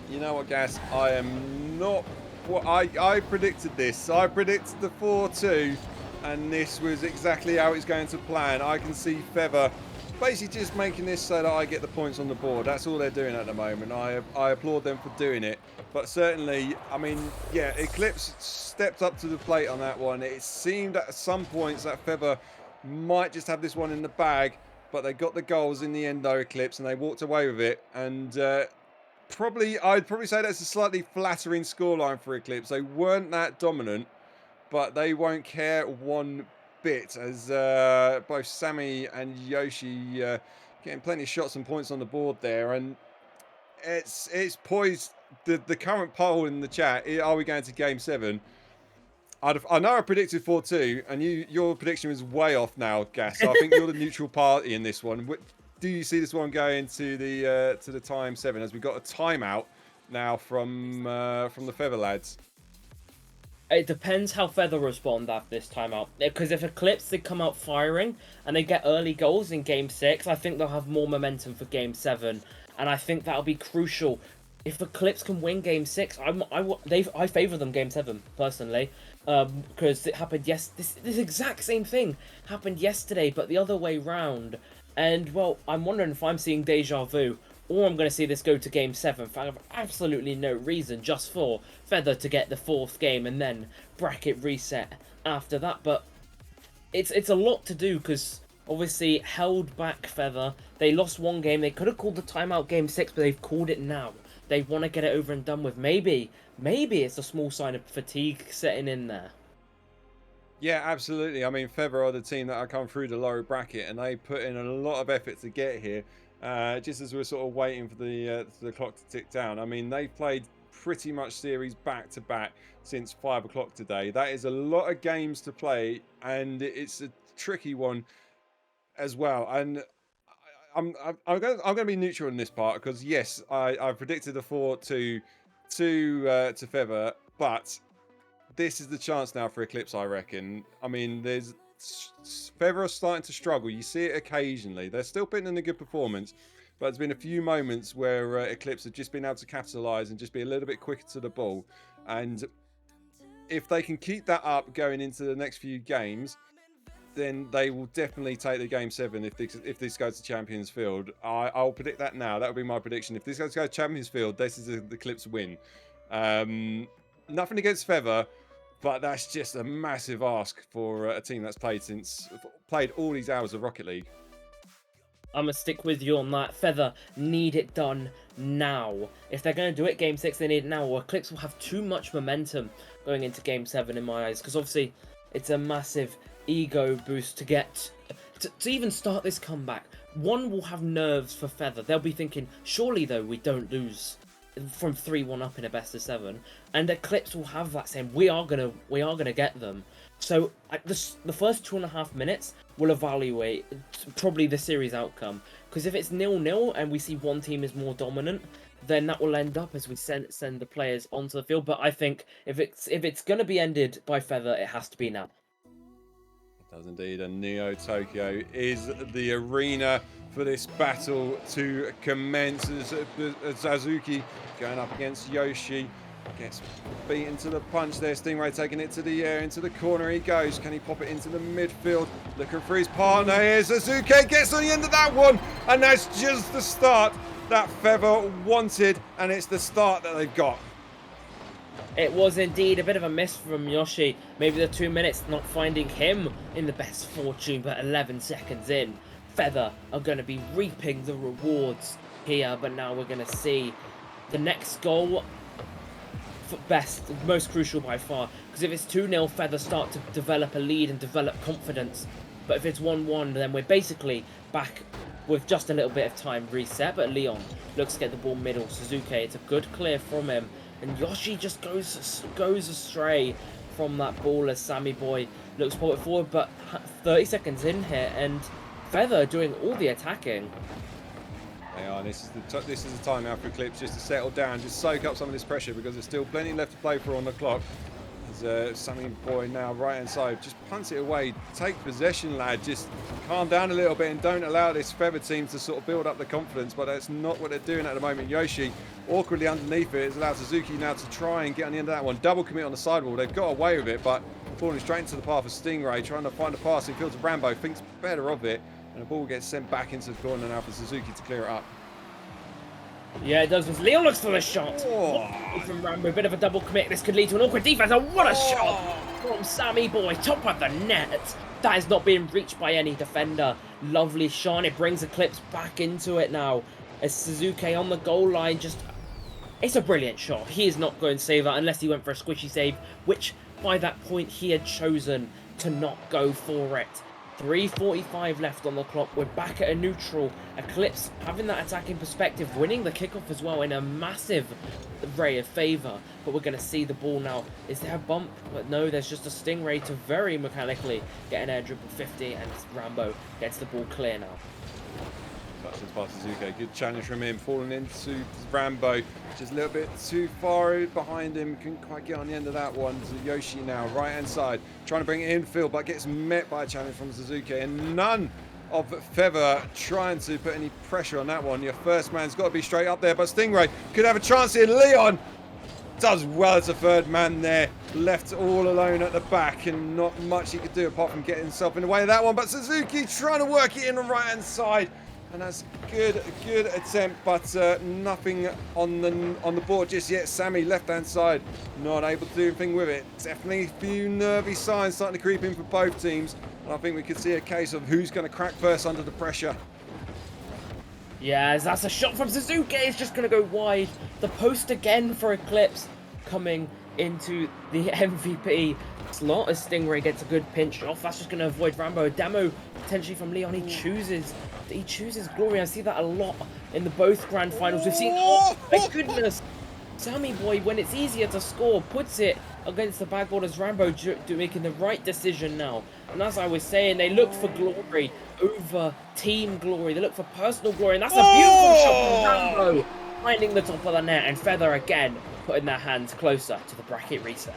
You know what, Gas, I am not what I predicted this. I predicted the 4-2, and this was exactly how it's going to plan. I can see Feather basically just making this so that I get the points on the board. That's all they're doing at the moment. I applaud them for doing it. But certainly, I mean, yeah, Eclipse stepped up to the plate on that one. It seemed at some points that Feather might just have this one in the bag, but they got the goals in the end though, Eclipse, and they walked away with it. And I'd probably say that's a slightly flattering scoreline for Eclipse. They weren't that dominant, but they won't care one bit, as both Sammy and Yoshi getting plenty of shots and points on the board there, and it's poised. The current poll in the chat: are we going to Game 7? I know I predicted 4-2, and your prediction was way off now, Gas. So I think you're the neutral party in this one. Do you see this one going to the time 7, as we got a timeout now from the Feather lads? It depends how Feather respond after this timeout. Because if Eclipse, they come out firing and they get early goals in Game 6, I think they'll have more momentum for Game 7. And I think that'll be crucial. If Eclipse can win Game 6, I favour them Game 7, personally. Because it happened this exact same thing happened yesterday, but the other way round. And, well, I'm wondering if I'm seeing deja vu, or I'm going to see this go to Game 7 for absolutely no reason, just for Feather to get the 4th game and then bracket reset after that. But it's a lot to do, because obviously held back Feather. They lost one game. They could have called the timeout game 6, but they've called it now. They want to get it over and done with. Maybe it's a small sign of fatigue setting in there. Yeah, absolutely. I mean, Feather are the team that are come through the lower bracket, and they put in a lot of effort to get here. Just as we're sort of waiting for the clock to tick down. I mean, they've played pretty much series back to back since 5 o'clock today. That is a lot of games to play, and it's a tricky one as well. And I'm going to be neutral in this part because yes, I predicted a 4-2 to Feather, but this is the chance now for Eclipse, I reckon. I mean, Feather are starting to struggle. You see it occasionally. They're still putting in a good performance, but there's been a few moments where Eclipse have just been able to capitalise and just be a little bit quicker to the ball. And if they can keep that up going into the next few games, then they will definitely take the game 7 if this goes to Champions Field. I'll predict that now. That would be my prediction. If this goes to Champions Field, this is the Eclipse win. Nothing against Feather, but that's just a massive ask for a team that's played all these hours of Rocket League. I'm going to stick with you on that. Feather need it done now. If they're going to do it game 6, they need it now, or Eclipse will have too much momentum going into game 7 in my eyes, because obviously it's a massive ego boost to get to even start this comeback. One will have nerves for Feather. They'll be thinking, surely though we don't lose from 3-1 up in a best of 7, and Eclipse will have that saying we are gonna get them. So the first 2.5 minutes will evaluate probably the series outcome, because if it's 0-0 and we see one team is more dominant, then that will end up as we send the players onto the field. But I think if it's gonna be ended by Feather, it has to be now. It does indeed, and Neo Tokyo is the arena for this battle to commence. Suzuki going up against Yoshi, gets beaten to the punch there. Stingray taking it to the air, into the corner he goes. Can he pop it into the midfield? Looking for his partner here. Suzuki gets on the end of that one, and that's just the start that Feather wanted, and it's the start that they've got. It was indeed a bit of a miss from Yoshi. Maybe the 2 minutes not finding him in the best fortune, but 11 seconds in, Feather are going to be reaping the rewards here. But now we're going to see the next goal for most crucial by far. Because if it's 2-0, Feather start to develop a lead and develop confidence. But if it's 1-1, then we're basically back with just a little bit of time reset. But Leon looks to get the ball middle. Suzuki, it's a good clear from him. And Yoshi just goes astray from that ball as Sammy Boy looks forward. But 30 seconds in here, and Feather doing all the attacking. They are. This is the time now for Eclipse just to settle down, just soak up some of this pressure, because there's still plenty left to play for on the clock. As Sammy Boy now right hand side just punts it away. Take possession, lad. Just calm down a little bit and don't allow this Feather team to sort of build up the confidence, but that's not what they're doing at the moment. Yoshi awkwardly underneath it has allowed Suzuki now to try and get on the end of that one. Double commit on the sidewall. They've got away with it, but falling straight into the path of Stingray, trying to find a pass. He feels Rambo, thinks better of it, and the ball gets sent back into the corner now for Suzuki to clear it up. Yeah, it does. Leon looks for the shot. From Rambo, a bit of a double commit. This could lead to an awkward defense. And what a shot from Sammy Boy, top of the net. That is not being reached by any defender. Lovely shot. It brings Eclipse back into it now. As Suzuki on the goal line, it's a brilliant shot. He is not going to save that unless he went for a squishy save, which by that point he had chosen to not go for it. 3:45 left on the clock. We're back at a neutral. Eclipse having that attacking perspective, winning the kickoff as well in a massive ray of favour. But we're going to see the ball now. Is there a bump? But no, there's just a Stingray to very mechanically get an air dribble 50, and Rambo gets the ball clear now. Touches past Suzuki. Good challenge from him. Falling into Rambo. Just a little bit too far behind him. Couldn't quite get on the end of that one. So Yoshi now, right hand side, trying to bring it infield, but gets met by a challenge from Suzuki. And none of Feather trying to put any pressure on that one. Your first man's got to be straight up there, but Stingray could have a chance here. Leon does well as a third man there. Left all alone at the back, and not much he could do apart from getting himself in the way of that one. But Suzuki trying to work it in on the right hand side. And that's a good attempt, but nothing on the board just yet. Sammy, left-hand side, not able to do anything with it. Definitely a few nervy signs starting to creep in for both teams. And I think we could see a case of who's going to crack first under the pressure. Yes, that's a shot from Suzuki. It's just going to go wide. The post again for Eclipse coming into the MVP slot as Stingray gets a good pinch off. That's just going to avoid Rambo. A demo potentially from Leon. He chooses Glory. I see that a lot in the both grand finals. We've seen, oh my goodness, Sammy Boy, when it's easier to score, puts it against the backboard as Rambo making the right decision now. And as I was saying, they look for glory over team glory. They look for personal glory, and that's a beautiful shot from Rambo, finding the top of the net, and Feather again putting their hands closer to the bracket reset.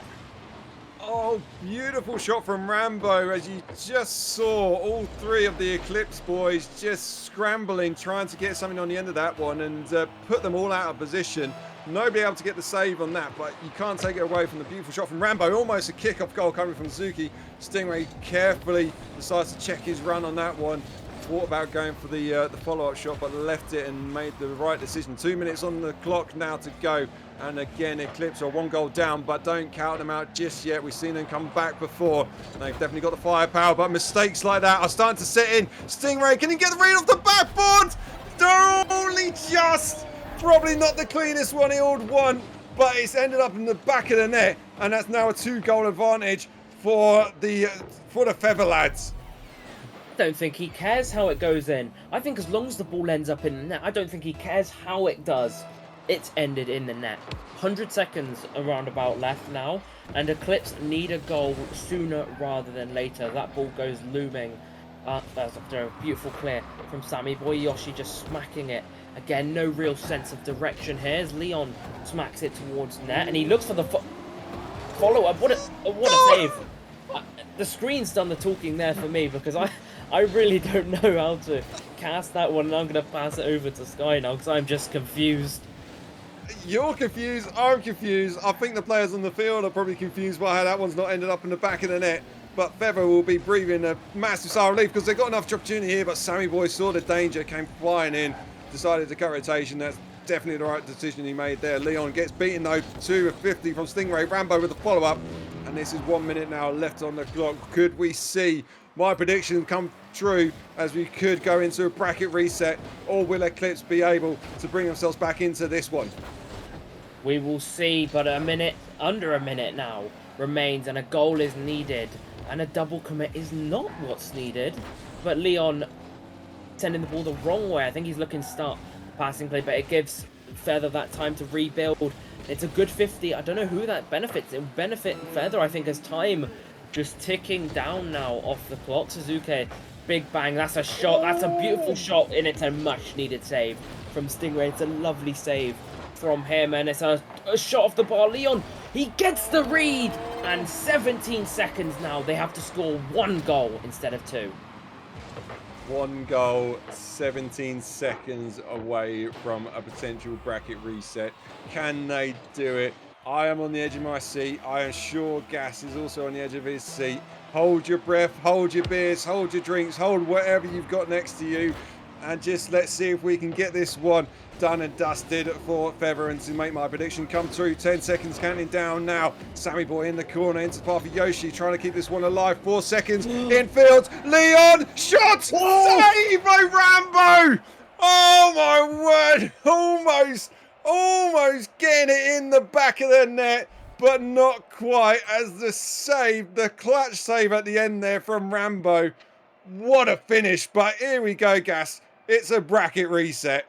Oh, beautiful shot from Rambo, as you just saw all three of the Eclipse boys just scrambling, trying to get something on the end of that one and put them all out of position. Nobody able to get the save on that, but you can't take it away from the beautiful shot from Rambo. Almost a kick-off goal coming from Zuki. Stingray carefully decides to check his run on that one. Thought about going for the follow-up shot, but left it and made the right decision. 2 minutes on the clock now to go. And again, Eclipse are 1 goal down, but don't count them out just yet. We've seen them come back before. They've definitely got the firepower, but mistakes like that are starting to set in. Stingray, can he get the read off the backboard? They're only just... Probably not the cleanest one he would won, but it's ended up in the back of the net, and that's now a 2-goal advantage for the Feather lads. I don't think he cares how it goes in. I think as long as the ball ends up in the net, I don't think he cares how it does. It's ended in the net. 100 seconds around about left now, and Eclipse need a goal sooner rather than later. That ball goes looming. That's a beautiful clear from Sammy Boy. Yoshi just smacking it. Again, no real sense of direction here as Leon smacks it towards net, and he looks for the follow-up. What a save. The screen's done the talking there for me, because I really don't know how to cast that one, and I'm going to pass it over to Sky now, because I'm just confused. You're confused, I'm confused. I think the players on the field are probably confused by how that one's not ended up in the back of the net. But Feather will be breathing a massive sigh of relief because they've got enough opportunity here, but Sammy Boy saw the danger, came flying in, decided to cut rotation. That's definitely the right decision he made there. Leon gets beaten though, 2-50 from Stingray. Rambo with the follow-up, and this is 1 minute now left on the clock. Could we see my prediction come true as we could go into a bracket reset, or will Eclipse be able to bring themselves back into this one? We will see, but under a minute now remains, and a goal is needed, and a double commit is not what's needed. But Leon sending the ball the wrong way. I think he's looking to start passing play, but it gives Feather that time to rebuild. It's a good 50. I don't know who that benefits. It will benefit Feather, I think, as time just ticking down now off the clock. Suzuki, big bang. That's a shot. That's a beautiful shot, and it's a much-needed save from Stingray. It's a lovely save from him, and it's a shot off the bar. Leon, he gets the read, and 17 seconds now. They have to score 1 goal instead of 2. 1 goal, 17 seconds away from a potential bracket reset. Can they do it? I am on the edge of my seat. I am sure Gas is also on the edge of his seat. Hold your breath, hold your beers, hold your drinks, hold whatever you've got next to you, and just let's see if we can get this one done and dusted for Feather and to make my prediction come true. 10 seconds counting down now. Sammy Boy in the corner into the path of Yoshi, trying to keep this one alive. 4 seconds infield. Leon, shot! Save by Rambo! Oh my word! Almost getting it in the back of the net, but not quite, as the clutch save at the end there from Rambo. What a finish, but here we go, Gas. It's a bracket reset.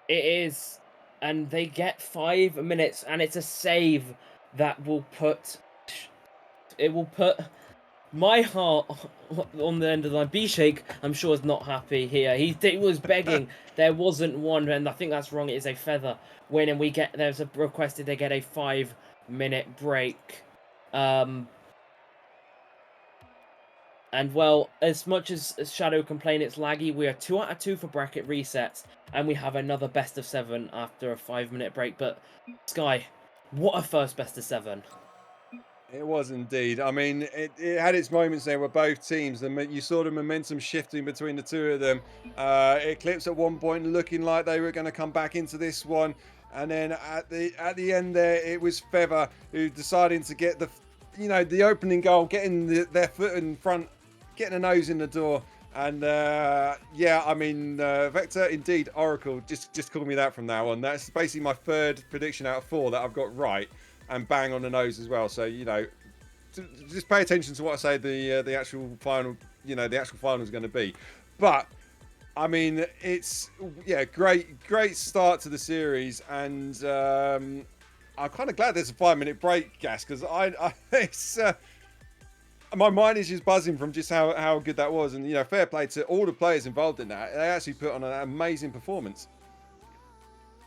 It is, and they get 5 minutes, and it's a save that will put my heart on the end of the line. B-Shake, I'm sure, is not happy here. He was begging. There wasn't one, and I think that's wrong. It is a Feather win, and there's a requested they get a 5-minute break. And well, as much as Shadow complain it's laggy, we are 2 out of 2 for bracket resets, and we have another best of 7 after a 5-minute break. But Sky, what a first best of 7. It was indeed. I mean, it had its moments there where both teams, you saw the momentum shifting between the two of them. Eclipse at one point looking like they were going to come back into this one. And then at the end there, it was Feather who decided to get the you know, the opening goal, getting their foot in front, getting a nose in the door. And yeah, I mean, Vector, indeed, Oracle, just call me that from now on. That's basically my third prediction out of 4 that I've got right, and bang on the nose as well. So, you know, just pay attention to what I say the actual final, you know, the actual final is going to be. But I mean, it's, yeah, great start to the series, and I'm kind of glad there's a 5-minute break, Gas, because it's my mind is just buzzing from just how good that was. And, you know, fair play to all the players involved in that. They actually put on an amazing performance.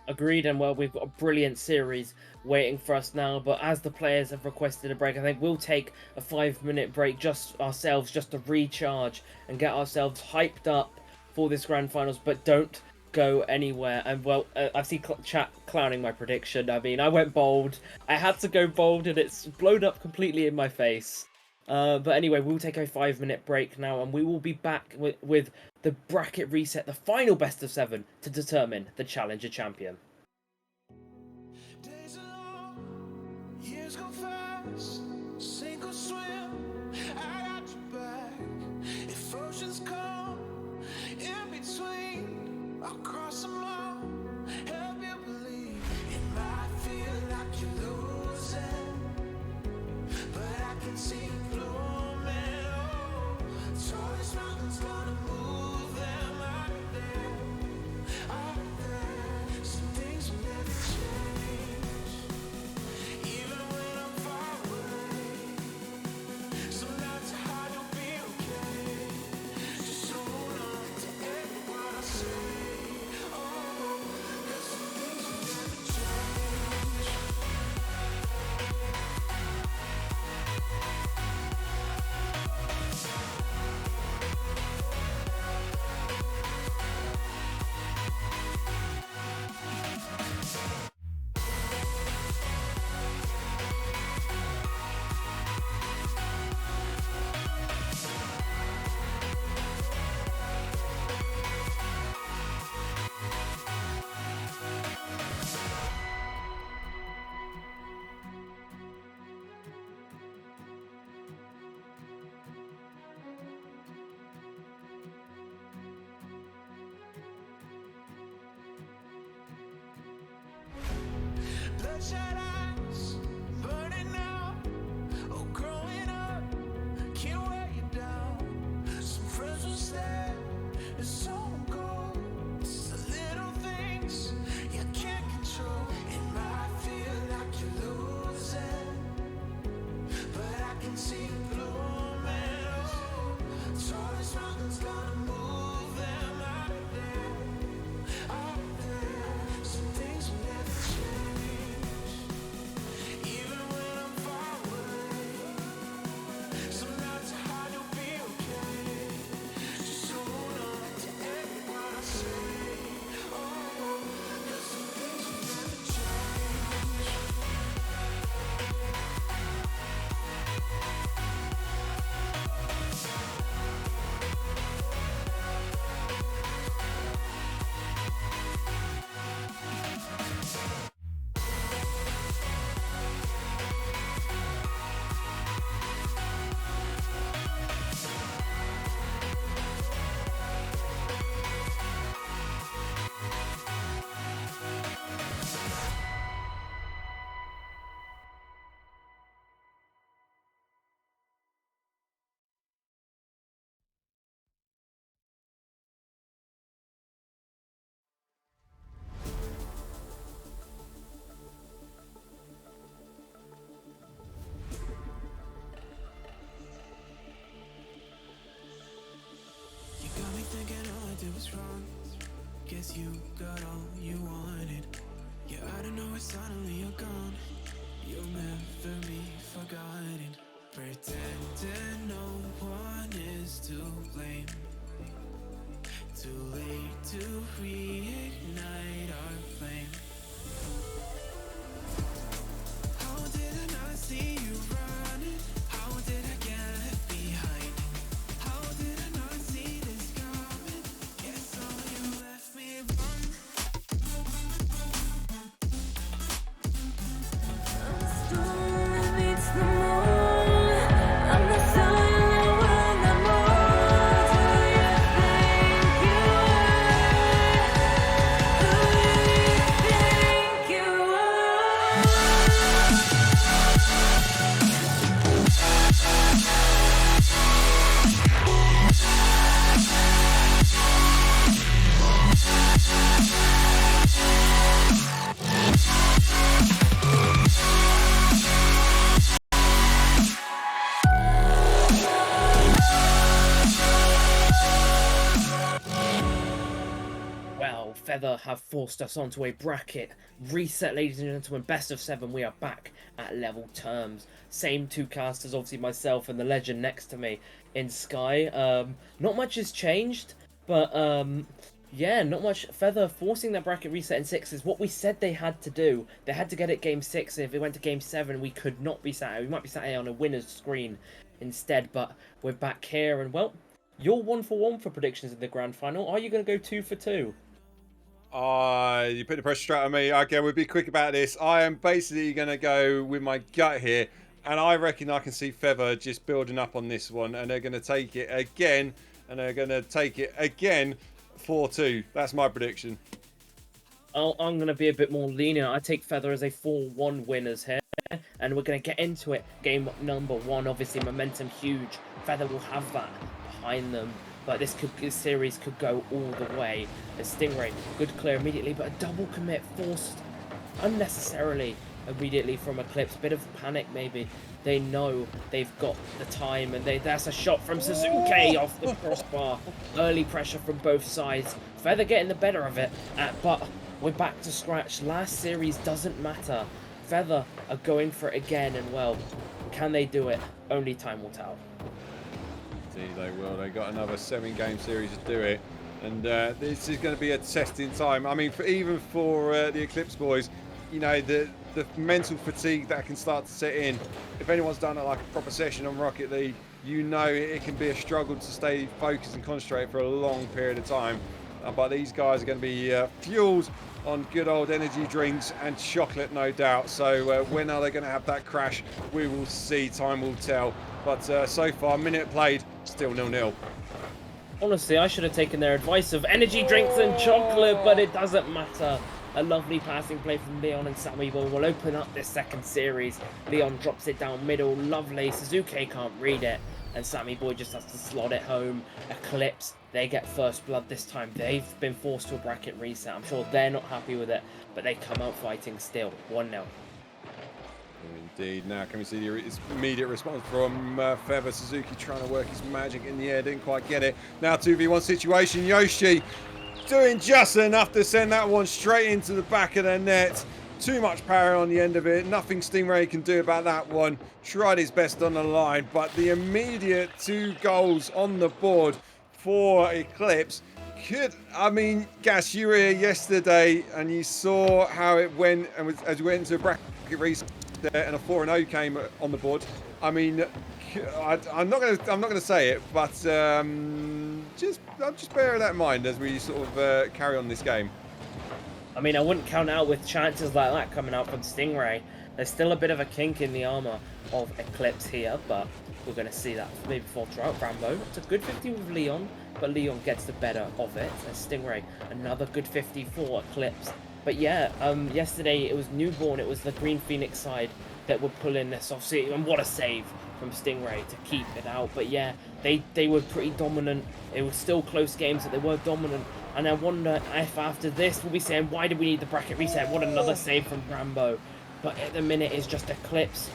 Agreed, and well, we've got a brilliant series waiting for us now, but as the players have requested a break, I think we'll take a 5-minute break just to recharge and get ourselves hyped up for this grand finals, but don't go anywhere. And well, I see chat clowning my prediction. I mean, I went bold. I had to go bold, and it's blown up completely in my face. But anyway, we'll take a 5-minute break now, and we will be back with the bracket reset, the final best of 7 to determine the challenger champion. Days are long, years go fast, sink or swim, I got your back. If oceans come in between, I'll cross them all, help you believe. It might feel like you're losing, but I can see you blooming. Oh, tallest mountains gonna move them out there, out there. Some things will never change, even when I'm far away. So not to hide, you'll be okay. Just hold on to every word I say. Oh, 'cause some things will never change. Bloodshot eyes, burning out. Oh, growing up, can't weigh you down. Some friends will stay, and some will go. It's the little things you can't control. It might feel like you're losing, but I can see you blooming. Oh, tallest mountains gonna move them out there, out there. Some things will never change, even when I'm far away. So not to hide, you'll be okay. Just hold on to every word I say. Oh, 'cause some things will never change. You got me thinking all I did was wrong. Guess you got all you wanted. Yeah, I don't know why suddenly you're gone. You'll never be forgotten. Pretending no one is to blame. Too late to reignite our flame. How did I not see you running? How did I get left behind? How did I not see this coming? Guess all you left me run. The storm meets the morning. Feather have forced us onto a bracket reset, ladies and gentlemen. Best of 7. We are back at level terms. Same 2 casters, obviously myself and the legend next to me in Sky. Not much has changed, but yeah, not much. Feather forcing that bracket reset in 6 is what we said they had to do. They had to get it game 6, and if it went to game 7, we could not be sat here. We might be sat here on a winner's screen instead, but we're back here, and well, you're 1 for 1 for predictions in the grand final. Are you going to go 2 for 2? You put the pressure straight on me. Okay, we'll be quick about this. I am basically going to go with my gut here, and I reckon I can see Feather just building up on this one, and they're going to take it again, and they're going to take it again. 4-2. That's my prediction. I'm going to be a bit more lenient. I take Feather as a 4-1 winners here, and we're going to get into it. Game number 1, obviously momentum huge. Feather will have that behind them, but this series could go all the way. As Stingray, good clear immediately, but a double commit forced unnecessarily immediately from Eclipse. Bit of panic maybe. They know they've got the time, and that's a shot from Suzuki off the crossbar. Early pressure from both sides. Feather getting the better of it, but we're back to scratch. Last series doesn't matter. Feather are going for it again, and well, can they do it? Only time will tell. Indeed they will. They got another 7-game series to do it, and this is going to be a testing time. I mean, even for the Eclipse boys, you know, the mental fatigue that can start to set in. If anyone's done it like a proper session on Rocket League, you know it can be a struggle to stay focused and concentrate for a long period of time. But these guys are going to be fueled on good old energy drinks and chocolate, no doubt. So when are they going to have that crash? We will see. Time will tell. But so far, minute played, still 0-0. Honestly, I should have taken their advice of energy drinks and chocolate, but it doesn't matter. A lovely passing play from Leon, and Sammy Boy will open up this second series. Leon drops it down middle, lovely. Suzuki can't read it, and Sammy Boy just has to slot it home. Eclipse, they get first blood this time. They've been forced to a bracket reset. I'm sure they're not happy with it, but they come out fighting still. 1-0. Indeed. Now can we see the immediate response from Feather? Suzuki trying to work his magic in the air, didn't quite get it. Now 2v1 situation. Yoshi doing just enough to send that one straight into the back of the net. Too much power on the end of it. Nothing Stingray can do about that one. Tried his best on the line, but the immediate 2 goals on the board for Eclipse could, I mean, Gas, you were here yesterday and you saw how it went, and as we went into a bracket reset and a 4-0 came on the board. I mean, I'm not gonna say it, but just bear that in mind as we sort of carry on this game. I mean, I wouldn't count out with chances like that coming out from Stingray. There's still a bit of a kink in the armor of Eclipse here, but we're going to see that maybe falter out. Rambo, it's a good 50 with Leon, but Leon gets the better of it. And Stingray, another good 50 for Eclipse. But yeah, yesterday it was Newborn, it was the Green Phoenix side that were pulling this off. See, and what a save from Stingray to keep it out. But yeah, they were pretty dominant. It was still close games, but they were dominant. And I wonder if after this we'll be saying, why did we need the bracket reset? What another save from Rambo. But at the minute it's just Eclipse.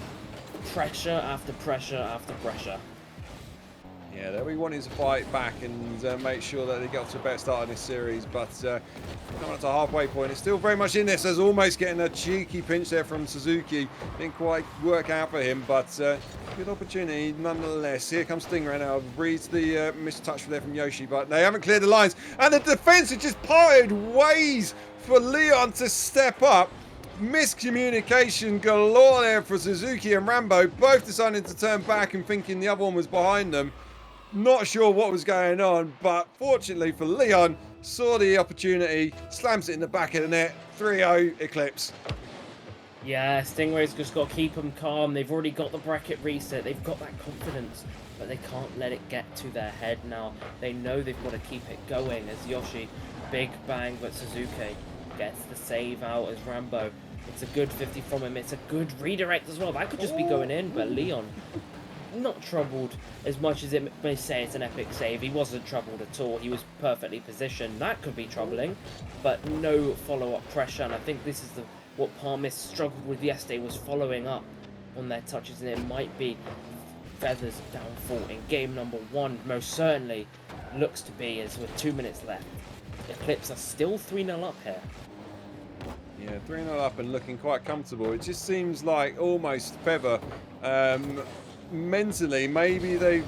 Pressure after pressure after pressure. Yeah, they'll be wanting to fight back and make sure that they get off to a better start in this series, but coming up to a halfway point, it's still very much in this. There's almost getting a cheeky pinch there from Suzuki. Didn't quite work out for him, but good opportunity nonetheless. Here comes Stingray now. Reads the missed touch there from Yoshi, but they haven't cleared the lines, and the defense has just parted ways for Leon to step up. Miscommunication galore there for Suzuki and Rambo, both deciding to turn back and thinking the other one was behind them. Not sure what was going on, but fortunately for Leon, saw the opportunity, slams it in the back of the net. 3-0 Eclipse. Yeah, Stingray's just got to keep them calm. They've already got the bracket reset. They've got that confidence, but they can't let it get to their head now. They know they've got to keep it going as Yoshi. Big bang, but Suzuki gets the save out as Rambo. It's a good 50 from him. It's a good redirect as well. That could just be going in, but Leon not troubled as much as it may say it's an epic save. He wasn't troubled at all. He was perfectly positioned. That could be troubling, but no follow-up pressure. And I think this is what Palmis struggled with yesterday, was following up on their touches, and it might be Feather's downfall in game number 1. Most certainly looks to be, as with 2 minutes left. Eclipse are still 3-0 up here. Yeah, 3-0 up and looking quite comfortable. It just seems like almost Feather, mentally, maybe they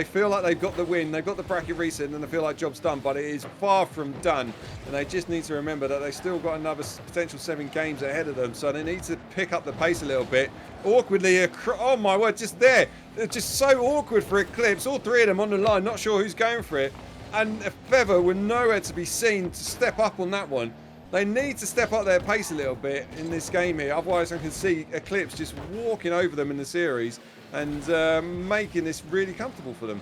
feel like they've got the win, they've got the bracket reset, and they feel like job's done, but it is far from done. And they just need to remember that they've still got another potential 7 games ahead of them, so they need to pick up the pace a little bit. Awkwardly, oh my word, just there. It's just so awkward for Eclipse. All 3 of them on the line, not sure who's going for it. And Feather were nowhere to be seen to step up on that one. They need to step up their pace a little bit in this game here. Otherwise, I can see Eclipse just walking over them in the series and making this really comfortable for them.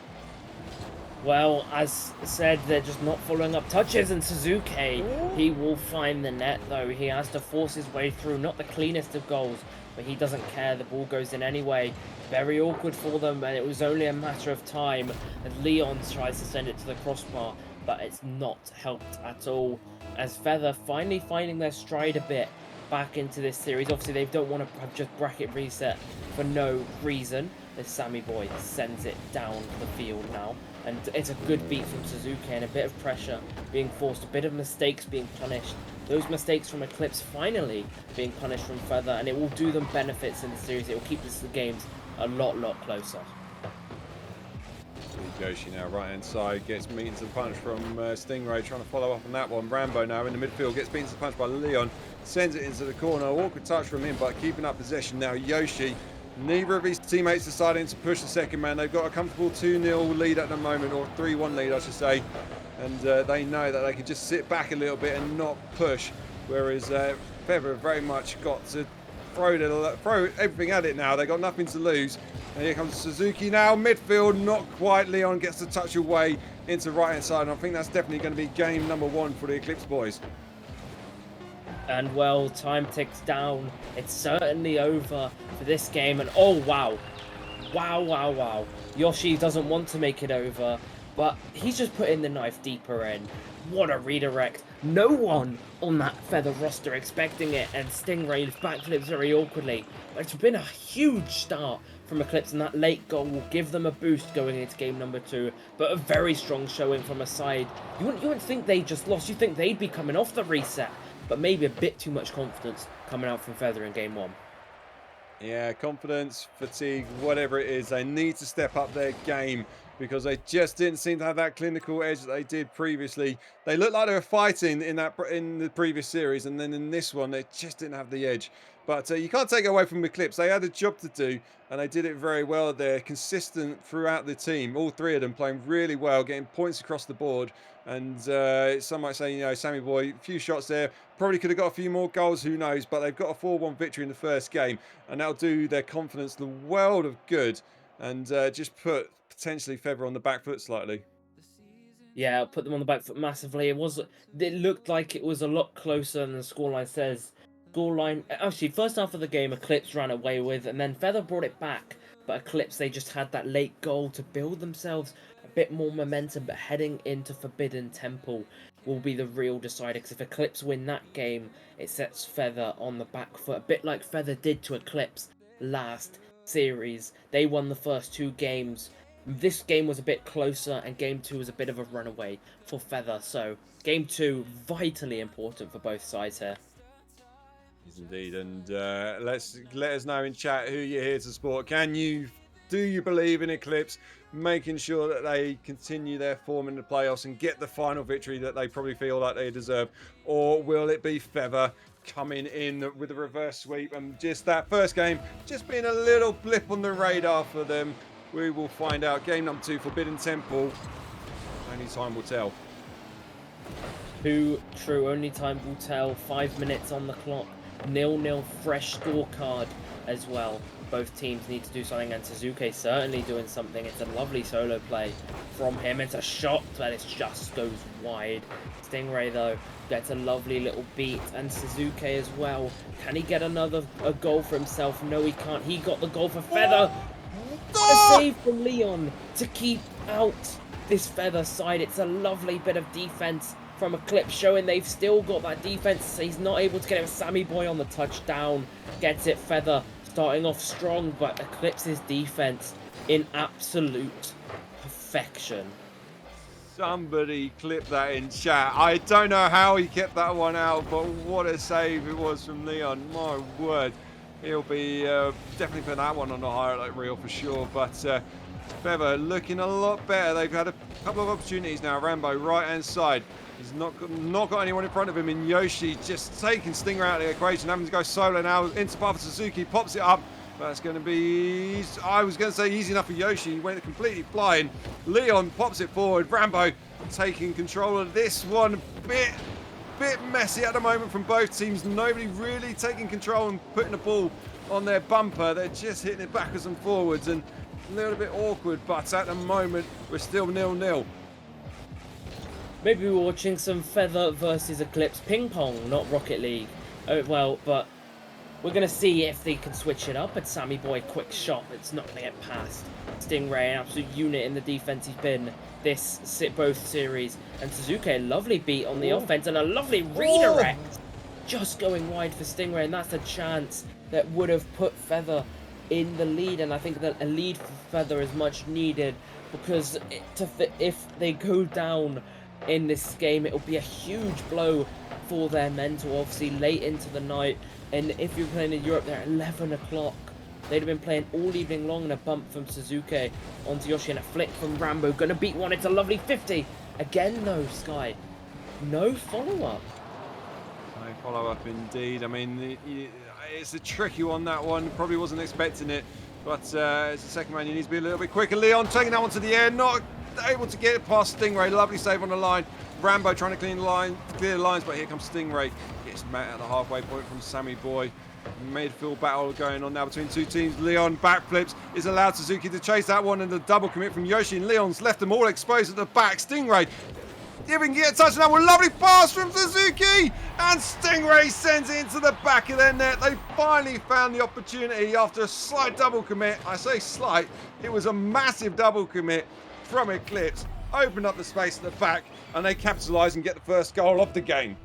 Well, as said, they're just not following up touches, and Suzuki, he will find the net, though. He has to force his way through. Not the cleanest of goals, but he doesn't care. The ball goes in anyway. Very awkward for them, and it was only a matter of time as Leon tries to send it to the crossbar, but it's not helped at all. As Feather finally finding their stride a bit back into this series. Obviously, they don't want to have just bracket reset for no reason, as Sammy Boy sends it down the field now. And it's a good beat from Suzuki and a bit of pressure being forced, a bit of mistakes being punished. Those mistakes from Eclipse finally being punished from Feather, and it will do them benefits in the series. It will keep the games a lot closer. Yoshi now right hand side gets beaten to the punch from Stingray, trying to follow up on that one. Rambo now in the midfield gets beaten to the punch by Leon, sends it into the corner. Awkward touch from him, but keeping up possession now. Yoshi, neither of his teammates deciding to push the second man. They've got a comfortable 2-0 lead at the moment, or 3-1 lead I should say, and they know that they can just sit back a little bit and not push, whereas Feather have very much got to throw everything at it now. They've got nothing to lose. And here comes Suzuki now, midfield, not quite. Leon gets the touch away into right hand side, and I think that's definitely going to be game number 1 for the Eclipse boys. And well, time ticks down. It's certainly over for this game, and oh wow. Wow. Yoshi doesn't want to make it over, but he's just putting the knife deeper in. What a redirect. No one on that Feather roster expecting it, and Stingray backflips very awkwardly. But it's been a huge start from Eclipse, and that late goal will give them a boost going into game number 2. But a very strong showing from a side. You wouldn't think they just lost. You think they'd be coming off the reset, but maybe a bit too much confidence coming out from Feather in game 1. Yeah, confidence, fatigue, whatever it is, they need to step up their game, because they just didn't seem to have that clinical edge that they did previously. They looked like they were fighting in the previous series, and then in this one they just didn't have the edge. But you can't take it away from Eclipse. They had a job to do, and they did it very well. They're consistent throughout the team. All 3 of them playing really well, getting points across the board. And some might say, you know, Sammy Boy, a few shots there. Probably could have got a few more goals, who knows. But they've got a 4-1 victory in the first game, and that'll do their confidence the world of good, and just put potentially Feather on the back foot slightly. Yeah, put them on the back foot massively. It looked like it was a lot closer than the scoreline says. Actually, first half of the game, Eclipse ran away with, and then Feather brought it back. But Eclipse, they just had that late goal to build themselves a bit more momentum. But heading into Forbidden Temple will be the real decider, because if Eclipse win that game, it sets Feather on the back foot, a bit like Feather did to Eclipse last series. They won the first 2 games. This game was a bit closer, and game 2 was a bit of a runaway for Feather. So game 2, vitally important for both sides here. Yes, indeed. And let us know in chat who you're here to support. Do you believe in Eclipse making sure that they continue their form in the playoffs and get the final victory that they probably feel like they deserve? Or will it be Feather coming in with a reverse sweep, and just that first game just being a little blip on the radar for them? We will find out. Game number 2, Forbidden Temple. Only time will tell. True, only time will tell. 5 minutes on the clock. 0-0, fresh scorecard as well. Both teams need to do something, and Suzuki certainly doing something. It's a lovely solo play from him. It's a shot that it just goes wide. Stingray, though, gets a lovely little beat, and Suzuki as well. Can he get a goal for himself? No, he can't. He got the goal for Feather. What a save from Leon to keep out this Feather side. It's a lovely bit of defense from Eclipse, showing they've still got that defense. He's not able to get it. Sammy Boy on the touchdown gets it. Feather starting off strong, but Eclipse's defense in absolute perfection. Somebody clip that in chat. I don't know how he kept that one out, but what a save it was from Leon. My word. He'll be definitely putting that one on the highlight reel for sure. But Feather looking a lot better. They've had a couple of opportunities now. Rambo, right-hand side. He's not got anyone in front of him. And Yoshi just taking Stinger out of the equation, having to go solo now into Papa Suzuki. Pops it up. That's going to be, I was going to say easy enough for Yoshi. He went completely flying. Leon pops it forward. Rambo taking control of this one. Bit messy at the moment from both teams. Nobody really taking control and putting the ball on their bumper. They're just hitting it backwards and forwards and a little bit awkward. But at the moment, we're still 0-0. Maybe we're watching some Feather versus Eclipse ping pong, not Rocket League. Oh, well, but we're going to see if they can switch it up. But Sammy Boy, quick shot. It's not going to get past. Stingray, an absolute unit in the defense he's been this both series. And Suzuki, a lovely beat on the offense and a lovely redirect. Just going wide for Stingray. And that's a chance that would have put Feather in the lead. And I think that a lead for Feather is much needed. Because if they go down in this game, it'll be a huge blow for their mental, obviously late into the night. And if you're playing in Europe, they're at 11 o'clock. They'd have been playing all evening long, and a bump from Suzuki onto Yoshi and a flick from Rambo. Gonna beat one. It's a lovely 50. Again, no, Sky. No follow-up. No follow-up indeed. I mean, it's a tricky one, that one. Probably wasn't expecting it. But as a second man, you need to be a little bit quicker. Leon taking that one to the air. Not able to get it past Stingray. Lovely save on the line. Rambo trying to clear the lines, but here comes Stingray. Gets met at the halfway point from Sammy Boy. Midfield battle going on now between two teams. Leon backflips, is allowed Suzuki to chase that one, and the double commit from Yoshi, and Leon's left them all exposed at the back. Stingray, if he can get a touch on that one, lovely pass from Suzuki, and Stingray sends it into the back of their net. They finally found the opportunity after a slight double commit. I say slight, it was a massive double commit from Eclipse. Opened up the space at the back, and they capitalise and get the first goal of the game.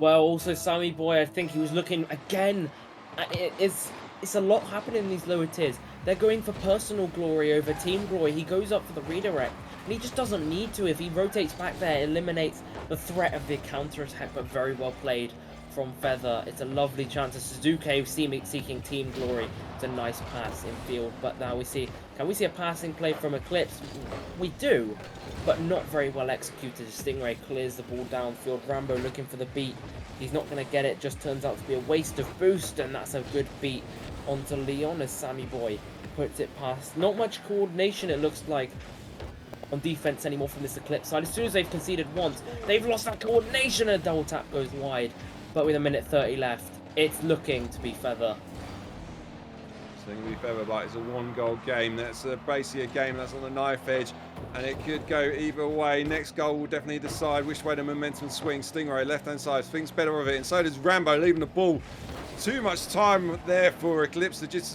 Well, also Sammy Boy, I think he was looking again. It's a lot happening in these lower tiers. They're going for personal glory over team glory. He goes up for the redirect, and he just doesn't need to. If he rotates back there, eliminates the threat of the counter attack. But very well played from Feather. It's a lovely chance of Suzuki seeking team glory. It's a nice pass in field, but now can we see a passing play from Eclipse? We do, but not very well executed. Stingray clears the ball downfield. Rambo looking for the beat. He's not going to get it. Just turns out to be a waste of boost, and that's a good beat onto Leon as Sammy Boy puts it past. Not much coordination, it looks like, on defense anymore from this Eclipse side. As soon as they've conceded once, they've lost that coordination, and a double tap goes wide. But with a minute 30 left, it's looking to be Feather. It's going to be Feather, but it's a one-goal game. That's basically a game that's on the knife edge, and it could go either way. Next goal will definitely decide which way the momentum swings. Stingray, left-hand side, thinks better of it, and so does Rambo, leaving the ball. Too much time there for Eclipse to just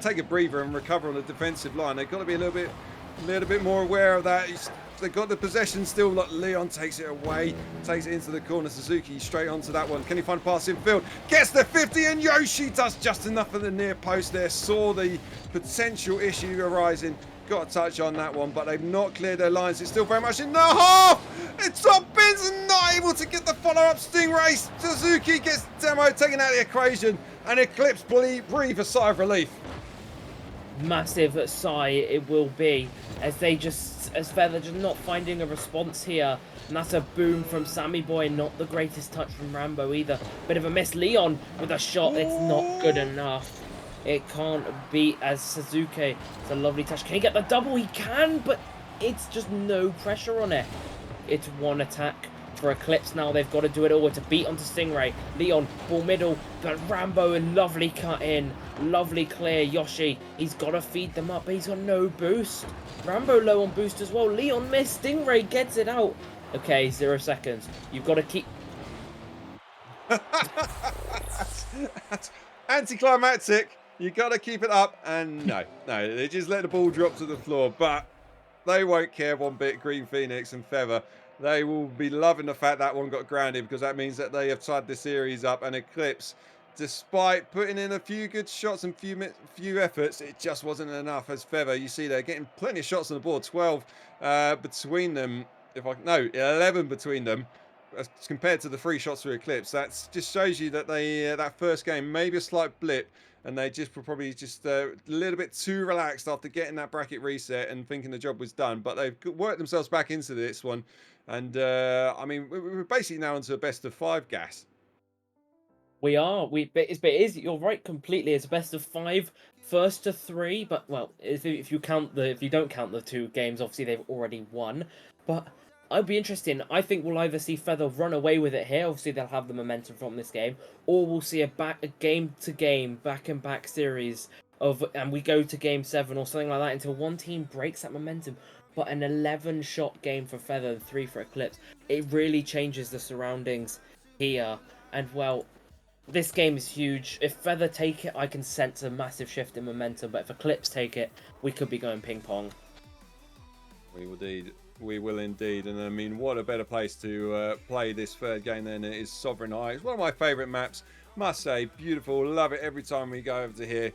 take a breather and recover on the defensive line. They've got to be a little bit more aware of that. They've got the possession still. Leon takes it away, takes it into the corner. Suzuki straight onto that one. Can he find a pass in field? Gets the 50, and Yoshi does just enough of the near post there. Saw the potential issue arising. Got a touch on that one, but they've not cleared their lines. It's still very much in the half. It's top bins and not able to get the follow-up. Stingray, Suzuki gets Demo taken out of the equation, and Eclipse breathe a sigh of relief. Massive sigh it will be as Feather just not finding a response here, and that's a boom from Sammy Boy. Not the greatest touch from Rambo either. Bit of a miss. Leon with a shot. It's not good enough. It can't beat as Suzuki. It's a lovely touch. Can he get the double? He can, but it's just no pressure on it. It's one attack for Eclipse now. They've got to do it all. It's a beat onto Stingray. Leon, ball middle, but Rambo, a lovely cut in. Lovely clear. Yoshi, he's got to feed them up, but he's got no boost. Rambo low on boost as well. Leon missed. Stingray gets it out. Okay, 0 seconds. You've got to keep... That's anticlimactic. You got to keep it up, and no, they just let the ball drop to the floor, but they won't care one bit. Green Phoenix and Feather, they will be loving the fact that one got grounded, because that means that they have tied the series up. And Eclipse, despite putting in a few good shots and few efforts, it just wasn't enough. As Feather, you see they're getting plenty of shots on the board, 12 between them. no, 11 between them. As compared to the 3 shots through Eclipse, that just shows you that they that first game maybe a slight blip, and they just were probably just a little bit too relaxed after getting that bracket reset and thinking the job was done. But they've worked themselves back into this one, and I mean we're basically now into a best of 5 gas. We are. But it is. You're right completely. It's a best of 5, first to 3. But well, if you don't count the 2 games, obviously they've already won. But I'd be interested. I think we'll either see Feather run away with it here. Obviously they'll have the momentum from this game, or we'll see a game to game, back and back series and we go to game 7 or something like that until one team breaks that momentum. But an 11-shot game for Feather and 3 for Eclipse, it really changes the surroundings here. And well, this game is huge. If Feather take it, I can sense a massive shift in momentum. But if Eclipse take it, we could be going ping pong. We will indeed. And I mean, what a better place to play this third game than it is Sovereign Eye. It's one of my favourite maps. Must say, beautiful. Love it every time we go over to here.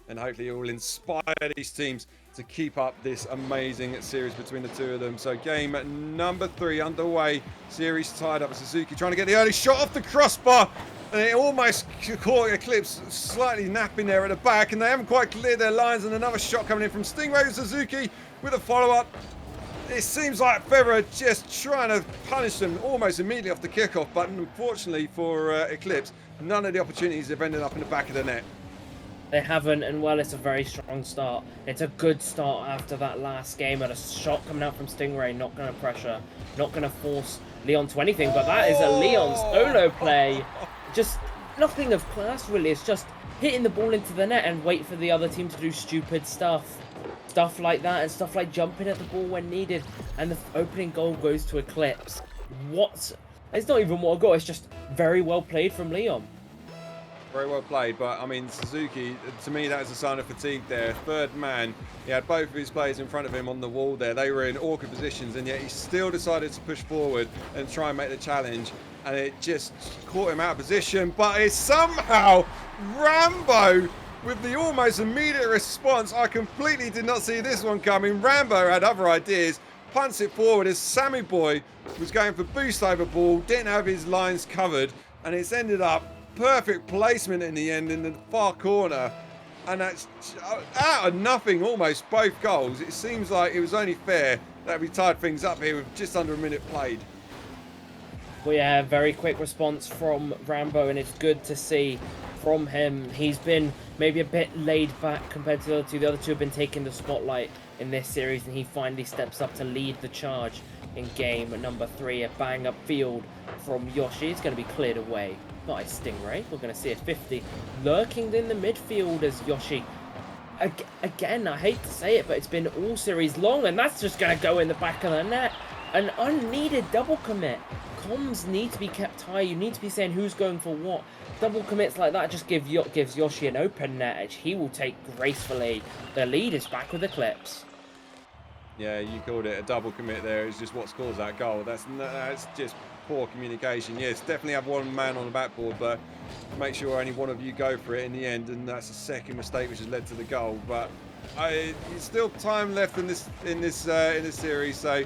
And hopefully it will inspire these teams to keep up this amazing series between the 2 of them. So game number 3 underway. Series tied up. Suzuki trying to get the early shot off the crossbar. And it almost caught Eclipse slightly napping there at the back. And they haven't quite cleared their lines. And another shot coming in from Stingray Suzuki with a follow-up. It seems like Feather are just trying to punish them almost immediately off the kickoff. But unfortunately for Eclipse, none of the opportunities have ended up in the back of the net. They haven't, and well, it's a very strong start. It's a good start after that last game, and a shot coming out from Stingray, not going to pressure, not going to force Leon to anything, but that is a Leon solo play. Just nothing of class, really. It's just hitting the ball into the net and wait for the other team to do stupid stuff. Stuff like that, and stuff like jumping at the ball when needed, and the opening goal goes to Eclipse. It's not even what a goal, it's just very well played from Leon. Very well played, but I mean, Suzuki, to me, that was a sign of fatigue there. Third man, he had both of his players in front of him on the wall there. They were in awkward positions, and yet he still decided to push forward and try and make the challenge. And it just caught him out of position, but it's somehow Rambo with the almost immediate response. I completely did not see this one coming. Rambo had other ideas, punts it forward as Sammy Boy was going for boost over ball, didn't have his lines covered, and it's ended up perfect placement in the end in the far corner, and that's out of nothing almost both goals. It seems like it was only fair that we tied things up here with just under a minute played. Well, yeah, very quick response from Rambo, and it's good to see from him. He's been maybe a bit laid back compared to the other 2. The other 2 have been taking the spotlight in this series, and he finally steps up to lead the charge in game number 3. A bang up field from Yoshi. It's going to be cleared away by Stingray. We're going to see a 50 lurking in the midfield as Yoshi. Again, I hate to say it, but it's been all series long, and that's just going to go in the back of the net. An unneeded double commit. Comms need to be kept high. You need to be saying who's going for what. Double commits like that just gives Yoshi an open net edge. He will take gracefully. The lead is back with Eclipse. Yeah, you called it a double commit there. It's just what scores that goal. That's just poor communication. Yes, definitely have one man on the backboard, but make sure only one of you go for it in the end, and that's a second mistake which has led to the goal. But there's still time left in this series, so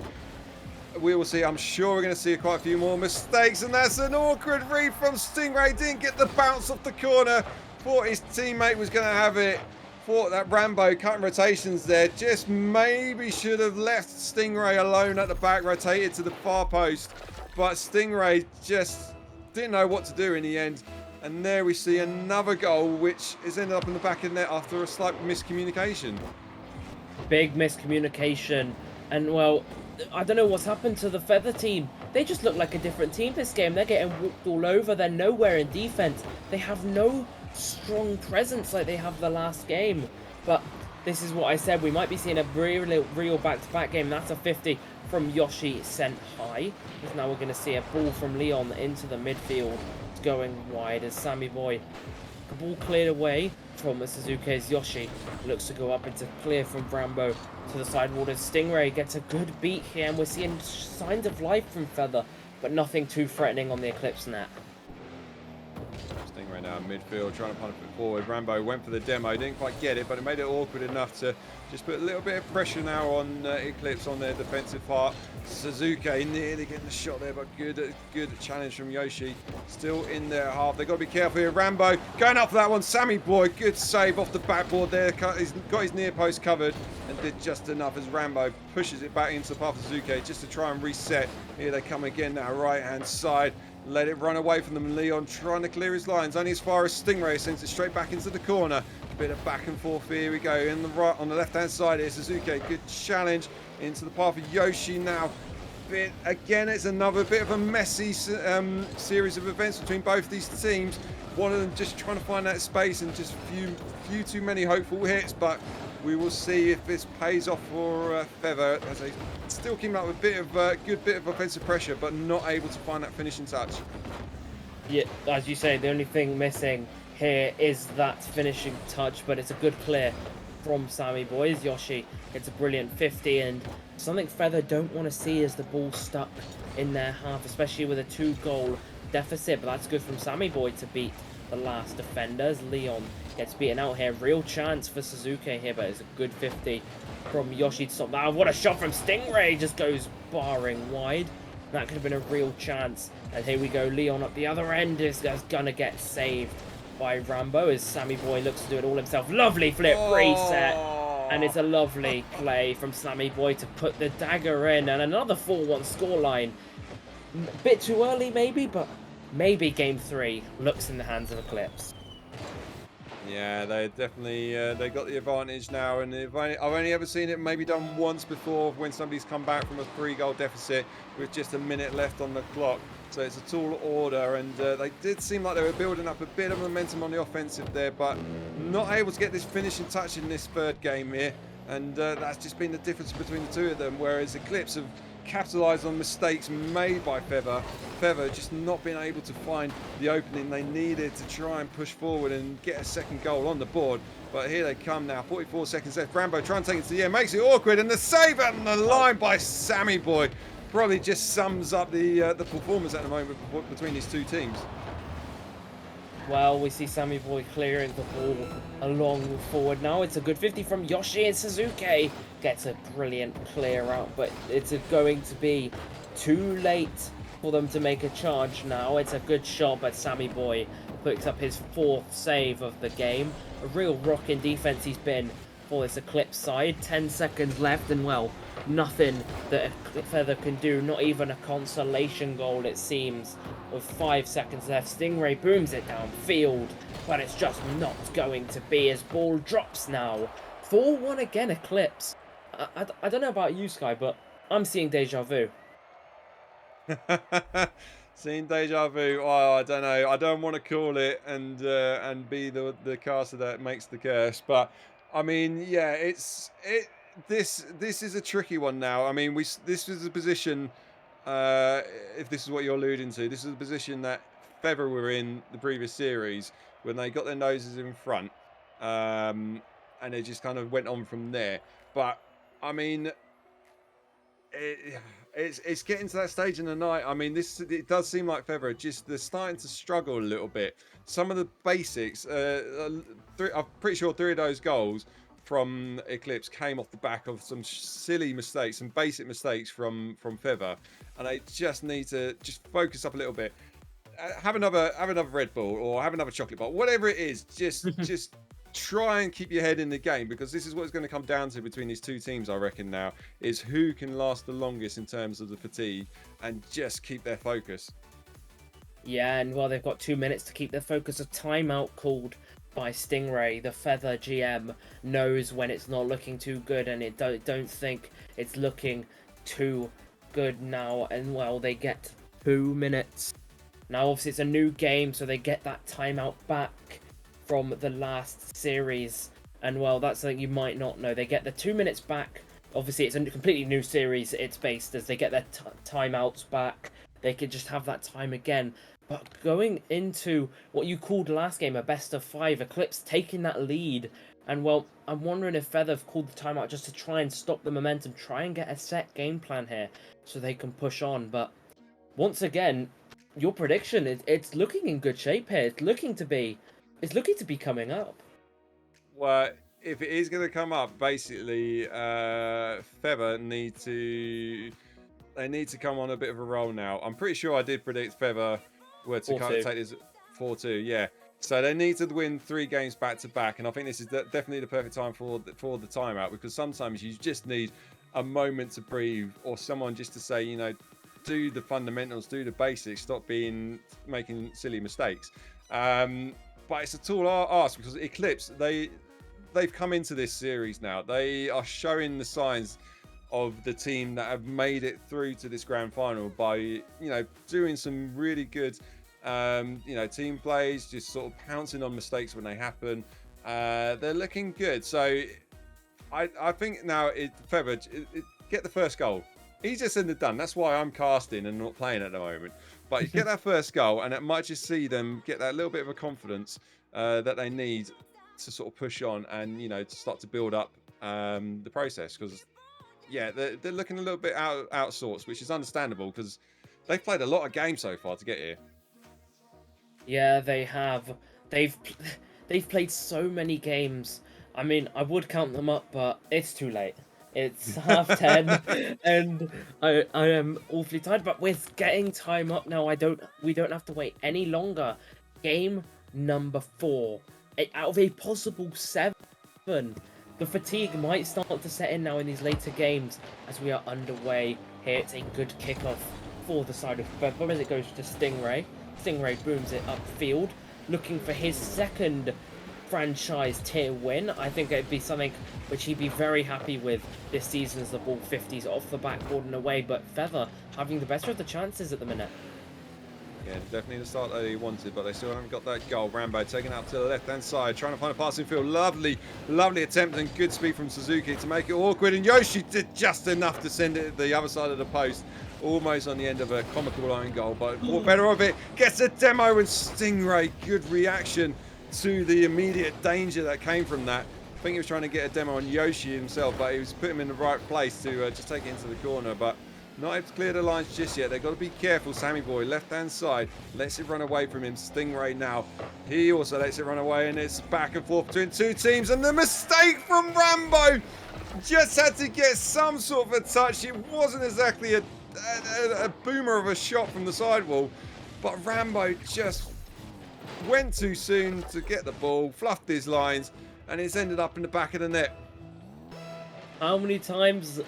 we will see. I'm sure we're going to see quite a few more mistakes, and that's an awkward read from Stingray. Didn't get the bounce off the corner. Thought his teammate was going to have it. Thought that Rambo cutting rotations there. Just maybe should have left Stingray alone at the back, rotated to the far post. But Stingray just didn't know what to do in the end. And there we see another goal, which is ended up in the back of the net after a slight miscommunication. Big miscommunication. And, well, I don't know what's happened to the Feather team. They just look like a different team this game. They're getting walked all over. They're nowhere in defense. They have no strong presence like they have the last game. But this is what I said. We might be seeing a real back-to-back game. That's a 50 from Yoshi sent high. Because now we're going to see a ball from Leon into the midfield. It's going wide as Sammy Boy. The ball cleared away from Suzuki's Yoshi. Looks to go up into clear from Rambo to the sidewall as Stingray gets a good beat here, and we're seeing signs of life from Feather, but nothing too threatening on the Eclipse net. Stingray now midfield, trying to punt it forward. Rambo went for the demo, didn't quite get it, but it made it awkward enough to just put a little bit of pressure now on Eclipse on their defensive part. Suzuki nearly getting the shot there, but good challenge from Yoshi. Still in their half. They've got to be careful here. Rambo going up for that one. Sammy Boy, good save off the backboard there. He's got his near post covered and did just enough as Rambo pushes it back into the path of Suzuki just to try and reset. Here they come again now, right hand side. Let it run away from them. Leon trying to clear his lines. Only as far as Stingray sends it straight back into the corner. Bit of back and forth. Here we go. In the right, on the left hand side here, Suzuki. Good challenge into the path of Yoshi now. Again, it's another bit of a messy series of events between both these teams. One of them just trying to find that space and just few too many hopeful hits, but we will see if this pays off for Feather as they still keep up with a bit of good bit of offensive pressure, but not able to find that finishing touch. Yeah, as you say, the only thing missing here is that finishing touch, but it's a good clear from Sammy Boys. Yoshi gets a brilliant 50, and something Feather don't want to see is the ball stuck in their half, especially with a 2-goal deficit, but that's good from Sammy Boy to beat the last defenders. Leon gets beaten out here. Real chance for Suzuki here, but it's a good 50 from Yoshi to stop that. What a shot from Stingray, just goes barring wide. That could have been a real chance. And here we go, Leon up the other end is gonna get saved by Rambo as Sammy Boy looks to do it all himself. Lovely flip reset. And it's a lovely play from Sammy Boy to put the dagger in. And another 4-1 scoreline. Bit too early maybe, but maybe game 3 looks in the hands of Eclipse. Yeah, they definitely they got the advantage now, and I've only ever seen it maybe done once before when somebody's come back from a 3-goal deficit with just a minute left on the clock. So it's a tall order, and they did seem like they were building up a bit of momentum on the offensive there, but not able to get this finishing touch in this third game here, and that's just been the difference between the two of them. Whereas Eclipse have capitalised on mistakes made by Feather just not being able to find the opening they needed to try and push forward and get a second goal on the board. But here they come now, 44 seconds left. Rambo trying to take it to the end, makes it awkward, and the save out on the line by Sammy Boy probably just sums up the performance at the moment between these two teams. Well, we see Sammy Boy clearing the ball along forward now. It's a good 50 from Yoshi, and Suzuki gets a brilliant clear out, but it's going to be too late for them to make a charge now. It's a good shot, but Sammy Boy picks up his 4th save of the game. A real rock in defense he's been for this Eclipse side. 10 seconds left, and well, nothing that Feather can do, not even a consolation goal it seems. With 5 seconds left, Stingray booms it downfield, but it's just not going to be as ball drops now. 4-1 again, Eclipse. I don't know about you, Sky, but I'm seeing deja vu. Seeing deja vu. Oh, I don't know. I don't want to call it and be the caster that makes the curse, but I mean, yeah, this is a tricky one now. I mean, this was a position. If this is what you're alluding to, this is the position that Feather were in the previous series when they got their noses in front, and they just kind of went on from there. But I mean, it's getting to that stage in the night. I mean, it does seem like Feather they're starting to struggle a little bit. Some of the basics, I'm pretty sure 3 of those goals from Eclipse came off the back of some silly mistakes, some basic mistakes from Feather, and they just need to just focus up a little bit. Have another Red Bull or have another chocolate bar, whatever it is. Just try and keep your head in the game, because this is what it's going to come down to between these two teams, I reckon, now, is who can last the longest in terms of the fatigue and just keep their focus. Yeah, and well, they've got 2 minutes to keep their focus. A timeout called by Stingray. The Feather GM knows when it's not looking too good, and it don't think it's looking too good now. And well, they get 2 minutes. Now, obviously, it's a new game, so they get that timeout back from the last series. And well, that's something you might not know. They get the 2 minutes back. Obviously, it's a completely new series. It's based as they get their timeouts back. They could just have that time again. But going into what you called last game a best of 5, Eclipse taking that lead. And well, I'm wondering if Feather have called the timeout just to try and stop the momentum, try and get a set game plan here so they can push on. But once again, your prediction, it's looking in good shape here. It's looking to be coming up. Well, if it is going to come up, basically, Feather need to come on a bit of a roll now. I'm pretty sure I did predict Feather were to kind of take this 4-2. Yeah. So they need to win 3 games back to back, and I think this is definitely the perfect time for the timeout, because sometimes you just need a moment to breathe, or someone just to say, you know, do the fundamentals, do the basics, stop making silly mistakes. But it's a tall ask, because Eclipse, they've come into this series now. They are showing the signs of the team that have made it through to this grand final by, you know, doing some really good, you know, team plays, just sort of pouncing on mistakes when they happen. They're looking good. So I think now Feather, get the first goal. Easier said than done. That's why I'm casting and not playing at the moment. But you get that first goal, and it might just see them get that little bit of a confidence that they need to sort of push on and, you know, to start to build up the process. Because, yeah, they're looking a little bit out sorts, which is understandable because they've played a lot of games so far to get here. Yeah, they have. They've played so many games. I mean, I would count them up, but it's too late. It's 10:30, and I am awfully tired. But with getting time up now, we don't have to wait any longer. Game number 4, out of a possible 7. The fatigue might start to set in now in these later games as we are underway. Here, it's a good kickoff for the side of Feather as it goes to Stingray. Stingray booms it upfield, looking for his second franchise tier win. I think it'd be something which he'd be very happy with this season as the ball 50s off the backboard and away, but Feather having the better of the chances at the minute. Yeah, definitely the start that he wanted, but they still haven't got that goal. Rambo taking it up to the left-hand side, trying to find a passing field. Lovely attempt and good speed from Suzuki to make it awkward, and Yoshi did just enough to send it to the other side of the post, almost on the end of a comical own goal, but more better of it. Gets a demo, and Stingray, good reaction to the immediate danger that came from that. I think he was trying to get a demo on Yoshi himself, but he was putting him in the right place to just take it into the corner, but not able to clear the lines just yet. They've got to be careful. Sammy Boy, left-hand side, lets it run away from him. Stingray now. He also lets it run away, and it's back and forth between 2 teams. And the mistake from Rambo just had to get some sort of a touch. It wasn't exactly a boomer of a shot from the sidewall, but Rambo just went too soon to get the ball, fluffed his lines, and it's ended up in the back of the net. How many times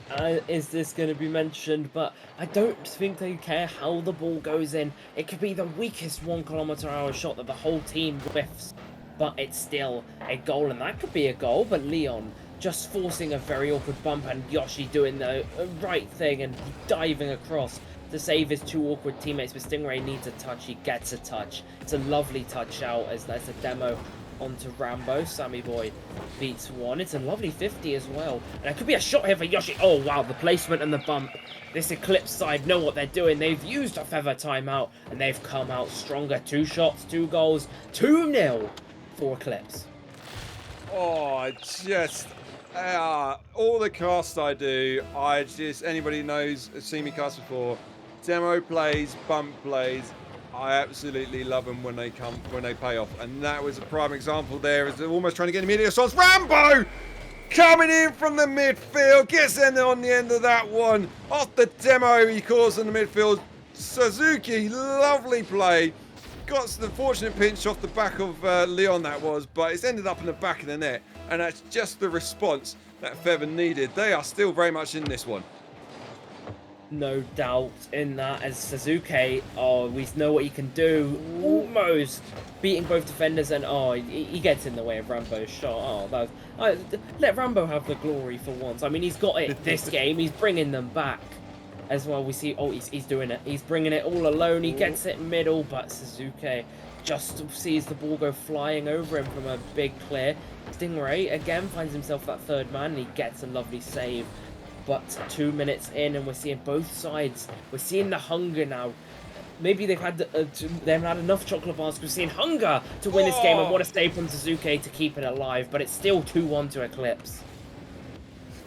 is this going to be mentioned? But I don't think they care how the ball goes in. It could be the weakest 1 km/h shot that the whole team whiffs, but it's still a goal, and that could be a goal. But Leon just forcing a very awkward bump, and Yoshi doing the right thing and diving across to save his 2 awkward teammates. But Stingray needs a touch. He gets a touch. It's a lovely touch out as that's a demo onto Rambo. Sammy Boy beats 1. It's a lovely 50 as well. And it could be a shot here for Yoshi. Oh, wow, the placement and the bump. This Eclipse side know what they're doing. They've used a Feather timeout, and they've come out stronger. 2 shots, 2 goals, 2-0 for Eclipse. Oh, just... all the casts I do, anybody knows, has seen me cast before, demo plays, bump plays, I absolutely love them when they pay off, and that was a prime example there. As they're almost trying to get immediate shots. Rambo coming in from the midfield, gets in on the end of that one. Off the demo he calls in the midfield. Suzuki, lovely play. Got the fortunate pinch off the back of Leon that was, but it's ended up in the back of the net, and that's just the response that Feather needed. They are still very much in this one. No doubt in that, as Suzuki, we know what he can do, almost beating both defenders, and he gets in the way of Rambo's shot. Let Rambo have the glory for once. I mean, he's got it this game. He's bringing them back as well. We see, he's doing it. He's bringing it all alone. He gets it middle, but Suzuki just sees the ball go flying over him from a big clear. Stingray again finds himself that 3rd man, and he gets a lovely save. But 2 minutes in, and we're seeing both sides. We're seeing the hunger now. Maybe they haven't had enough chocolate bars. We're seeing hunger to win this game, and what a save from Suzuki to keep it alive. But it's still 2-1 to Eclipse.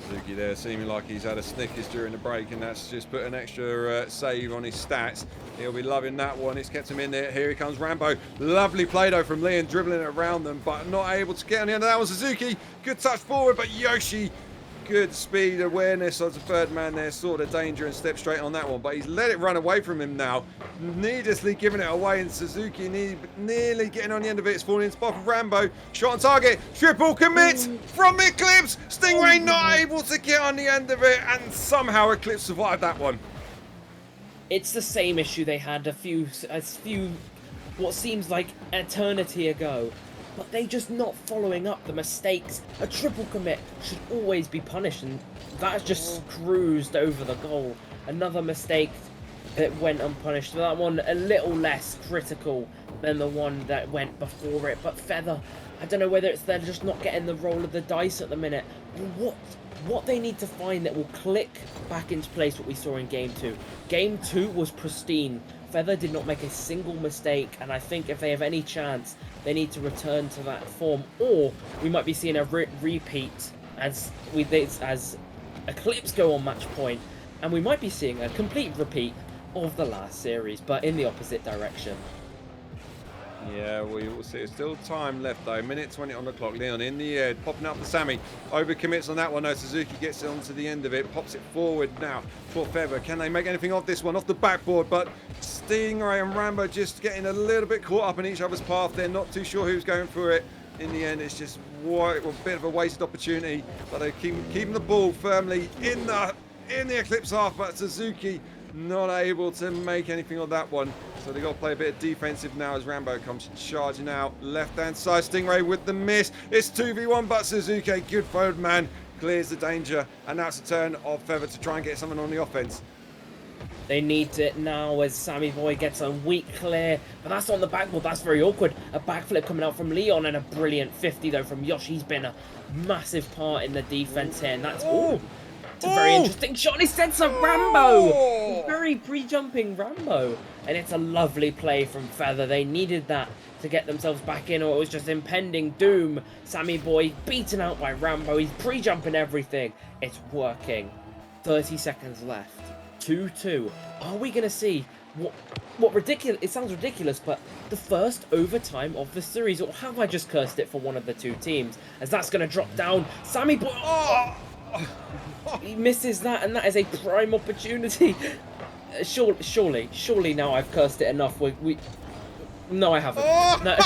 Suzuki there seeming like he's had a Snickers during the break, and that's just put an extra save on his stats. He'll be loving that one. It's kept him in there. Here he comes, Rambo. Lovely play though from Leon, dribbling it around them, but not able to get on the end of that one. Suzuki, good touch forward, but Yoshi, good speed awareness of the third man there, saw the danger and stepped straight on that one, but he's let it run away from him now, needlessly giving it away, and Suzuki nearly getting on the end of it. It's falling into spot for Rambo. Shot on target, triple commit from Eclipse. Stingray not able to get on the end of it, and somehow Eclipse survived that one. It's the same issue they had a few what seems like eternity ago. But they just not following up the mistakes. A triple commit should always be punished, and that's just cruised over the goal. Another mistake that went unpunished. That one a little less critical than the one that went before it. But Feather, I don't know whether it's they're just not getting the roll of the dice at the minute. What they need to find that will click back into place what we saw in Game 2. Game 2 was pristine. Feather did not make a single mistake, and I think if they have any chance, they need to return to that form, or we might be seeing a repeat as Eclipse go on match point, and we might be seeing a complete repeat of the last series, but in the opposite direction. Yeah, we will see. There's still time left though. Minute 20 on the clock. Leon in the air, popping up the Sammy. Overcommits on that one. No, Suzuki gets it onto the end of it, pops it forward now for Feather. Can they make anything of this one off the backboard? But Stingray and Rambo just getting a little bit caught up in each other's path. They're not too sure who's going for it. In the end, it's just a bit of a wasted opportunity. But they keep keeping the ball firmly in the Eclipse half. But Suzuki not able to make anything of that one. So they've got to play a bit of defensive now as Rambo comes charging out. Left-hand side, Stingray with the miss. It's 2v1, but Suzuki, good forward man, clears the danger. And now it's a turn of Feather to try and get someone on the offense. They need it now as Sammy Boy gets a weak clear, but that's on the backboard. That's very awkward. A backflip coming out from Leon, and a brilliant 50 though from Yoshi. He's been a massive part in the defense here, and that's it's a very interesting shot. He sends a Rambo, very pre-jumping Rambo, and it's a lovely play from Feather. They needed that to get themselves back in, or it was just impending doom. Sammy Boy beaten out by Rambo. He's pre-jumping everything. It's working. 30 seconds left. 2-2. Are we gonna see what ridiculous? It sounds ridiculous, but the first overtime of the series, or have I just cursed it for one of the two teams? As that's gonna drop down. Sammy Boy. He misses that, and that is a prime opportunity. Surely now I've cursed it enough. No, I haven't. No.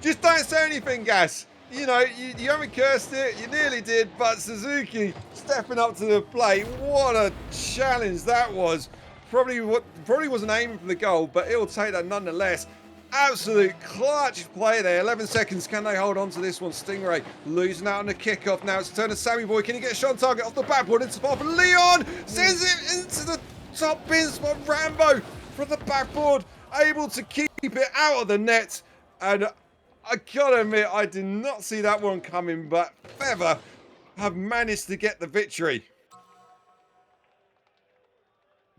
just don't say anything, Gas. You know, you haven't cursed it, you nearly did, but Suzuki stepping up to the plate. What a challenge that was. Probably wasn't aiming for the goal, but he'll take that nonetheless. Absolute clutch play there. 11 seconds. Can they hold on to this one? Stingray losing out on the kickoff. Now it's a turn of Sammy Boy. Can he get a shot on target off the backboard into spot for Leon? Sends it into the top bin spot. Rambo from the backboard, able to keep it out of the net. And I gotta admit, I did not see that one coming, but Feather have managed to get the victory.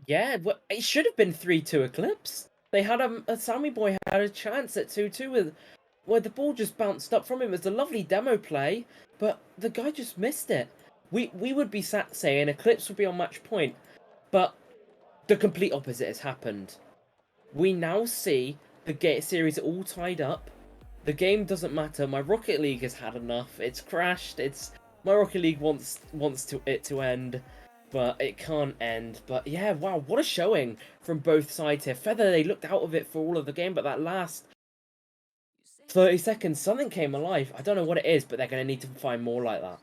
Yeah, well, it should have been 3-2 Eclipse. They had a Sammy Boy had a chance at 2-2 where the ball just bounced up from him. It was a lovely demo play, but the guy just missed it. We would be sat saying Eclipse would be on match point, but the complete opposite has happened. We now see the series all tied up. The game doesn't matter. My Rocket League has had enough. It's crashed. My Rocket League wants it to end, but it can't end. But yeah, wow, what a showing from both sides here. Feather, they looked out of it for all of the game, but that last 30 seconds, something came alive. I don't know what it is, but they're going to need to find more like that.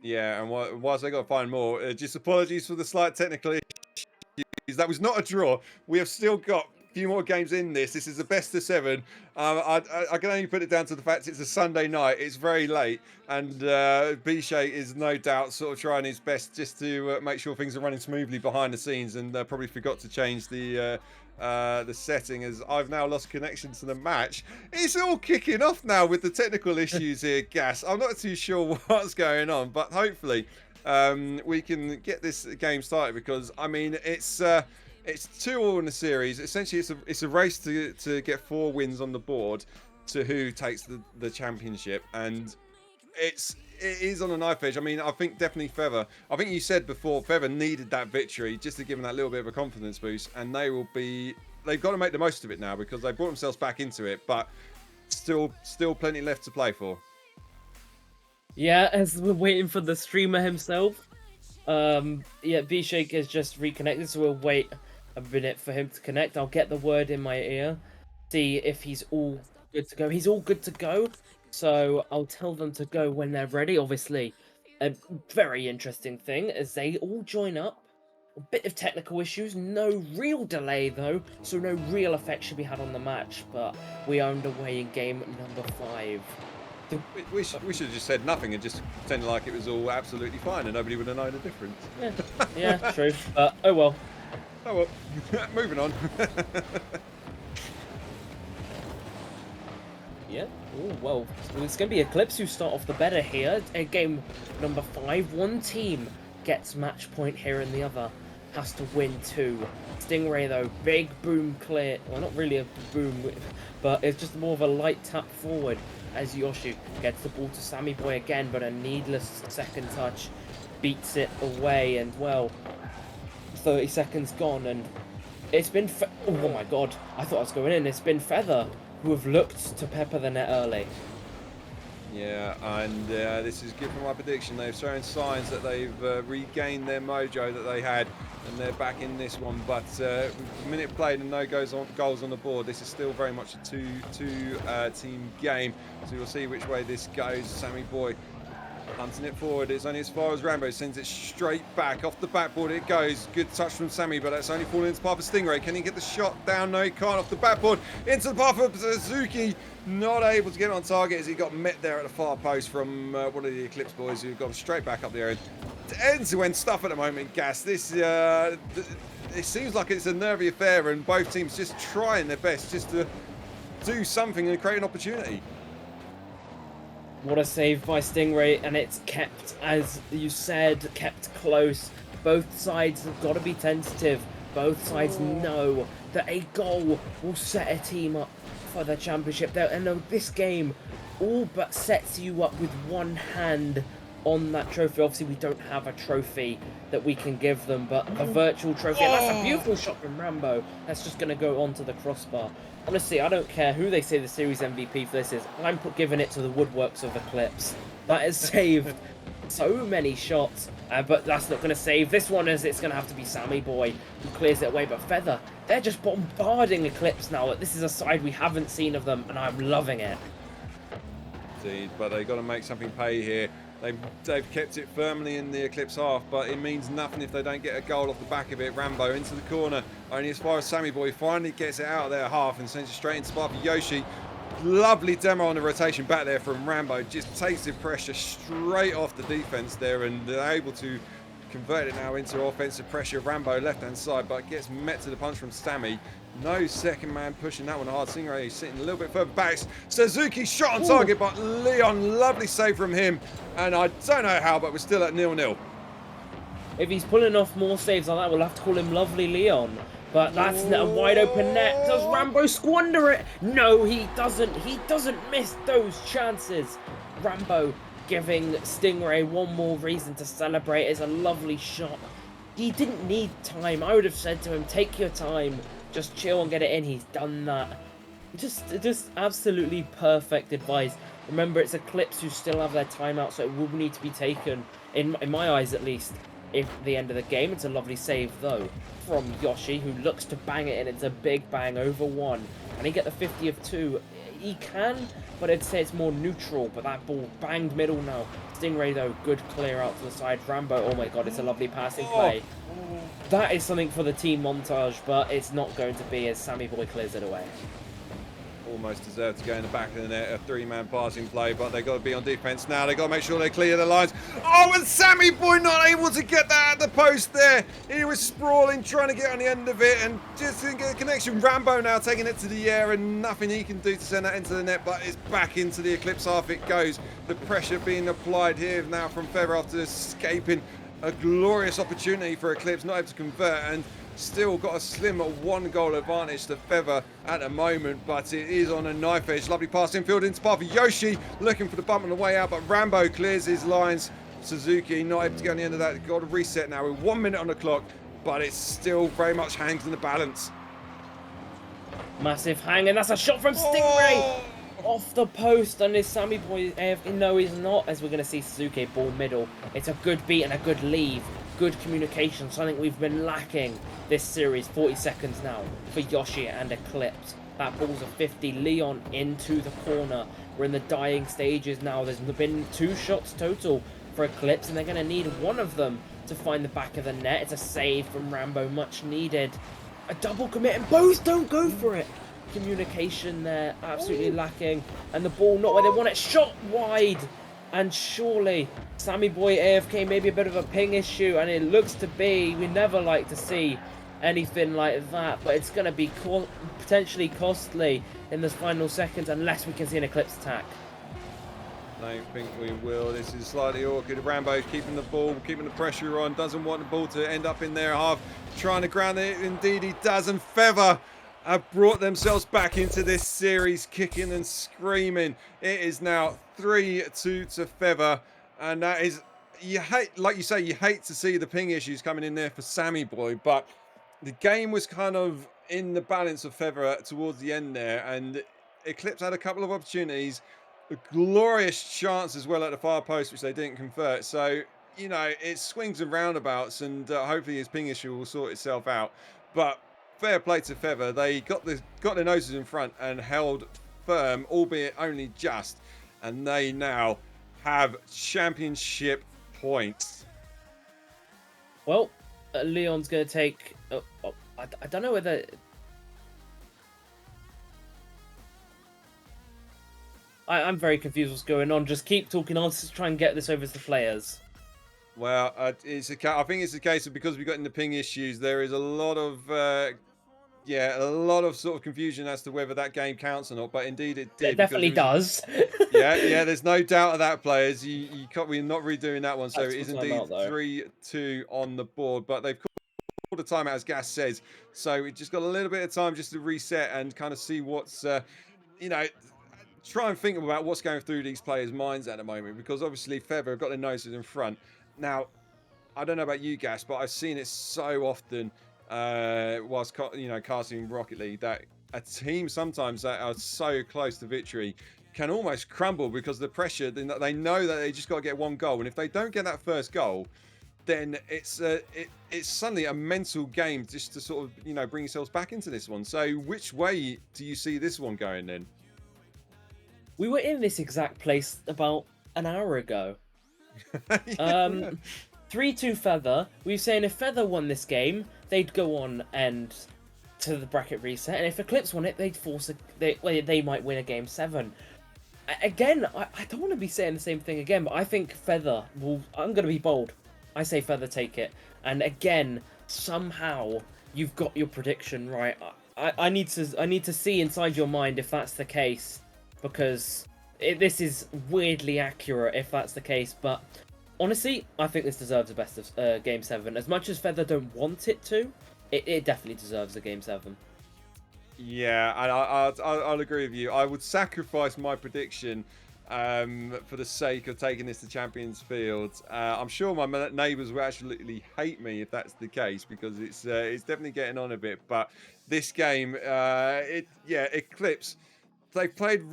Yeah, and whilst they got to find more, just apologies for the slight technical issues. That was not a draw. We have still got a few more games in this. This is the best of 7. I can only put it down to the fact it's a Sunday night. It's very late, and Bishay is no doubt sort of trying his best just to make sure things are running smoothly behind the scenes, and probably forgot to change the setting as I've now lost connection to the match. It's all kicking off now with the technical issues here, Gas. I'm not too sure what's going on, but hopefully we can get this game started, because I mean it's 2-2 in the series. Essentially, it's a race to get 4 wins on the board to who takes the championship. And it is on a knife edge. I mean, I think definitely Feather. I think you said before Feather needed that victory just to give them that little bit of a confidence boost, and they've got to make the most of it now because they brought themselves back into it, but still plenty left to play for. Yeah, as we're waiting for the streamer himself. Yeah, B-Shake is just reconnected, so we'll wait a minute for him to connect. I'll get the word in my ear, see if he's all good to go. He's all good to go, so I'll tell them to go when they're ready. Obviously, a very interesting thing as they all join up. A bit of technical issues, no real delay though, so no real effect should be had on the match, but we are underway in game number 5. We should have just said nothing and just pretended like it was all absolutely fine and nobody would have known the difference. Yeah, true. Oh well. Oh well. Moving on. Yeah. Oh well. So it's going to be Eclipse who start off the better here. Game number 5. One team gets match point here and the other has to win 2. Stingray though, big boom clear. Well, not really a boom, but it's just more of a light tap forward as Yoshi gets the ball to Sammy Boy again, but a needless second touch beats it away, and well, 30 seconds gone, and it's been oh my god, I thought I was going in. It's been Feather who have looked to pepper the net early. Yeah, and this is good for my prediction. They've shown signs that they've regained their mojo that they had, and they're back in this one. But with a minute played and no goals on the board, this is still very much a two-team game. So we'll see which way this goes. Sammy Boy hunting it forward. It's only as far as Rambo sends it straight back off the backboard. It goes. Good touch from Sammy, but that's only falling into the path of Stingray. Can he get the shot down? No, he can't. Off the backboard into the path of Suzuki. Not able to get on target as he got met there at the far post from one of the Eclipse boys who got straight back up there. End-to-end stuff at the moment, Gas. This it seems like it's a nervy affair, and both teams just trying their best just to do something and create an opportunity. What a save by Stingray, and it's kept, as you said, kept close. Both sides have got to be tentative. Both sides know that a goal will set a team up for the championship. And this game all but sets you up with one hand on that trophy. Obviously, we don't have a trophy that we can give them, but a virtual trophy. And that's a beautiful shot from Rambo. That's just going to go onto the crossbar. Honestly, I don't care who they say the series MVP for this is. I'm giving it to the woodworks of Eclipse. That has saved so many shots, but that's not going to save this one, as it's going to have to be Sammy Boy who clears it away. But Feather, they're just bombarding Eclipse now. This is a side we haven't seen of them, and I'm loving it. Indeed, but they've got to make something pay here. They've kept it firmly in the Eclipse half, but it means nothing if they don't get a goal off the back of it. Rambo into the corner, only as far as Sammy Boy finally gets it out of their half and sends it straight into Sparky Yoshi. Lovely demo on the rotation back there from Rambo. Just takes the pressure straight off the defense there, and they're able to convert it now into offensive pressure. Rambo left-hand side, but gets met to the punch from Sammy. No second man pushing that one hard. Stingray sitting a little bit further back. Suzuki shot on target, but Leon, lovely save from him. And I don't know how, but we're still at 0-0. If he's pulling off more saves like that, we'll have to call him Lovely Leon. But that's a wide open net. Does Rambo squander it? No, he doesn't. He doesn't miss those chances. Rambo giving Stingray one more reason to celebrate. It's a lovely shot. He didn't need time. I would have said to him, take your time. Just chill and get it in. He's done that. Just absolutely perfect advice. Remember, it's Eclipse who still have their timeout, so it will need to be taken, in my eyes at least, at the end of the game. It's a lovely save, though, from Yoshi, who looks to bang it in. It's a big bang over 1. Can he get the 50 of 2? He can, but I'd say it's more neutral. But that ball banged middle now. Stingray, though, good clear out to the side. Rambo, oh my god, it's a lovely passing play. That is something for the team montage, but it's not going to be as Sammy Boy clears it away. Almost deserved to go in the back of the net, a 3-man passing play, but they've got to be on defense now. They've got to make sure they clear the lines. Oh, and Sammy Boy not able to get that at the post there. He was sprawling, trying to get on the end of it, and just didn't get a connection. Rambo now taking it to the air, and nothing he can do to send that into the net, but it's back into the Eclipse half it goes. The pressure being applied here now from Feather after escaping a glorious opportunity for Eclipse, not able to convert, and Still got a slim 1-goal advantage to Feather at the moment, but it is on a knife edge. Lovely pass infield into path of Yoshi, looking for the bump on the way out, but Rambo clears his lines. Suzuki not able to get on the end of that. Got to reset now with 1 minute on the clock, but it still very much hangs in the balance. Massive hang, and that's a shot from Stingray! Off the post, and is Sammy Boy AFK? No, he's not, as we're going to see Suzuki ball middle. It's a good beat and a good leave. Good communication, something we've been lacking this series. 40 seconds now for Yoshi and Eclipse. That ball's a 50. Leon into the corner. We're in the dying stages now. There's been 2 shots total for Eclipse, and they're going to need one of them to find the back of the net. It's a save from Rambo, much needed. A double commit, and both don't go for it. Communication there, absolutely lacking. And the ball not where they want it. Shot wide. And surely, Sammy Boy AFK, maybe a bit of a ping issue, and it looks to be, we never like to see anything like that, but it's going to be potentially costly in the final seconds unless we can see an Eclipse attack. I don't think we will. This is slightly awkward. Rambo keeping the ball, keeping the pressure on, doesn't want the ball to end up in their half, trying to ground it. Indeed he does, and Feather have brought themselves back into this series, kicking and screaming. It is now 3-2 to Feather, and that is, you hate, like you say, you hate to see the ping issues coming in there for Sammy Boy, but the game was kind of in the balance of Feather towards the end there, and Eclipse had a couple of opportunities, a glorious chance as well at the far post, which they didn't convert. So, you know, it swings and roundabouts, and hopefully his ping issue will sort itself out. But fair play to Feather. They got their noses in front and held firm, albeit only just, and they now have championship points. Well, Leon's going to take... I don't know whether... I'm very confused what's going on. Just keep talking. I'll just try and get this over to the players. Well, I think it's a case of, because we got in the ping issues, there is a lot of sort of confusion as to whether that game counts or not. But indeed, it did. It definitely does. yeah. There's no doubt of that, players. You can't. We're not redoing that one. So That's it is what I'm indeed out, 3-2 on the board. But they've called a timeout, as Gas says. So we just got a little bit of time just to reset and kind of see what's, try and think about what's going through these players' minds at the moment, because obviously Feather have got their noses in front. Now, I don't know about you, Gas, but I've seen it so often whilst casting Rocket League, that a team sometimes that are so close to victory can almost crumble because of the pressure. They know that they just got to get 1 goal, and if they don't get that first goal, then it's suddenly a mental game just to sort of bring yourselves back into this one. So which way do you see this one going then? We were in this exact place about an hour ago. 3-2 Feather. We were saying if Feather won this game, they'd go on and to the bracket reset, and if Eclipse won it, they'd they might win a game 7. Again, I don't want to be saying the same thing again, but I think Feather will. I'm going to be bold. I say Feather take it, and again, somehow you've got your prediction right. I need to see inside your mind if that's the case, because this is weirdly accurate if that's the case. But honestly, I think this deserves a best of game 7. As much as Feather don't want it to, it definitely deserves a game 7. Yeah, and I'll agree with you. I would sacrifice my prediction for the sake of taking this to Champions Field. I'm sure my neighbours will absolutely hate me if that's the case, because it's definitely getting on a bit. But this game, Eclipse, they played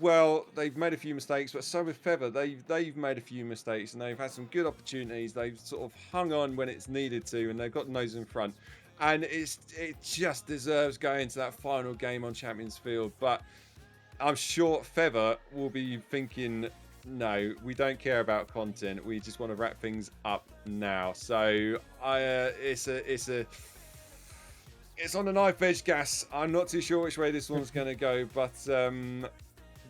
well. They've made a few mistakes, but so with Feather, they've made a few mistakes, and they've had some good opportunities. They've sort of hung on when it's needed to, and they've got nose in front. And it just deserves going to that final game on Champions Field. But I'm sure Feather will be thinking, no, we don't care about content. We just want to wrap things up now. So it's on the knife edge, Gas. I'm not too sure which way this one's going to go, but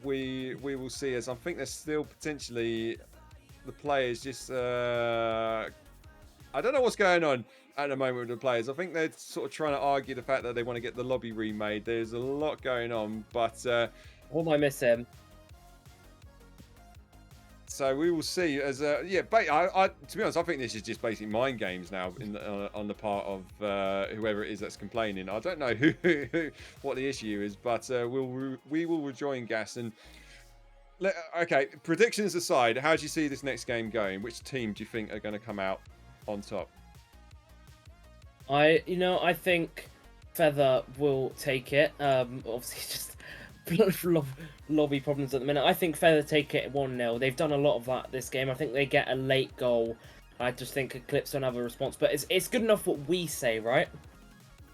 we will see. As I think there's still potentially the players just I don't know what's going on at the moment with the players. I think they're sort of trying to argue the fact that they want to get the lobby remade. There's a lot going on, but what am I missing? So So we will see. As yeah, to be honest, I think this is just basically mind games now on the part of whoever it is that's complaining. I don't know what the issue is, but we will rejoin gas. And okay, predictions aside, how do you see this next game going? Which team do you think are going to come out on top? I think Feather will take it. Obviously, just lobby problems at the minute. I think Feather take it 1-0. They've done a lot of that this game. I think they get a late goal. I just think Eclipse don't have a response. But it's good enough what we say, right?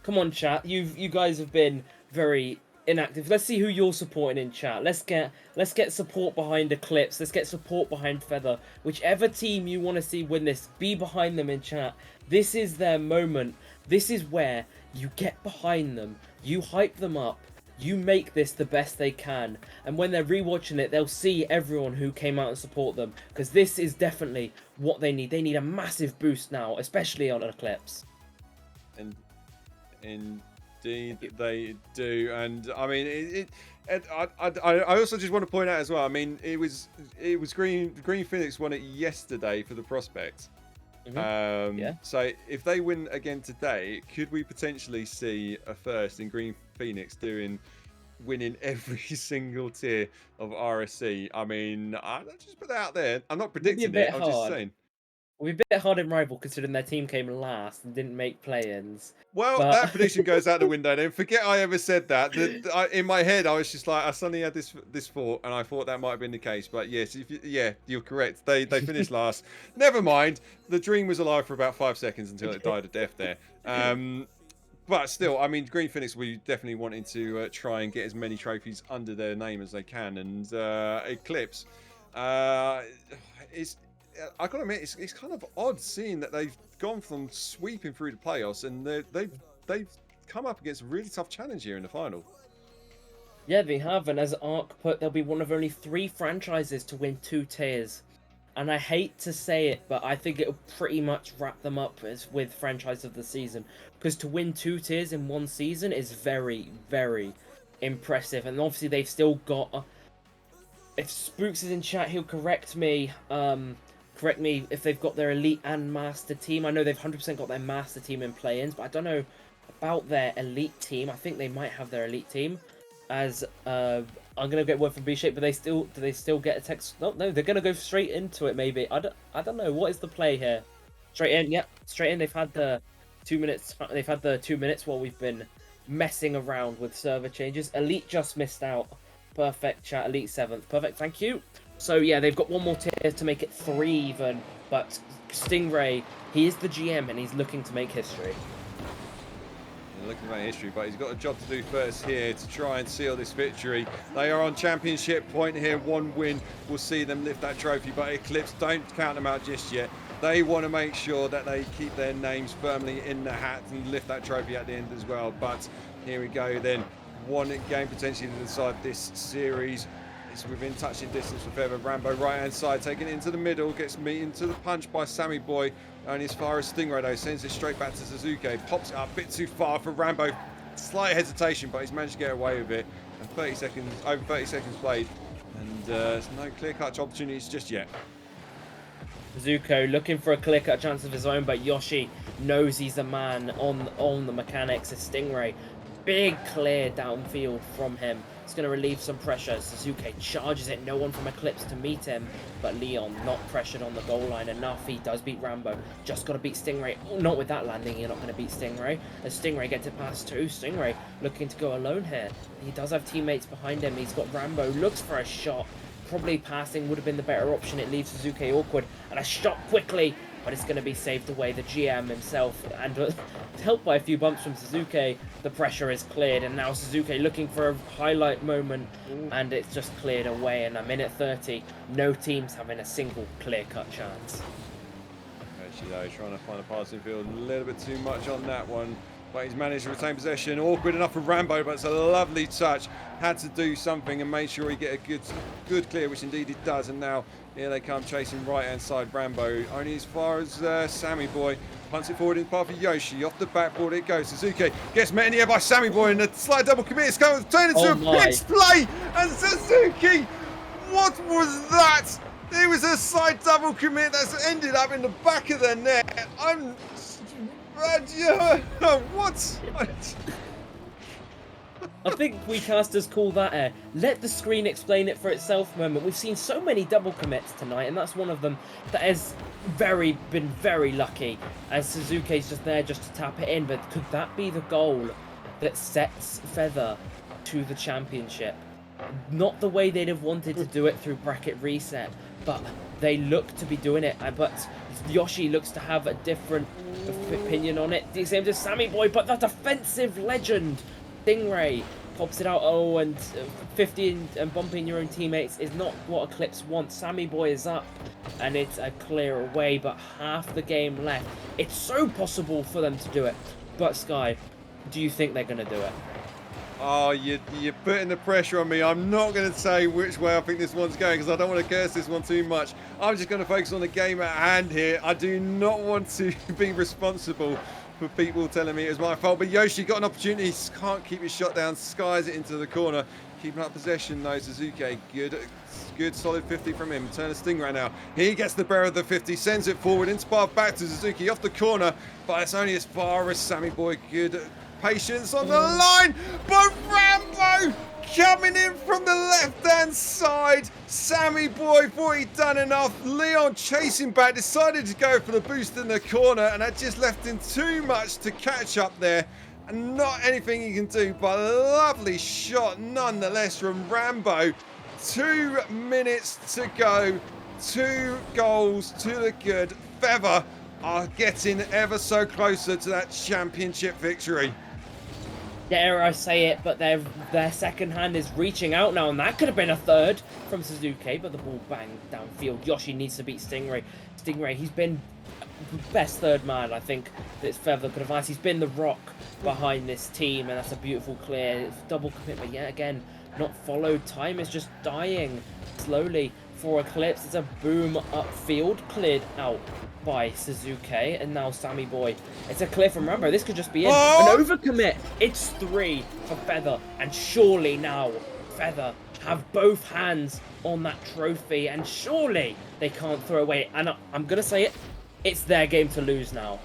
Come on, chat. You guys have been very inactive. Let's see who you're supporting in chat. Let's get support behind Eclipse. Let's get support behind Feather. Whichever team you want to see win this, be behind them in chat. This is their moment. This is where you get behind them. You hype them up. You make this the best they can. And when they're rewatching it, they'll see everyone who came out and support them. Because this is definitely what they need. They need a massive boost now, especially on Eclipse. And indeed they do. And I mean, I also just want to point out as well. I mean, it was Green Phoenix won it yesterday for the prospect. Yeah. So if they win again today, could we potentially see a first in Green Phoenix winning every single tier of RSC? I mean, I'll just put that out there. I'm not predicting it. I'm just saying. We're a bit hard in rival considering their team came last and didn't make play-ins. Well, that prediction goes out the window then. Forget I ever said that. In my head, I was just like, I suddenly had this thought, and I thought that might have been the case. But yes, you're correct. They finished last. Never mind. The dream was alive for about 5 seconds until it died a death there. But still, I mean, Green Phoenix will be definitely wanting to try and get as many trophies under their name as they can. And Eclipse is... I gotta admit, it's kind of odd seeing that they've gone from sweeping through the playoffs and they've come up against a really tough challenge here in the final. Yeah, they have, and as Ark put, they'll be one of only 3 franchises to win 2 tiers. And I hate to say it, but I think it'll pretty much wrap them up with franchise of the season. Because to win 2 tiers in one season is very, very impressive. And obviously they've still got... If Spooks is in chat, he'll correct me. Correct me if they've got their elite and master team. I know they've 100% got their master team in play-ins, but I don't know about their elite team. I think they might have their elite team. As I'm gonna get word from B-Shape, but do they still get a text? No, they're gonna go straight into it. Maybe I don't know. What is the play here? Straight in, yep, straight in. They've had the 2 minutes. They've had the 2 minutes while we've been messing around with server changes. Elite just missed out. Perfect, chat. Elite 7th. Perfect. Thank you. So yeah, they've got one more tier to make it 3 even, but Stingray, he is the GM and he's looking to make history. Looking at history, but he's got a job to do first here to try and seal this victory. They are on championship point here. 1 win will see them lift that trophy, but Eclipse don't count them out just yet. They want to make sure that they keep their names firmly in the hat and lift that trophy at the end as well. But here we go then. 1 game potentially to decide this series. It's within touching distance for Feather. Rambo right hand side, taking it into the middle, gets meeting to the punch by Sammy Boy. Only as far as Stingray though, sends it straight back to Suzuki. Pops it up a bit too far for Rambo. Slight hesitation, but he's managed to get away with it. And over 30 seconds played. And there's no clear-cut opportunities just yet. Zuko looking for a clear-cut chance of his own, but Yoshi knows he's the man on the mechanics. It's Stingray. Big clear downfield from him. It's going to relieve some pressure. Suzuki charges it. No one from Eclipse to meet him. But Leon not pressured on the goal line enough. He does beat Rambo. Just got to beat Stingray. Oh, not with that landing. You're not going to beat Stingray. As Stingray gets it past 2. Stingray looking to go alone here. He does have teammates behind him. He's got Rambo. Looks for a shot. Probably passing would have been the better option. It leaves Suzuki awkward. And a shot quickly. But it's going to be saved away. The GM himself, and helped by a few bumps from Suzuki, the pressure is cleared, and now Suzuki looking for a highlight moment, and it's just cleared away. And a minute 30, no teams having a single clear-cut chance. Actually, though, trying to find a passing field a little bit too much on that one. But he's managed to retain possession. Awkward enough for Rambo, but it's a lovely touch. Had to do something and made sure he get a good clear, which indeed he does. And now here they come chasing right-hand side Rambo. Only as far as Sammy Boy. Punts it forward in the path of Yoshi. Off the backboard it goes. Suzuki gets met in the air by Sammy Boy, and a slight double commit. It's going to turn into a pitch play. And Suzuki, what was that? It was a side double commit that's ended up in the back of the net. What? I think we casters call that a let the screen explain it for itself moment. We've seen so many double commits tonight, and that's one of them that has been very lucky, as Suzuki's just there just to tap it in. But could that be the goal that sets Feather to the championship? Not the way they'd have wanted to do it through bracket reset, but they look to be doing it. But Yoshi looks to have a different opinion on it. The same as Sammy Boy, but the defensive legend Stingray pops it out. Oh, and 50 and bumping your own teammates is not what Eclipse wants. Sammy Boy is up, and it's a clear away, but half the game left. It's so possible for them to do it. But Sky, do you think they're going to do it? Oh, you're putting the pressure on me. I'm not going to say which way I think this one's going because I don't want to curse this one too much. I'm just going to focus on the game at hand here. I do not want to be responsible for people telling me it was my fault. But Yoshi got an opportunity. Can't keep his shot down. Skies it into the corner. Keeping up possession though, Suzuki. Good solid 50 from him. Turn a Stingray now. He gets the bear of the 50. Sends it forward. In spar back to Suzuki off the corner. But it's only as far as Sammy Boy. Good patience on the line, but Rambo coming in from the left-hand side. Sammy Boy thought he'd done enough. Leon chasing back, decided to go for the boost in the corner, and that just left him too much to catch up there. And not anything he can do, but a lovely shot nonetheless from Rambo. 2 minutes to go. 2 goals to the good. Feather are getting ever so closer to that championship victory. Dare I say it, but their second hand is reaching out now, and that could have been a third from Suzuki, but the ball banged downfield. Yoshi needs to beat Stingray. Stingray, he's been best third man, I think, that Feather could have asked. He's been the rock behind this team, and that's a beautiful clear. Double commit, but yet again, not followed. Time is just dying slowly for Eclipse. It's a boom upfield, cleared out by Suzuki, and now Sammy Boy. It's a clear from Rambo. This could just be it. An overcommit. It's 3 for Feather, and surely now Feather have both hands on that trophy, and surely they can't throw away. And I'm gonna say it. It's their game to lose now.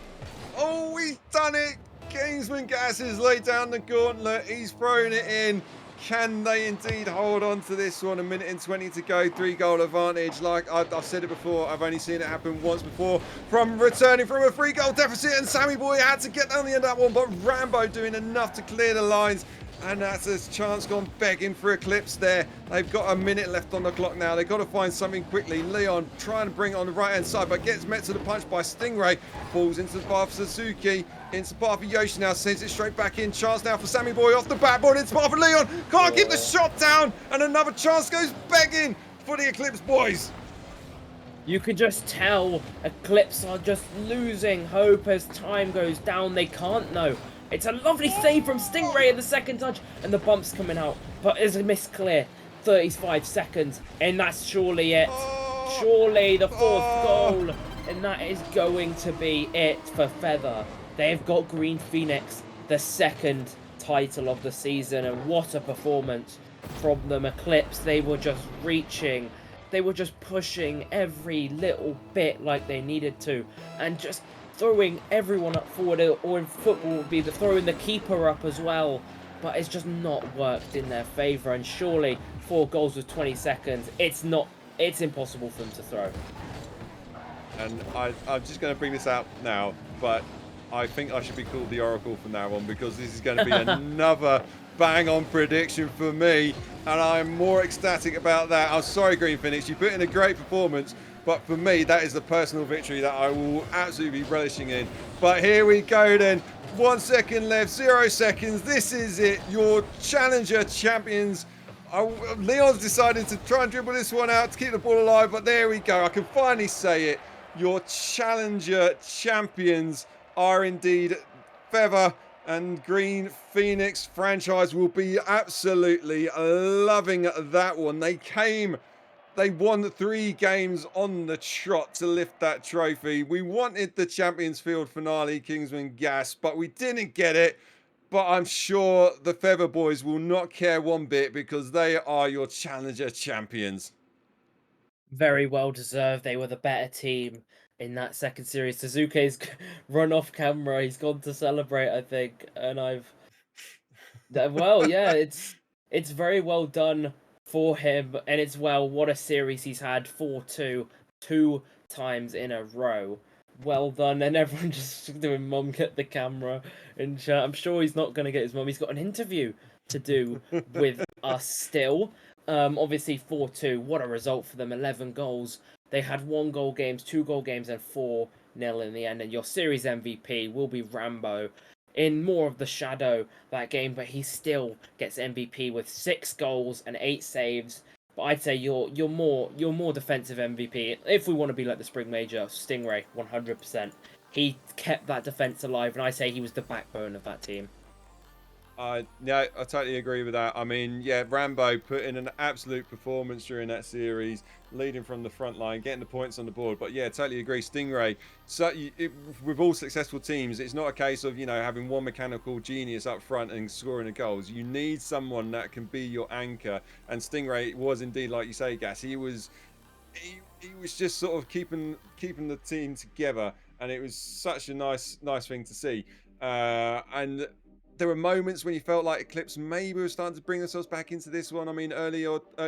Oh, he's done it. Kingsman Gas has laid down the gauntlet. He's thrown it in. Can they indeed hold on to this one? 1 minute and 20 to go, 3-goal advantage. Like I've said it before, I've only seen it happen once before from returning from a 3-goal deficit, and Sammy Boy had to get down the end of that one, but Rambo doing enough to clear the lines. And that's a chance gone begging for Eclipse there. They've got a minute left on the clock now. They've got to find something quickly. Leon trying to bring it on the right-hand side, but gets met to the punch by Stingray. Falls into the path for Suzuki. Into the path for Yoshi now. Sends it straight back in. Chance now for Sammy Boy off the backboard. Into the path for Leon. Can't keep the shot down. And another chance goes begging for the Eclipse boys. You can just tell Eclipse are just losing hope as time goes down. They can't know. It's a lovely save from Stingray in the second touch, and the bump's coming out. But it's a miss clear. 35 seconds, and that's surely it. Surely the 4th goal, and that is going to be it for Feather. They've got Green Phoenix, the 2nd title of the season, and what a performance from them. Eclipse, they were just reaching. They were just pushing every little bit like they needed to, and just throwing everyone up forward, or in football would be throwing the keeper up as well, but it's just not worked in their favour. And surely 4 goals with 20 seconds, it's impossible for them to throw. And I'm just going to bring this out now, but I think I should be called the Oracle from now on, because this is going to be another bang-on prediction for me, and I'm more ecstatic about that. I'm sorry, Green Phoenix, you put in a great performance, but for me, that is the personal victory that I will absolutely be relishing in. But here we go then. 1 second left, 0 seconds. This is it. Your challenger champions. Leon's decided to try and dribble this one out to keep the ball alive, but there we go. I can finally say it. Your challenger champions are indeed Feather, and Green Phoenix franchise will be absolutely loving that one. They won 3 games on the trot to lift that trophy. We wanted the Champions Field finale, Kingsman Gas, but we didn't get it. But I'm sure the Feather boys will not care one bit, because they are your challenger champions. Very well deserved. They were the better team in that second series. Suzuki's run off camera. He's gone to celebrate, I think, and well, yeah, it's very well done for him, and it's what a series he's had 4-2 two times in a row. Well done, and everyone just doing mum get the camera in chat. I'm sure he's not gonna get his mum. He's got an interview to do with us still. Obviously 4-2. What a result for them! 11 goals. They had 1-goal games, 2-goal games, and 4-0 in the end. And your series MVP will be Rambo, in more of the shadow that game, but he still gets MVP with 6 goals and 8 saves. But I'd say you're more defensive MVP. If we want to be like the Spring Major, Stingray 100%. He kept that defense alive, and I say he was the backbone of that team. Yeah, I totally agree with that. I mean, yeah, Rambo put in an absolute performance during that series, leading from the front line, getting the points on the board. But yeah, totally agree. Stingray, with all successful teams, it's not a case of, having one mechanical genius up front and scoring the goals. You need someone that can be your anchor. And Stingray was indeed, like you say, Gas. He was just sort of keeping the team together, and it was such a nice thing to see. And there were moments when you felt like Eclipse maybe were starting to bring themselves back into this one. I mean, early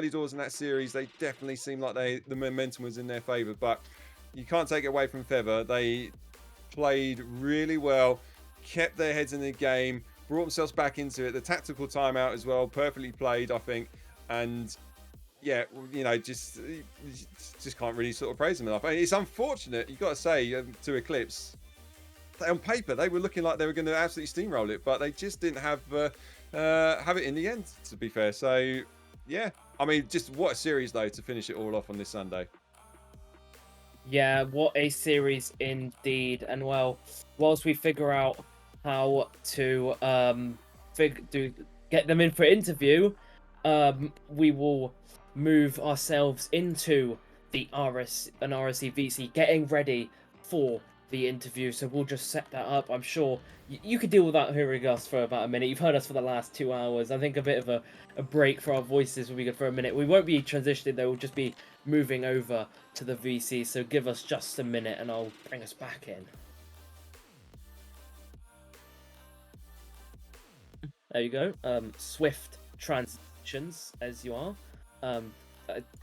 doors in that series, they definitely seemed like the momentum was in their favour. But you can't take it away from Feather. They played really well, kept their heads in the game, brought themselves back into it. The tactical timeout as well, perfectly played, I think. And yeah, just can't really sort of praise them enough. I mean, it's unfortunate, you've got to say, to Eclipse. On paper, they were looking like they were going to absolutely steamroll it, but they just didn't have it in the end, to be fair. So, yeah. I mean, just what a series, though, to finish it all off on this Sunday. Yeah, what a series indeed. And, well, whilst we figure out how to get them in for interview, we will move ourselves into an RSC VC, getting ready for the interview. So we'll just set that up. I'm sure you could deal without hearing us for about a minute. You've heard us for the last 2 hours. I think a bit of a break for our voices will be good for a minute. We won't be transitioning though, we'll just be moving over to the VC. So give us just a minute and I'll bring us back in. There you go. Swift transitions as you are.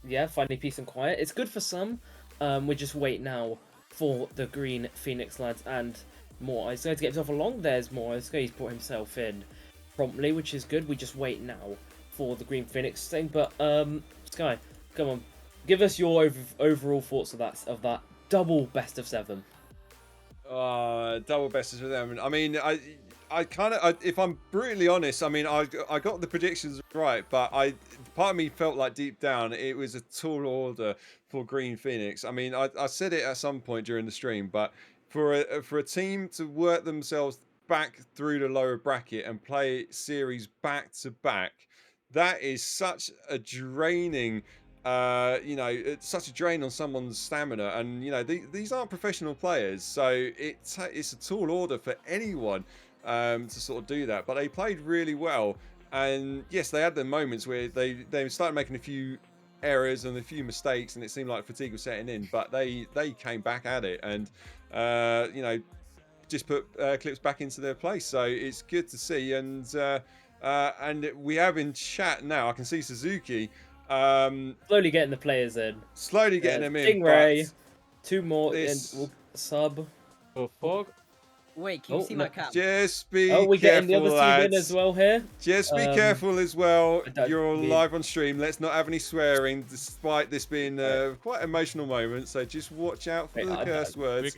Yeah, finally peace and quiet. It's good for some. We just wait now for the Green Phoenix lads and More Ice Guy to get himself along. There's More Ice Guy. He's brought himself in promptly, which is good. We just wait now for the Green Phoenix thing. But Sky, come on, give us your overall thoughts of that double best of 7. Double best of 7. I mean, I kind of, if I'm brutally honest, I mean, I got the predictions right, but part of me felt like deep down it was a tall order for Green Phoenix. I mean, I said it at some point during the stream, but for a team to work themselves back through the lower bracket and play series back to back, that is such a draining. It's such a drain on someone's stamina, and these aren't professional players, so it's a tall order for anyone to sort of do that. But they played really well, and yes, they had their moments where they started making a few errors and a few mistakes, and it seemed like fatigue was setting in. But they came back at it, and just put Clips back into their place. So it's good to see, and we have in chat now. I can see Suzuki. Slowly getting the players in. Slowly getting them in. Stingray, 2 more in sub. Wait, can you see my cap? Just be we're getting the careful, other lads. team in as well here. Just be careful as well. You're live on stream. Let's not have any swearing, despite this being quite an emotional moment. So just watch out for the curse words.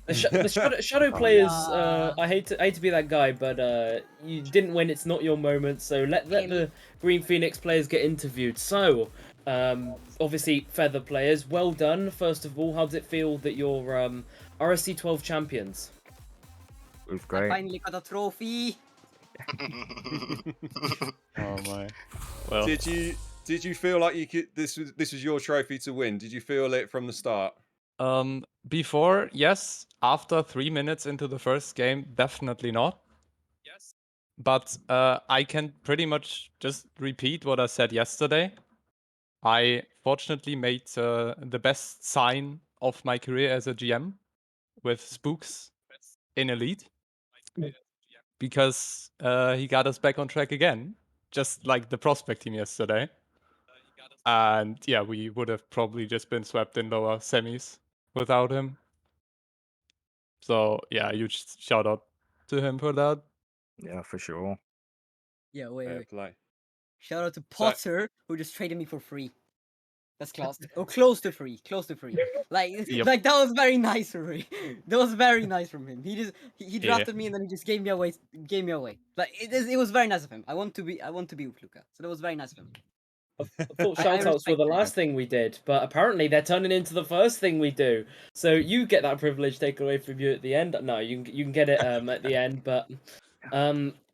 The shadow players. I hate to be that guy, but you didn't win. It's not your moment. So let the Green Phoenix players get interviewed. So obviously Feather players, well done. First of all, how does it feel that you're RSC12 champions? It was great. I finally got a trophy. Oh my. Well, did you feel like you could? This was your trophy to win. Did you feel it from the start? Before, yes. After 3 minutes into the first game, definitely not. Yes. But I can pretty much just repeat what I said yesterday. I fortunately made the best sign of my career as a GM with Spooks in Elite because he got us back on track again, just like the prospect team yesterday. And yeah, we would have probably just been swept in lower semis without him. So yeah, huge shout out to him for that. Yeah, for sure. Yeah, wait, Fair wait. play. Shout out to So- Potter, who just traded me for free. That's class. Oh, close to free. Close to free. Like, Yep. like that was very nice for me. That was very nice from him. He Yeah. drafted me and then he just gave me away. Like it was very nice of him. I want to be with Luca. So that was very nice of him. I thought I shoutouts were respect the that. last thing we did, but apparently they're turning into the first thing we do. So you get that privilege taken away from you at the end. No, you can get it at the end. But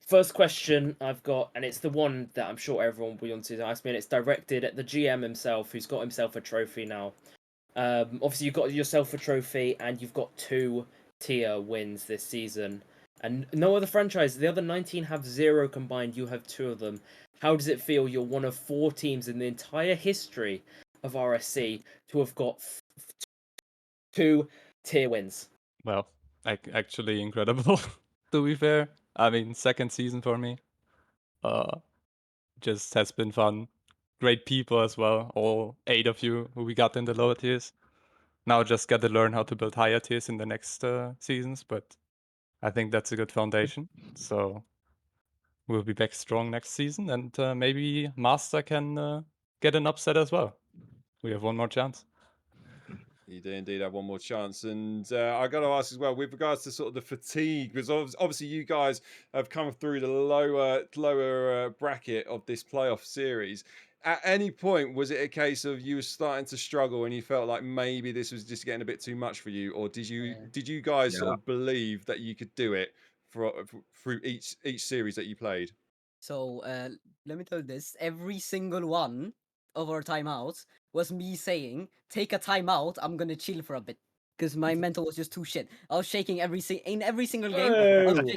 first question I've got, and it's the one that I'm sure everyone will want to ask me, and it's directed at the GM himself, who's got himself a trophy now. Obviously you've got yourself a trophy, and you've got 2 tier wins this season. And no other franchise. The other 19 have 0 combined. You have 2 of them. How does it feel? You're one of 4 teams in the entire history of RSC to have got 2 tier wins. Well, actually incredible, to be fair. I mean, second season for me. Just has been fun. Great people as well, all 8 of you who we got in the lower tiers. Now just got to learn how to build higher tiers in the next seasons, but I think that's a good foundation. So we'll be back strong next season, and maybe Master can get an upset as well. We have one more chance. You do indeed have one more chance. And I got to ask as well, with regards to sort of the fatigue, because obviously you guys have come through the lower bracket of this playoff series. At any point, was it a case of you were starting to struggle and you felt like maybe this was just getting a bit too much for you? Or did you guys sort of believe that you could do it through each series that you played? So let me tell you this: every single one of our timeouts was me saying, "Take a timeout. I'm gonna chill for a bit." Because my mental was just too shit. I was shaking in every single game. I was shaking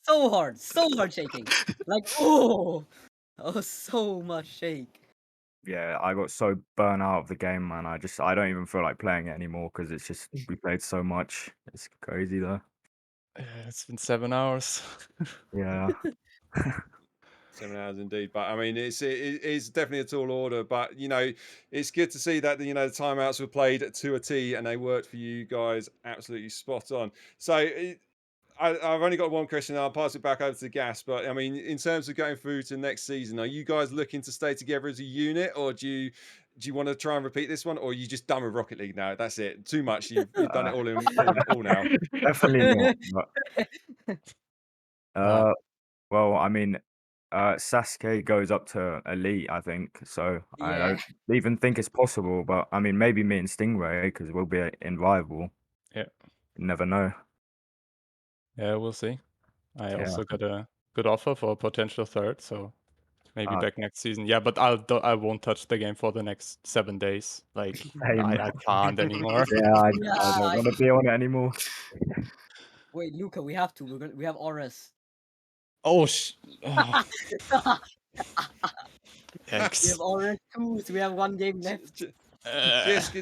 so hard shaking. Like, oh, I was so much shake. Yeah, I got so burnt out of the game, man. I don't even feel like playing it anymore because it's just we played so much. It's crazy though. Yeah, it's been 7 hours. Yeah. 7 hours indeed, but I mean it's definitely a tall order. But you know, it's good to see that the timeouts were played to a T and they worked for you guys absolutely spot on. So I've only got one question. I'll pass it back over to Gas. But I mean, in terms of going through to next season, are you guys looking to stay together as a unit, or do you want to try and repeat this one, or are you just done with Rocket League now? That's it. Too much. You've done it all now. Definitely not. But, well, I mean, Sasuke goes up to Elite, I think. So I Yeah. don't even think it's possible. But I mean, maybe me and Stingray, because we'll be in rival. Yeah. You never know. Yeah, we'll see. I Yeah. also got a good offer for a potential third, so maybe Ah. back next season. Yeah, but I won't touch the game for the next 7 days. Like Same. I can't anymore. Yeah, I Yeah, don't want to be on it anymore. Wait, Luca, we have to. We have RS. Oh, We Yikes. have RS 2, so we have 1 game left.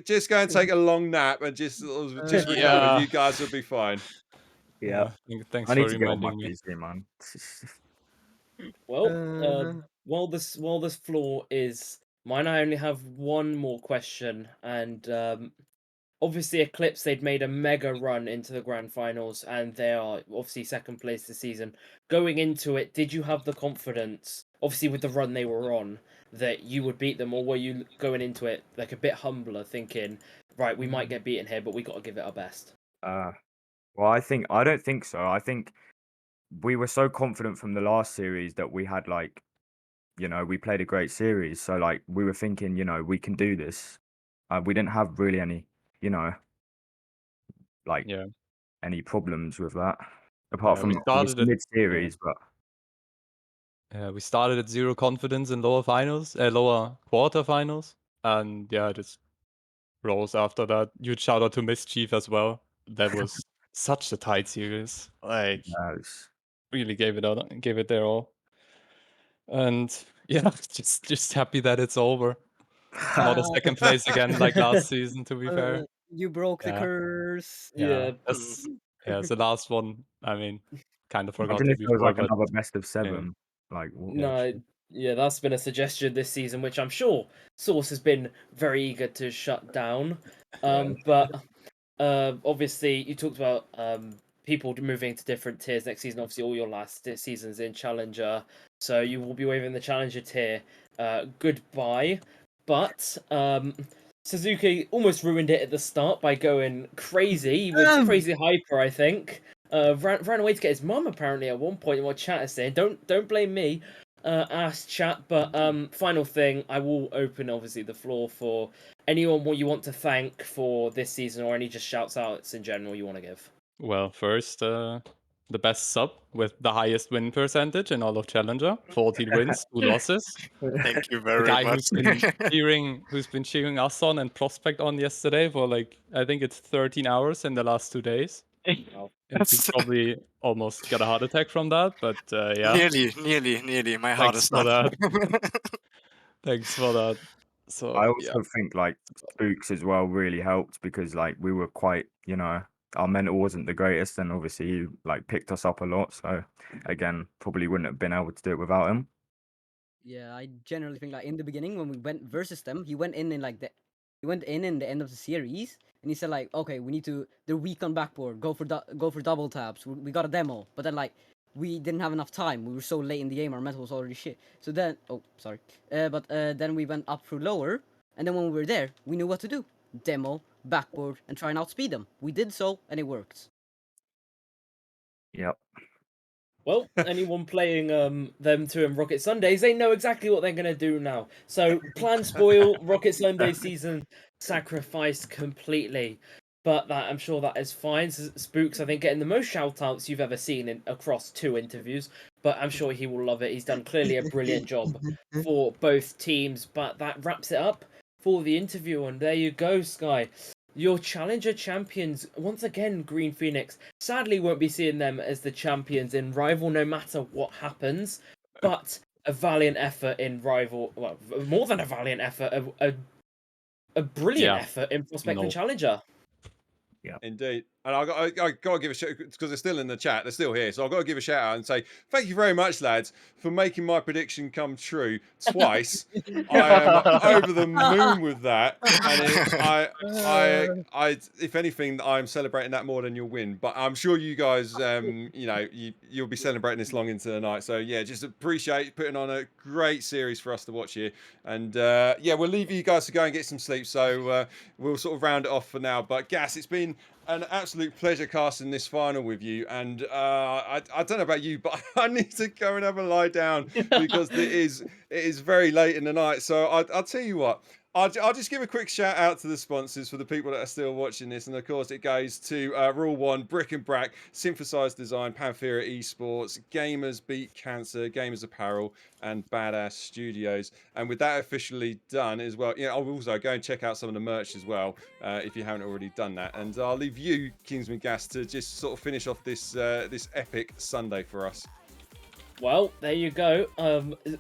Just go and take a long nap and just recover. Yeah. You guys will be fine. Yeah. Thanks I for need to get on my reminding me. PC, man. Well, while this floor is mine, I only have one more question, and obviously Eclipse, they'd made a mega run into the grand finals, and they are obviously second place this season. Going into it, did you have the confidence, obviously with the run they were on, that you would beat them, or were you going into it like a bit humbler, thinking, right, we might get beaten here, but we got to give it our best? Well, I don't think so. I think we were so confident from the last series that we had like, we played a great series. So like we were thinking, we can do this. We didn't have really any, like any problems with that, apart from we started it. mid-series. But we started at 0 confidence in lower quarterfinals, and yeah, just rose after that. Huge shout out to Mischief as well. That was such a tight series. Like, really gave it their all. And yeah, just happy that it's over. Not a second place again like last season, to be fair. You broke the Yeah. curse. Yeah, it's the last one. I mean, kind of forgot Imagine it if there was before, like but another best of yeah. 7. Like, what? No, yeah, that's been a suggestion this season, which I'm sure Source has been very eager to shut down. But obviously, you talked about people moving to different tiers next season. Obviously, all your last seasons in Challenger, so you will be waving the Challenger tier goodbye. But Suzuki almost ruined it at the start by going crazy. He was crazy hyper, I think. Ran away to get his mum apparently at one point. What chat is saying, don't blame me. Asked chat, but final thing, I will open obviously the floor for anyone what you want to thank for this season, or any just shouts outs in general you want to give. Well, first, the best sub with the highest win percentage in all of Challenger, 14 wins, 2 losses. Thank you The very guy much. who's been cheering us on and Prospect on yesterday for like, I think it's 13 hours in the last 2 days. And he probably almost got a heart attack from that, but yeah. Nearly. My heart is Thanks for stopped. that. Thanks for that. So I yeah. also think like Spooks as well really helped because like we were quite, our mental wasn't the greatest, and obviously he like picked us up a lot. So again, probably wouldn't have been able to do it without him. Yeah, I generally think like in the beginning when we went versus them, he went in the end of the series, and he said like, okay, we need to the weak on backboard, go for double taps. We got a demo, but then like we didn't have enough time. We were so late in the game, our mental was already shit. So then, then we went up through lower, and then when we were there, we knew what to do: demo, backboard, and try and outspeed them. We did so, and it worked. Yep. Well, anyone playing them two in Rocket Sundays, they know exactly what they're going to do now. So, plan spoil, Rocket Sunday season sacrificed completely. But I'm sure that is fine. Spooks, I think, getting the most shout-outs you've ever seen across 2 interviews. But I'm sure he will love it. He's done clearly a brilliant job for both teams. But that wraps it up for the interview. And there you go, Sky. Your Challenger champions, once again, Green Phoenix. Sadly, won't be seeing them as the champions in Rival no matter what happens. But a valiant effort in Rival, well, more than a valiant effort, a brilliant effort in Prospect and Challenger. Yeah, indeed. And I got to give a shout because they're still in the chat. They're still here, so I've got to give a shout out and say thank you very much, lads, for making my prediction come true twice. I am over the moon with that, and if anything, I'm celebrating that more than you'll win. But I'm sure you guys, you'll be celebrating this long into the night. So yeah, just appreciate putting on a great series for us to watch here. And we'll leave you guys to go and get some sleep. So we'll sort of round it off for now. But Gas, it's been an absolute pleasure casting this final with you, and I don't know about you, but I need to go and have a lie down because it is very late in the night. So I'll tell you what, I'll just give a quick shout out to the sponsors for the people that are still watching this, and of course it goes to Rule One, Brick and Brack, Synthesized Design, Panthera Esports, Gamers Beat Cancer, Gamers Apparel, and Badass Studios. And with that officially done as well, I'll also go and check out some of the merch as well if you haven't already done that. And I'll leave you, Kingsman Gas, to just sort of finish off this epic Sunday for us. Well, there you go.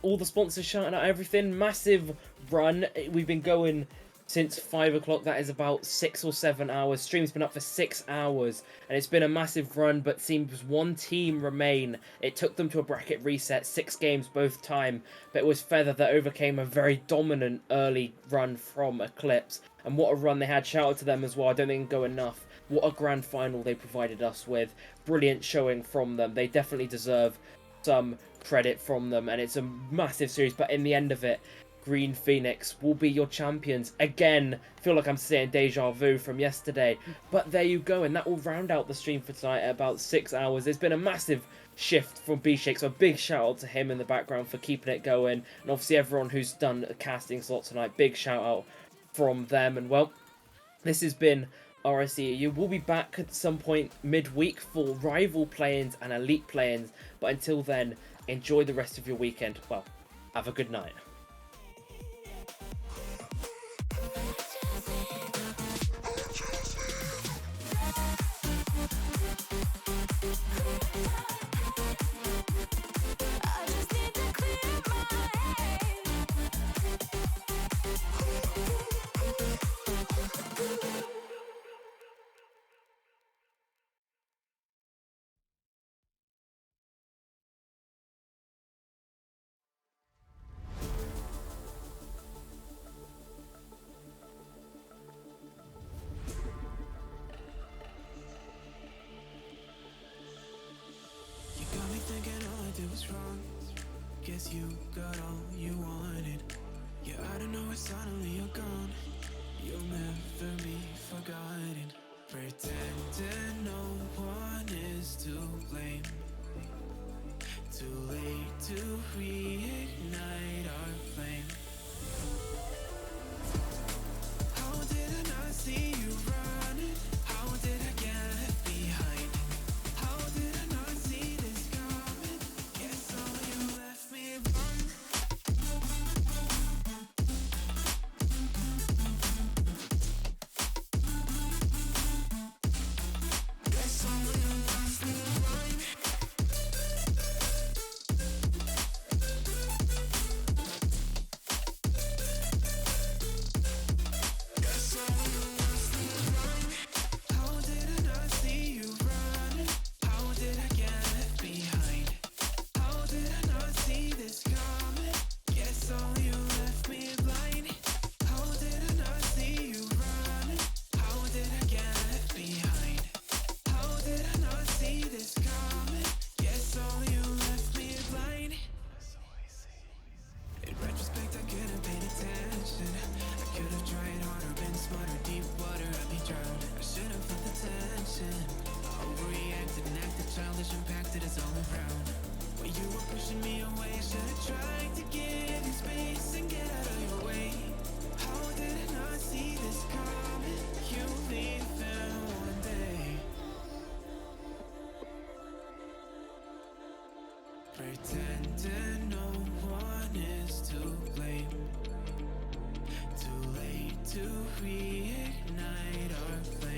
All the sponsors shouting out everything. Massive run. We've been going since 5 o'clock. That is about 6 or 7 hours. Stream's been up for 6 hours, and it's been a massive run. But seems one team remain. It took them to a bracket reset, 6 games both time. But it was Feather that overcame a very dominant early run from Eclipse. And what a run they had. Shout out to them as well. I don't think it can go enough. What a grand final they provided us with. Brilliant showing from them. They definitely deserve some credit from them, and it's a massive series. But in the end of it, Green Phoenix will be your champions again. Feel like I'm saying deja vu from yesterday, but there you go, and that will round out the stream for tonight at about 6 hours. There's been a massive shift from B-Shake, so a big shout out to him in the background for keeping it going, and obviously everyone who's done a casting slot tonight, big shout out from them. And well, this has been RSC EU. We'll be back at some point midweek for rival play-ins and elite play-ins, but until then, enjoy the rest of your weekend. Well, have a good night. I just need to clear my head. when suddenly you're gone. You'll never be forgotten. Pretending no one is to blame. Too late to reignite our flame. How did I not see you running? How did I get left behind? How did I not see this coming? Guess all you left me blind. Guess all you left me blind. Guess all you left me blind. How did I not see you running? How did I get left behind? How did I not see this coming? Guess all you left me blind. How did I not see you running? How did I get left behind? How did I not see this coming? Guess all you left me blind. In retrospect, I could have paid attention. I could have tried harder, been smarter, deep water, I'd be drowned. I should have felt the tension. I overreacted and acted childish, impacted us all around. When you were pushing me away, I should have tried to give you space and get out of your way. How did I not see this coming? You leaving one day. Pretending no one is to blame. Too late to reignite our flame.